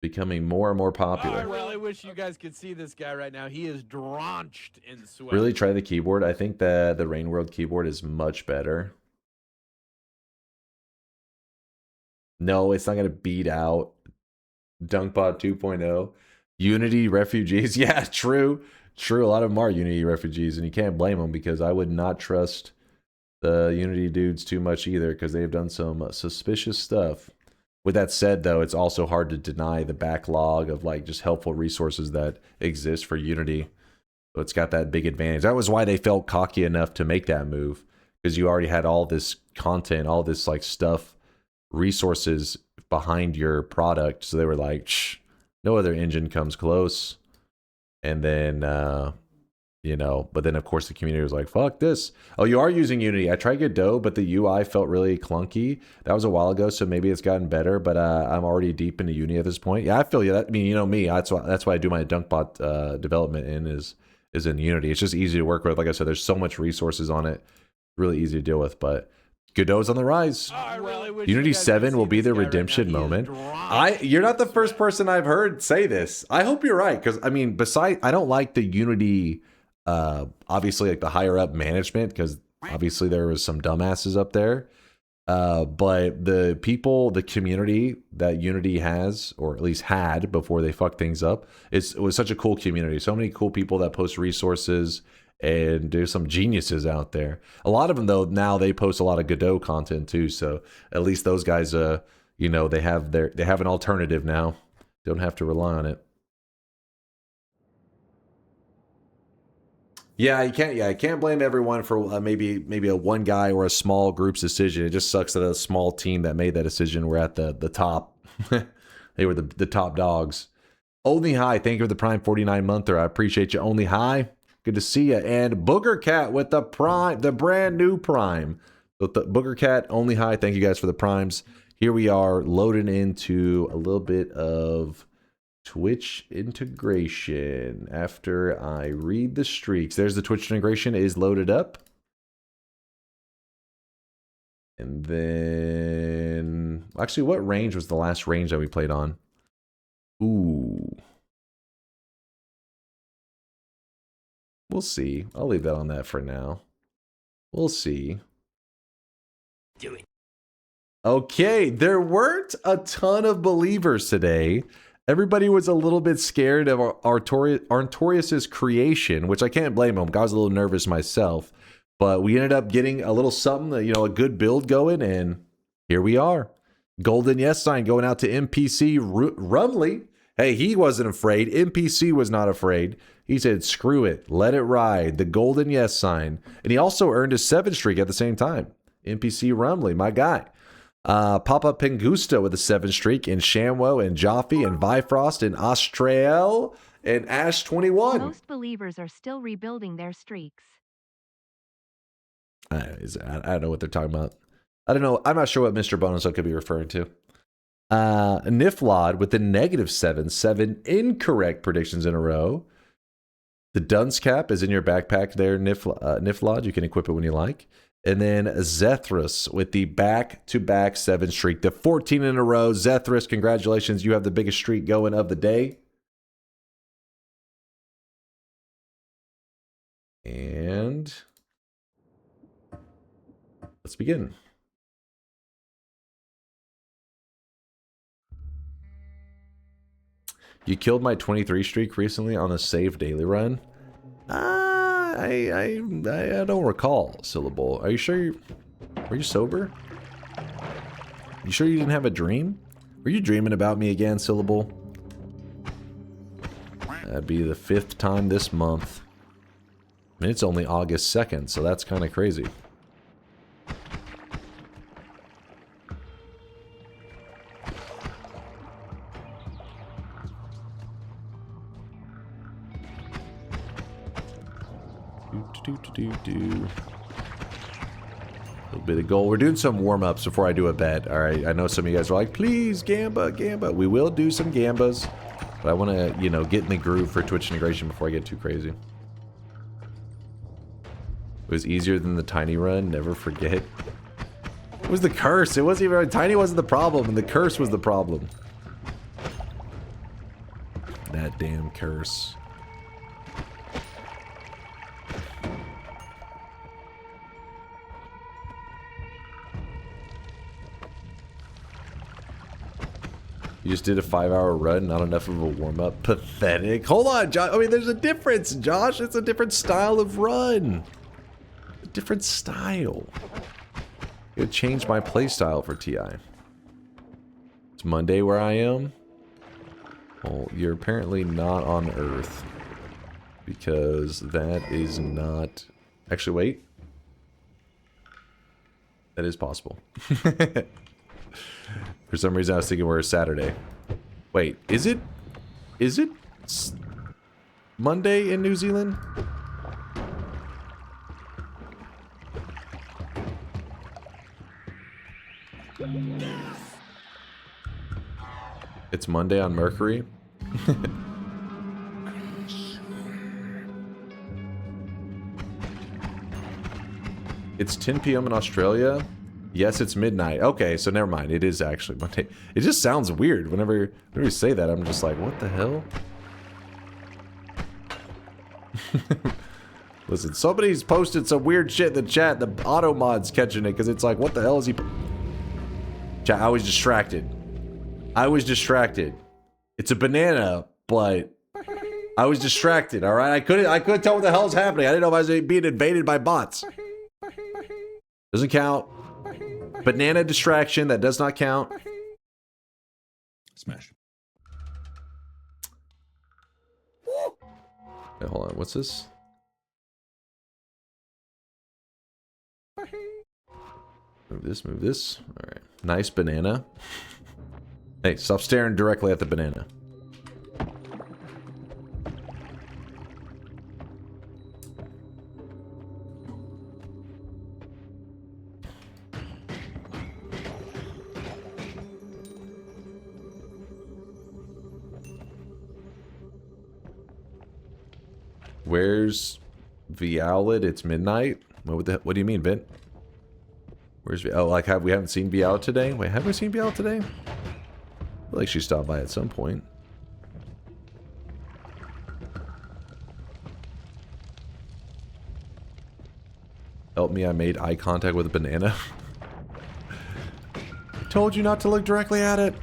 Becoming more and more popular. I really wish you guys could see this guy right now. He is drenched in sweat. Really try the keyboard. I think that the Rain World keyboard is much better. No, it's not going to beat out DunkBot 2.0. Unity refugees. Yeah, true. True. A lot of them are Unity refugees, and you can't blame them because I would not trust the Unity dudes too much either because they've done some suspicious stuff. With that said, though, it's also hard to deny the backlog of like just helpful resources that exist for Unity. So it's got that big advantage. That was why they felt cocky enough to make that move, because you already had all this content, all this like stuff, resources behind your product. So they were like, shh, no other engine comes close. And then, you know, but then of course the community was like, fuck this. Oh, you are using Unity. I tried Godot, but the UI felt really clunky. That was a while ago, so maybe it's gotten better, but I'm already deep into Unity at this point. Yeah, I feel you. That, I mean, you know me. That's why I do my DunkBot development in is in Unity. It's just easy to work with. Like I said, there's so much resources on it. Really easy to deal with, but Godot's on the rise. Unity 7 will be the redemption moment. You're not the first person I've heard say this. I hope you're right, because I mean, I don't like the Unity, obviously like the higher up management, because obviously there was some dumbasses up there. But the people, the community that Unity has, or at least had before they fucked things up, it was such a cool community. So many cool people that post resources. And there's some geniuses out there. A lot of them, though, now they post a lot of Godot content too. So at least those guys, you know, they have an alternative now. Don't have to rely on it. Yeah, you can't. Yeah, I can't blame everyone for maybe a one guy or a small group's decision. It just sucks that a small team that made that decision were at the top. They were the top dogs. Only High, thank you for the Prime 49 monther. I appreciate you, Only High. Good to see you. And Booger Cat with the Prime, the brand new Prime. So the Booger Cat, Only High, thank you guys for the Primes. Here we are loading into a little bit of Twitch integration after I read the streaks. There's the Twitch integration is loaded up. And then, actually, what range was the last range that we played on? Ooh. We'll see. I'll leave that on that for now. We'll see. Do it. Okay, there weren't a ton of believers today. Everybody was a little bit scared of Artorias' creation, which I can't blame them. I was a little nervous myself. But we ended up getting a little something, you know, a good build going, and here we are. Golden yes sign going out to NPC Rumley. Hey, he wasn't afraid. NPC was not afraid. He said, screw it. Let it ride. The golden yes sign. And he also earned his 7 streak at the same time. NPC Rumley, my guy. Papa Pengusta with a 7 streak. And Shamwo and Jaffe and Bifrost and Austrael and Ash21. Most believers are still rebuilding their streaks. I don't know what they're talking about. I don't know. I'm not sure what Mr. Bonus could be referring to. Niflod with the -7, 7 incorrect predictions in a row. The dunce cap is in your backpack there, Niflod. You can equip it when you like. And then Zethras with the back-to-back 7 streak. The 14 in a row. Zethras, congratulations. You have the biggest streak going of the day. And let's begin. You killed my 23 streak recently on a save daily run. I don't recall, Syllable. Are you sure? Were you sober? You sure you didn't have a dream? Were you dreaming about me again, Syllable? That'd be the 5th time this month. And it's only August 2nd, so that's kind of crazy. A little bit of goal. We're doing some warm-ups before I do a bet. Alright, I know some of you guys are like, please, Gamba, Gamba. We will do some Gambas. But I want to, you know, get in the groove for Twitch integration before I get too crazy. It was easier than the tiny run, never forget. It was the curse. It wasn't even... Tiny wasn't the problem, and the curse was the problem. That damn curse. You just did a 5-hour run, not enough of a warm-up. Pathetic. Hold on, Josh. I mean, there's a difference, Josh. It's a different style of run. A different style. I'm gonna change my playstyle for TI. It's Monday where I am. Well, you're apparently not on Earth. Because that is not... Actually, wait. That is possible. For some reason, I was thinking we're a Saturday. Wait, is it? Is it Monday in New Zealand? It's Monday on Mercury. It's 10 p.m. in Australia. Yes, it's midnight. Okay, so never mind. It is actually Monday. It just sounds weird. Whenever you say that, I'm just like, what the hell? Listen, somebody's posted some weird shit in the chat. The auto mod's catching it because it's like, what the hell is he... Chat, I was distracted. I was distracted. It's a banana, but I was distracted, alright? I couldn't tell what the hell is happening. I didn't know if I was being invaded by bots. Doesn't count. Banana distraction, that does not count. Smash. Wait, hold on, what's this? Move this. Alright. Nice banana. Hey, stop staring directly at the banana. Where's Violet? It's midnight. What do you mean, Vin? Where's oh, like we haven't seen Violet today? Wait, have we seen Violet today? I feel like she stopped by at some point. Help me! I made eye contact with a banana. I told you not to look directly at it.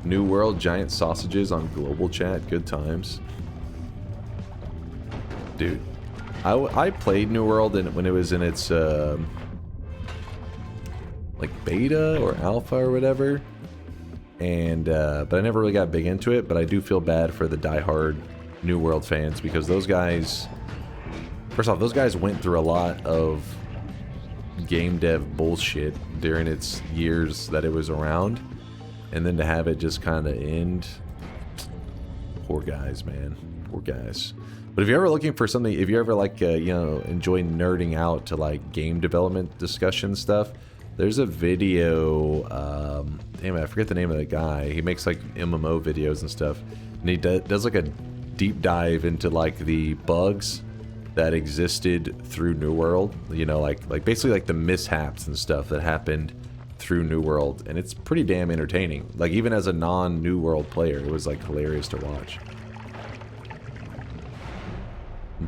New World giant sausages on global chat. Good times. Dude, I played New World when it was in its like beta or alpha or whatever, and but I never really got big into it. But I do feel bad for the diehard New World fans because those guys, first off, those guys went through a lot of game dev bullshit during its years that it was around. And then to have it just kind of end. Poor guys, man. Poor guys. But if you're ever looking for something, if you ever like, you know, enjoy nerding out to like game development discussion stuff, there's a video, damn it, I forget the name of the guy. He makes like MMO videos and stuff. And he does like a deep dive into like the bugs that existed through New World. You know, like basically like the mishaps and stuff that happened through New World, and it's pretty damn entertaining. Like even as a non-New World player, it was like hilarious to watch.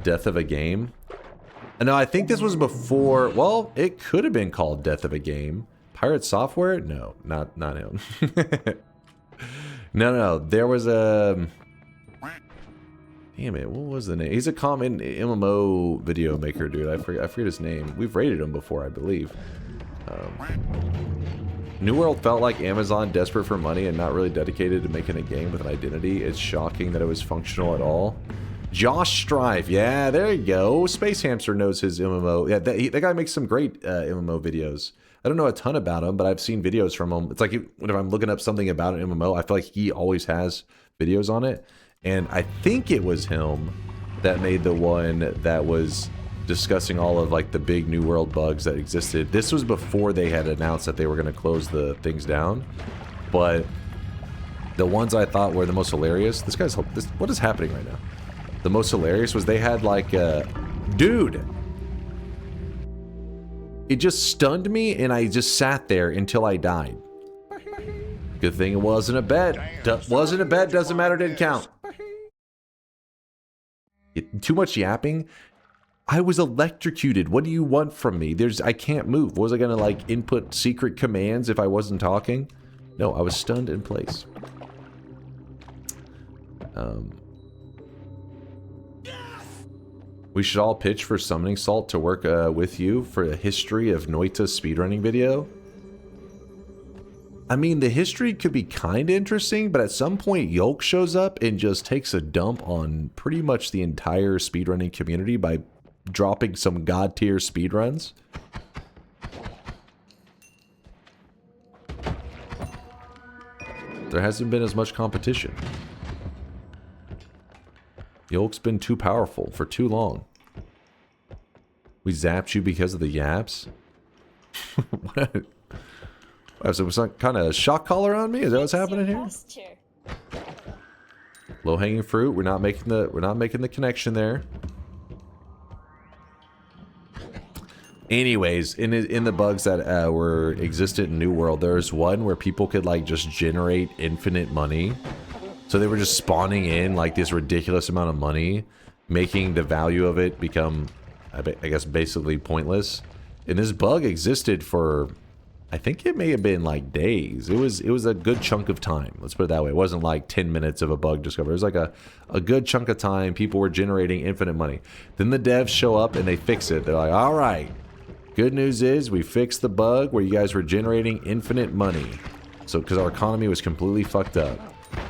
Death of a Game. No, I think this was before. Well, it could have been called Death of a Game. Pirate Software? No, not him. No. There was a. Damn it! What was the name? He's a common MMO video maker, dude. I forget his name. We've rated him before, I believe. New World felt like Amazon desperate for money and not really dedicated to making a game with an identity. It's shocking that it was functional at all. Josh Strife, yeah, there you go. Space Hamster knows his MMO. Yeah, that guy makes some great MMO videos. I don't know a ton about him, but I've seen videos from him. It's like if I'm looking up something about an MMO, I feel like he always has videos on it. And I think it was him that made the one that was discussing all of like the big New World bugs that existed. This was before they had announced that they were going to close the things down. But the ones I thought were the most hilarious, what is happening right now? The most hilarious was they had like dude, it just stunned me and I just sat there until I died. Good thing it wasn't a bet. Wasn't a bet, doesn't matter, didn't count. Too much yapping. I was electrocuted. What do you want from me? I can't move. Was I gonna like input secret commands if I wasn't talking? No, I was stunned in place. We should all pitch for Summoning Salt to work with you for a history of Noita speedrunning video. I mean, the history could be kind of interesting, but at some point Yolk shows up and just takes a dump on pretty much the entire speedrunning community by dropping some god tier speedruns. There hasn't been as much competition. Yolk's been too powerful for too long. We zapped you because of the yaps? What? So some kind of shock collar on me? Is that what's happening here? Low hanging fruit. We're not making the connection there. Anyways, in the bugs that were existed in New World, there's one where people could like just generate infinite money. So they were just spawning in like this ridiculous amount of money, making the value of it become, I guess, basically pointless. And this bug existed for, I think it may have been like days. It was a good chunk of time. Let's put it that way. It wasn't like 10 minutes of a bug discovery. It was like a good chunk of time. People were generating infinite money. Then the devs show up and they fix it. They're like, all right, good news is we fixed the bug where you guys were generating infinite money. So because our economy was completely fucked up.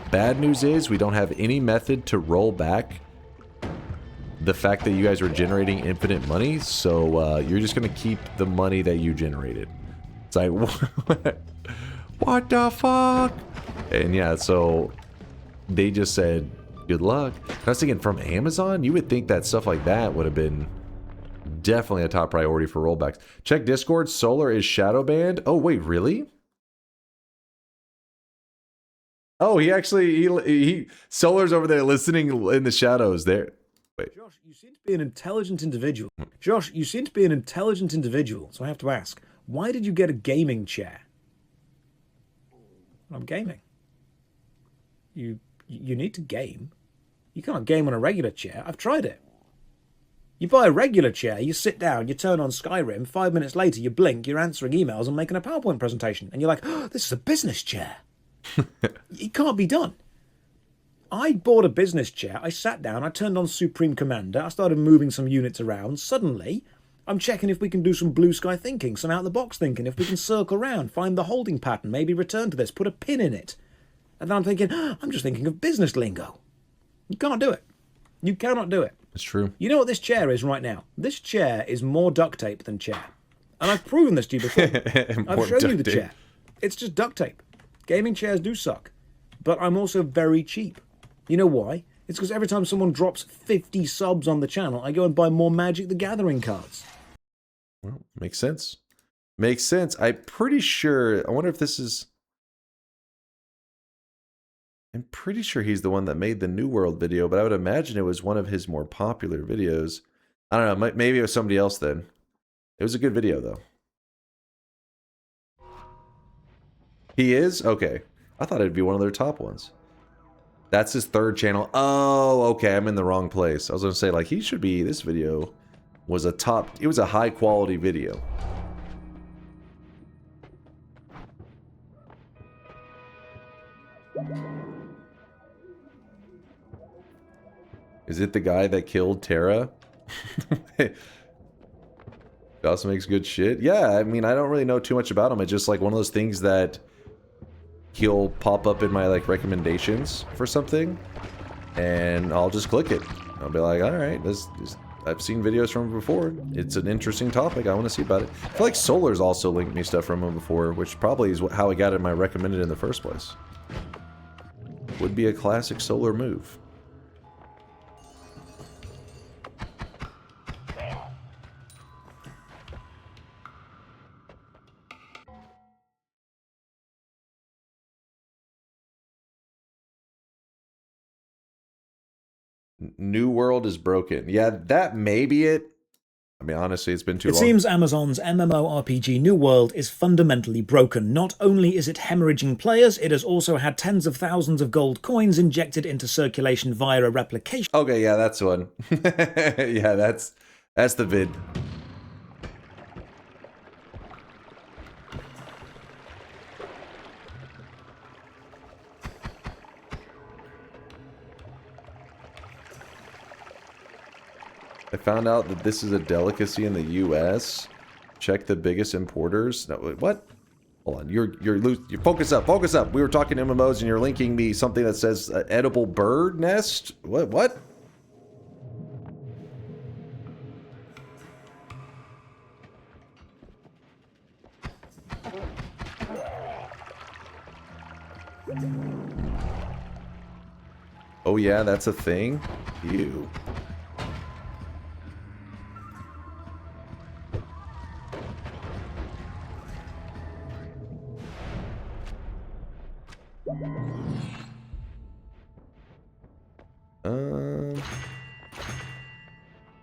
Bad news is we don't have any method to roll back the fact that you guys were generating infinite money. So you're just going to keep the money that you generated. It's like, what the fuck? And yeah, so they just said, good luck. I was thinking, from Amazon, you would think that stuff like that would have been definitely a top priority for rollbacks. Check Discord, Solar is shadow banned. Oh, wait, really? Oh, he Solar's over there listening in the shadows there. Wait. Josh, you seem to be an intelligent individual. Josh, you seem to be an intelligent individual. So I have to ask, why did you get a gaming chair? I'm gaming. You need to game. You can't game on a regular chair. I've tried it. You buy a regular chair, you sit down, you turn on Skyrim, 5 minutes later you blink, you're answering emails and making a PowerPoint presentation. And you're like, oh, this is a business chair. It can't be done. I bought a business chair, I sat down, I turned on Supreme Commander, I started moving some units around. Suddenly, I'm checking if we can do some blue sky thinking, some out-the-box thinking, if we can circle around, find the holding pattern, maybe return to this, put a pin in it. And then I'm thinking, I'm just thinking of business lingo. You can't do it. You cannot do it. It's true. You know what this chair is right now? This chair is more duct tape than chair. And I've proven this to you before. I've shown you the chair. It's just duct tape. Gaming chairs do suck. But I'm also very cheap. You know why? It's because every time someone drops 50 subs on the channel, I go and buy more Magic the Gathering cards. Well, makes sense. Makes sense. I'm pretty sure, I wonder if this is... I'm pretty sure he's the one that made the New World video, but I would imagine it was one of his more popular videos. I don't know, maybe it was somebody else then. It was a good video, though. He is? Okay. I thought it'd be one of their top ones. That's his third channel. Oh, okay, I'm in the wrong place. I was gonna say, like, he should be, this video was a top, it was a high quality video. Is it the guy that killed Tara? also makes good shit. Yeah, I mean, I don't really know too much about him. It's just like one of those things that he'll pop up in my like recommendations for something, and I'll just click it. I'll be like, all right, this I've seen videos from him before. It's an interesting topic. I want to see about it. I feel like Solar's also linked me stuff from him before, which probably is how I got it in my recommended in the first place. Would be a classic Solar move. New World is broken. Yeah, that may be it. I mean, honestly, it's been too long. It seems Amazon's MMORPG New World is fundamentally broken. Not only is it hemorrhaging players, it has also had tens of thousands of gold coins injected into circulation via a replication. Okay, yeah, that's one. Yeah, that's the vid. I found out that this is a delicacy in the U.S. Check the biggest importers. No, wait, what? Hold on, you're loose. You focus up, focus up. We were talking MMOs, and you're linking me something that says edible bird nest. What? Oh yeah, that's a thing. Ew.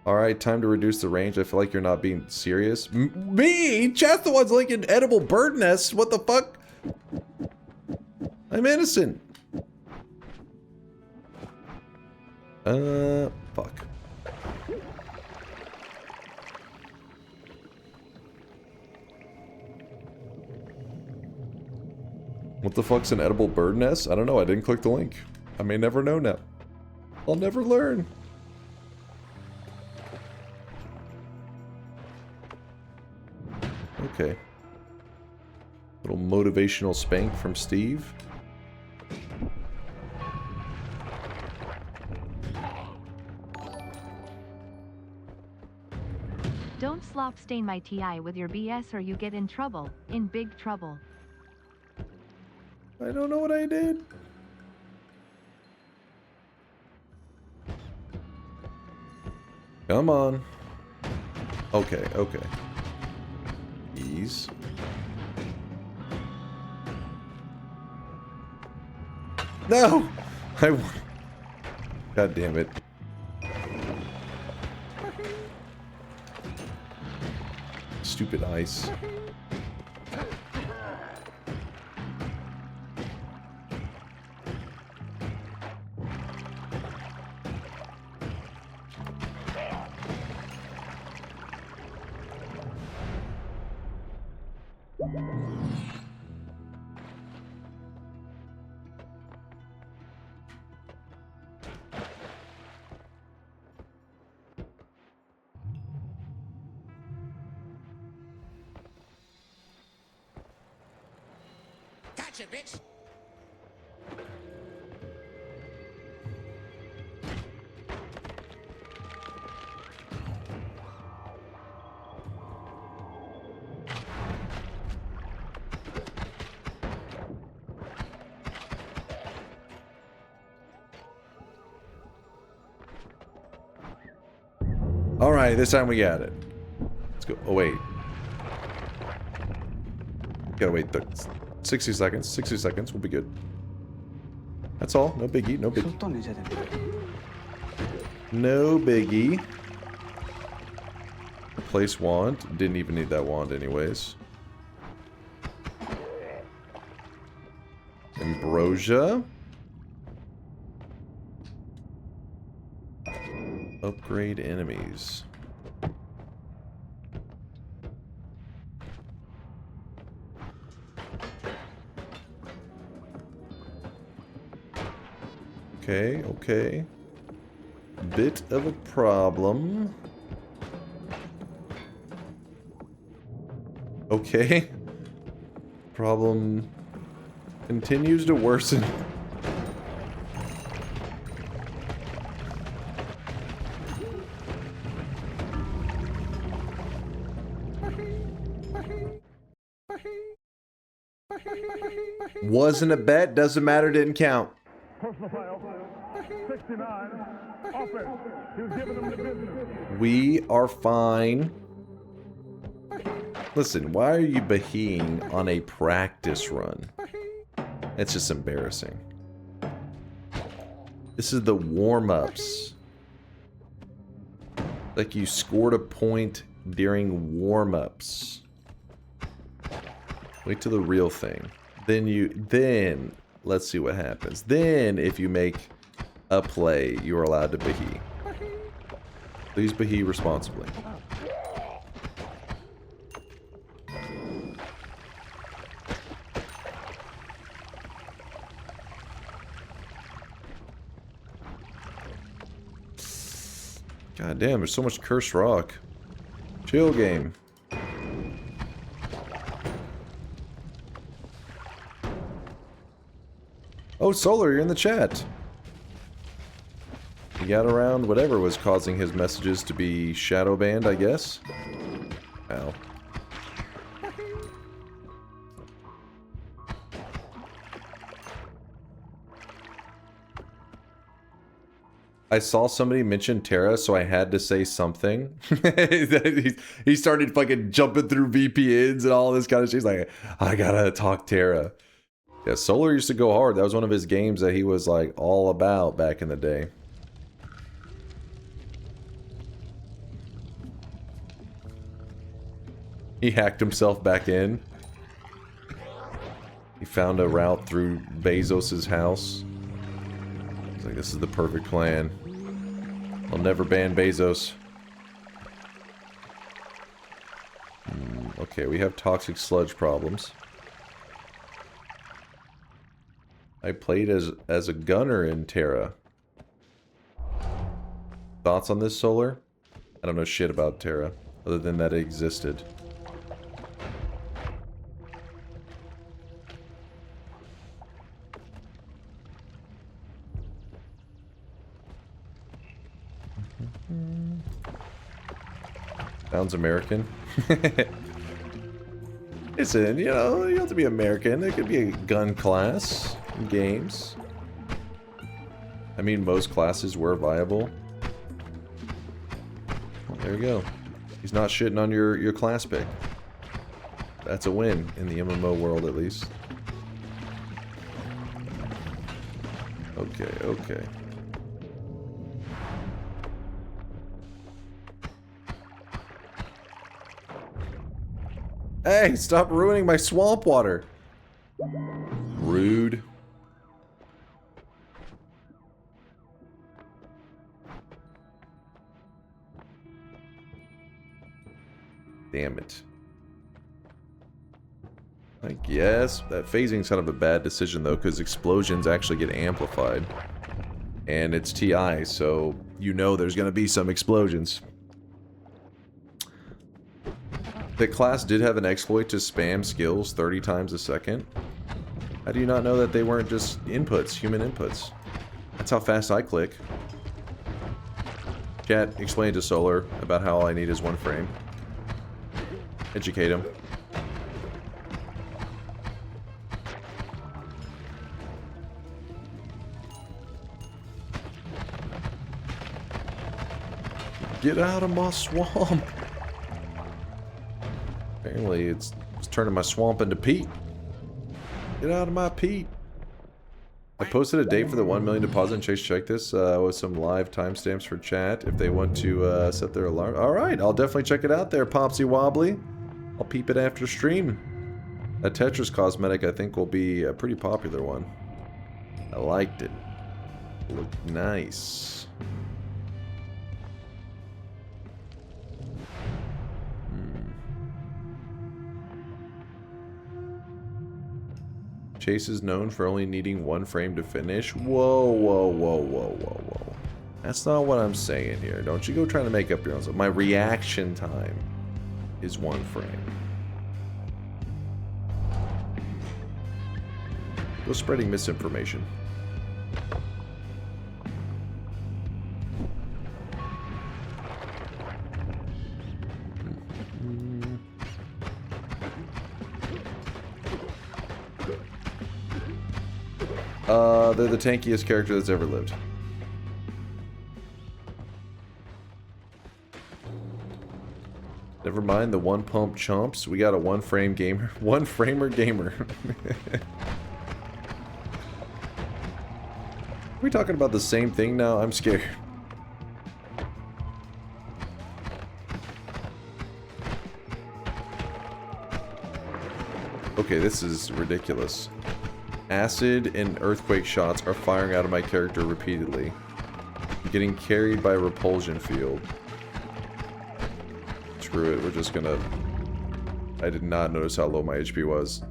Alright, time to reduce the range. I feel like you're not being serious. Me? Chat's the one's linking edible bird nests. What the fuck? I'm innocent. Fuck. What the fuck's an edible bird nest? I don't know. I didn't click the link. I may never know now. I'll never learn. Okay. Little motivational spank from Steve. Don't slop stain my TI with your BS or you get in trouble. In big trouble. I don't know what I did. Come on. Okay, okay. Ease. No! God damn it. Stupid ice. Gotcha, bitch. Alright, this time we got it. Let's go. Oh, wait. Gotta wait 60 seconds. 60 seconds. We'll be good. That's all. No biggie. No biggie. No biggie. Replace wand. Didn't even need that wand anyways. Ambrosia. Upgrade enemies. Okay, okay. Bit of a problem. Okay. Problem continues to worsen. Wasn't a bet, doesn't matter, didn't count. Personal foul. 69. Offense. He's giving them the business. We are fine. Listen, why are you beheeing on a practice run? It's just embarrassing. This is the warm-ups. Like you scored a point during warm-ups. Wait till the real thing. Then let's see what happens. Then if you make a play, you are allowed to behee. Please behee responsibly. God damn, there's so much cursed rock. Chill game. Oh, Solar, you're in the chat. He got around whatever was causing his messages to be shadow banned, I guess. Ow. I saw somebody mention Terra, so I had to say something. He started fucking jumping through VPNs and all this kind of shit. He's like, I gotta talk Terra. Yeah, Solar used to go hard. That was one of his games that he was like all about back in the day. He hacked himself back in. He found a route through Bezos's house. He's like, this is the perfect plan. I'll never ban Bezos. Okay, we have toxic sludge problems. I played as a gunner in Terra. Thoughts on this, Solar? I don't know shit about Terra, other than that it existed. Sounds American. Listen, you know, you have to be American. There could be a gun class in games. I mean, most classes were viable. There you go. He's not shitting on your class pick. That's a win in the MMO world, at least. Okay, okay. Hey, stop ruining my swamp water. Rude. Damn it. I guess that phasing's kind of a bad decision though, because explosions actually get amplified. And it's TI, so you know there's gonna be some explosions. The class did have an exploit to spam skills 30 times a second. How do you not know that they weren't just inputs, human inputs? That's how fast I click. Chat, explain to Solar about how all I need is one frame. Educate him. Get out of my swamp! Apparently it's turning my swamp into peat. Get out of my peat. I posted a date for the 1 million deposit and Chase check this with some live timestamps for chat if they want to set their alarm. Alright, I'll definitely check it out there, Popsy Wobbly. I'll peep it after stream. That Tetris cosmetic I think will be a pretty popular one. I liked it. It looked nice. Chase is known for only needing one frame to finish. Whoa, whoa, whoa, whoa, whoa, whoa. That's not what I'm saying here. Don't you go trying to make up your own stuff. My reaction time is one frame. Go spreading misinformation. They're the tankiest character that's ever lived. Never mind the one pump chumps. We got a one frame gamer. One framer gamer. Are we talking about the same thing now? I'm scared. Okay, this is ridiculous. Acid and earthquake shots are firing out of my character repeatedly. I'm getting carried by a repulsion field. Screw it, we're just gonna... I did not notice how low my HP was.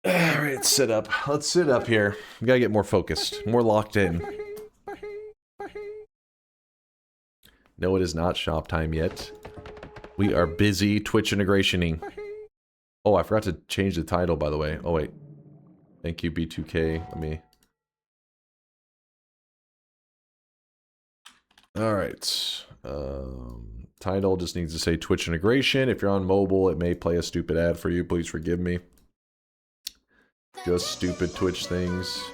Alright, sit up. Let's sit up here. We gotta get more focused, more locked in. No, it is not shop time yet. We are busy Twitch integrationing. Oh, I forgot to change the title, by the way. Oh, wait. Thank you, B2K. Let me... Alright. Title just needs to say Twitch integration. If you're on mobile, it may play a stupid ad for you. Please forgive me. Just stupid Twitch things.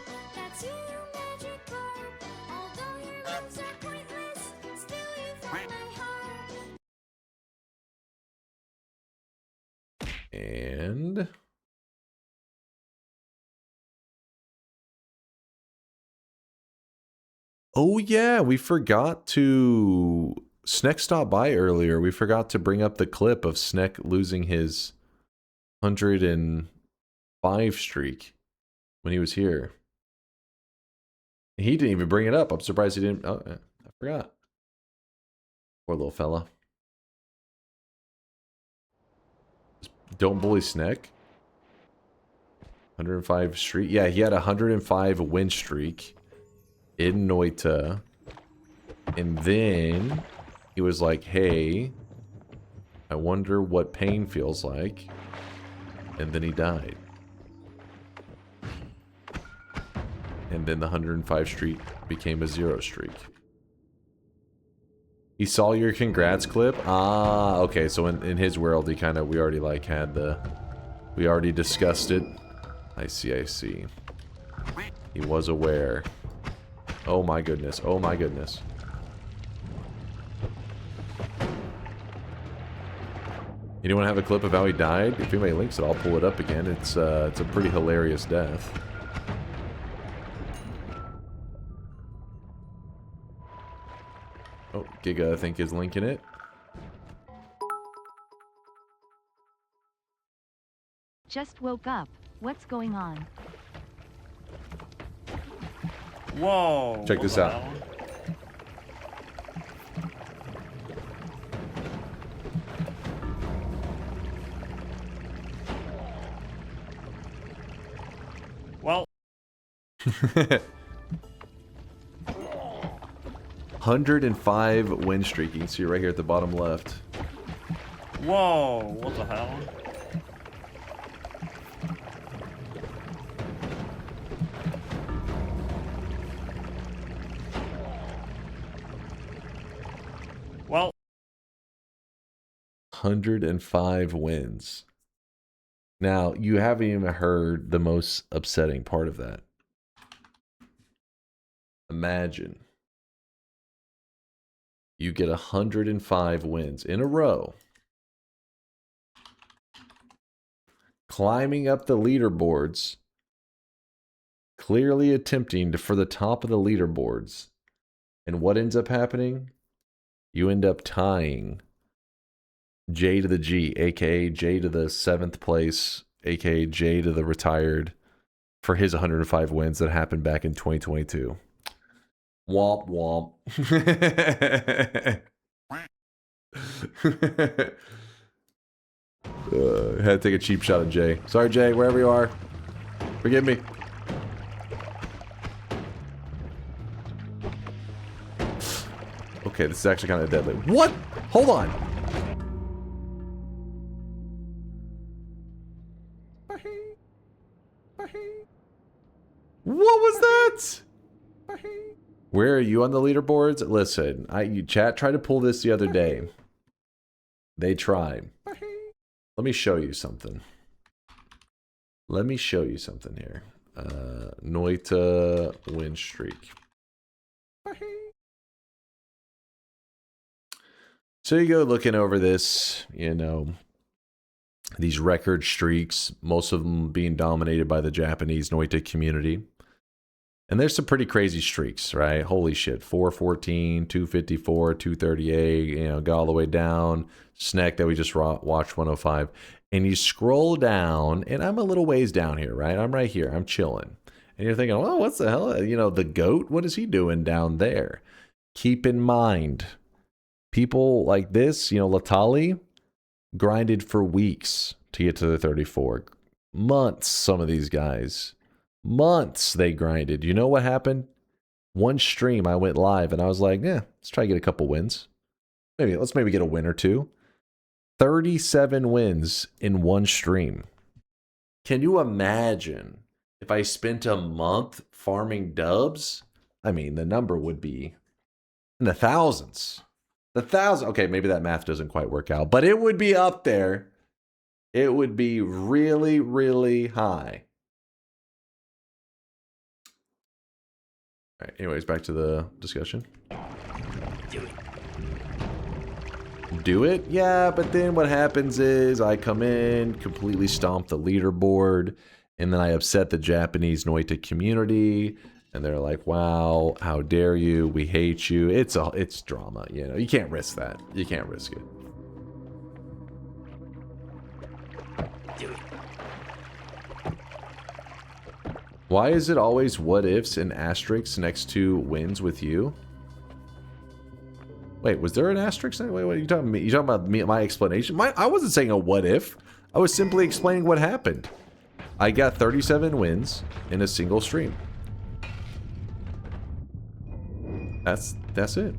And... oh yeah, we forgot to... Sneck stopped by earlier. We forgot to bring up the clip of Sneck losing his 105 streak when he was here. He didn't even bring it up. I'm surprised he didn't... oh, I forgot. Poor little fella. Don't bully Sneck. 105 streak. Yeah, he had a 105 win streak in Noita. And then he was like, hey, I wonder what pain feels like. And then he died. And then the 105 streak became a 0 streak. He saw your congrats clip? Ah, okay, so in his world, he kind of, we already like had the, we already discussed it. I see, I see. He was aware. Oh my goodness, oh my goodness. Anyone have a clip of how he died? If anybody links it, I'll pull it up again. It's a pretty hilarious death. Oh, Giga, I think, is linking it. Just woke up. What's going on? Whoa. Check this out. Well. 105 win streak. You can see it right here at the bottom left. Whoa, what the hell? Well. 105 wins. Now, you haven't even heard the most upsetting part of that. Imagine you get 105 wins in a row, climbing up the leaderboards, clearly attempting for the top of the leaderboards, and what ends up happening? You end up tying J to the G, aka J to the 7th place, aka J to the retired, for his 105 wins that happened back in 2022. Womp womp. Had to take a cheap shot at Jay. Sorry, Jay, wherever you are. Forgive me. Okay, this is actually kind of deadly. What? Hold on. What was that? Where are you on the leaderboards? Listen, chat tried to pull this the other day. They tried. Let me show you something. Let me show you something here. Noita win streak. So you go looking over this, you know, these record streaks, most of them being dominated by the Japanese Noita community. And there's some pretty crazy streaks, right? Holy shit. 414, 254, 238, you know, go all the way down. Snack that we just watched, 105. And you scroll down, and I'm a little ways down here, right? I'm right here. I'm chilling. And you're thinking, well, what's the hell? You know, the GOAT, what is he doing down there? Keep in mind, people like this, you know, Latali, grinded for weeks to get to the 34. Months, some of these guys. Months they grinded. You know what happened? One stream I went live and I was like, yeah, let's try to get a couple wins. Let's maybe get a win or two. 37 wins in one stream. Can you imagine if I spent a month farming dubs? I mean, the number would be in the thousands. Okay, maybe that math doesn't quite work out, but it would be up there. It would be really, really high. All right, anyways, back to the discussion. Do it? Yeah, but then what happens is I come in, completely stomp the leaderboard, and then I upset the Japanese Noita community, and they're like, wow, how dare you? We hate you. It's drama, you know. You can't risk that. You can't risk it. Why is it always what ifs and asterisks next to wins with you? Wait, was there an asterisk? Wait, what are you talking about? You talking about me, my explanation? I wasn't saying a what if. I was simply explaining what happened. I got 37 wins in a single stream. That's it.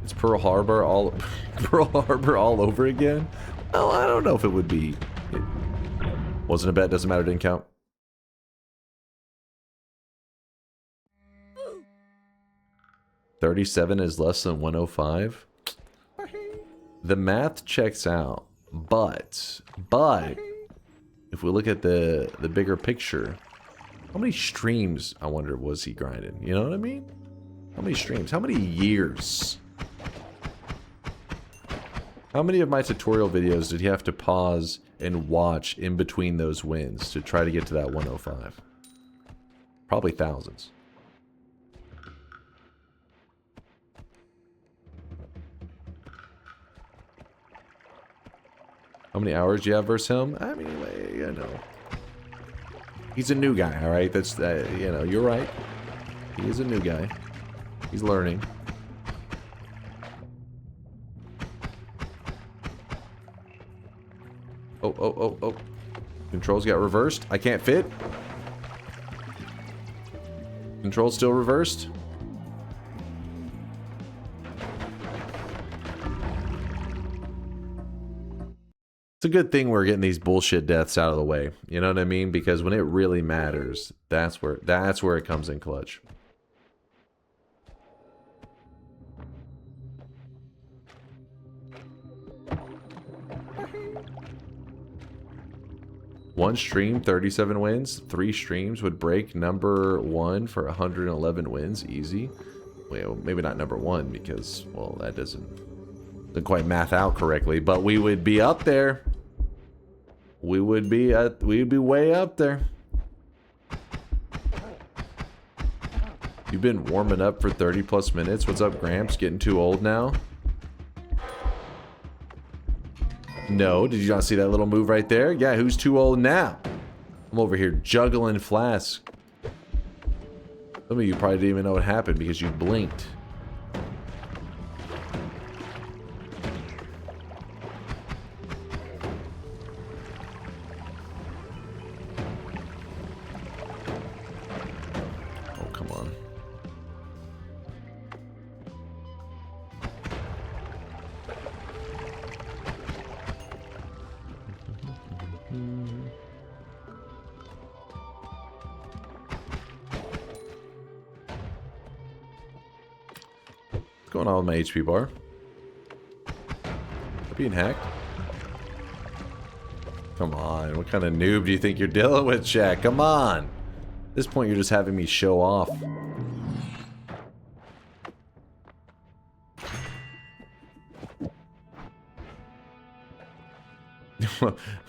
It's Pearl Harbor all over again. Well, I don't know if it would be. It wasn't a bet. Doesn't matter. Didn't count. $37 is less than 105. The math checks out, but if we look at the bigger picture, how many streams, I wonder, was he grinding? You know what I mean? How many streams? How many years? How many of my tutorial videos did he have to pause and watch in between those wins to try to get to that 105? Probably thousands. How many hours do you have versus him? I mean, you know. He's a new guy, all right? That's, you know, you're right. He is a new guy. He's learning. Oh. Controls got reversed. I can't fit. Controls still reversed. It's a good thing we're getting these bullshit deaths out of the way. You know what I mean? Because when it really matters, that's where it comes in clutch. One stream, 37 wins. 3 streams would break number 1 for 111 wins. Easy. Well, maybe not number 1 because, well, that doesn't quite math out correctly, but we would be up there. We'd be way up there. You've been warming up for 30 plus minutes. What's up, Gramps? Getting too old now? No, did you not see that little move right there? Yeah, who's too old now? I'm over here juggling flasks. Some of you probably didn't even know what happened because you blinked. Oh, come on. going on with my HP bar? Am I being hacked? Come on, what kind of noob do you think you're dealing with, chat? Come on! At this point, you're just having me show off.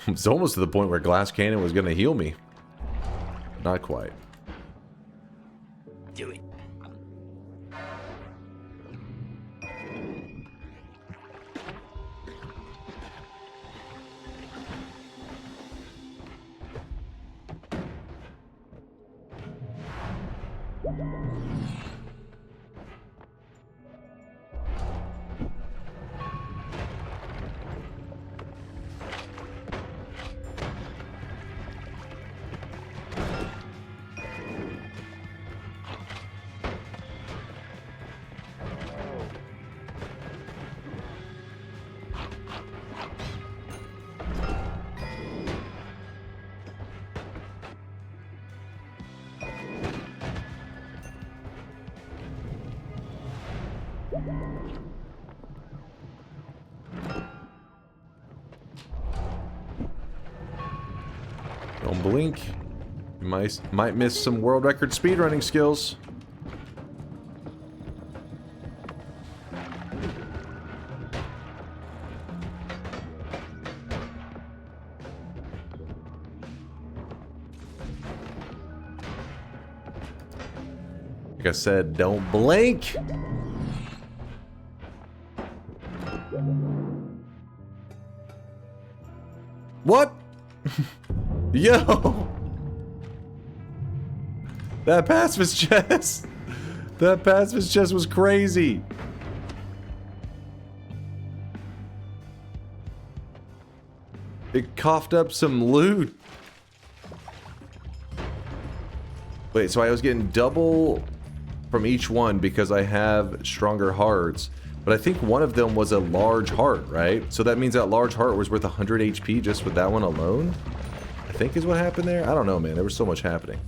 It's almost to the point where Glass Cannon was gonna heal me. Not quite. Do it. Don't blink. You might miss some world record speedrunning skills. Like I said, don't blink. What? Yo! That pacifist chest! That pacifist chest was crazy! It coughed up some loot! Wait, so I was getting double from each one because I have stronger hearts. But I think one of them was a large heart, right? So that means that large heart was worth 100 HP just with that one alone? I think is what happened there? I don't know, man. There was so much happening.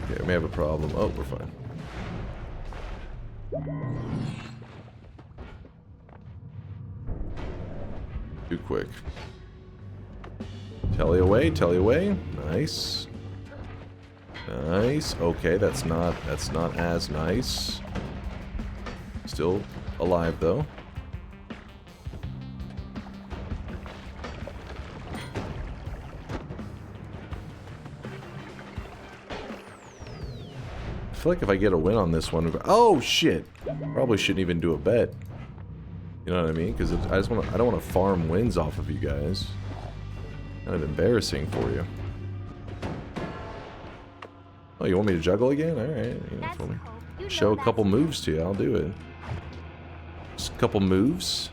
Okay, we may have a problem. Oh, we're fine. Too quick. Telly away, telly away. Nice. Nice. Okay, that's not as nice. Still alive though. I feel like if I get a win on this one, oh shit! Probably shouldn't even do a bet. You know what I mean? Because I don't want to farm wins off of you guys. Kind of embarrassing for you. Oh, you want me to juggle again? Alright. You know, show a couple moves to you. I'll do it. Just a couple moves.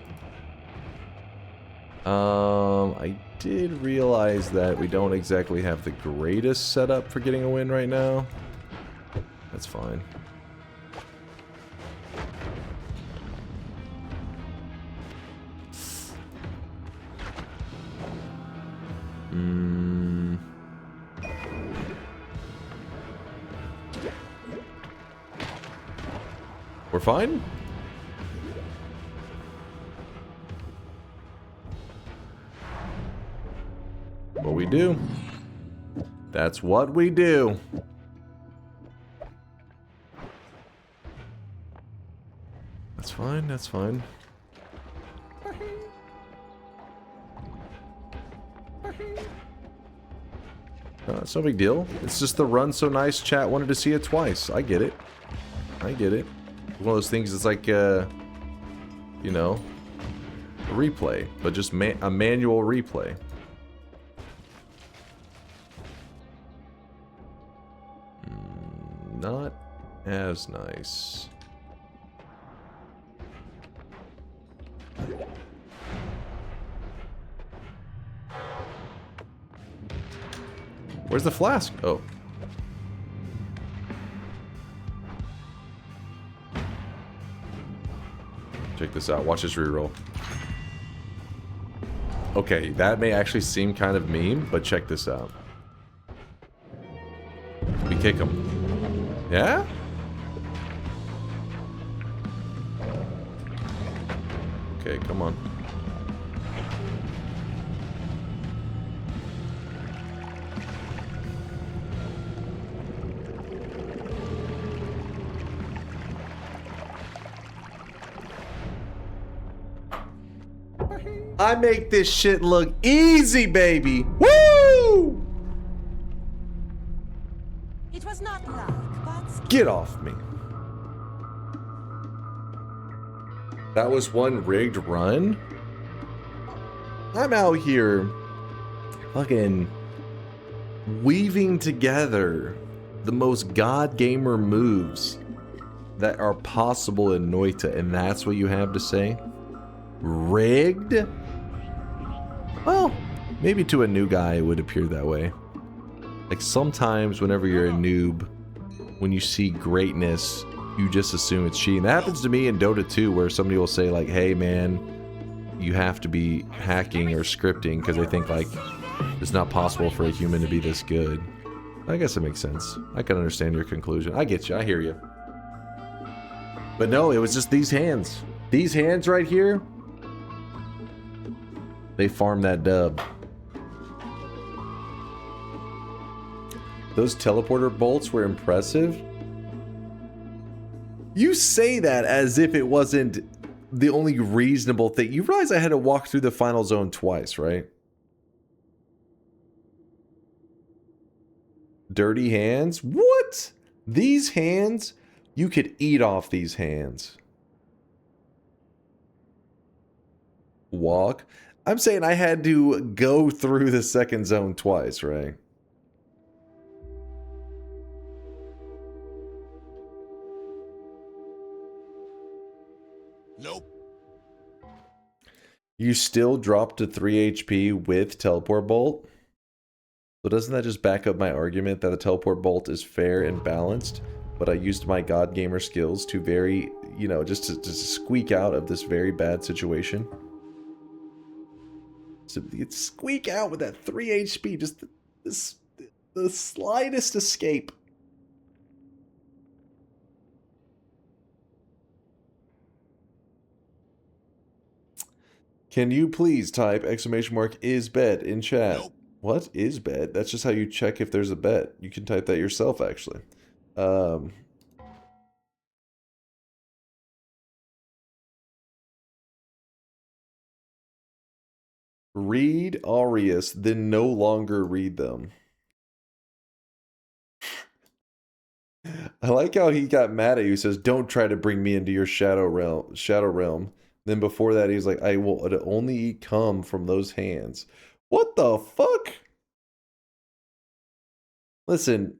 I did realize that we don't exactly have the greatest setup for getting a win right now. That's fine. We're fine? What we do. That's what we do. That's fine, that's fine. It's no big deal. It's just the run so nice chat wanted to see it twice. I get it. I get it. One of those things, it's like, you know, a replay, but just a manual replay. Not as nice. Where's the flask? Oh. Check this out. Watch this reroll. Okay, that may actually seem kind of meme, but check this out. Kick him. Yeah? Okay, come on. I make this shit look easy, baby. Woo! It was not luck, but Get off me. That was one rigged run? I'm out here fucking weaving together the most god gamer moves that are possible in Noita, and that's what you have to say? Rigged? Well, maybe to a new guy it would appear that way. Like sometimes whenever you're a noob, when you see greatness, you just assume it's cheating. That happens to me in Dota 2, where somebody will say like, hey man, you have to be hacking or scripting because they think like it's not possible for a human to be this good. I guess it makes sense. I can understand your conclusion. I get you. I hear you. But no, it was just these hands. These hands right here, they farm that dub. Those teleporter bolts were impressive. You say that as if it wasn't the only reasonable thing. You realize I had to walk through the final zone twice, right? Dirty hands? What? These hands? You could eat off these hands. Walk? I'm saying I had to go through the second zone twice, right? Nope. You still dropped to 3 HP with Teleport Bolt? So doesn't that just back up my argument that the Teleport Bolt is fair and balanced? But I used my God Gamer skills to very, you know, just to squeak out of this very bad situation. So it's squeak out with that 3 HP, just the slightest escape. Can you please type !is bet in chat? Nope. What is bet? That's just how you check if there's a bet. You can type that yourself, actually. Read Aureus, then no longer read them. I like how he got mad at you. He says, "Don't try to bring me into your shadow realm." Then before that, he's like, "I will only come from those hands." What the fuck? Listen,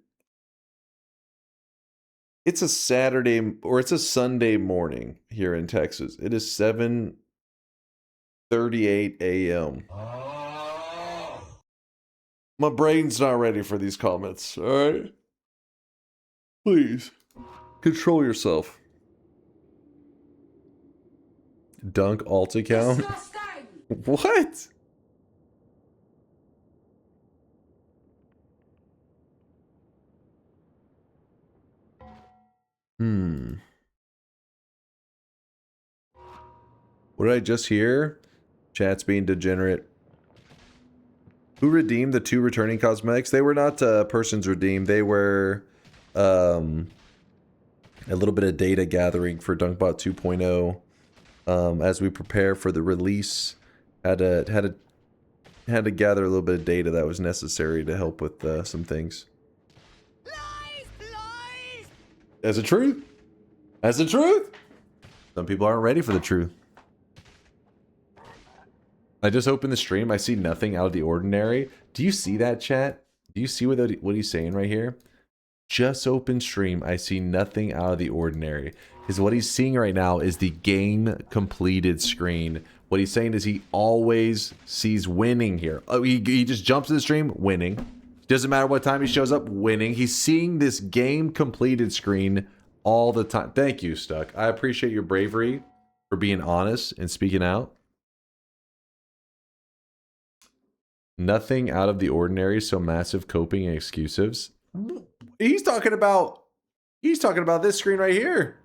it's a Saturday or it's a Sunday morning here in Texas. It is 7:38 a.m. My brain's not ready for these comments, alright? Please, control yourself. Dunk alt account? What? What did I just hear? Chat's being degenerate. Who redeemed the 2 returning cosmetics? They were not persons redeemed. They were a little bit of data gathering for Dunkbot 2.0. As we prepare for the release, had to gather a little bit of data that was necessary to help with some things. lies, lies. That's the truth. That's the truth. Some people aren't ready for the truth. I just opened the stream. I see nothing out of the ordinary. Do you see that, chat? Do you see what he's saying right here? Just open stream. I see nothing out of the ordinary. Because what he's seeing right now is the game completed screen. What he's saying is he always sees winning here. Oh, he just jumps in the stream, winning. Doesn't matter what time he shows up, winning. He's seeing this game completed screen all the time. Thank you, Stuck. I appreciate your bravery for being honest and speaking out. Nothing out of the ordinary, so massive coping and excuses. He's talking about this screen right here.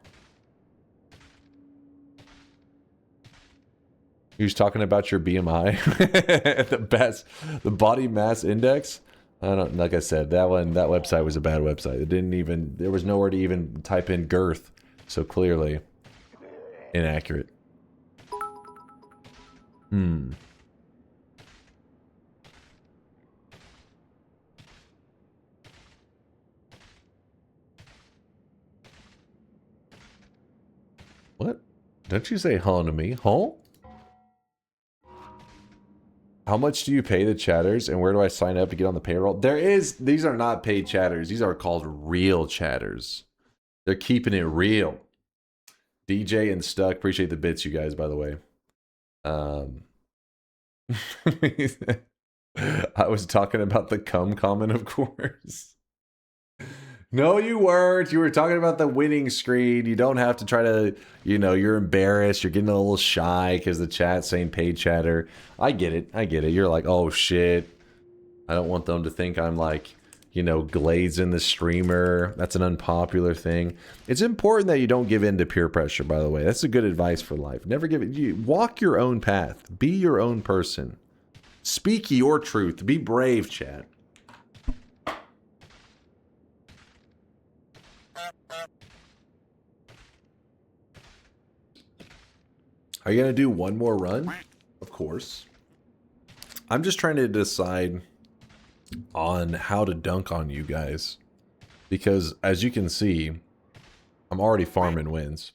He was talking about your BMI, the body mass index. I don't, like I said, that website was a bad website. It didn't even, there was nowhere to even type in girth. So clearly inaccurate. What? Don't you say huh to me? Huh? How much do you pay the chatters, and where do I sign up to get on the payroll? These are not paid chatters. These are called real chatters. They're keeping it real. DJ and Stuck, appreciate the bits, you guys, by the way. I was talking about the cum comment, of course. No, you weren't. You were talking about the winning screen. You don't have to try to, you know, you're embarrassed. You're getting a little shy because the chat's saying paid chatter. I get it. I get it. You're like, oh, shit. I don't want them to think I'm like, you know, glazing the streamer. That's an unpopular thing. It's important that you don't give in to peer pressure, by the way. That's a good advice for life. Never give it. Walk your own path. Be your own person. Speak your truth. Be brave, chat. Are you going to do one more run? Of course. I'm just trying to decide on how to dunk on you guys. Because, as you can see, I'm already farming wins.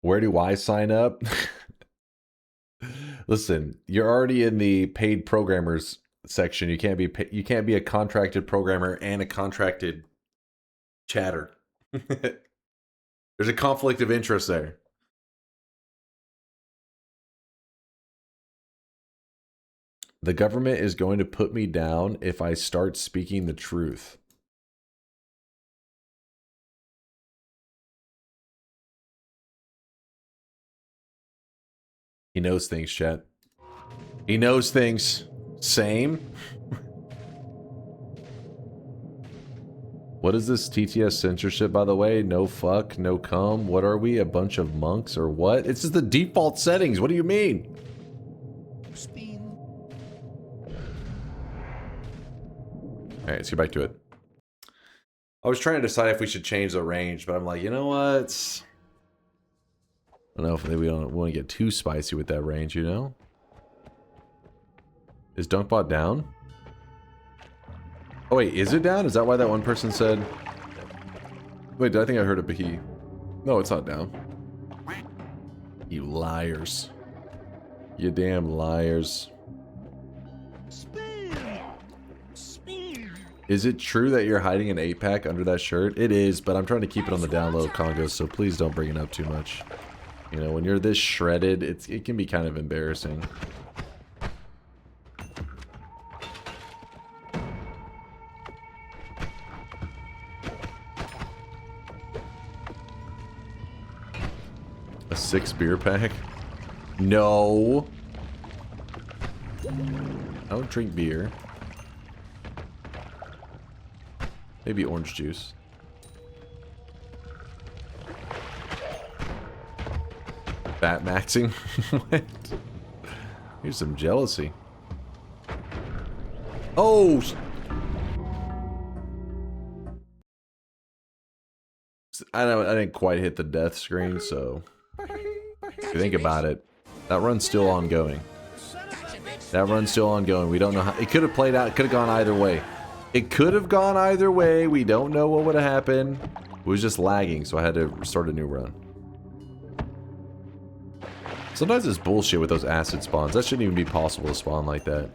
Where do I sign up? Listen, you're already in the paid programmers section. You can't be a contracted programmer and a contracted chatter. There's a conflict of interest there. The government is going to put me down if I start speaking the truth. He knows things, chat. He knows things. Same. What is this TTS censorship, by the way? No fuck, no cum. What are we? A bunch of monks or what? It's just the default settings. What do you mean? Alright, let's get back to it. I was trying to decide if we should change the range, but I'm like, you know what? I don't know if we don't want to get too spicy with that range, you know? Is Dunkbot down? Oh wait, is it down? Is that why that one person said... Wait, I think I heard a he. No, it's not down. You liars. You damn liars. Is it true that you're hiding an 8-pack under that shirt? It is, but I'm trying to keep it on the down low, Congo, so please don't bring it up too much. You know, when you're this shredded, it can be kind of embarrassing. A 6-beer pack? No. I don't drink beer. Maybe orange juice. Bat maxing? What? Here's some jealousy. Oh! I didn't quite hit the death screen, so... If you think about it, that run's still ongoing. That run's still ongoing. We don't know how... It could have played out. It could have gone either way. It could have gone either way. We don't know what would have happened. It was just lagging, so I had to start a new run. Sometimes it's bullshit with those acid spawns. That shouldn't even be possible to spawn like that.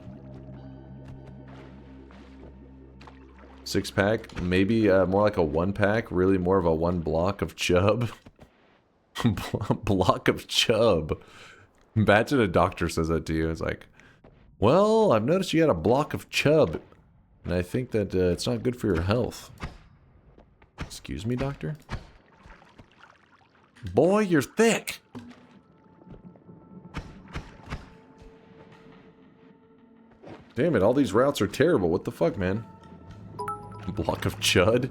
6-pack, maybe more like a 1-pack. Really more of a 1 block of chub. Block of chub. Imagine a doctor says that to you. It's like, well, I've noticed you got a block of chub. And I think that it's not good for your health. Excuse me, doctor? Boy, you're thick! Damn it, all these routes are terrible. What the fuck, man? Block of chud?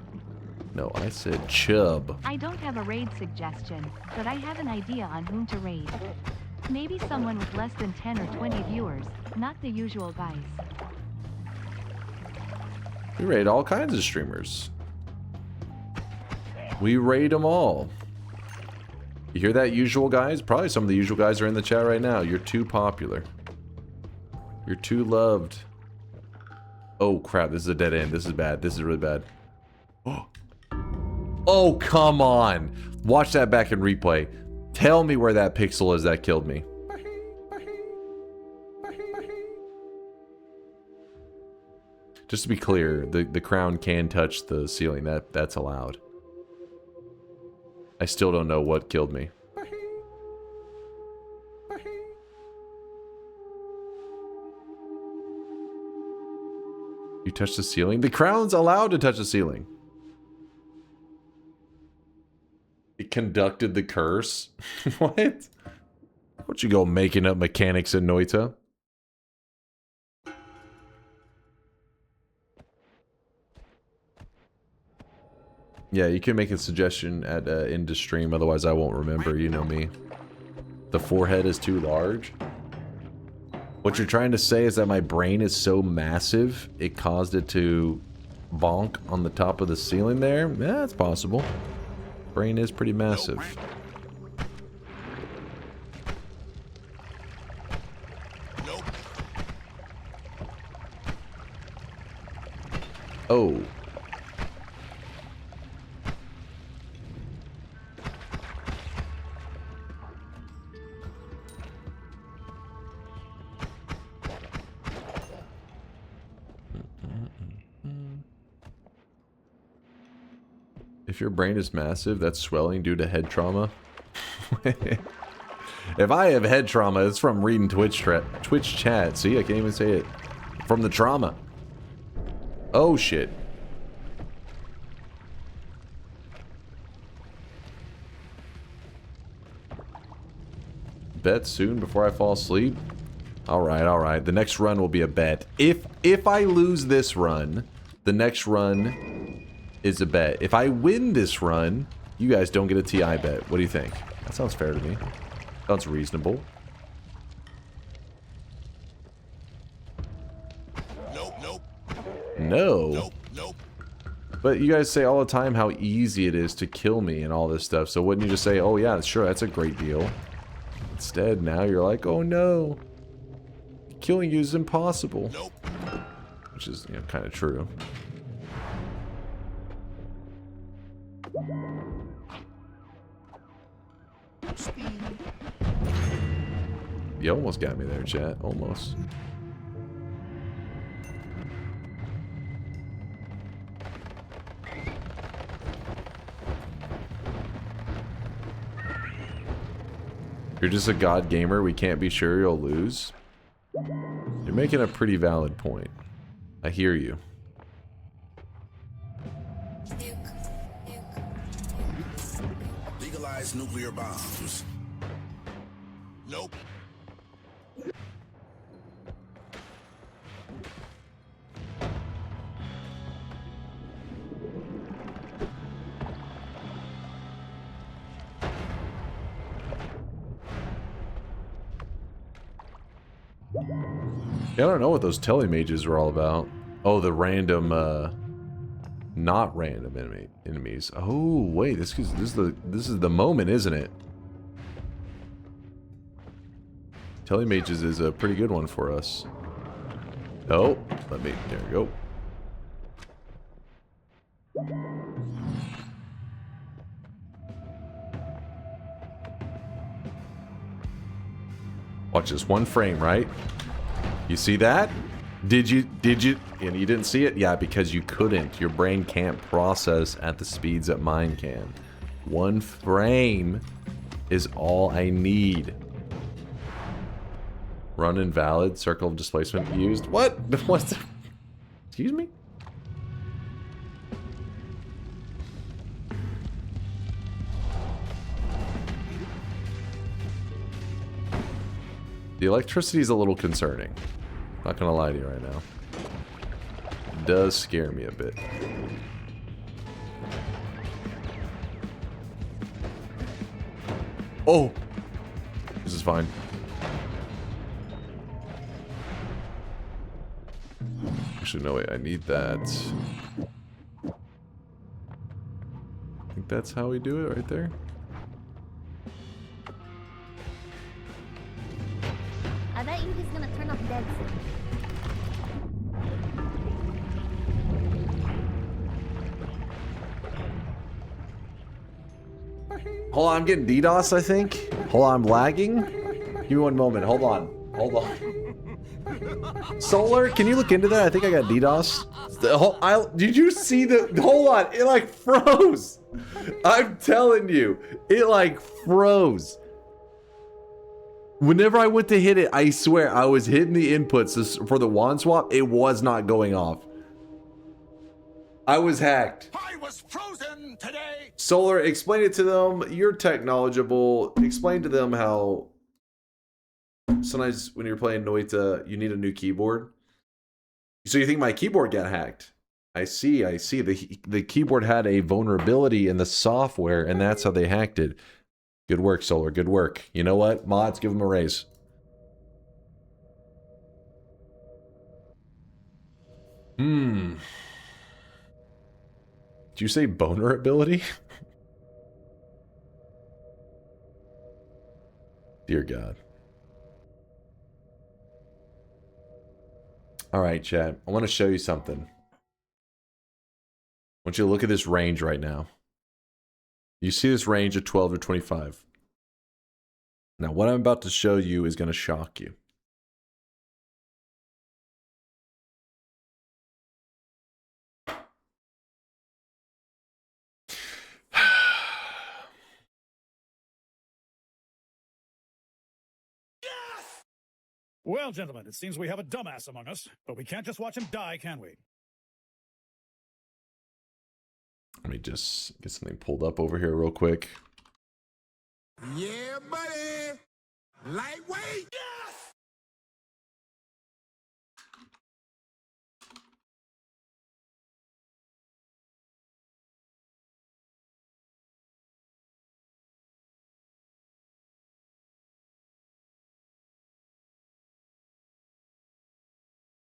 No, I said chub. I don't have a raid suggestion, but I have an idea on whom to raid. Maybe someone with less than 10 or 20 viewers, not the usual guys. We raid all kinds of streamers. We raid them all. You hear that, usual guys? Probably some of the usual guys are in the chat right now. You're too popular. You're too loved. Oh crap, this is a dead end. This is bad. This is really bad. Oh, come on. Watch that back in replay. Tell me where that pixel is that killed me. Just to be clear, the crown can touch the ceiling. That's allowed. I still don't know what killed me. You touched the ceiling? The crown's allowed to touch the ceiling. It conducted the curse? What? Don't you go making up mechanics in Noita? Yeah, you can make a suggestion at end of stream, otherwise I won't remember, you know me. The forehead is too large? What you're trying to say is that my brain is so massive, it caused it to bonk on the top of the ceiling there? Yeah, it's possible. Brain is pretty massive. Oh. If your brain is massive, that's swelling due to head trauma. If I have head trauma, it's from reading Twitch chat. See, I can't even say it. From the trauma. Oh, shit. Bet soon before I fall asleep? Alright, alright. The next run will be a bet. If I lose this run, the next run is a bet. If I win this run, you guys don't get a TI bet. What do you think? That sounds fair to me. Sounds reasonable. Nope, nope. No. Nope, nope. But you guys say all the time how easy it is to kill me and all this stuff. So wouldn't you just say, oh yeah, sure, that's a great deal. Instead, now you're like, oh no. Killing you is impossible. Nope. Which is, you know, kind of true. You almost got me there, chat. Almost. You're just a god gamer. We can't be sure you'll lose. You're making a pretty valid point. I hear you. Legalize nuclear bombs. Nope. Yeah, I don't know what those telemages are all about. Oh, the random, not random enemies. Oh, wait, this is the moment, isn't it? Telemages is a pretty good one for us. Oh, there we go. Watch this one frame, right? You see that? Did you, and you didn't see it? Yeah, because you couldn't. Your brain can't process at the speeds that mine can. One frame is all I need. Run invalid, circle of displacement used. What? What's the... Excuse me? The electricity is a little concerning. Not gonna lie to you right now. does scare me a bit. Oh! This is fine. Actually, no, wait, I need that. I think that's how we do it right there. I bet you he's gonna turn up dead soon. Hold on, I'm getting DDoS, I think. Hold on, I'm lagging. Give me one moment. Hold on. Hold on. Solar, can you look into that? I think I got DDoS. Did you see the... Hold on. It like froze. I'm telling you. It like froze. Whenever I went to hit it, I swear I was hitting the inputs for the wand swap. It was not going off. I was hacked. I was frozen today. Solar, explain it to them. You're tech knowledgeable. Explain to them how sometimes when you're playing Noita, you need a new keyboard. So you think my keyboard got hacked? I see. The keyboard had a vulnerability in the software, and that's how they hacked it. Good work, Solar. Good work. You know what? Mods, give them a raise. Did you say vulnerability? Dear God. Alright, chat. I want to show you something. I want you to look at this range right now. You see this range of 12 to 25. Now, what I'm about to show you is going to shock you. Well, gentlemen, it seems we have a dumbass among us, but we can't just watch him die, can we? Let me just get something pulled up over here real quick. Yeah, buddy. Lightweight. Yes.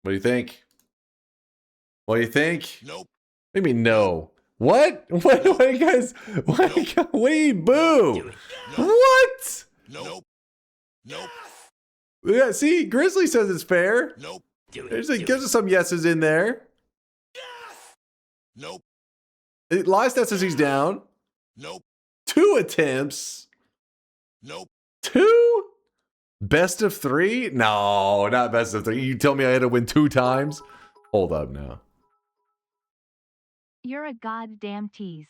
What do you think? What do you think? Nope. What do you mean no? What? What you guys? What do you boo? What? Nope. Nope. Yeah, see, Grizzly says it's fair. Nope. Gives us some yeses in there. Nope. Lystat says he's down. Nope. 2 attempts. Nope. 2? Best of 3? No, not best of 3. You tell me I had to win 2 times? Hold up now. You're a goddamn tease.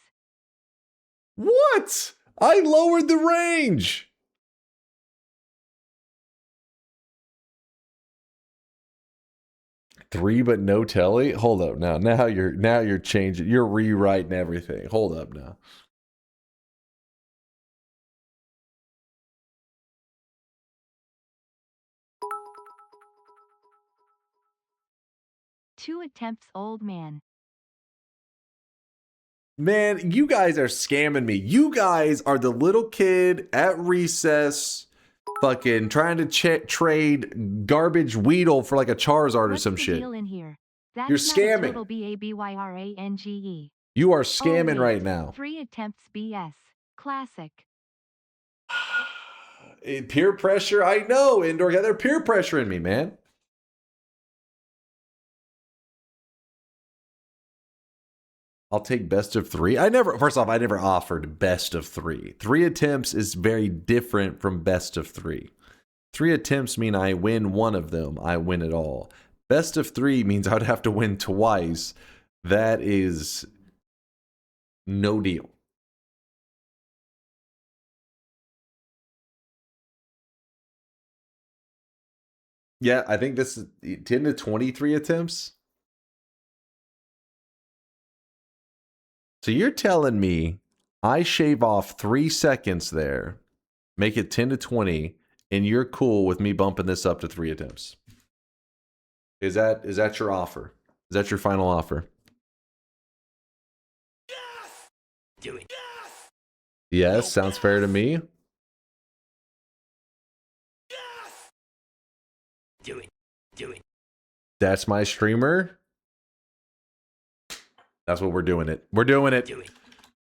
What? I lowered the range. Three but no telly? Hold up now. Now you're changing. You're rewriting everything. Hold up now. Two attempts, old man. Man, you guys are scamming me. You guys are the little kid at recess fucking trying to trade garbage Weedle for like a Charizard or some shit. In here? That's You're not scamming. A total BABYRANGE. You are Oh, scamming wait. right now. 3 attempts BS. Classic. Peer pressure? I know, Indoor. They're peer pressuring me, man. I'll take best of 3. First off, I never offered best of 3. 3 attempts is very different from best of 3. 3 attempts mean I win one of them. I win it all. Best of 3 means I'd have to win twice. That is no deal. Yeah, I think this is 10 to 23 attempts. So you're telling me I shave off 3 seconds there, make it 10 to 20, and you're cool with me bumping this up to 3 attempts? Is that your offer? Is that your final offer? Do it. Yes, sounds fair to me. Do it. Do it. That's my streamer. That's what we're doing it. We're doing it.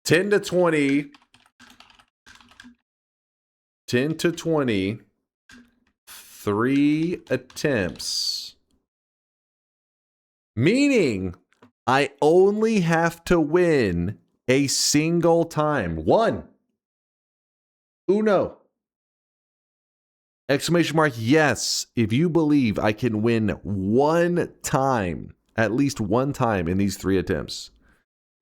10 to 20. 10 to 20. 3 attempts. Meaning I only have to win a single time. One. Uno. Exclamation mark, yes. If you believe I can win one time, at least one time in these 3 attempts.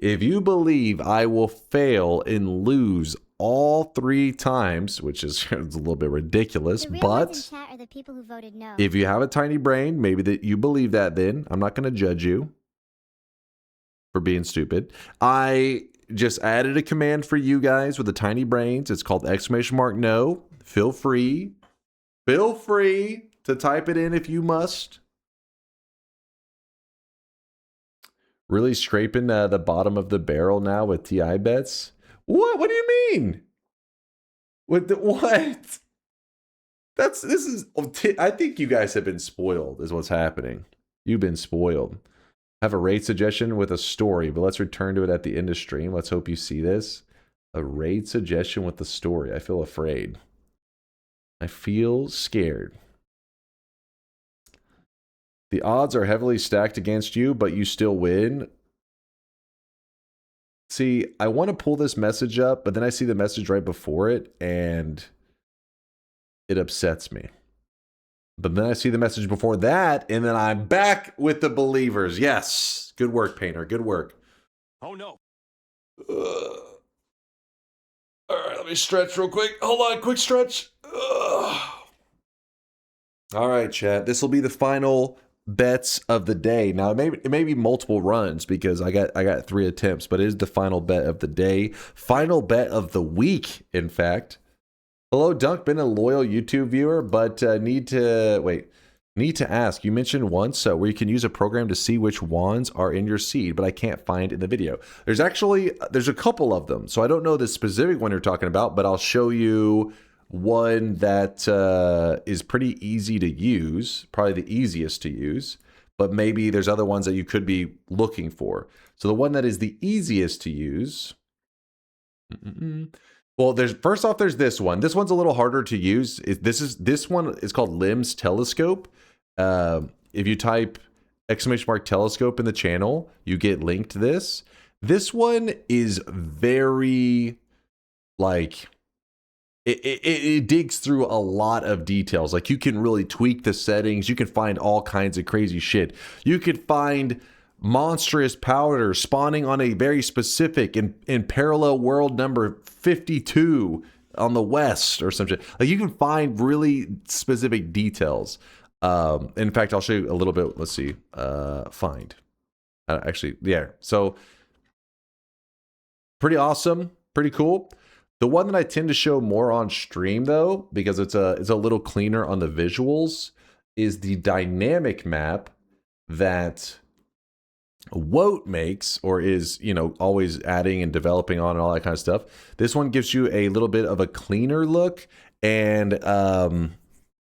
If you believe I will fail and lose all 3 times, which is a little bit ridiculous, The real but ones in chat are the people who voted no. if you have a tiny brain, maybe that you believe that, then I'm not going to judge you for being stupid. I just added a command for you guys with the tiny brains. It's called exclamation mark no. Feel free to type it in if you must. Really scraping the bottom of the barrel now with TI bets. What do you mean? What? I think you guys have been spoiled is what's happening. You've been spoiled. Have a raid suggestion with a story, but let's return to it at the end of stream. Let's hope you see this. A raid suggestion with the story. I feel afraid. I feel scared. The odds are heavily stacked against you, but you still win. See, I want to pull this message up, but then I see the message right before it, and it upsets me. But then I see the message before that, and then I'm back with the believers. Yes. Good work, Painter. Good work. Oh no. All right, let me stretch real quick. Hold on, quick stretch. All right, chat. This will be the final bets of the day. Now, it may be multiple runs because I got 3 attempts, but it is the final bet of the day. Final bet of the week, in fact. Hello, Dunk. Been a loyal YouTube viewer, but need to ask. You mentioned once where you can use a program to see which wands are in your seed, but I can't find in the video. There's a couple of them, so I don't know the specific one you're talking about, but I'll show you one that is pretty easy to use, probably the easiest to use, but maybe there's other ones that you could be looking for. So the one that is the easiest to use. Well, first off, there's this one. This one's a little harder to use. This one is called LIMS Telescope. If you type exclamation mark telescope in the channel, you get linked to this. This one is very it digs through a lot of details. Like you can really tweak the settings. You can find all kinds of crazy shit. You could find monstrous powder spawning on a very specific in parallel world number 52 on the west or something. Like you can find really specific details. In fact, I'll show you a little bit. Let's see. Find. Actually, yeah. So pretty awesome. Pretty cool. The one that I tend to show more on stream though, because it's a little cleaner on the visuals, is the dynamic map that Woat makes, or is, always adding and developing on and all that kind of stuff. This one gives you a little bit of a cleaner look, and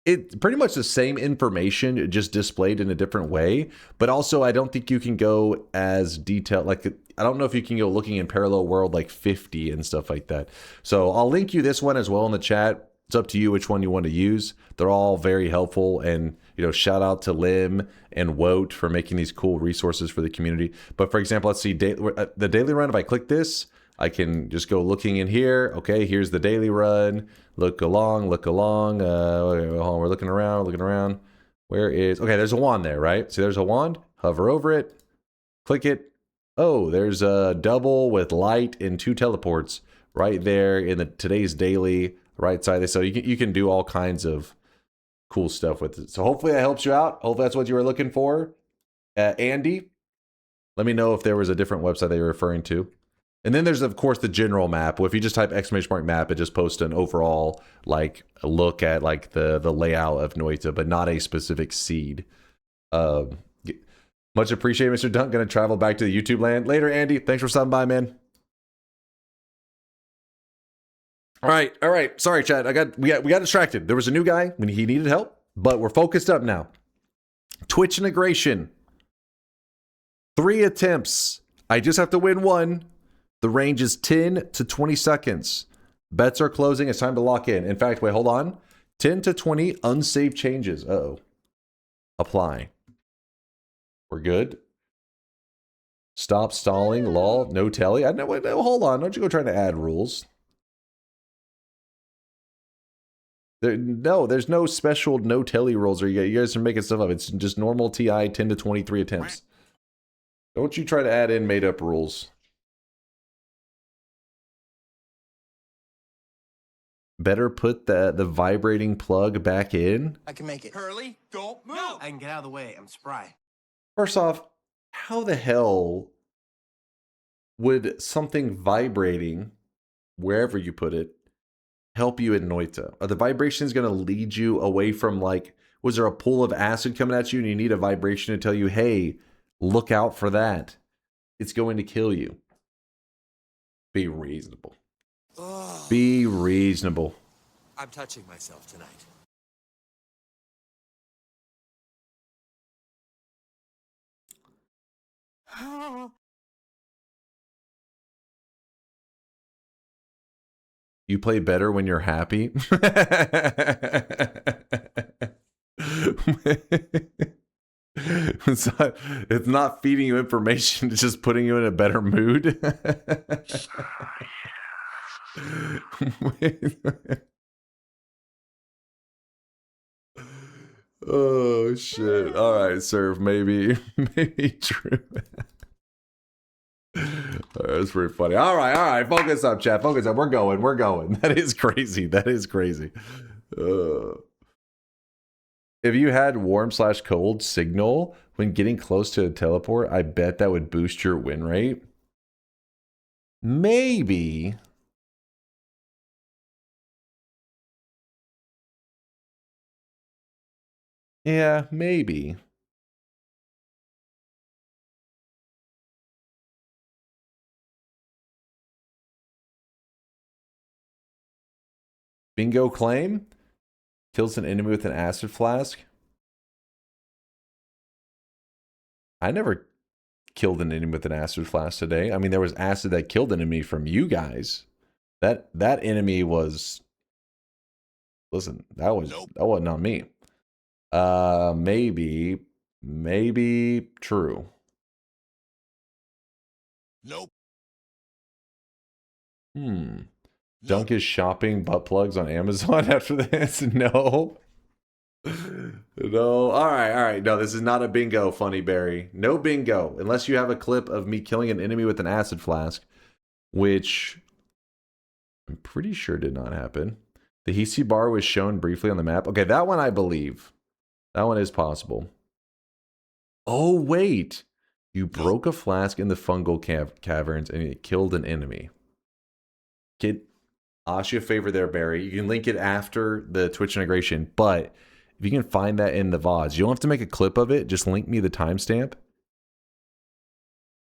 it's pretty much the same information, just displayed in a different way. But also, I don't think you can go as detailed. I don't know if you can go looking in parallel world like 50 and stuff like that. So I'll link you this one as well in the chat. It's up to you which one you want to use. They're all very helpful, and shout out to Lim and Woat for making these cool resources for the community. But for example, let's see the daily run. If I click this, I can just go looking in here. Okay, here's the daily run. Look along. Hold on, we're looking around. Where is? Okay, there's a wand there, right? See, there's a wand. Hover over it. Click it. Oh, there's a double with light and 2 teleports right there in the today's daily right side. So you can do all kinds of cool stuff with it. So hopefully that helps you out. Hopefully that's what you were looking for. Andy, let me know if there was a different website that you're referring to. And then there's, of course, the general map. Well, if you just type exclamation mark map, it just posts an overall a look at the layout of Noita, but not a specific seed. Much appreciated, Mr. Dunk. Gonna travel back to the YouTube land later. Andy, thanks for stopping by, man. All right. Sorry, Chad. We got distracted. There was a new guy when he needed help, but we're focused up now. Twitch integration. 3 attempts. I just have to win 1. The range is 10 to 20 seconds. Bets are closing. It's time to lock in. In fact, wait, hold on. 10 to 20 unsaved changes. Uh-oh. Apply. We're good. Stop stalling. Lol. No telly. No, hold on. Don't you go trying to add rules. There's no special no telly rules, or you guys are making stuff up. It's just normal TI 10 to 23 attempts. Don't you try to add in made up rules. Better put the vibrating plug back in. I can make it. Hurley, don't move. I can get out of the way. I'm spry. First off, how the hell would something vibrating, wherever you put it, help you in Noita? Are the vibrations going to lead you away from, like, was there a pool of acid coming at you and you need a vibration to tell you, hey, look out for that. It's going to kill you. Be reasonable. Ugh. Be reasonable. I'm touching myself tonight. You play better when you're happy. It's not feeding you information, it's just putting you in a better mood. Oh shit. Alright, Serve, maybe true. That's pretty funny. Alright, focus up, chat. Focus up. We're going. That is crazy. If you had warm/cold signal when getting close to a teleport, I bet that would boost your win rate. Maybe. Yeah, maybe. Bingo claim? Kills an enemy with an acid flask? I never killed an enemy with an acid flask today. I mean, there was acid that killed an enemy from you guys. That enemy was... Listen, that was not me. Maybe true. Nope. Dunk is shopping butt plugs on Amazon after this? No. No. All right. No, this is not a bingo, Funny Barry. No bingo. Unless you have a clip of me killing an enemy with an acid flask, which I'm pretty sure did not happen. The Hisi bar was shown briefly on the map. Okay, that one I believe. That one is possible. Oh, wait. You broke a flask in the fungal caverns and it killed an enemy. Ask you a favor there, Barry. You can link it after the Twitch integration, but if you can find that in the VODs, you don't have to make a clip of it. Just link me the timestamp.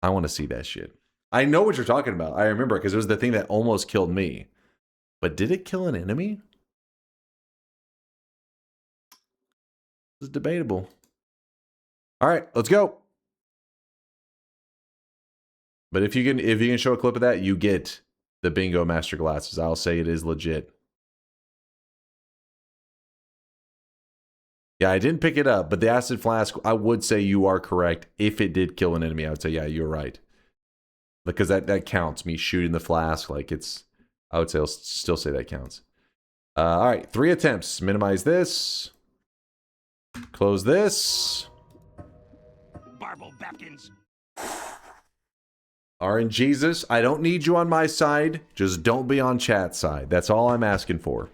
I want to see that shit. I know what you're talking about. I remember it because it was the thing that almost killed me. But did it kill an enemy? This is debatable. All right, let's go. But if you can show a clip of that, you get the bingo master glasses. I'll say it is legit. Yeah, I didn't pick it up, but the acid flask, I would say you are correct. If it did kill an enemy, I would say, yeah, you're right. Because that counts, me shooting the flask. Like I would say, I'll still say that counts. All right, 3 attempts. Minimize this. Close this. Barble Bapkins. RNGesus, I don't need you on my side. Just don't be on chat's side. That's all I'm asking for.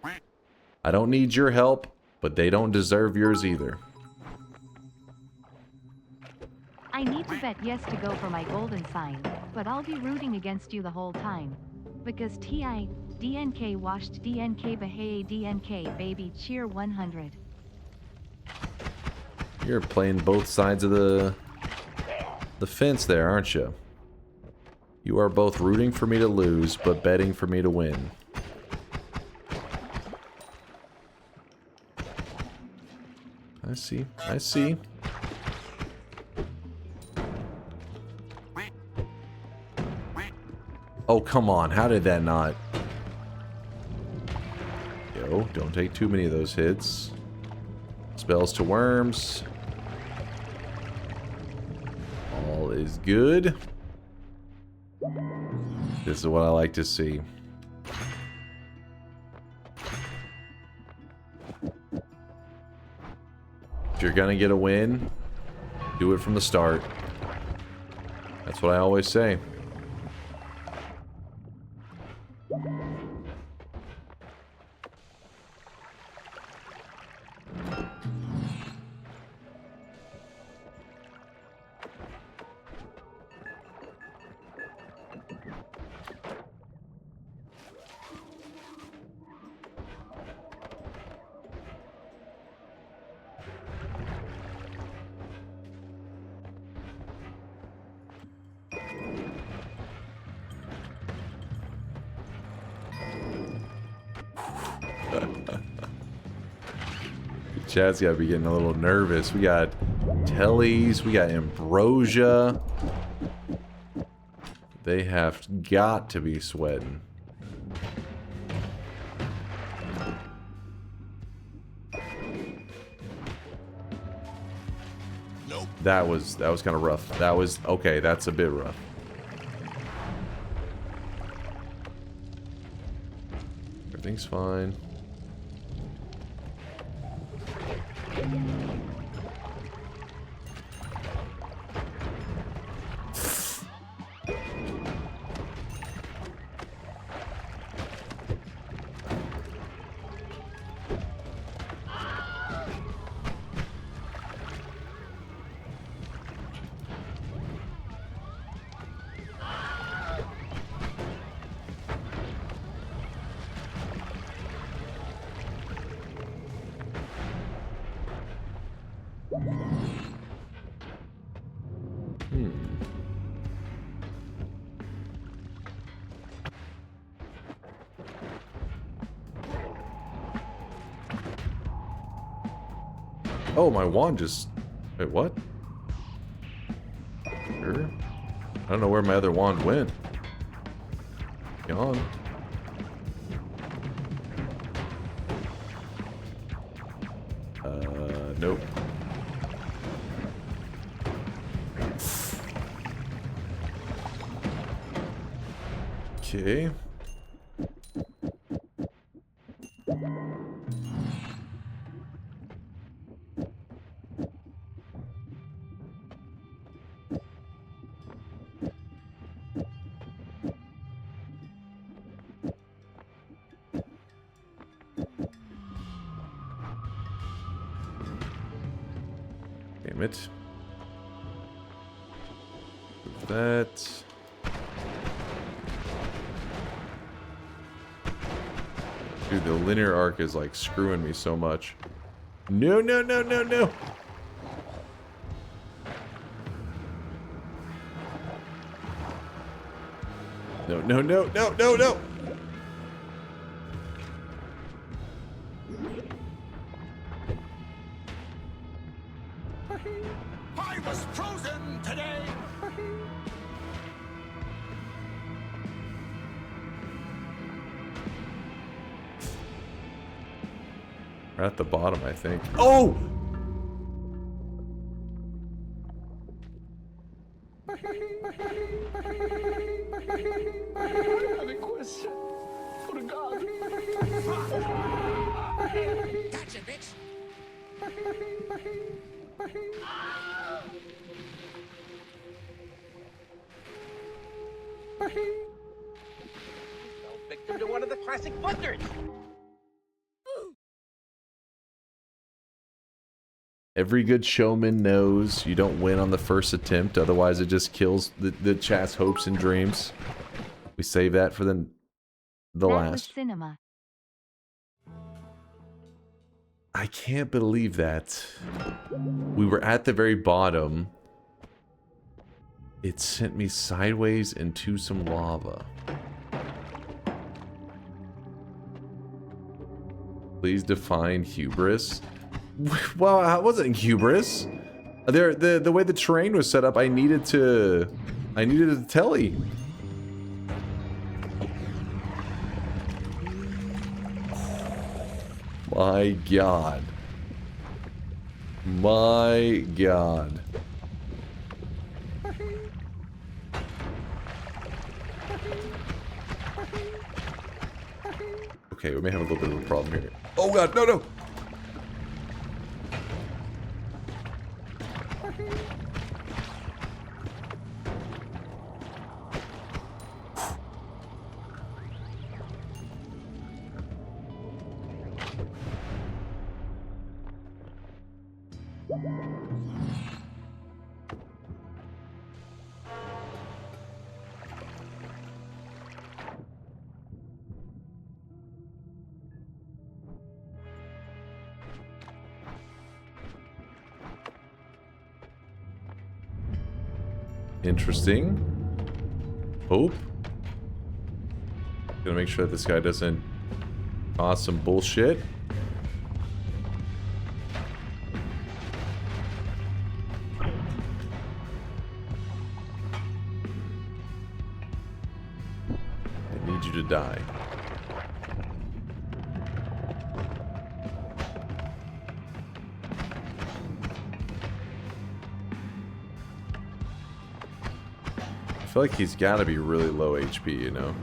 I don't need your help, but they don't deserve yours either. I need to bet yes to go for my golden sign, but I'll be rooting against you the whole time. Because TI, DNK washed DNK Bahey DNK baby cheer 100. You're playing both sides of the the fence there, aren't you? You are both rooting for me to lose, but betting for me to win. I see. I see. Oh, come on. How did that not... Yo, don't take too many of those hits. Spells to worms. All is good. This is what I like to see. If you're gonna get a win, do it from the start. That's what I always say. Chad's gotta be getting a little nervous. We got Tellies, we got Ambrosia. They have got to be sweating. Nope. That was kind of rough. That was okay, that's a bit rough. Everything's fine. Oh, my wand just... Wait, what? Sure. I don't know where my other wand went. Gone. Nope. Okay. Damn it. That. Dude, the linear arc is like screwing me so much. No, no, no, no, no. No, no, no, no, no, no. I was frozen today. We're at the bottom, I think. Oh! I have a question. For God. Gotcha, bitch. Victim to one of the classic blunders. Every good showman knows you don't win on the first attempt, otherwise it just kills the chat's hopes and dreams. We save that for the That last. was cinema. I can't believe that. We were at the very bottom. It sent me sideways into some lava. Please define hubris. Well, I wasn't hubris. The way the terrain was set up, I needed a telly. My God. My God. Okay, we may have a little bit of a problem here. Oh God, no, no! Interesting. Hope. Gonna make sure that this guy doesn't cause some bullshit. I need you to die. I feel like he's got to be really low HP, you know?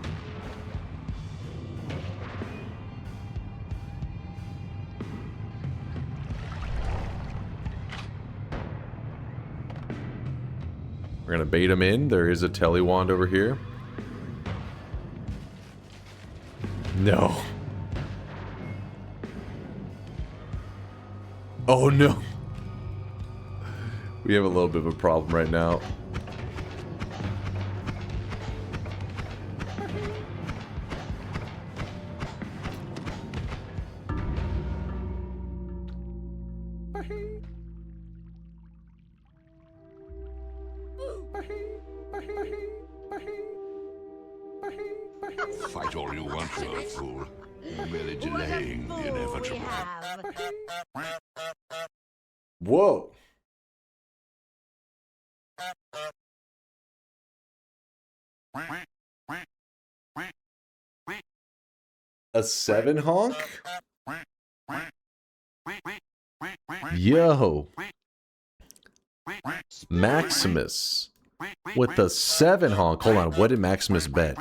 We're gonna bait him in. There is a telly wand over here. No. Oh no. We have a little bit of a problem right now. Fight all you want, you old fool. You're merely delaying the inevitable. Whoa. A 7 honk? Yo. Maximus. With the 7 honk. Hold on, what did Maximus bet?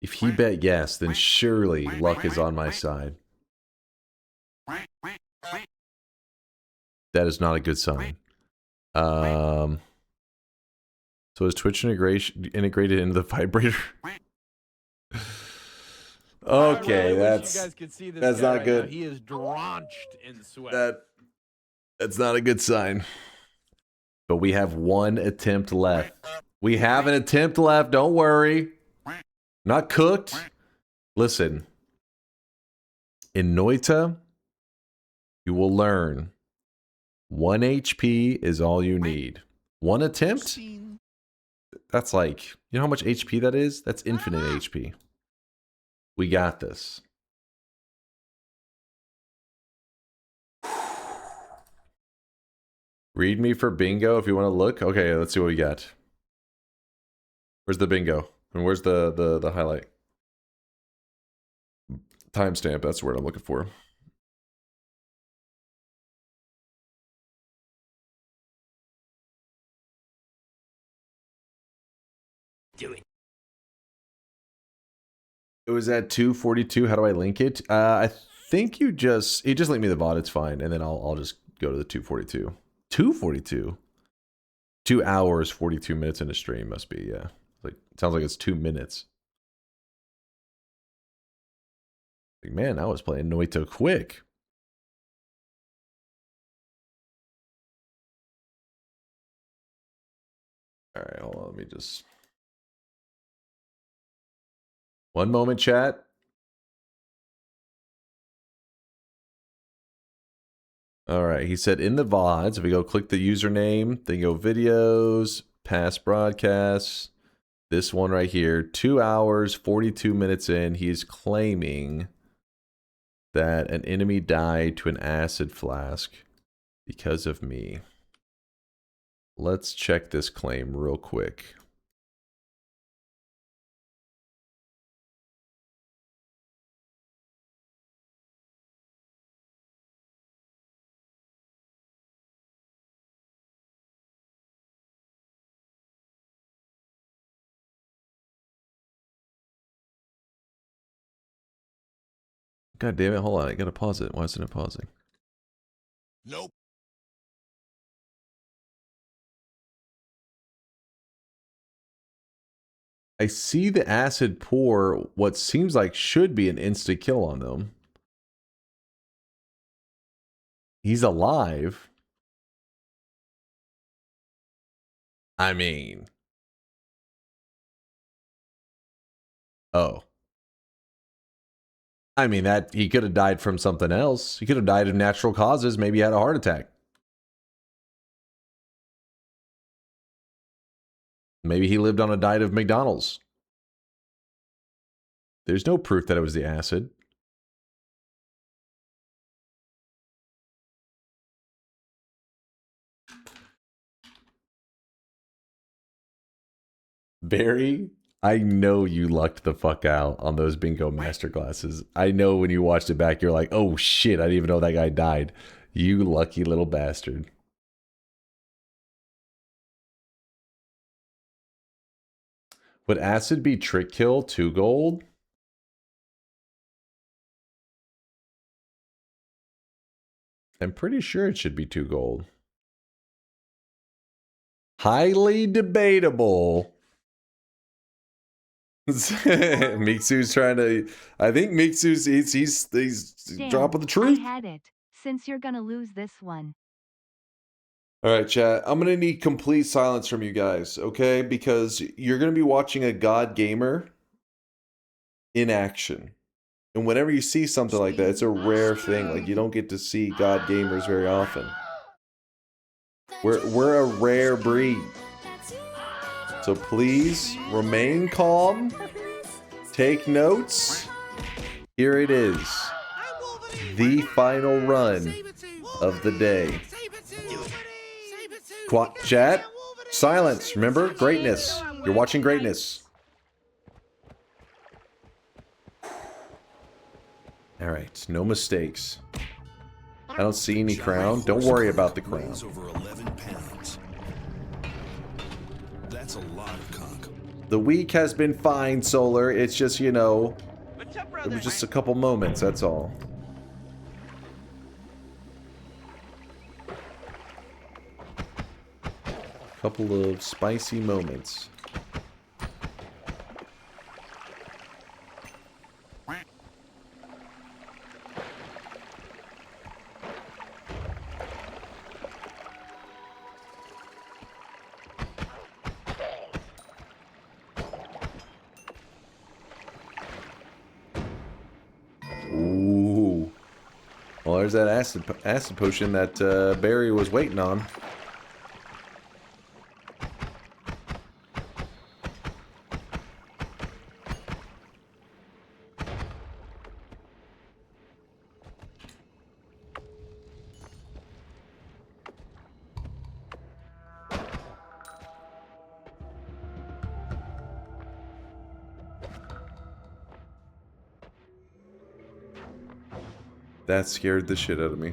If he bet yes, then surely luck is on my side. That is not a good sign. So is Twitch integrated into the vibrator? Okay, that's not good. He is drenched in sweat. That's not a good sign. But we have one attempt left. We have an attempt left. Don't worry. Not cooked. Listen. In Noita, you will learn 1 HP is all you need. One attempt? That's like, you know how much HP that is? That's infinite HP. We got this. Read me for bingo if you want to look. Okay, let's see what we got. Where's the bingo? And where's the highlight? Timestamp, that's the word I'm looking for. Do it. It was at 2:42. How do I link it? I think you just link me the VOD. It's fine, and then I'll just go to the 2:42. 2:42. 2 hours 42 minutes into stream must be, yeah. Like sounds like it's 2 minutes. Like, man, I was playing Noita quick. All right, hold on. Let me just. One moment, chat. All right, he said in the VODs, if we go click the username, then go videos, past broadcasts, this one right here, 2 hours, 42 minutes in, he is claiming that an enemy died to an acid flask because of me. Let's check this claim real quick. God damn it, hold on, I gotta pause it. Why isn't it pausing? Nope. I see the acid pour what seems like should be an insta kill on them. He's alive. I mean. Oh. I mean, that he could have died from something else. He could have died of natural causes. Maybe he had a heart attack. Maybe he lived on a diet of McDonald's. There's no proof that it was the acid. Barry, I know you lucked the fuck out on those bingo masterclasses. I know when you watched it back, you're like, oh shit, I didn't even know that guy died. You lucky little bastard. Would acid be trick kill 2 gold? I'm pretty sure it should be 2 gold. Highly debatable. Mixu's trying to. I think Mixu's he's Damn, dropping the truth. I had it. Since you're gonna lose this one. All right, chat. I'm gonna need complete silence from you guys, okay? Because you're gonna be watching a God Gamer in action, and whenever you see something like that, it's a rare thing. Like you don't get to see God Gamers very often. We're a rare breed. So please remain calm. Take notes. Here it is. The final run of the day. Chat. Silence. Remember? Greatness. You're watching greatness. Alright. No mistakes. I don't see any crown. Don't worry about the crown. Over 11 pounds. That's a lot of cock. The week has been fine, Solar. It's just, you know, it was just a couple moments, that's all. Couple of spicy moments. Ooh. Well, there's that acid potion that Barry was waiting on. That scared the shit out of me.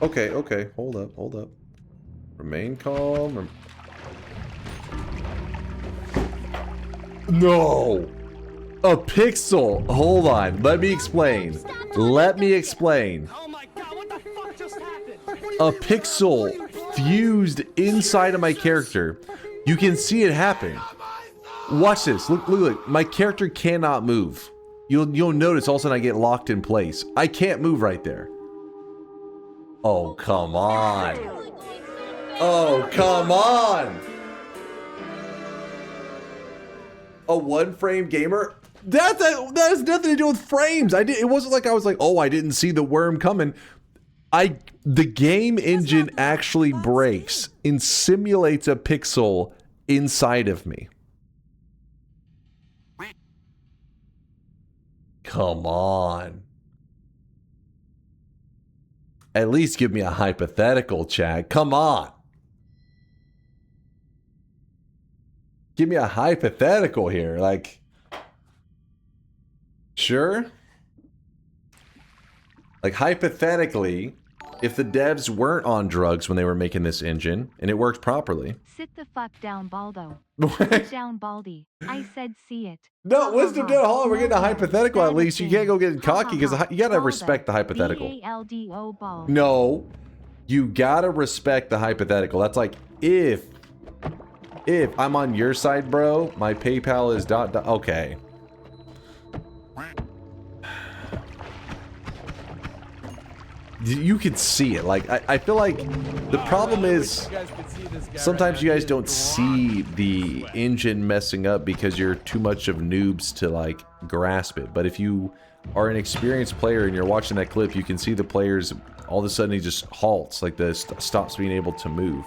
Okay, okay, hold up, hold up. Remain calm. No! A pixel! Hold on, let me explain. Let me explain. A pixel fused inside of my character. You can see it happen. Watch this. Look, look, look. My character cannot move. You'll notice all of a sudden I get locked in place. I can't move right there. Oh, come on. Oh, come on. A one-frame gamer? That has nothing to do with frames. It wasn't like I was like, oh, I didn't see the worm coming. The game engine actually breaks and simulates a pixel inside of me. Come on. At least give me a hypothetical, Chad. Come on. Give me a hypothetical here. Like, sure. Like, hypothetically, if the devs weren't on drugs when they were making this engine and it worked properly. Sit the fuck down, Baldo. Sit down, Baldy. I said see it. No, wisdom down. Hold on, we're getting a hypothetical at least. You can't go getting cocky because you gotta respect the hypothetical. B-A-L-D-O, Baldo. No, you gotta respect the hypothetical. That's like if I'm on your side, bro, my PayPal is ... Okay. You can see it. Like, I feel like the problem is sometimes you guys don't see the engine messing up because you're too much of noobs to, like, grasp it. But if you are an experienced player and you're watching that clip, you can see the players, all of a sudden he just halts, like stops being able to move.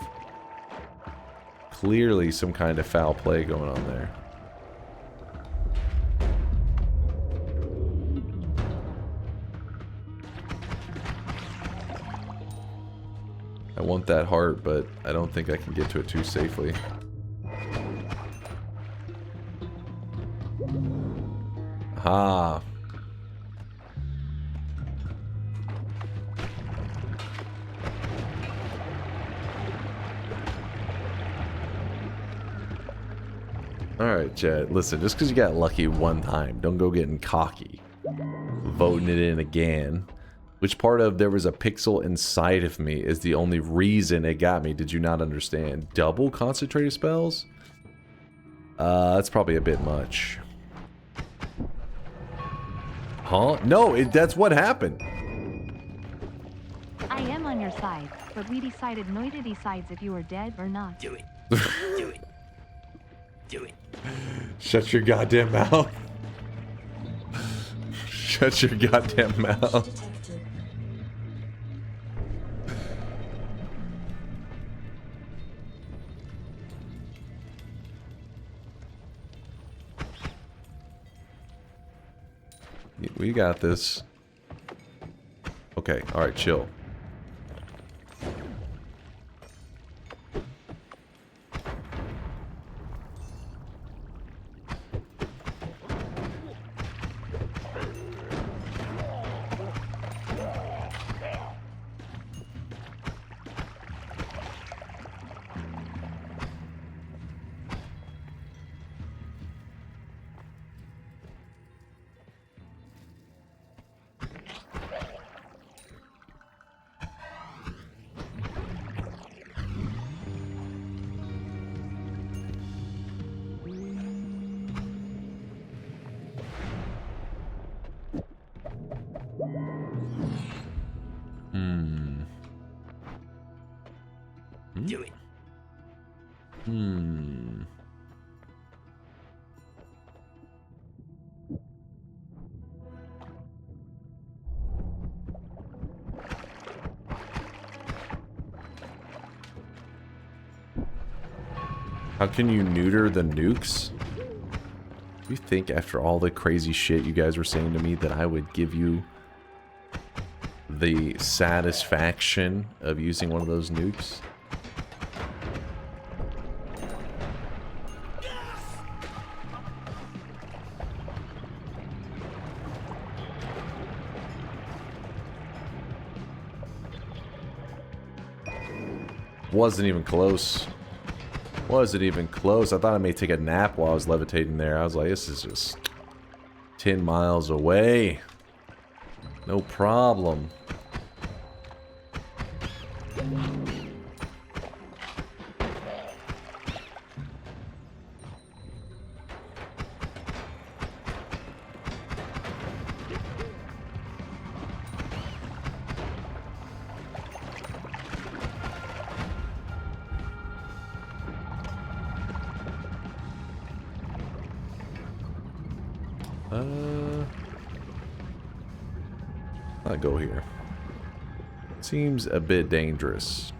Clearly some kind of foul play going on there. I want that heart, but I don't think I can get to it too safely. Ah. Alright, Chad, listen, just because you got lucky one time, don't go getting cocky. Voting it in again. Which part of there was a pixel inside of me is the only reason it got me? Did you not understand? Double concentrated spells? That's probably a bit much. Huh? No, that's what happened. I am on your side, but we decided Noita decides if you are dead or not. Do it. Do it. Do it. Shut your goddamn mouth. Shut your goddamn mouth. We got this. Okay, alright, chill. Do it. How can you neuter the nukes? Do you think after all the crazy shit you guys were saying to me that I would give you the satisfaction of using one of those nukes? Wasn't even close. Wasn't even close. I thought I may take a nap while I was levitating there. I was like, this is just 10 miles away. No problem. I'll go here. Seems a bit dangerous.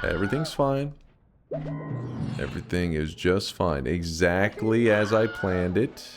Everything's fine. Everything is just fine. Exactly as I planned it.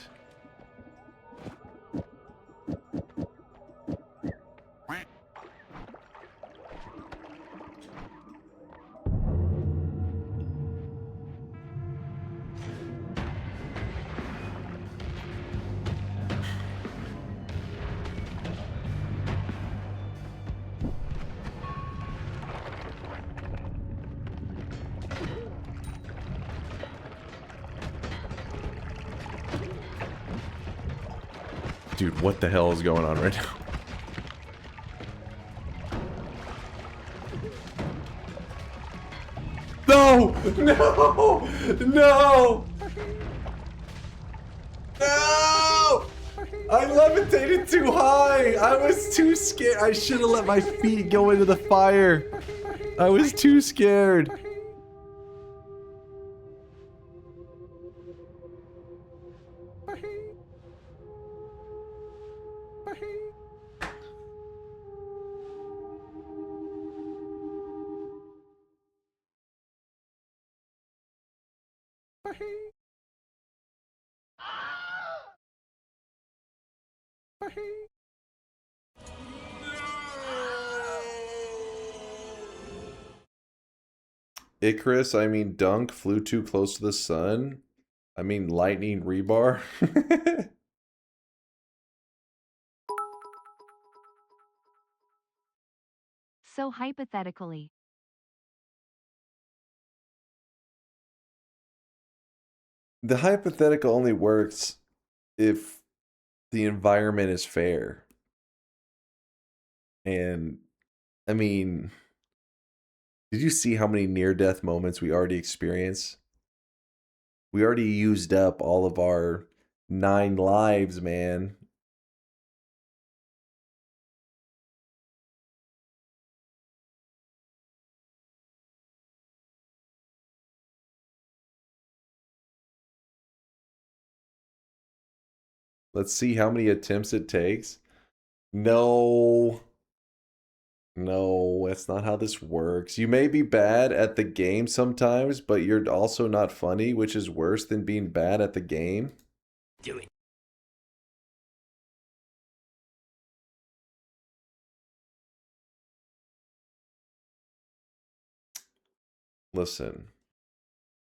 Dude, what the hell is going on right now? No! No! No! No! I levitated too high! I was too scared. I should have let my feet go into the fire. I was too scared. Icarus, I mean Dunk, flew too close to the sun. I mean lightning rebar. So hypothetically, The hypothetical only works if the environment is fair. And, I mean, did you see how many near-death moments we already experienced? We already used up all of our 9 lives, man. Let's see how many attempts it takes. No. No, that's not how this works. You may be bad at the game sometimes, but you're also not funny, which is worse than being bad at the game. Do it. Listen,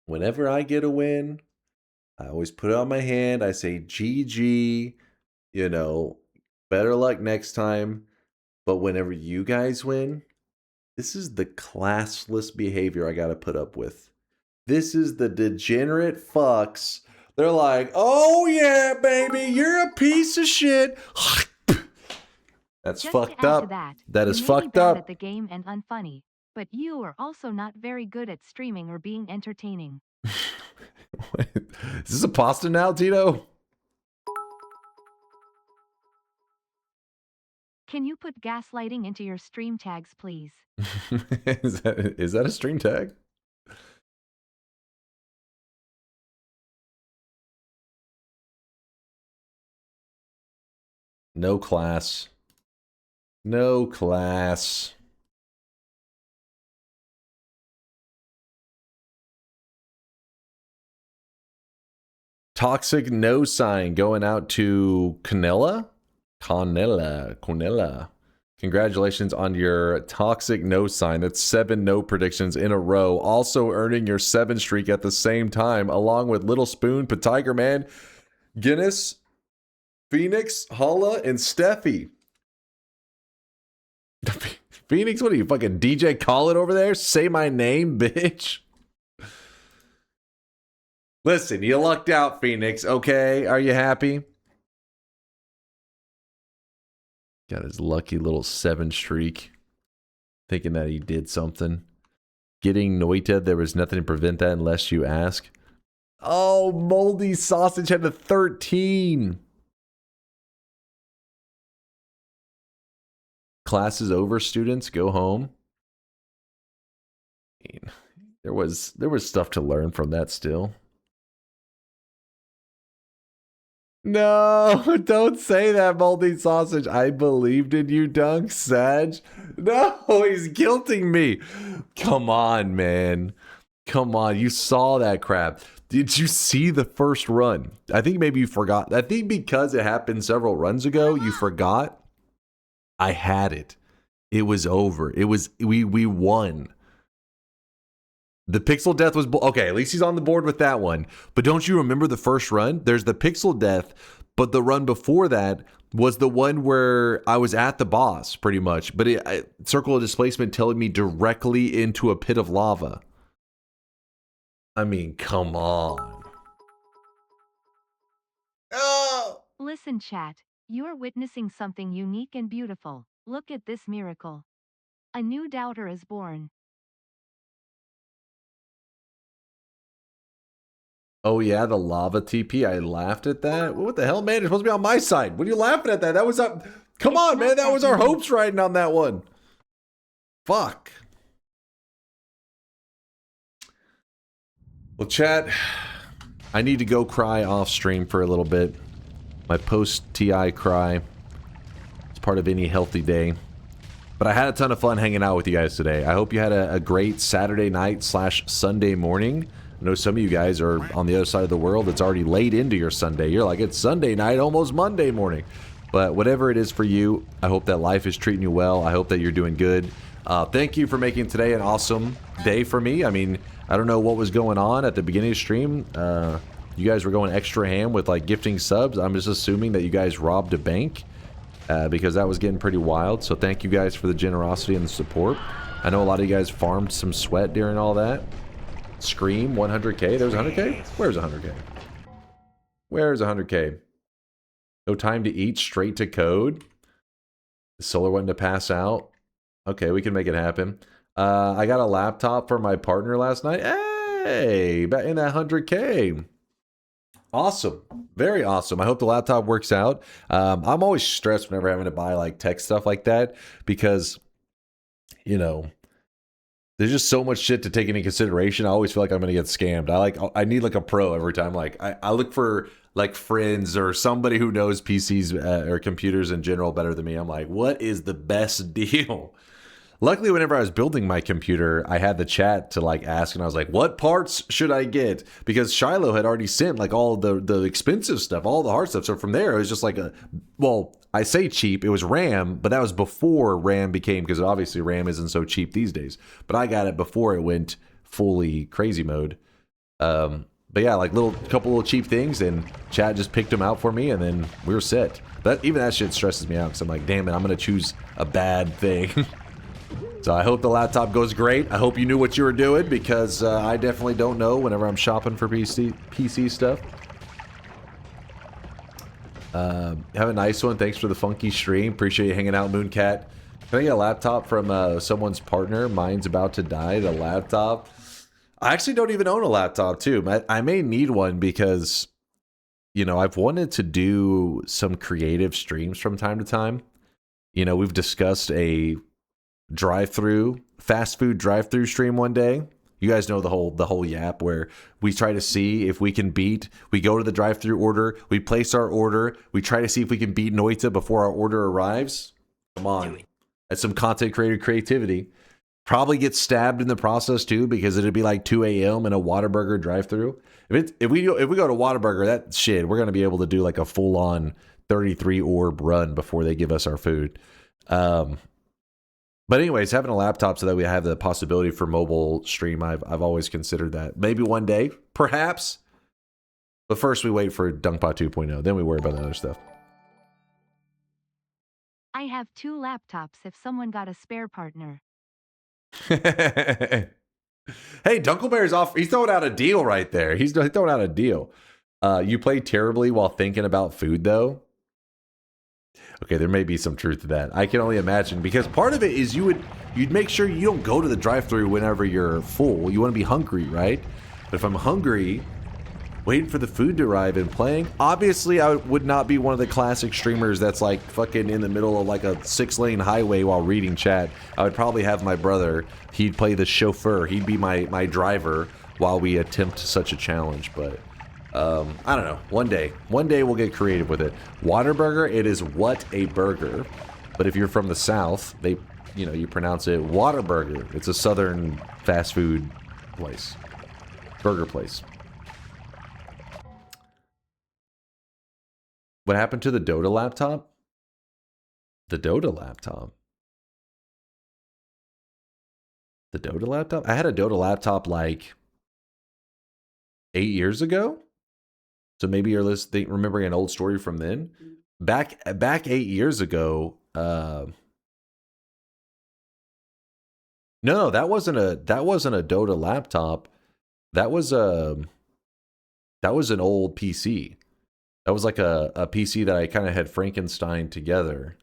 whenever I get a win, I always put it on my hand. I say, GG, you know, better luck next time. But whenever you guys win, this is the classless behavior I gotta put up with. This is the degenerate fucks. They're like, oh yeah, baby, you're a piece of shit. That's just fucked to add up. to that, That you is may be fucked bad up. at the game and unfunny, but you are also not very good at streaming or being entertaining. Is this a pasta now, Tito? Can you put gaslighting into your stream tags, please? Is that a stream tag? No class. No class. Toxic no sign going out to Conella. Congratulations on your toxic no sign. That's 7 no predictions in a row. Also earning your 7 streak at the same time, along with Little Spoon, Tiger Man, Guinness, Phoenix, Holla, and Steffi. Phoenix, what are you, fucking DJ Khaled over there? Say my name, bitch. Listen, you lucked out, Phoenix, okay? Are you happy? Got his lucky little 7 streak. Thinking that he did something. Getting Noita, there was nothing to prevent that unless you ask. Oh, Moldy Sausage had a 13. Class is over, students. Go home. I mean, there was stuff to learn from that still. No, don't say that, Moldy Sausage. I believed in you, Dunk Sag. No, he's guilting me. Come on, man. Come on. You saw that crap. Did you see the first run? I think maybe you forgot. I think because it happened several runs ago, you forgot. I had it. It was over. It was we won. The pixel death was okay. At least he's on the board with that one. But don't you remember the first run? There's the pixel death, but the run before that was the one where I was at the boss, pretty much. But circle of displacement telling me directly into a pit of lava. I mean, come on. Oh! Listen, chat. You're witnessing something unique and beautiful. Look at this miracle. A new doubter is born. Oh yeah, the lava TP. I laughed at that. What the hell, man? You're supposed to be on my side. What are you laughing at that? That was up. Come on, man. That was our hopes riding on that one. Fuck. Well, chat, I need to go cry off stream for a little bit. My post-TI cry. It's part of any healthy day. But I had a ton of fun hanging out with you guys today. I hope you had a great Saturday night / Sunday morning. I know some of you guys are on the other side of the world. It's already late into your Sunday. You're like, it's Sunday night, almost Monday morning. But whatever it is for you, I hope that life is treating you well. I hope that you're doing good. Thank you for making today an awesome day for me. I mean, I don't know what was going on at the beginning of the stream. You guys were going extra ham with like gifting subs. I'm just assuming that you guys robbed a bank because that was getting pretty wild. So thank you guys for the generosity and the support. I know a lot of you guys farmed some sweat during all that. Scream 100k. There's 100k? Where's 100k? Where's 100k? No time to eat, straight to code. The solar one to pass out. Okay, we can make it happen. I got a laptop for my partner last night. Hey, back in that 100k. Awesome. Very awesome. I hope the laptop works out. I'm always stressed whenever having to buy like tech stuff like that because, you know, there's just so much shit to take into consideration. I always feel like I'm going to get scammed. I need like a pro every time. Like I look for like friends or somebody who knows PCs or computers in general better than me. I'm like, what is the best deal? Luckily, whenever I was building my computer, I had the chat to like ask, and I was like, what parts should I get? Because Shiloh had already sent like all the expensive stuff, all the hard stuff. So from there, it was just like well, I say cheap, it was RAM, but that was before RAM became, because obviously RAM isn't so cheap these days. But I got it before it went fully crazy mode. But yeah, like couple little cheap things, and chat just picked them out for me, and then we were set. But even that shit stresses me out, because I'm like, damn it, I'm going to choose a bad thing. So I hope the laptop goes great. I hope you knew what you were doing, because I definitely don't know whenever I'm shopping for PC stuff. Have a nice one. Thanks for the funky stream. Appreciate you hanging out, Mooncat. Can I get a laptop from someone's partner? Mine's about to die. The laptop. I actually don't even own a laptop, too. I may need one because, you know, I've wanted to do some creative streams from time to time. You know, we've discussed a fast food drive-through stream one day. You guys know the whole yap where we try to see if we can we go to the drive-through order, we place our order, we try to see if we can beat Noita before our order arrives. Come on. That's some content creator creativity. Probably get stabbed in the process too, because it'd be like 2 a.m. in a Whataburger drive-through. If we go to Whataburger, that shit, we're gonna be able to do like a full-on 33 orb run before they give us our food. But anyways, having a laptop so that we have the possibility for mobile stream, I've always considered that. Maybe one day, perhaps. But first we wait for DunkPod 2.0, then we worry about the other stuff. I have 2 laptops if someone got a spare partner. Hey, Dunklebear's off. He's throwing out a deal right there. He's throwing out a deal. You play terribly while thinking about food, though. Okay, there may be some truth to that. I can only imagine, because part of it is you'd make sure you don't go to the drive-thru whenever you're full. You want to be hungry, right? But if I'm hungry, waiting for the food to arrive and playing. Obviously, I would not be one of the classic streamers that's like fucking in the middle of like a 6-lane highway while reading chat. I would probably have my brother. He'd play the chauffeur. He'd be my driver while we attempt such a challenge. But I don't know. One day we'll get creative with it. Whataburger, it is what a burger. But if you're from the South, you pronounce it Whataburger. It's a Southern fast food place, burger place. What happened to the Dota laptop? The Dota laptop? The Dota laptop? I had a Dota laptop like 8 years ago. So maybe you're remembering an old story from then. Back 8 years ago. No, that wasn't a Dota laptop. That was an old PC. That was like a PC that I kind of had Frankenstein together.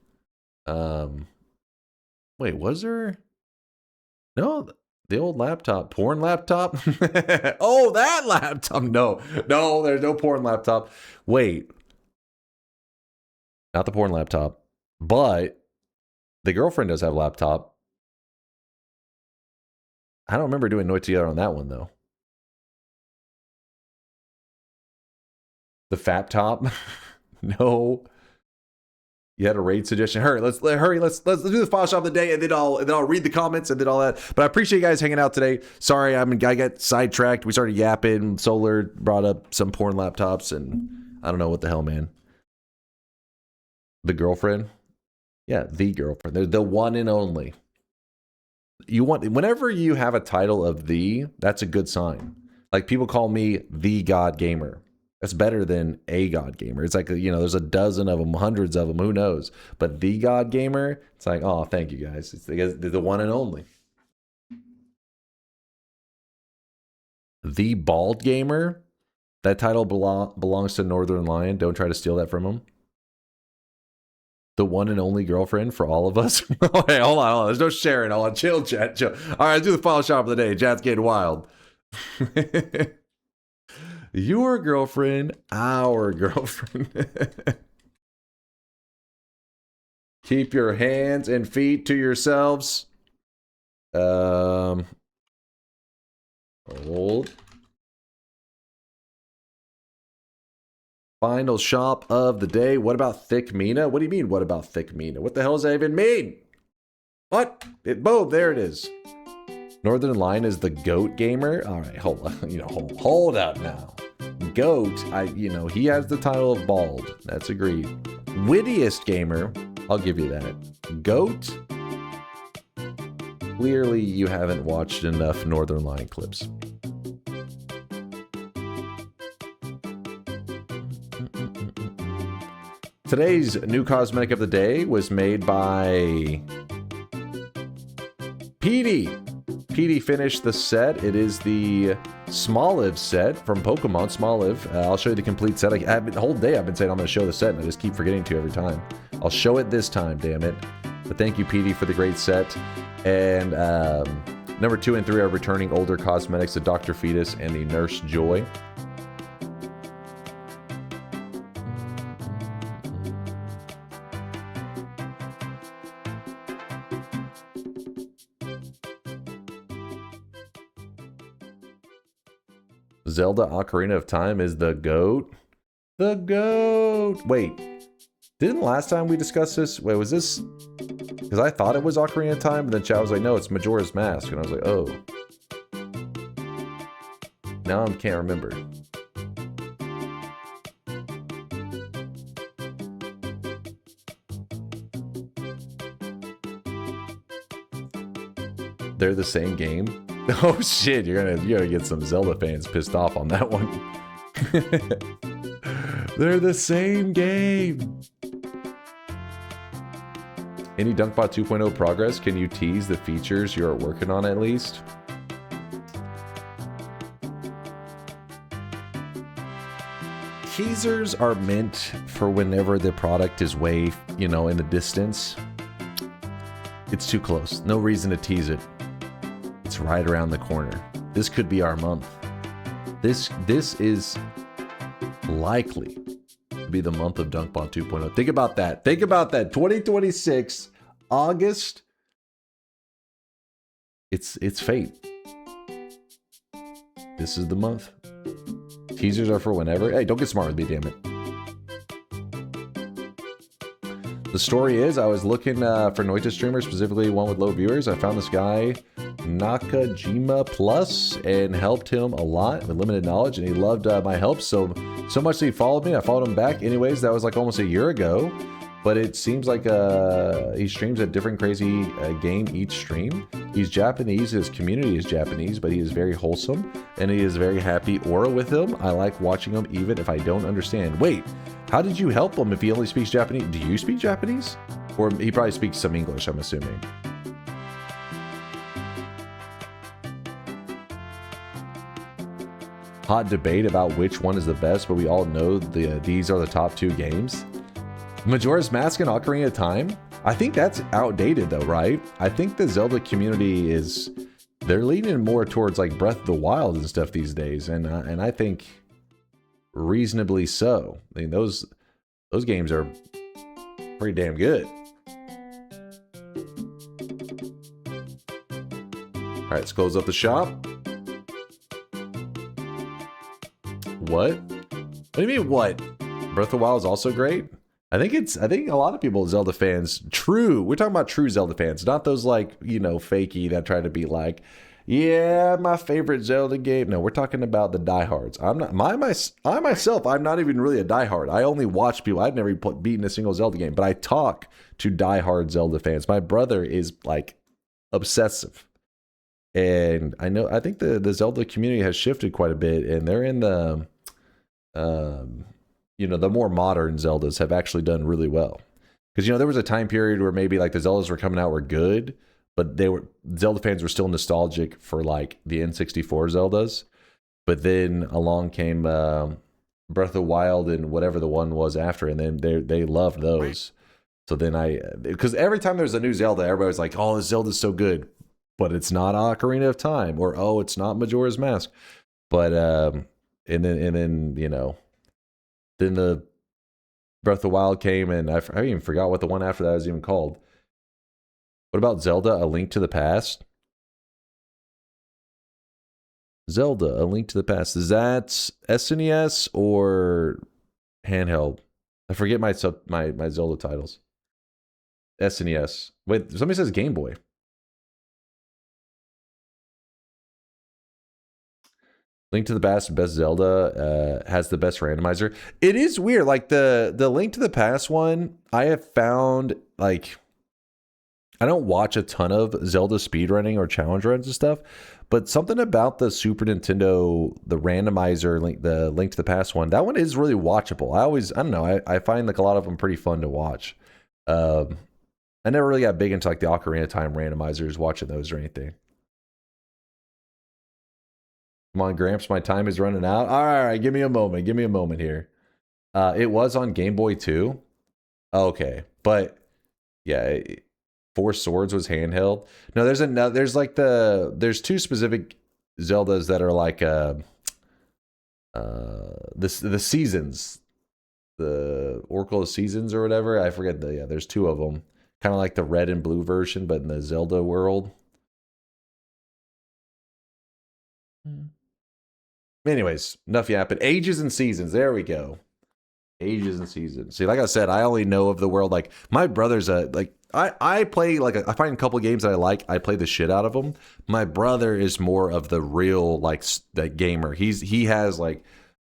Wait, was there? No, the old laptop, porn laptop. Oh, that laptop. No, there's no porn laptop. Wait, not the porn laptop, but the girlfriend does have a laptop. I don't remember doing Noita together on that one though. The Fap Top? No. You had a raid suggestion. Let's do the file shop of the day, and then I'll read the comments and then all that. But I appreciate you guys hanging out today. Sorry, I got sidetracked. We started yapping. Solar brought up some porn laptops, and I don't know what the hell, man. The girlfriend? Yeah, the girlfriend. They're the one and only. Whenever you have a title of the, that's a good sign. Like people call me the God Gamer. That's better than a God Gamer. It's like, there's a dozen of them, hundreds of them, who knows? But the God Gamer, it's like, oh, thank you guys. They're the one and only. The Bald Gamer, that title belongs to Northern Lion. Don't try to steal that from him. The one and only girlfriend for all of us. Okay, hold on. There's no sharing. Hold on. Chill, chat. Chill. All right, let's do the file shop of the day. Chat's getting wild. Your girlfriend, our girlfriend. Keep your hands and feet to yourselves. Hold. Final shop of the day. What about Thick Mina? What do you mean, what about Thick Mina? What the hell does that even mean? What? Boom, there it is. Northern Line is the GOAT gamer. All right, hold on. Hold up now. GOAT, he has the title of bald. That's agreed. Wittiest gamer, I'll give you that. GOAT, clearly you haven't watched enough Northern Line clips. Today's new cosmetic of the day was made by Petey. Petey finished the set. It is the Smoliv set from Pokemon Smoliv. I'll show you the complete set. The whole day I've been saying I'm going to show the set, and I just keep forgetting to every time. I'll show it this time, damn it. But thank you, Petey, for the great set. And number 2 and 3 are returning older cosmetics, the Dr. Fetus and the Nurse Joy. Zelda Ocarina of Time is the GOAT. The GOAT! Wait, didn't last time we discuss this? Wait, was this? Because I thought it was Ocarina of Time, but then chat was like, no, it's Majora's Mask. And I was like, oh. Now I can't remember. They're the same game? Oh shit, you're gonna get some Zelda fans pissed off on that one. They're the same game. Any Dunkbot 2.0 progress? Can you tease the features you're working on at least? Teasers are meant for whenever the product is way, in the distance. It's too close. No reason to tease it. It's right around the corner. This could be our month. This is likely to be the month of Dunkbot 2.0. Think about that. Think about that. 2026, August. It's fate. This is the month. Teasers are for whenever. Hey, don't get smart with me, damn it. The story is, I was looking for Noita streamers, specifically one with low viewers. I found this guy, Nakajima Plus, and helped him a lot with limited knowledge, and he loved my help so much that he followed me. I followed him back. Anyways, that was like almost a year ago, but it seems like he streams a different crazy game each stream. He's Japanese, his community is Japanese, but he is very wholesome, and he is very happy aura with him. I like watching him even if I don't understand. Wait, how did you help him if he only speaks Japanese? Do you speak Japanese? Or he probably speaks some English, I'm assuming. Hot debate about which one is the best, but we all know these are the top two games. Majora's Mask and Ocarina of Time? I think that's outdated though, right? I think the Zelda community they're leaning more towards like Breath of the Wild and stuff these days, and I think reasonably so. I mean, those games are pretty damn good. All right, let's close up the shop. What? What do you mean what? Breath of the Wild is also great. I think a lot of people, Zelda fans, we're talking about true Zelda fans, not those like, fakey that try to be like, yeah, my favorite Zelda game. No, we're talking about the diehards. I myself, I'm not even really a diehard. I only watch people. I've never beaten a single Zelda game, but I talk to diehard Zelda fans. My brother is like obsessive. And I think the Zelda community has shifted quite a bit, and they're in the the more modern Zeldas have actually done really well. Because, there was a time period where maybe like the Zeldas were coming out were good, but Zelda fans were still nostalgic for like the N64 Zeldas. But then along came Breath of the Wild and whatever the one was after, and then they loved those. So then because every time there's a new Zelda, everybody's like, oh, this Zelda's so good. But it's not Ocarina of Time, or oh, it's not Majora's Mask. But and then then the Breath of the Wild came, and I even forgot what the one after that was even called. What about Zelda: A Link to the Past? Zelda: A Link to the Past. Is that SNES or handheld? I forget my Zelda titles. SNES. Wait, somebody says Game Boy. Link to the Past, best Zelda, has the best randomizer. It is weird, like the Link to the Past one, I have found, like, I don't watch a ton of Zelda speedrunning or challenge runs and stuff, but something about the Super Nintendo, the randomizer, the Link to the Past one, that one is really watchable. I don't know, I find like a lot of them pretty fun to watch. I never really got big into like the Ocarina of Time randomizers, watching those or anything. Come on, Gramps, my time is running out. All right, give me a moment. Give me a moment here. It was on Game Boy too. Okay, but yeah, Four Swords was handheld. No, there's two specific Zeldas that are like the seasons, the Oracle of Seasons or whatever. I forget there's two of them. Kind of like the red and blue version, but in the Zelda world. Anyways, enough yapping. Ages and Seasons. There we go. Ages and Seasons. See, like I said, I only know of the world. Like, my brother's I play, I find a couple games that I like. I play the shit out of them. My brother is more of the real, the gamer. He has,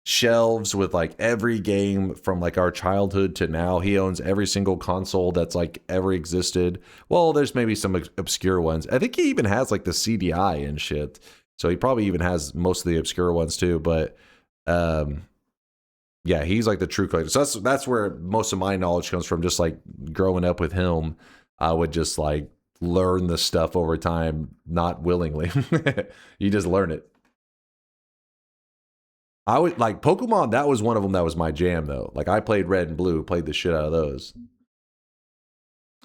shelves with, every game from, our childhood to now. He owns every single console that's, ever existed. Well, there's maybe some obscure ones. I think he even has, the CDI and shit. So he probably even has most of the obscure ones too, but yeah, he's the true collector. So that's where most of my knowledge comes from. Just growing up with him, I would just learn the stuff over time, not willingly. You just learn it. I would Pokemon. That was one of them that was my jam though. I played Red and Blue, played the shit out of those.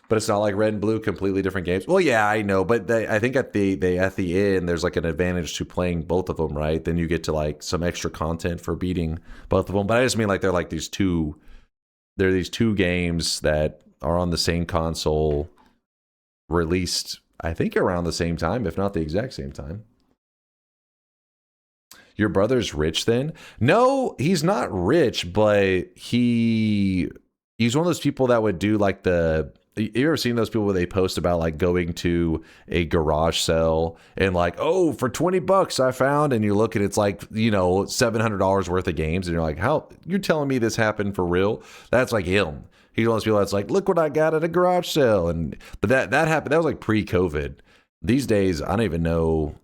But it's not like red and blue, completely different games. Well, yeah, I know, but I think at the end, there's like an advantage to playing both of them, right? Then you get to like some extra content for beating both of them. But I just mean like they're these two games that are on the same console, released, I think, around the same time, if not the exact same time. Your brother's rich then? No, he's not rich, but he's one of those people that would do like you ever seen those people where they post about like going to a garage sale and like, oh, for $20 I found, and you look and it's like, you know, $700 worth of games, and you're like, how, you're telling me this happened for real? That's like him. He's one of those people that's like, look what I got at a garage sale. But that happened, that was like pre-COVID. These days, I don't even know,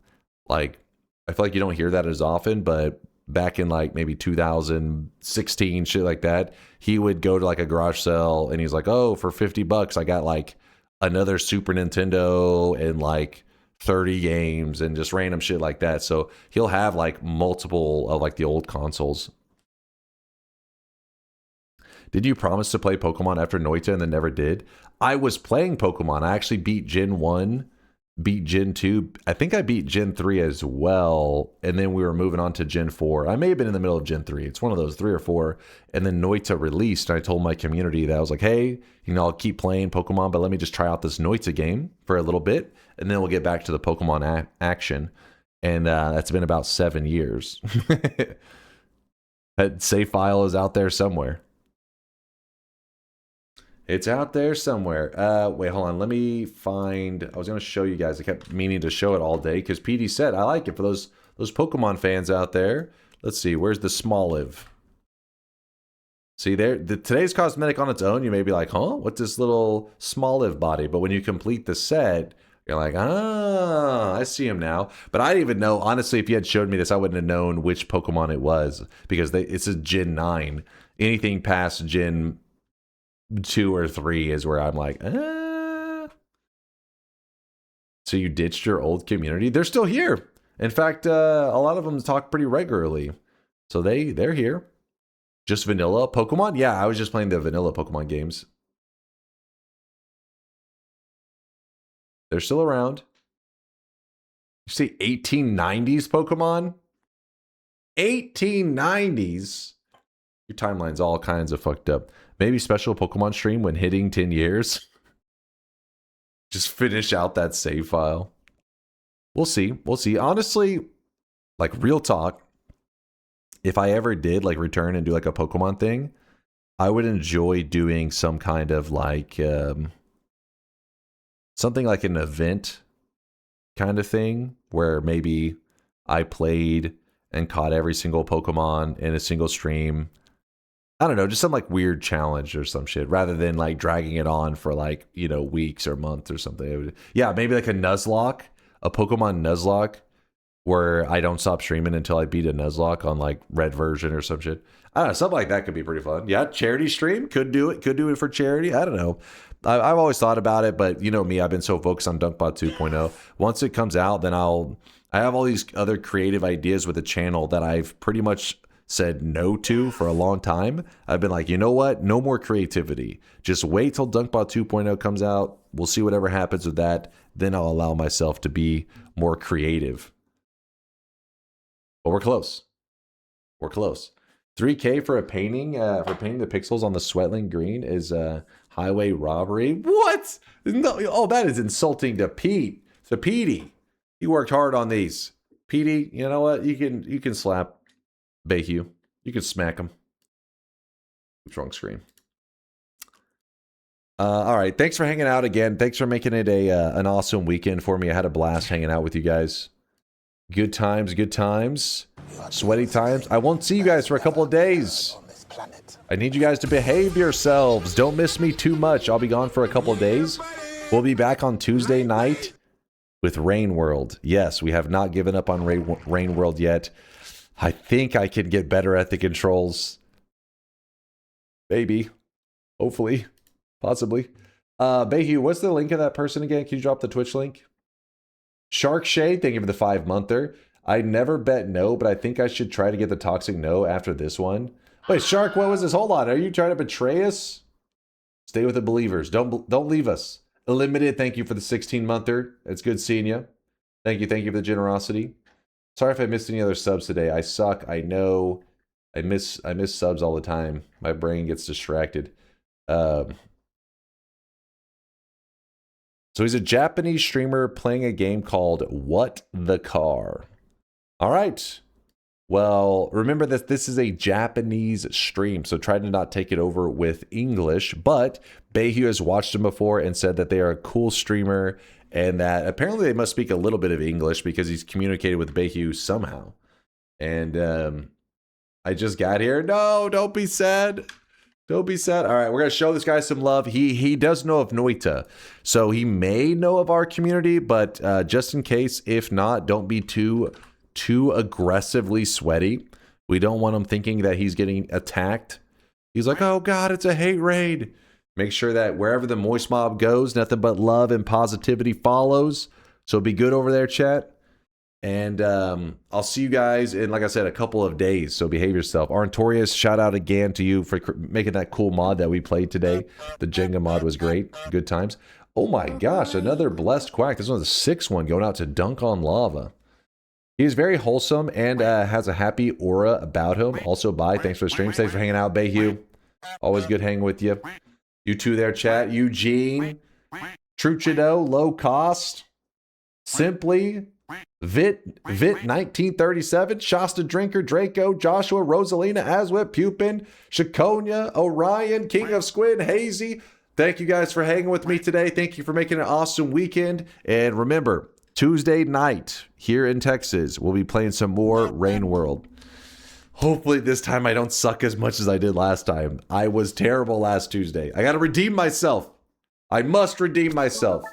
like, I feel like you don't hear that as often, but back in like maybe 2016, shit like that, he would go to like a garage sale and he's like, oh, for $50 I got like another Super Nintendo and like 30 games and just random shit like that. So he'll have like multiple of like the old consoles. Did you promise to play Pokemon after Noita and then never did? I was playing Pokemon. I actually beat Gen 1, beat Gen 2. I think I beat Gen 3 as well. And then we were moving on to Gen 4. I may have been in the middle of Gen 3. It's one of those 3 or 4. And then Noita released. And I told my community that I was like, hey, you know, I'll keep playing Pokemon, but let me just try out this Noita game for a little bit. And then we'll get back to the Pokemon action. And that's been about 7 years. That save file is out there somewhere. It's out there somewhere. Wait, hold on. Let me find... I was going to show you guys. I kept meaning to show it all day because PD said I like it for those Pokemon fans out there. Let's see. Where's the Smoliv? See there? Today's cosmetic on its own, you may be like, huh? What's this little Smoliv body? But when you complete the set, you're like, ah, I see him now. But I didn't even know. Honestly, if you had showed me this, I wouldn't have known which Pokemon it was because it's a Gen 9. Anything past Gen 2 or 3 is where I'm like, So you ditched your old community? They're still here. In fact, a lot of them talk pretty regularly. So they're here. Just vanilla Pokemon? Yeah, I was just playing the vanilla Pokemon games. They're still around. You say 1890s Pokemon? 1890s? Your timeline's all kinds of fucked up. Maybe special Pokemon stream when hitting 10 years. Just finish out that save file. We'll see. We'll see. Honestly, like real talk, if I ever did like return and do like a Pokemon thing, I would enjoy doing some kind of like something like an event kind of thing where maybe I played and caught every single Pokemon in a single stream. I don't know, just some like weird challenge or some shit rather than like dragging it on for like, you know, weeks or months or something. Yeah, maybe like a Nuzlocke, a Pokemon Nuzlocke where I don't stop streaming until I beat a Nuzlocke on like red version or some shit. I don't know, something like that could be pretty fun. Yeah, charity stream, could do it for charity. I don't know. I've always thought about it, but you know me, I've been so focused on DunkBot 2.0. Once it comes out, then I have all these other creative ideas with the channel that I've pretty much said no to for a long time. I've been like, you know what? No more creativity. Just wait till DunkBot 2.0 comes out. We'll see whatever happens with that. Then I'll allow myself to be more creative. But we're close. We're close. 3K for a painting, for painting the pixels on the Sweatling green is highway robbery. What? No, oh, that is insulting to Pete. To Petey. He worked hard on these. Petey, you know what? You can slap Bayhue. You can smack him. Wrong screen. All right. Thanks for hanging out again. Thanks for making it an awesome weekend for me. I had a blast hanging out with you guys. Good times, good times. Sweaty times. I won't see you guys for a couple of days. I need you guys to behave yourselves. Don't miss me too much. I'll be gone for a couple of days. We'll be back on Tuesday night with Rain World. Yes, we have not given up on Rain World yet. I think I can get better at the controls. Maybe. Hopefully. Possibly. Bayhue, what's the link of that person again? Can you drop the Twitch link? Shark Shade, thank you for the 5-monther. I never bet no, but I think I should try to get the toxic no after this one. Wait, Shark, what was this? Hold on. Are you trying to betray us? Stay with the believers. Don't leave us. Unlimited, thank you for the 16-monther. It's good seeing you. Thank you for the generosity. Sorry if I missed any other subs today. I suck. I know. I miss subs all the time. My brain gets distracted. So he's a Japanese streamer playing a game called What the Car. All right. Well, remember that this is a Japanese stream, so try to not take it over with English. But Bayhu has watched him before and said that they are a cool streamer and that apparently they must speak a little bit of English because he's communicated with Bayhu somehow. And I just got here. No, don't be sad. Don't be sad. All right, we're going to show this guy some love. He does know of Noita, so he may know of our community, but just in case, if not, don't be too aggressively sweaty. We don't want him thinking that he's getting attacked. He's like, oh God, it's a hate raid. Make sure that wherever the moist mob goes, nothing but love and positivity follows. So be good over there, chat. And I'll see you guys in, like I said, a couple of days. So behave yourself. Arntorius, shout out again to you for making that cool mod that we played today. The Jenga mod was great. Good times. Oh my gosh, another blessed quack. This one's the 6th one going out to Dunk on Lava. He's very wholesome and has a happy aura about him. Also, bye. Thanks for the stream. Thanks for hanging out, Bayhu. Always good hanging with you. You two there, chat. Eugene, Truchido, Low Cost, Simply, Vit 1937, Shasta Drinker, Draco, Joshua, Rosalina, Aswip, Pupin, Shakonia, Orion, King of Squid, Hazy. Thank you guys for hanging with me today. Thank you for making an awesome weekend. And remember, Tuesday night here in Texas, we'll be playing some more Rain World. Hopefully this time I don't suck as much as I did last time. I was terrible last Tuesday. I got to redeem myself. I must redeem myself.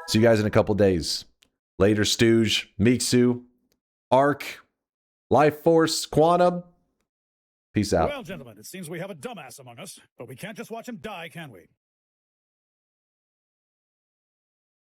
See you guys in a couple days. Later, Stooge, Miksu, Ark, Life Force, Quantum. Peace out. Well, gentlemen, it seems we have a dumbass among us, but we can't just watch him die, can we?